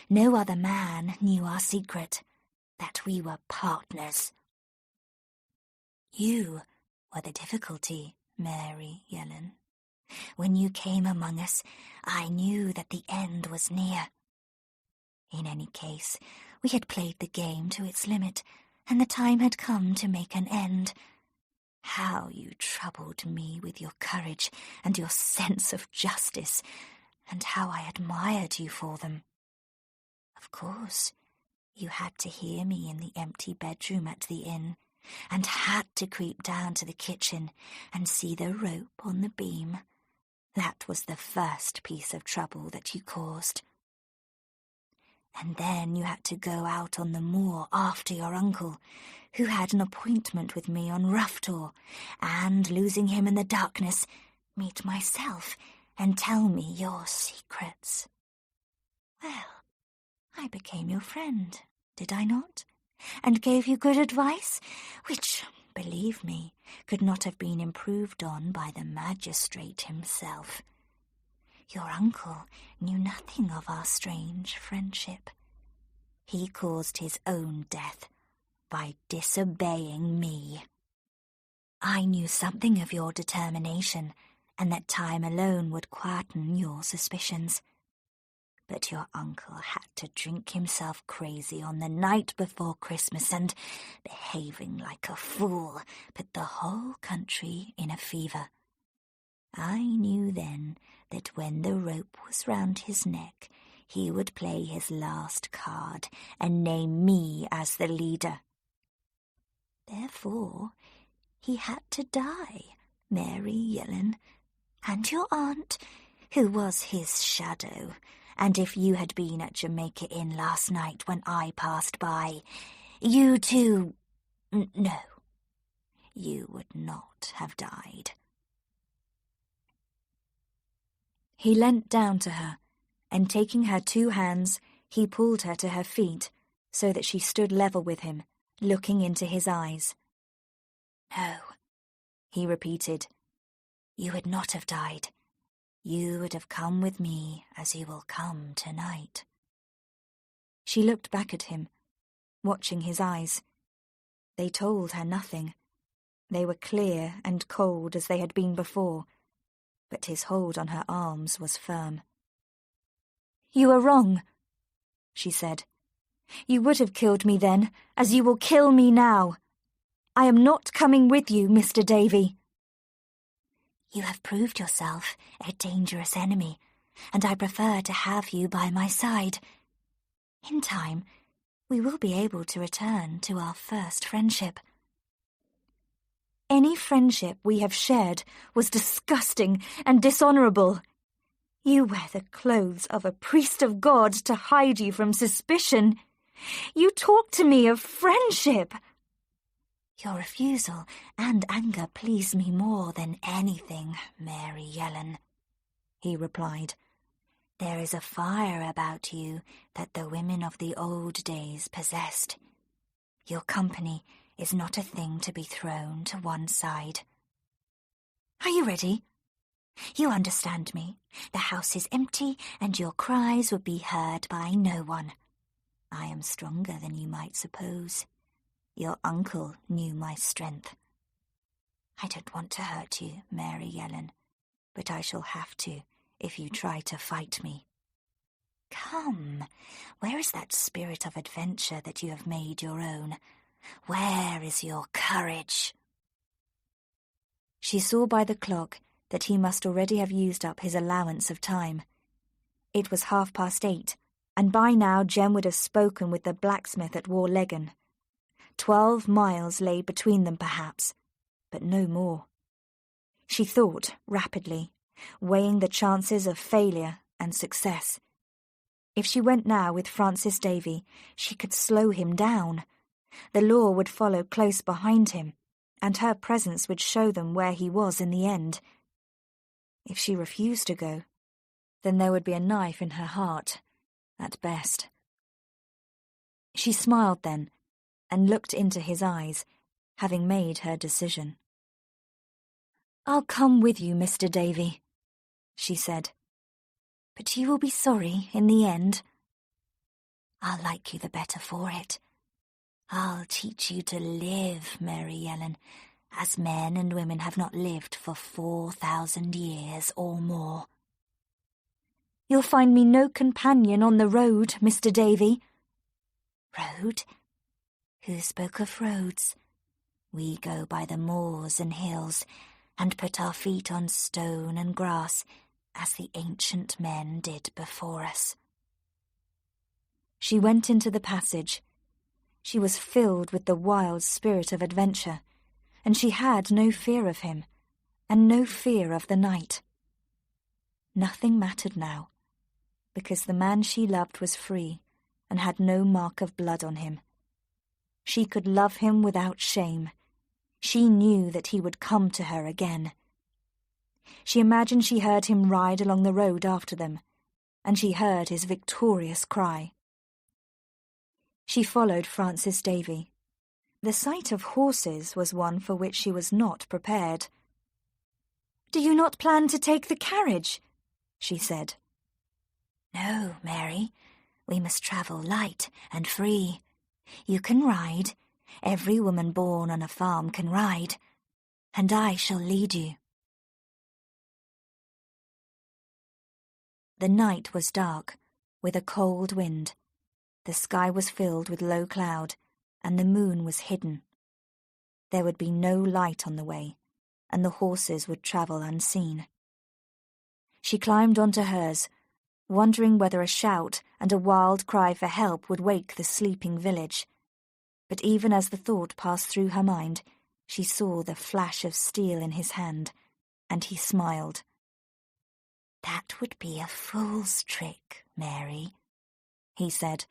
No other man knew our secret, that we were partners. You were the difficulty, Mary Yellen. When you came among us, I knew that the end was near. In any case, we had played the game to its limit, and the time had come to make an end. How you troubled me with your courage and your sense of justice, and how I admired you for them. Of course, you had to hear me in the empty bedroom at the inn, and had to creep down to the kitchen and see the rope on the beam. That was the first piece of trouble that you caused. And then you had to go out on the moor after your uncle, who had an appointment with me on Roughtor, and, losing him in the darkness, meet myself and tell me your secrets. Well, I became your friend, did I not?
and gave you good advice, which, believe me, could not have been improved on by the magistrate himself. Your uncle knew nothing of our strange friendship. He caused his own death by disobeying me. I knew something of your determination, and that time alone would quieten your suspicions. But your uncle had to drink himself crazy on the night before Christmas and, behaving like a fool, put the whole country in a fever. I knew then that when the rope was round his neck, he would play his last card and name me as the leader. Therefore, he had to die, Mary Yellen, and your aunt, who was his shadow. And if you had been at Jamaica Inn last night when I passed by, you too... No, you would not have died.
He leant down to her, and taking her 2 hands, he pulled her to her feet, so that she stood level with him, looking into his eyes.
No, he repeated, you would not have died. You would have come with me as you will come tonight.
She looked back at him, watching his eyes. They told her nothing. They were clear and cold as they had been before, but his hold on her arms was firm. "You are wrong," she said. "You would have killed me then, as you will kill me now. I am not coming with you, Mr. Davey."
You have proved yourself a dangerous enemy, and I prefer to have you by my side. In time, we will be able to return to our first friendship.
Any friendship we have shared was disgusting and dishonourable. You wear the clothes of a priest of God to hide you from suspicion. You talk to me of friendship.
Your refusal and anger please me more than anything, Mary Yellen, he replied. There is a fire about you that the women of the old days possessed. Your company is not a thing to be thrown to one side. Are you ready? You understand me. The house is empty, and your cries would be heard by no one. I am stronger than you might suppose. Your uncle knew my strength. I don't want to hurt you, Mary Yellen, but I shall have to if you try to fight me. Come, where is that spirit of adventure that you have made your own? Where is your courage?
She saw by the clock that he must already have used up his allowance of time. It was 8:30, and by now Jem would have spoken with the blacksmith at Wagons. 12 miles lay between them perhaps, but no more. She thought rapidly, weighing the chances of failure and success. If she went now with Francis Davey, she could slow him down. The law would follow close behind him, and her presence would show them where he was in the end. If she refused to go, then there would be a knife in her heart, at best. She smiled then, and looked into his eyes, having made her decision. "I'll come with you, Mr. Davey," she said. "But you will be sorry in the end."
I'll like you the better for it. I'll teach you to live, Mary Yellen, as men and women have not lived for 4,000 years or more.
"You'll find me no companion on the road, Mr. Davey."
Road? Who spoke of roads? We go by the moors and hills, and put our feet on stone and grass, as the ancient men did before us.
She went into the passage. She was filled with the wild spirit of adventure, and she had no fear of him, and no fear of the night. Nothing mattered now, because the man she loved was free, and had no mark of blood on him. She could love him without shame. She knew that he would come to her again. She imagined she heard him ride along the road after them, and she heard his victorious cry. She followed Francis Davey. The sight of horses was one for which she was not prepared. "Do you not plan to take the carriage?" she said.
"No, Mary. We must travel light and free. You can ride. Every woman born on a farm can ride. And I shall lead you."
The night was dark, with a cold wind. The sky was filled with low cloud, and the moon was hidden. There would be no light on the way, and the horses would travel unseen. She climbed onto hers, wondering whether a shout and a wild cry for help would wake the sleeping village. But even as the thought passed through her mind, she saw the flash of steel in his hand, and he smiled.
"That would be a fool's trick, Mary," he said.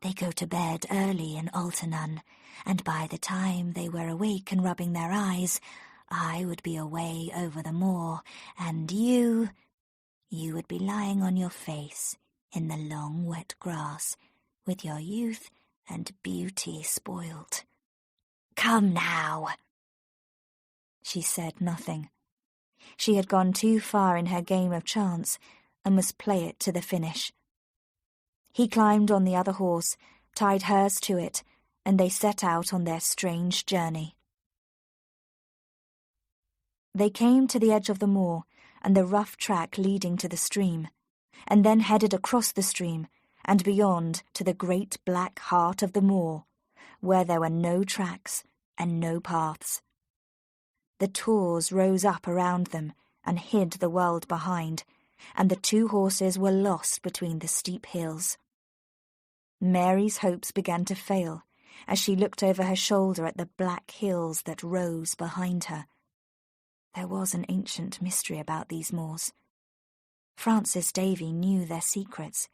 "They go to bed early in Altanun, and by the time they were awake and rubbing their eyes, I would be away over the moor, and you would be lying on your face in the long wet grass, with your youth and beauty spoilt. Come now."
She said nothing. She had gone too far in her game of chance and must play it to the finish. He climbed on the other horse, tied hers to it, and they set out on their strange journey. They came to the edge of the moor and the rough track leading to the stream, and then headed across the stream and beyond to the great black heart of the moor, where there were no tracks and no paths. The tors rose up around them and hid the world behind, and the two horses were lost between the steep hills. Mary's hopes began to fail as she looked over her shoulder at the black hills that rose behind her. There was an ancient mystery about these moors. Francis Davey knew their secrets,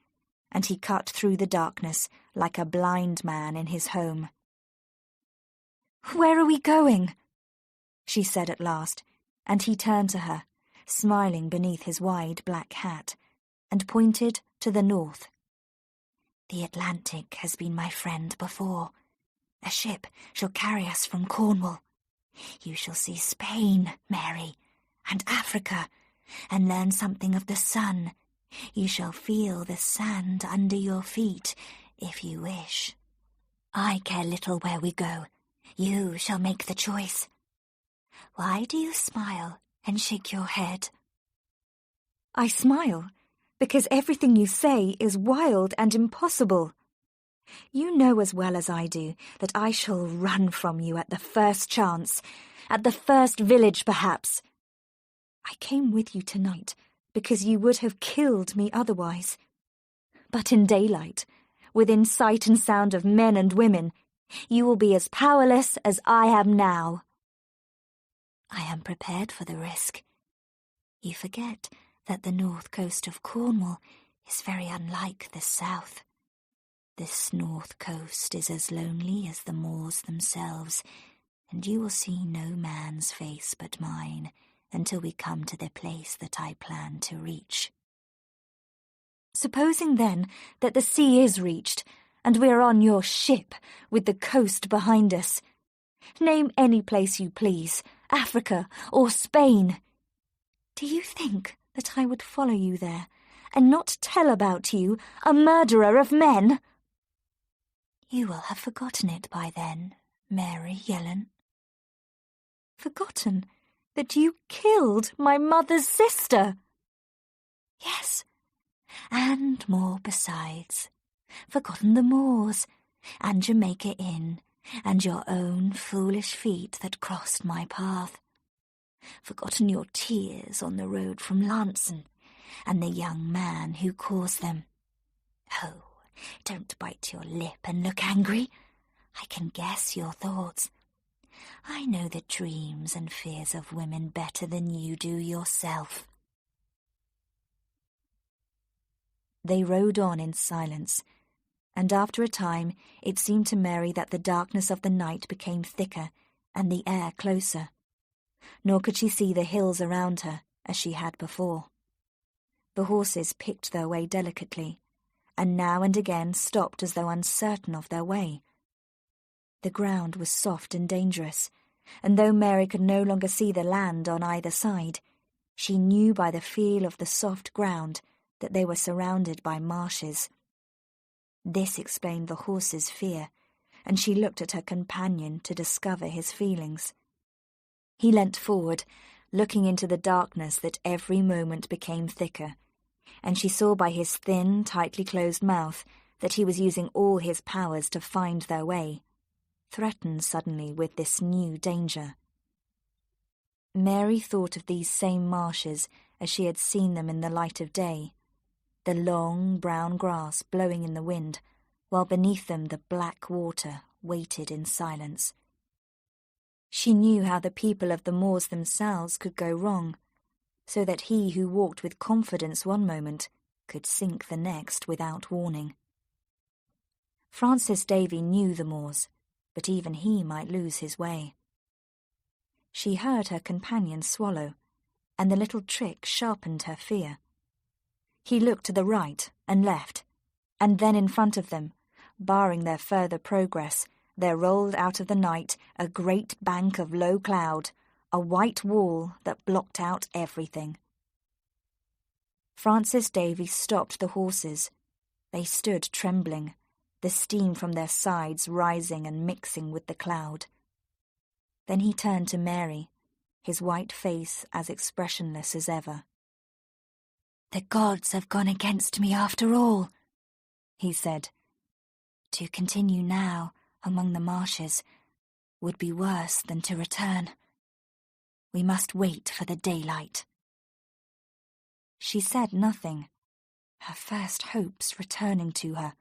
and he cut through the darkness like a blind man in his home. "Where are we going?" she said at last, and he turned to her, smiling beneath his wide black hat, and pointed to the north.
"The Atlantic has been my friend before. A ship shall carry us from Cornwall. You shall see Spain, Mary, and Africa, and learn something of the sun. You shall feel the sand under your feet, if you wish. I care little where we go. You shall make the choice. Why do you smile and shake your head?"
"I smile because everything you say is wild and impossible. You know as well as I do that I shall run from you at the first chance, at the first village perhaps. I came with you tonight because you would have killed me otherwise. But in daylight, within sight and sound of men and women, you will be as powerless as I am now."
"I am prepared for the risk. You forget that the north coast of Cornwall is very unlike the south. This north coast is as lonely as the moors themselves, and you will see no man's face but mine until we come to the place that I plan to reach."
"Supposing, then, that the sea is reached, and we are on your ship, with the coast behind us. Name any place you please, Africa or Spain. Do you think that I would follow you there, and not tell about you, a murderer of men?"
"You will have forgotten it by then, Mary Yellen."
"Forgotten that you killed my mother's sister?"
"Yes, and more besides. Forgotten the moors, and Jamaica Inn, and your own foolish feet that crossed my path. Forgotten your tears on the road from Lanson, and the young man who caused them. Oh, don't bite your lip and look angry. I can guess your thoughts. I know the dreams and fears of women better than you do yourself."
They rode on in silence, and after a time it seemed to Mary that the darkness of the night became thicker and the air closer. Nor could she see the hills around her as she had before. The horses picked their way delicately, and now and again stopped as though uncertain of their way. The ground was soft and dangerous, and though Mary could no longer see the land on either side, she knew by the feel of the soft ground that they were surrounded by marshes. This explained the horse's fear, and she looked at her companion to discover his feelings. He leant forward, looking into the darkness that every moment became thicker, and she saw by his thin, tightly closed mouth that he was using all his powers to find their way, threatened suddenly with this new danger. Mary thought of these same marshes as she had seen them in the light of day, the long brown grass blowing in the wind, while beneath them the black water waited in silence. She knew how the people of the moors themselves could go wrong, so that he who walked with confidence one moment could sink the next without warning. Francis Davey knew the moors, but even he might lose his way. She heard her companion swallow, and the little trick sharpened her fear. He looked to the right and left, and then in front of them, barring their further progress, there rolled out of the night a great bank of low cloud, a white wall that blocked out everything. Francis Davey stopped the horses. They stood trembling, the steam from their sides rising and mixing with the cloud. Then he turned to Mary, his white face as expressionless as ever.
"The gods have gone against me after all," he said. "To continue now among the marshes would be worse than to return. We must wait for the daylight."
She said nothing, her first hopes returning to her.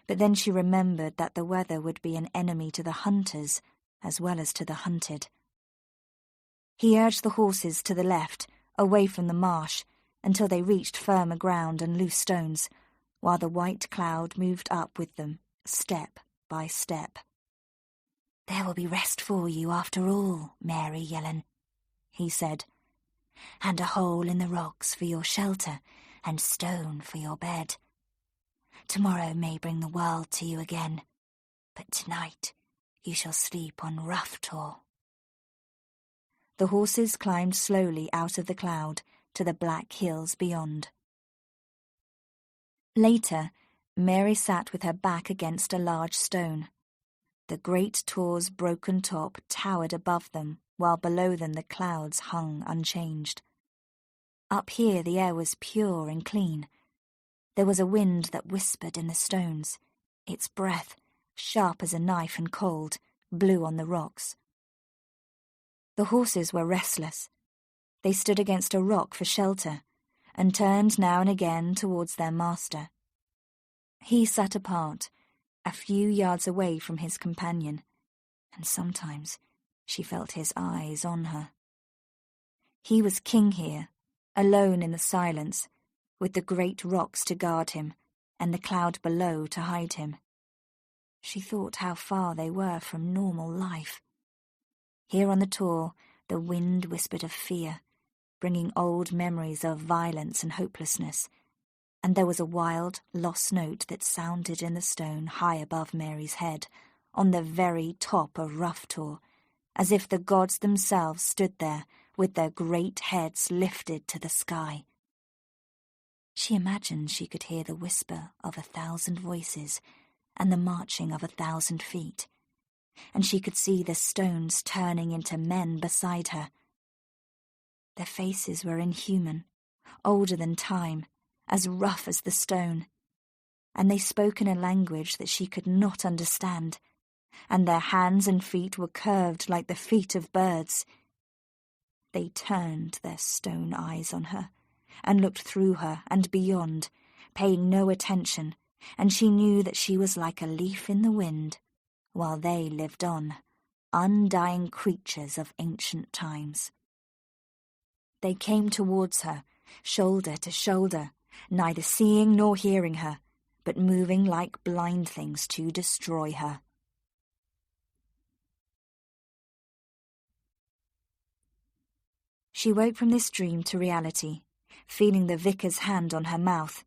But then she remembered that the weather would be an enemy to the hunters as well as to the hunted. He urged the horses to the left, away from the marsh, until they reached firmer ground and loose stones, while the white cloud moved up with them, step by step.
"There will be rest for you after all, Mary Yellen," he said, "and a hole in the rocks for your shelter and stone for your bed. Tomorrow may bring the world to you again, but tonight you shall sleep on rough tor."
The horses climbed slowly out of the cloud to the black hills beyond. Later, Mary sat with her back against a large stone. The great tor's broken top towered above them, while below them the clouds hung unchanged. Up here the air was pure and clean. There was a wind that whispered in the stones, its breath, sharp as a knife and cold, blew on the rocks. The horses were restless. They stood against a rock for shelter, and turned now and again towards their master. He sat apart, a few yards away from his companion, and sometimes she felt his eyes on her. He was king here, alone in the silence, with the great rocks to guard him, and the cloud below to hide him. She thought how far they were from normal life. Here on the tor, the wind whispered of fear, bringing old memories of violence and hopelessness, and there was a wild, lost note that sounded in the stone high above Mary's head, on the very top of Rough Tor, as if the gods themselves stood there with their great heads lifted to the sky. She imagined she could hear the whisper of 1,000 voices and the marching of 1,000 feet, and she could see the stones turning into men beside her. Their faces were inhuman, older than time, as rough as the stone, and they spoke in a language that she could not understand, and their hands and feet were curved like the feet of birds. They turned their stone eyes on her, and looked through her and beyond, paying no attention, and she knew that she was like a leaf in the wind, while they lived on, undying creatures of ancient times. They came towards her, shoulder to shoulder, neither seeing nor hearing her, but moving like blind things to destroy her. She woke from this dream to reality, feeling the vicar's hand on her mouth.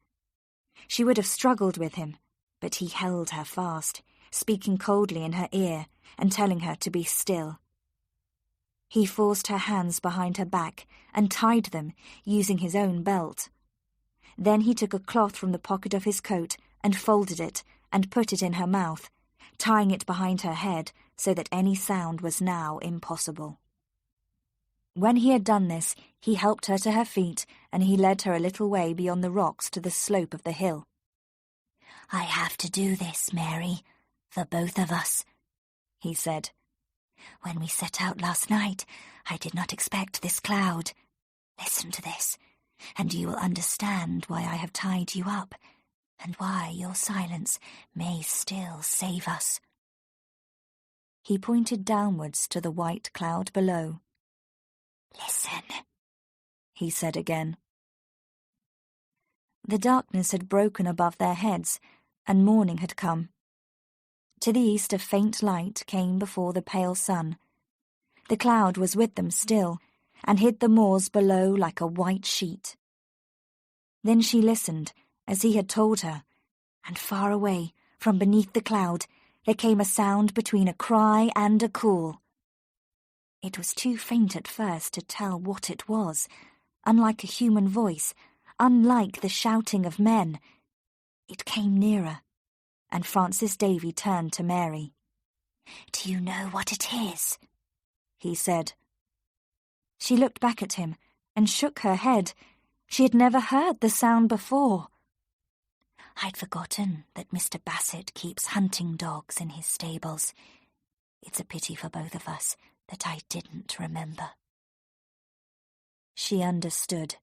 She would have struggled with him, but he held her fast, speaking coldly in her ear and telling her to be still. He forced her hands behind her back and tied them, using his own belt. Then he took a cloth from the pocket of his coat and folded it and put it in her mouth, tying it behind her head so that any sound was now impossible. When he had done this, he helped her to her feet and he led her a little way beyond the rocks to the slope of the hill.
"I have to do this, Mary, for both of us," he said. "When we set out last night, I did not expect this cloud. Listen to this, and you will understand why I have tied you up, and why your silence may still save us."
He pointed downwards to the white cloud below.
"Listen,"
he said again. The darkness had broken above their heads, and morning had come. To the east a faint light came before the pale sun. The cloud was with them still, and hid the moors below like a white sheet. Then she listened, as he had told her, and far away, from beneath the cloud, there came a sound between a cry and a call. It was too faint at first to tell what it was, unlike a human voice, unlike the shouting of men. It came nearer, and Francis Davey turned to Mary.
"Do you know what it is?"
he said. She looked back at him and shook her head. She had never heard the sound before.
"I'd forgotten that Mr. Bassett keeps hunting dogs in his stables. It's a pity for both of us that I didn't remember."
She understood,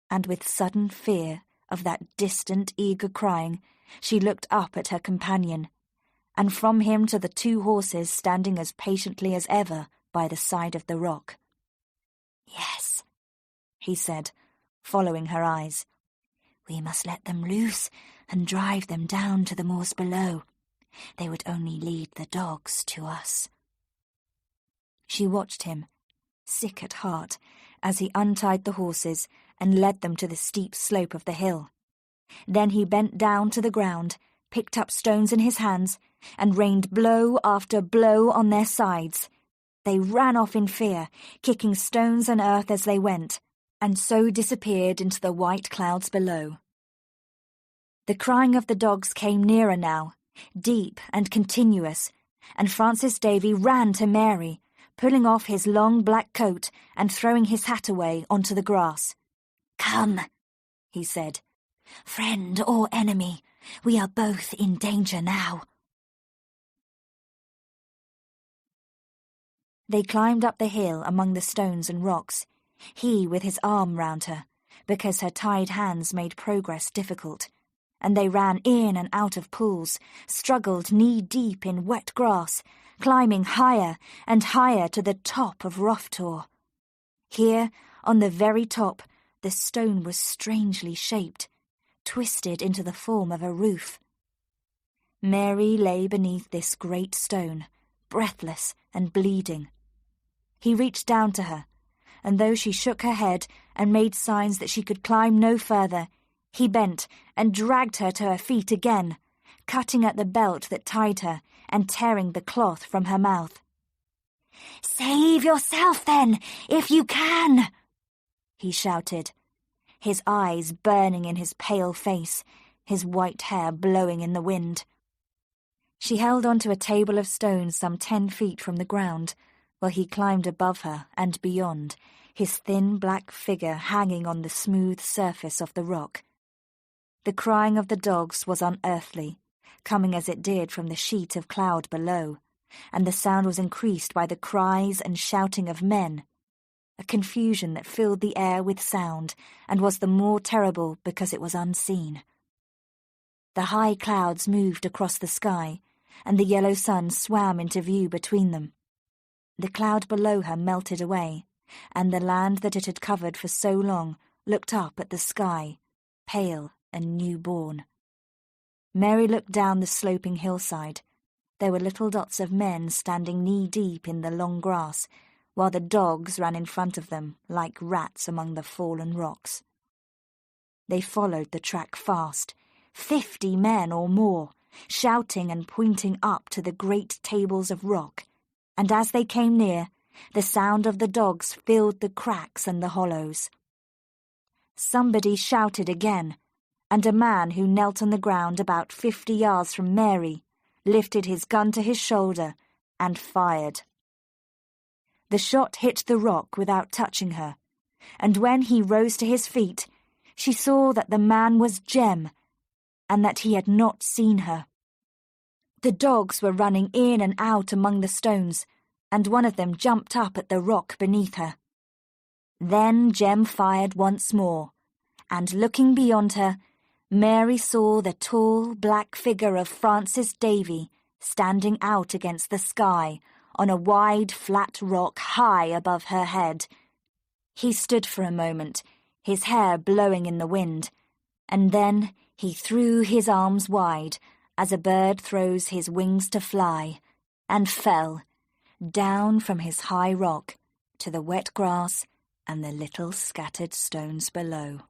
and with sudden fear of that distant, eager crying, she looked up at her companion, and from him to the two horses standing as patiently as ever by the side of the rock.
"Yes,"
he said, following her eyes.
"We must let them loose and drive them down to the moors below. They would only lead the dogs to us."
She watched him, sick at heart, as he untied the horses and led them to the steep slope of the hill. Then he bent down to the ground, picked up stones in his hands, and rained blow after blow on their sides. They ran off in fear, kicking stones and earth as they went, and so disappeared into the white clouds below. The crying of the dogs came nearer now, deep and continuous, and Francis Davey ran to Mary, pulling off his long black coat and throwing his hat away onto the grass.
"Come,"
he said.
"Friend or enemy, we are both in danger now."
They climbed up the hill among the stones and rocks, he with his arm round her, because her tied hands made progress difficult, and they ran in and out of pools, struggled knee-deep in wet grass, climbing higher and higher to the top of Roftor. Here, on the very top, the stone was strangely shaped, twisted into the form of a roof. Mary lay beneath this great stone, breathless and bleeding. He reached down to her, and though she shook her head and made signs that she could climb no further, he bent and dragged her to her feet again, cutting at the belt that tied her and tearing the cloth from her mouth.
"Save yourself, then, if you can!"
he shouted, his eyes burning in his pale face, his white hair blowing in the wind. She held onto a table of stones some 10 feet from the ground, while he climbed above her and beyond, his thin black figure hanging on the smooth surface of the rock. The crying of the dogs was unearthly, coming as it did from the sheet of cloud below, and the sound was increased by the cries and shouting of men, a confusion that filled the air with sound and was the more terrible because it was unseen. The high clouds moved across the sky, and the yellow sun swam into view between them. The cloud below her melted away, and the land that it had covered for so long looked up at the sky, pale and newborn. Mary looked down the sloping hillside. There were little dots of men standing knee-deep in the long grass, while the dogs ran in front of them like rats among the fallen rocks. They followed the track fast, 50 men or more, shouting and pointing up to the great tables of rock, and as they came near, the sound of the dogs filled the cracks and the hollows. Somebody shouted again, and a man who knelt on the ground about 50 yards from Mary lifted his gun to his shoulder and fired. The shot hit the rock without touching her, and when he rose to his feet, she saw that the man was Jem, and that he had not seen her. The dogs were running in and out among the stones, and one of them jumped up at the rock beneath her. Then Jem fired once more, and looking beyond her, Mary saw the tall, black figure of Francis Davey standing out against the sky on a wide, flat rock high above her head. He stood for a moment, his hair blowing in the wind, and then he threw his arms wide as a bird throws his wings to fly, and fell, down from his high rock to the wet grass and the little scattered stones below.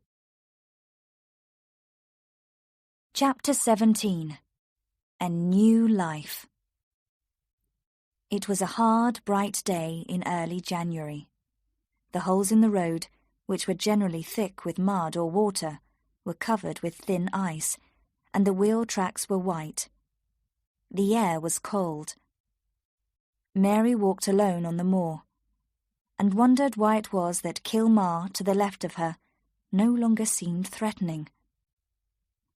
Chapter 17. A New Life. It was a hard, bright day in early January. The holes in the road, which were generally thick with mud or water, were covered with thin ice, and the wheel tracks were white. The air was cold. Mary walked alone on the moor, and wondered why it was that Kilmar, to the left of her, no longer seemed threatening.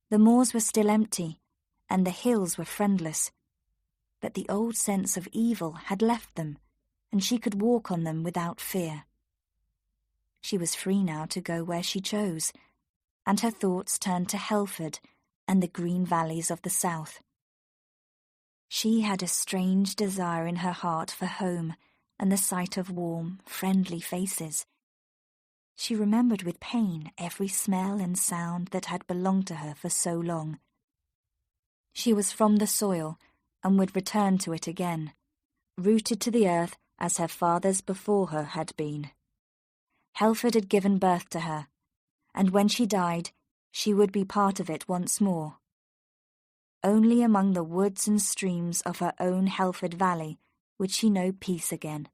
The moors were still empty, and the hills were friendless, but the old sense of evil had left them, and she could walk on them without fear. She was free now to go where she chose, and her thoughts turned to Helford and the green valleys of the south. She had a strange desire in her heart for home and the sight of warm, friendly faces. She remembered with pain every smell and sound that had belonged to her for so long. She was from the soil and would return to it again, rooted to the earth as her fathers before her had been. Helford had given birth to her, and when she died, she would be part of it once more. Only among the woods and streams of her own Helford Valley would she know peace again.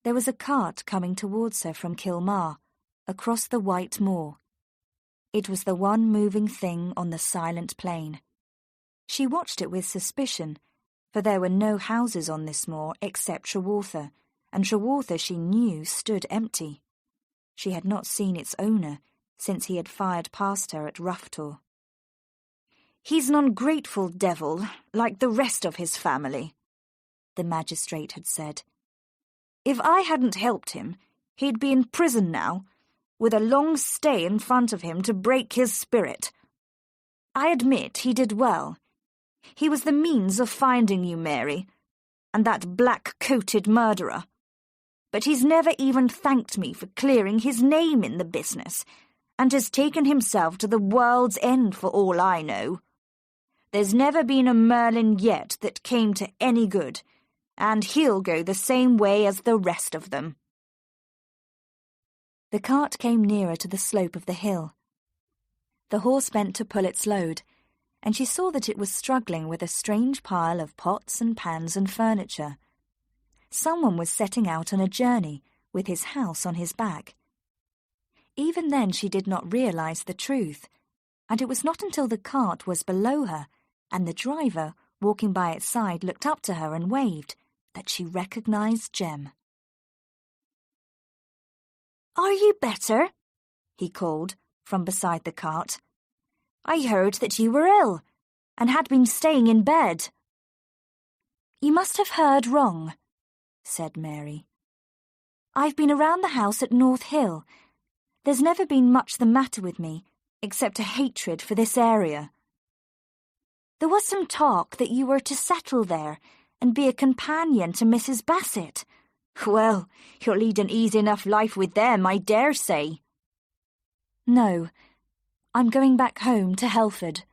There was a cart coming towards her from Kilmar, across the white moor. It was the one moving thing on the silent plain. She watched it with suspicion, for there were no houses on this moor except Trewartha, and Trewartha she knew stood empty. She had not seen its owner since he had fired past her at Roughtor. "He's an ungrateful devil, like the rest of his family," the magistrate had said. "If I hadn't helped him, he'd be in prison now, with a long stay in front of him to break his spirit. I admit he did well. He was the means of finding you, Mary, and that black-coated murderer. But he's never even thanked me for clearing his name in the business, and has taken himself to the world's end for all I know. There's never been a Merlyn yet that came to any good, and he'll go the same way as the rest of them." The cart came nearer to the slope of the hill. The horse bent to pull its load, and she saw that it was struggling with a strange pile of pots and pans and furniture. Someone was setting out on a journey, with his house on his back. Even then she did not realize the truth, and it was not until the cart was below her, and the driver, walking by its side, looked up to her and waved, that she recognized Jem. "Are you better?" he called from beside the cart. "I heard that you were ill, and had been staying in bed." "You must have heard wrong," said Mary. "I've been around the house at North Hill. There's never been much the matter with me, except a hatred for this area. There was some talk that you were to settle there and be a companion to Mrs. Bassett. Well, you'll lead an easy enough life with them, I dare say." "No, I'm going back home to Helford."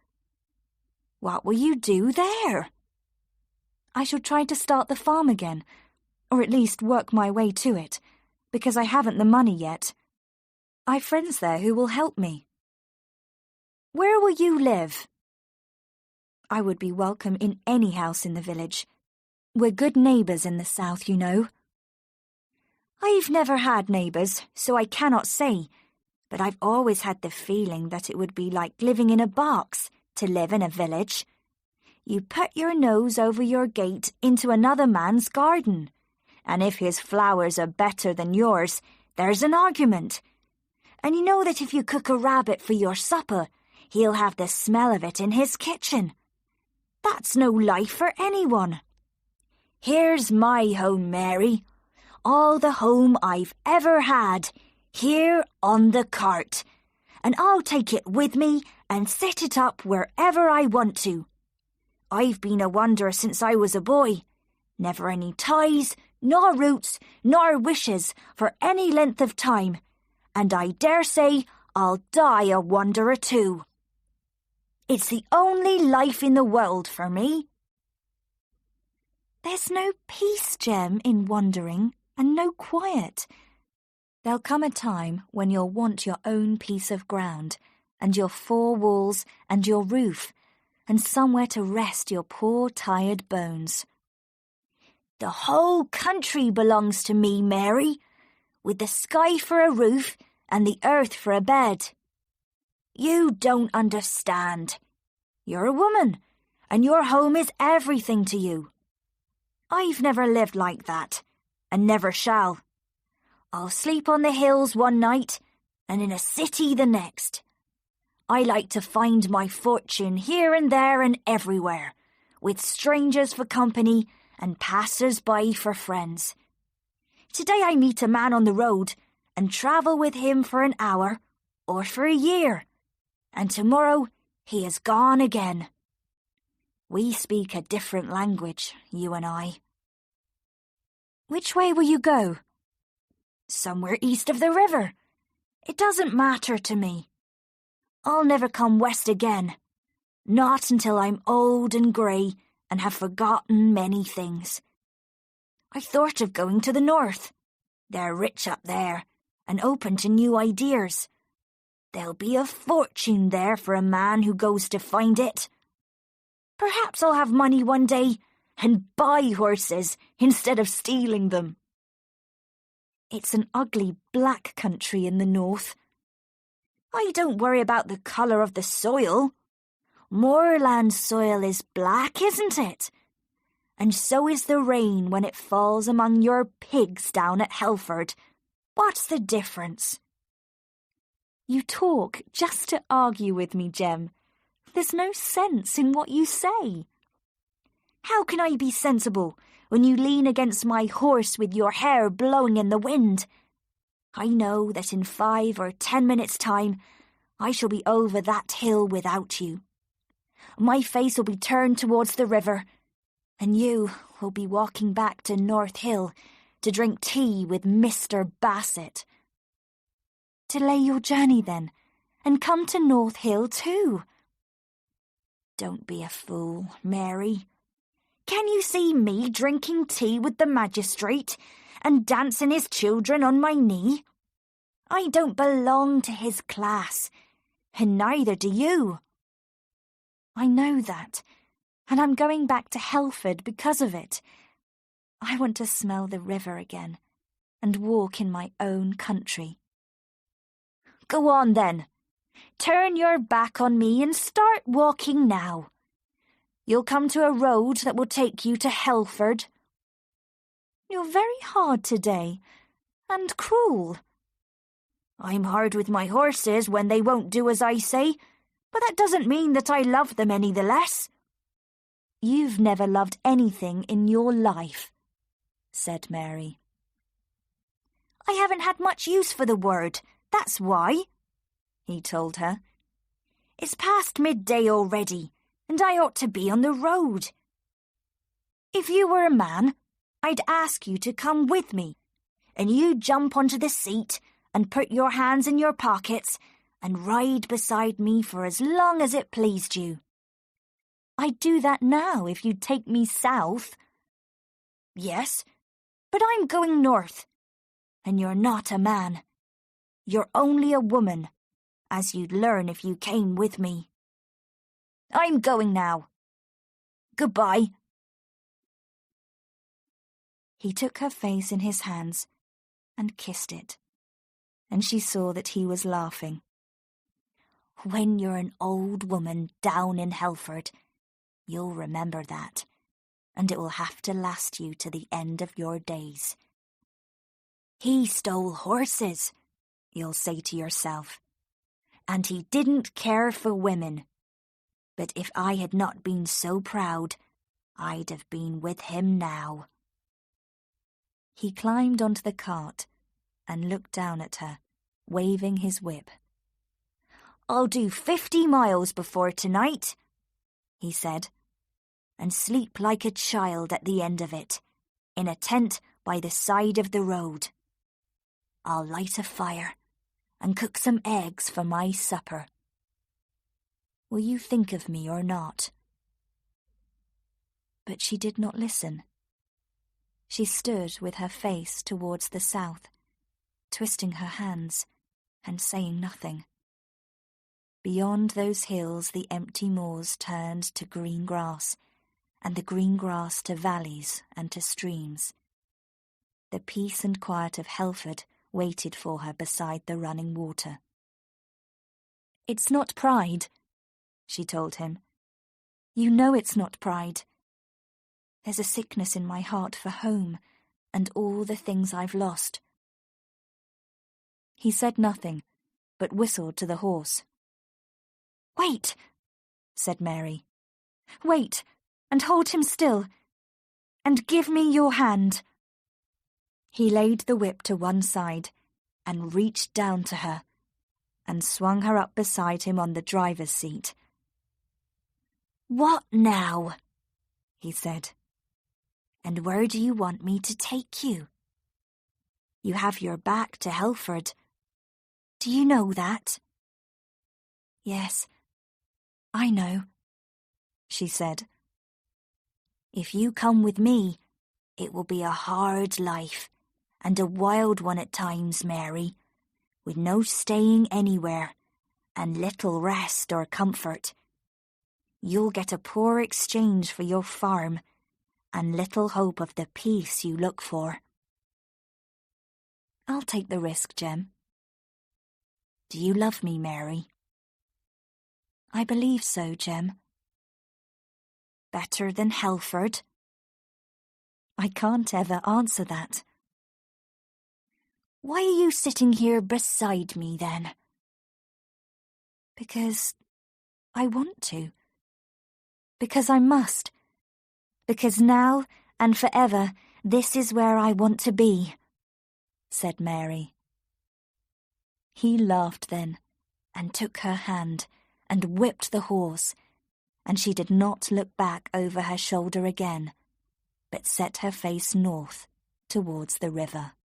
"What will you do there?" "I shall try to start the farm again, or at least work my way to it, because I haven't the money yet. I've friends there who will help me."
Where will you live?" "I would be welcome in any house in the village. We're good neighbours in the south, you know." "I've never had neighbours, so I cannot say, but I've always had the feeling that it would be like living in a box to live in a village. You put your nose over your gate into another man's garden, and if his flowers are better than yours, there's an argument. And you know that if you cook a rabbit for your supper, he'll have the smell of it in his kitchen. That's no life for anyone. Here's my home, Mary. All the home I've ever had, here on the cart. And I'll take it with me and set it up wherever I want to. I've been a wanderer since I was a boy. Never any ties, nor roots, nor wishes for any length of time. And I dare say I'll die a wanderer too. It's the only life in the world for me." "There's no peace, Jem, in wandering, and no quiet. There'll come a time when you'll want your own piece of ground, and your four walls, and your roof, and somewhere to rest your poor tired bones." "The whole country belongs to me, Mary, with the sky for a roof and the earth for a bed. You don't understand. You're a woman, and your home is everything to you. I've never lived like that, and never shall. I'll sleep on the hills one night, and in a city the next. I like to find my fortune here and there and everywhere, with strangers for company and passers-by for friends. Today I meet a man on the road and travel with him for an hour or for a year, and tomorrow he is gone again. We speak a different language, you and I." "Which way will you go?" "Somewhere east of the river. It doesn't matter to me. I'll never come west again, not until I'm old and grey and have forgotten many things. I thought of going to the north. They're rich up there and open to new ideas. There'll be a fortune there for a man who goes to find it. Perhaps I'll have money one day and buy horses instead of stealing them." "It's an ugly black country in the north." "I don't worry about the colour of the soil. Moorland soil is black, isn't it? And so is the rain when it falls among your pigs down at Helford. What's the difference?" "You talk just to argue with me, Jem. There's no sense in what you say." "How can I be sensible when you lean against my horse with your hair blowing in the wind? I know that in 5 or 10 minutes' time I shall be over that hill without you. My face will be turned towards the river, and you will be walking back to North Hill to drink tea with Mr. Bassett." "Delay your journey, then, and come to North Hill too." "Don't be a fool, Mary. Can you see me drinking tea with the magistrate and dancing his children on my knee? I don't belong to his class, and neither do you." "I know that, and I'm going back to Helford because of it. I want to smell the river again and walk in my own country." "Go on, then. Turn your back on me and start walking now. You'll come to a road that will take you to Helford." "You're very hard today, and cruel." "I'm hard with my horses when they won't do as I say, but that doesn't mean that I love them any the less." "You've never loved anything in your life," said Mary. "I haven't had much use for the word, that's why," he told her. "It's past midday already, and I ought to be on the road. If you were a man, I'd ask you to come with me, and you'd jump onto the seat and put your hands in your pockets and ride beside me for as long as it pleased you. I'd do that now if you'd take me south." "Yes, but I'm going north, and you're not a man. You're only a woman,
as you'd learn if you came with me. I'm going now. Goodbye."
He took her face in his hands and kissed it, and she saw that he was laughing.
"When you're an old woman down in Helford, you'll remember that, and it will have to last you to the end of your days. He stole horses, you'll say to yourself, and he didn't care for women. But if I had not been so proud, I'd have been with him now."
He climbed onto the cart and looked down at her, waving his whip.
"I'll do 50 miles before tonight," he said, "and sleep like a child at the end of it, in a tent by the side of the road. I'll light a fire and cook some eggs for my supper.
Will you think of me or not?" But she did not listen. She stood with her face towards the south, twisting her hands and saying nothing. Beyond those hills the empty moors turned to green grass, and the green grass to valleys and to streams. The peace and quiet of Helford waited for her beside the running water. "It's not pride," she told him. "You know it's not pride. There's a sickness in my heart for home and all the things I've lost." He said nothing, but whistled to the horse. "Wait," said Mary. "Wait, and hold him still, and give me your hand." He laid the whip to one side and reached down to her and swung her up beside him on the driver's seat.
"What now?"
he said.
"And where do you want me to take you? You have your back to Helford. Do you know that?"
"Yes, I know," she said.
"If you come with me, it will be a hard life, and a wild one at times, Mary, with no staying anywhere, and little rest or comfort. You'll get a poor exchange for your farm, and little hope of the peace you look for."
"I'll take the risk, Jem."
"Do you love me, Mary?"
"I believe so, Jem."
"Better than Helford?"
"I can't ever answer that."
"Why are you sitting here beside me, then?"
"Because I want to. Because I must. Because now and forever this is where I want to be," said Mary. He laughed then, and took her hand, and whipped the horse, and she did not look back over her shoulder again, but set her face north towards the river.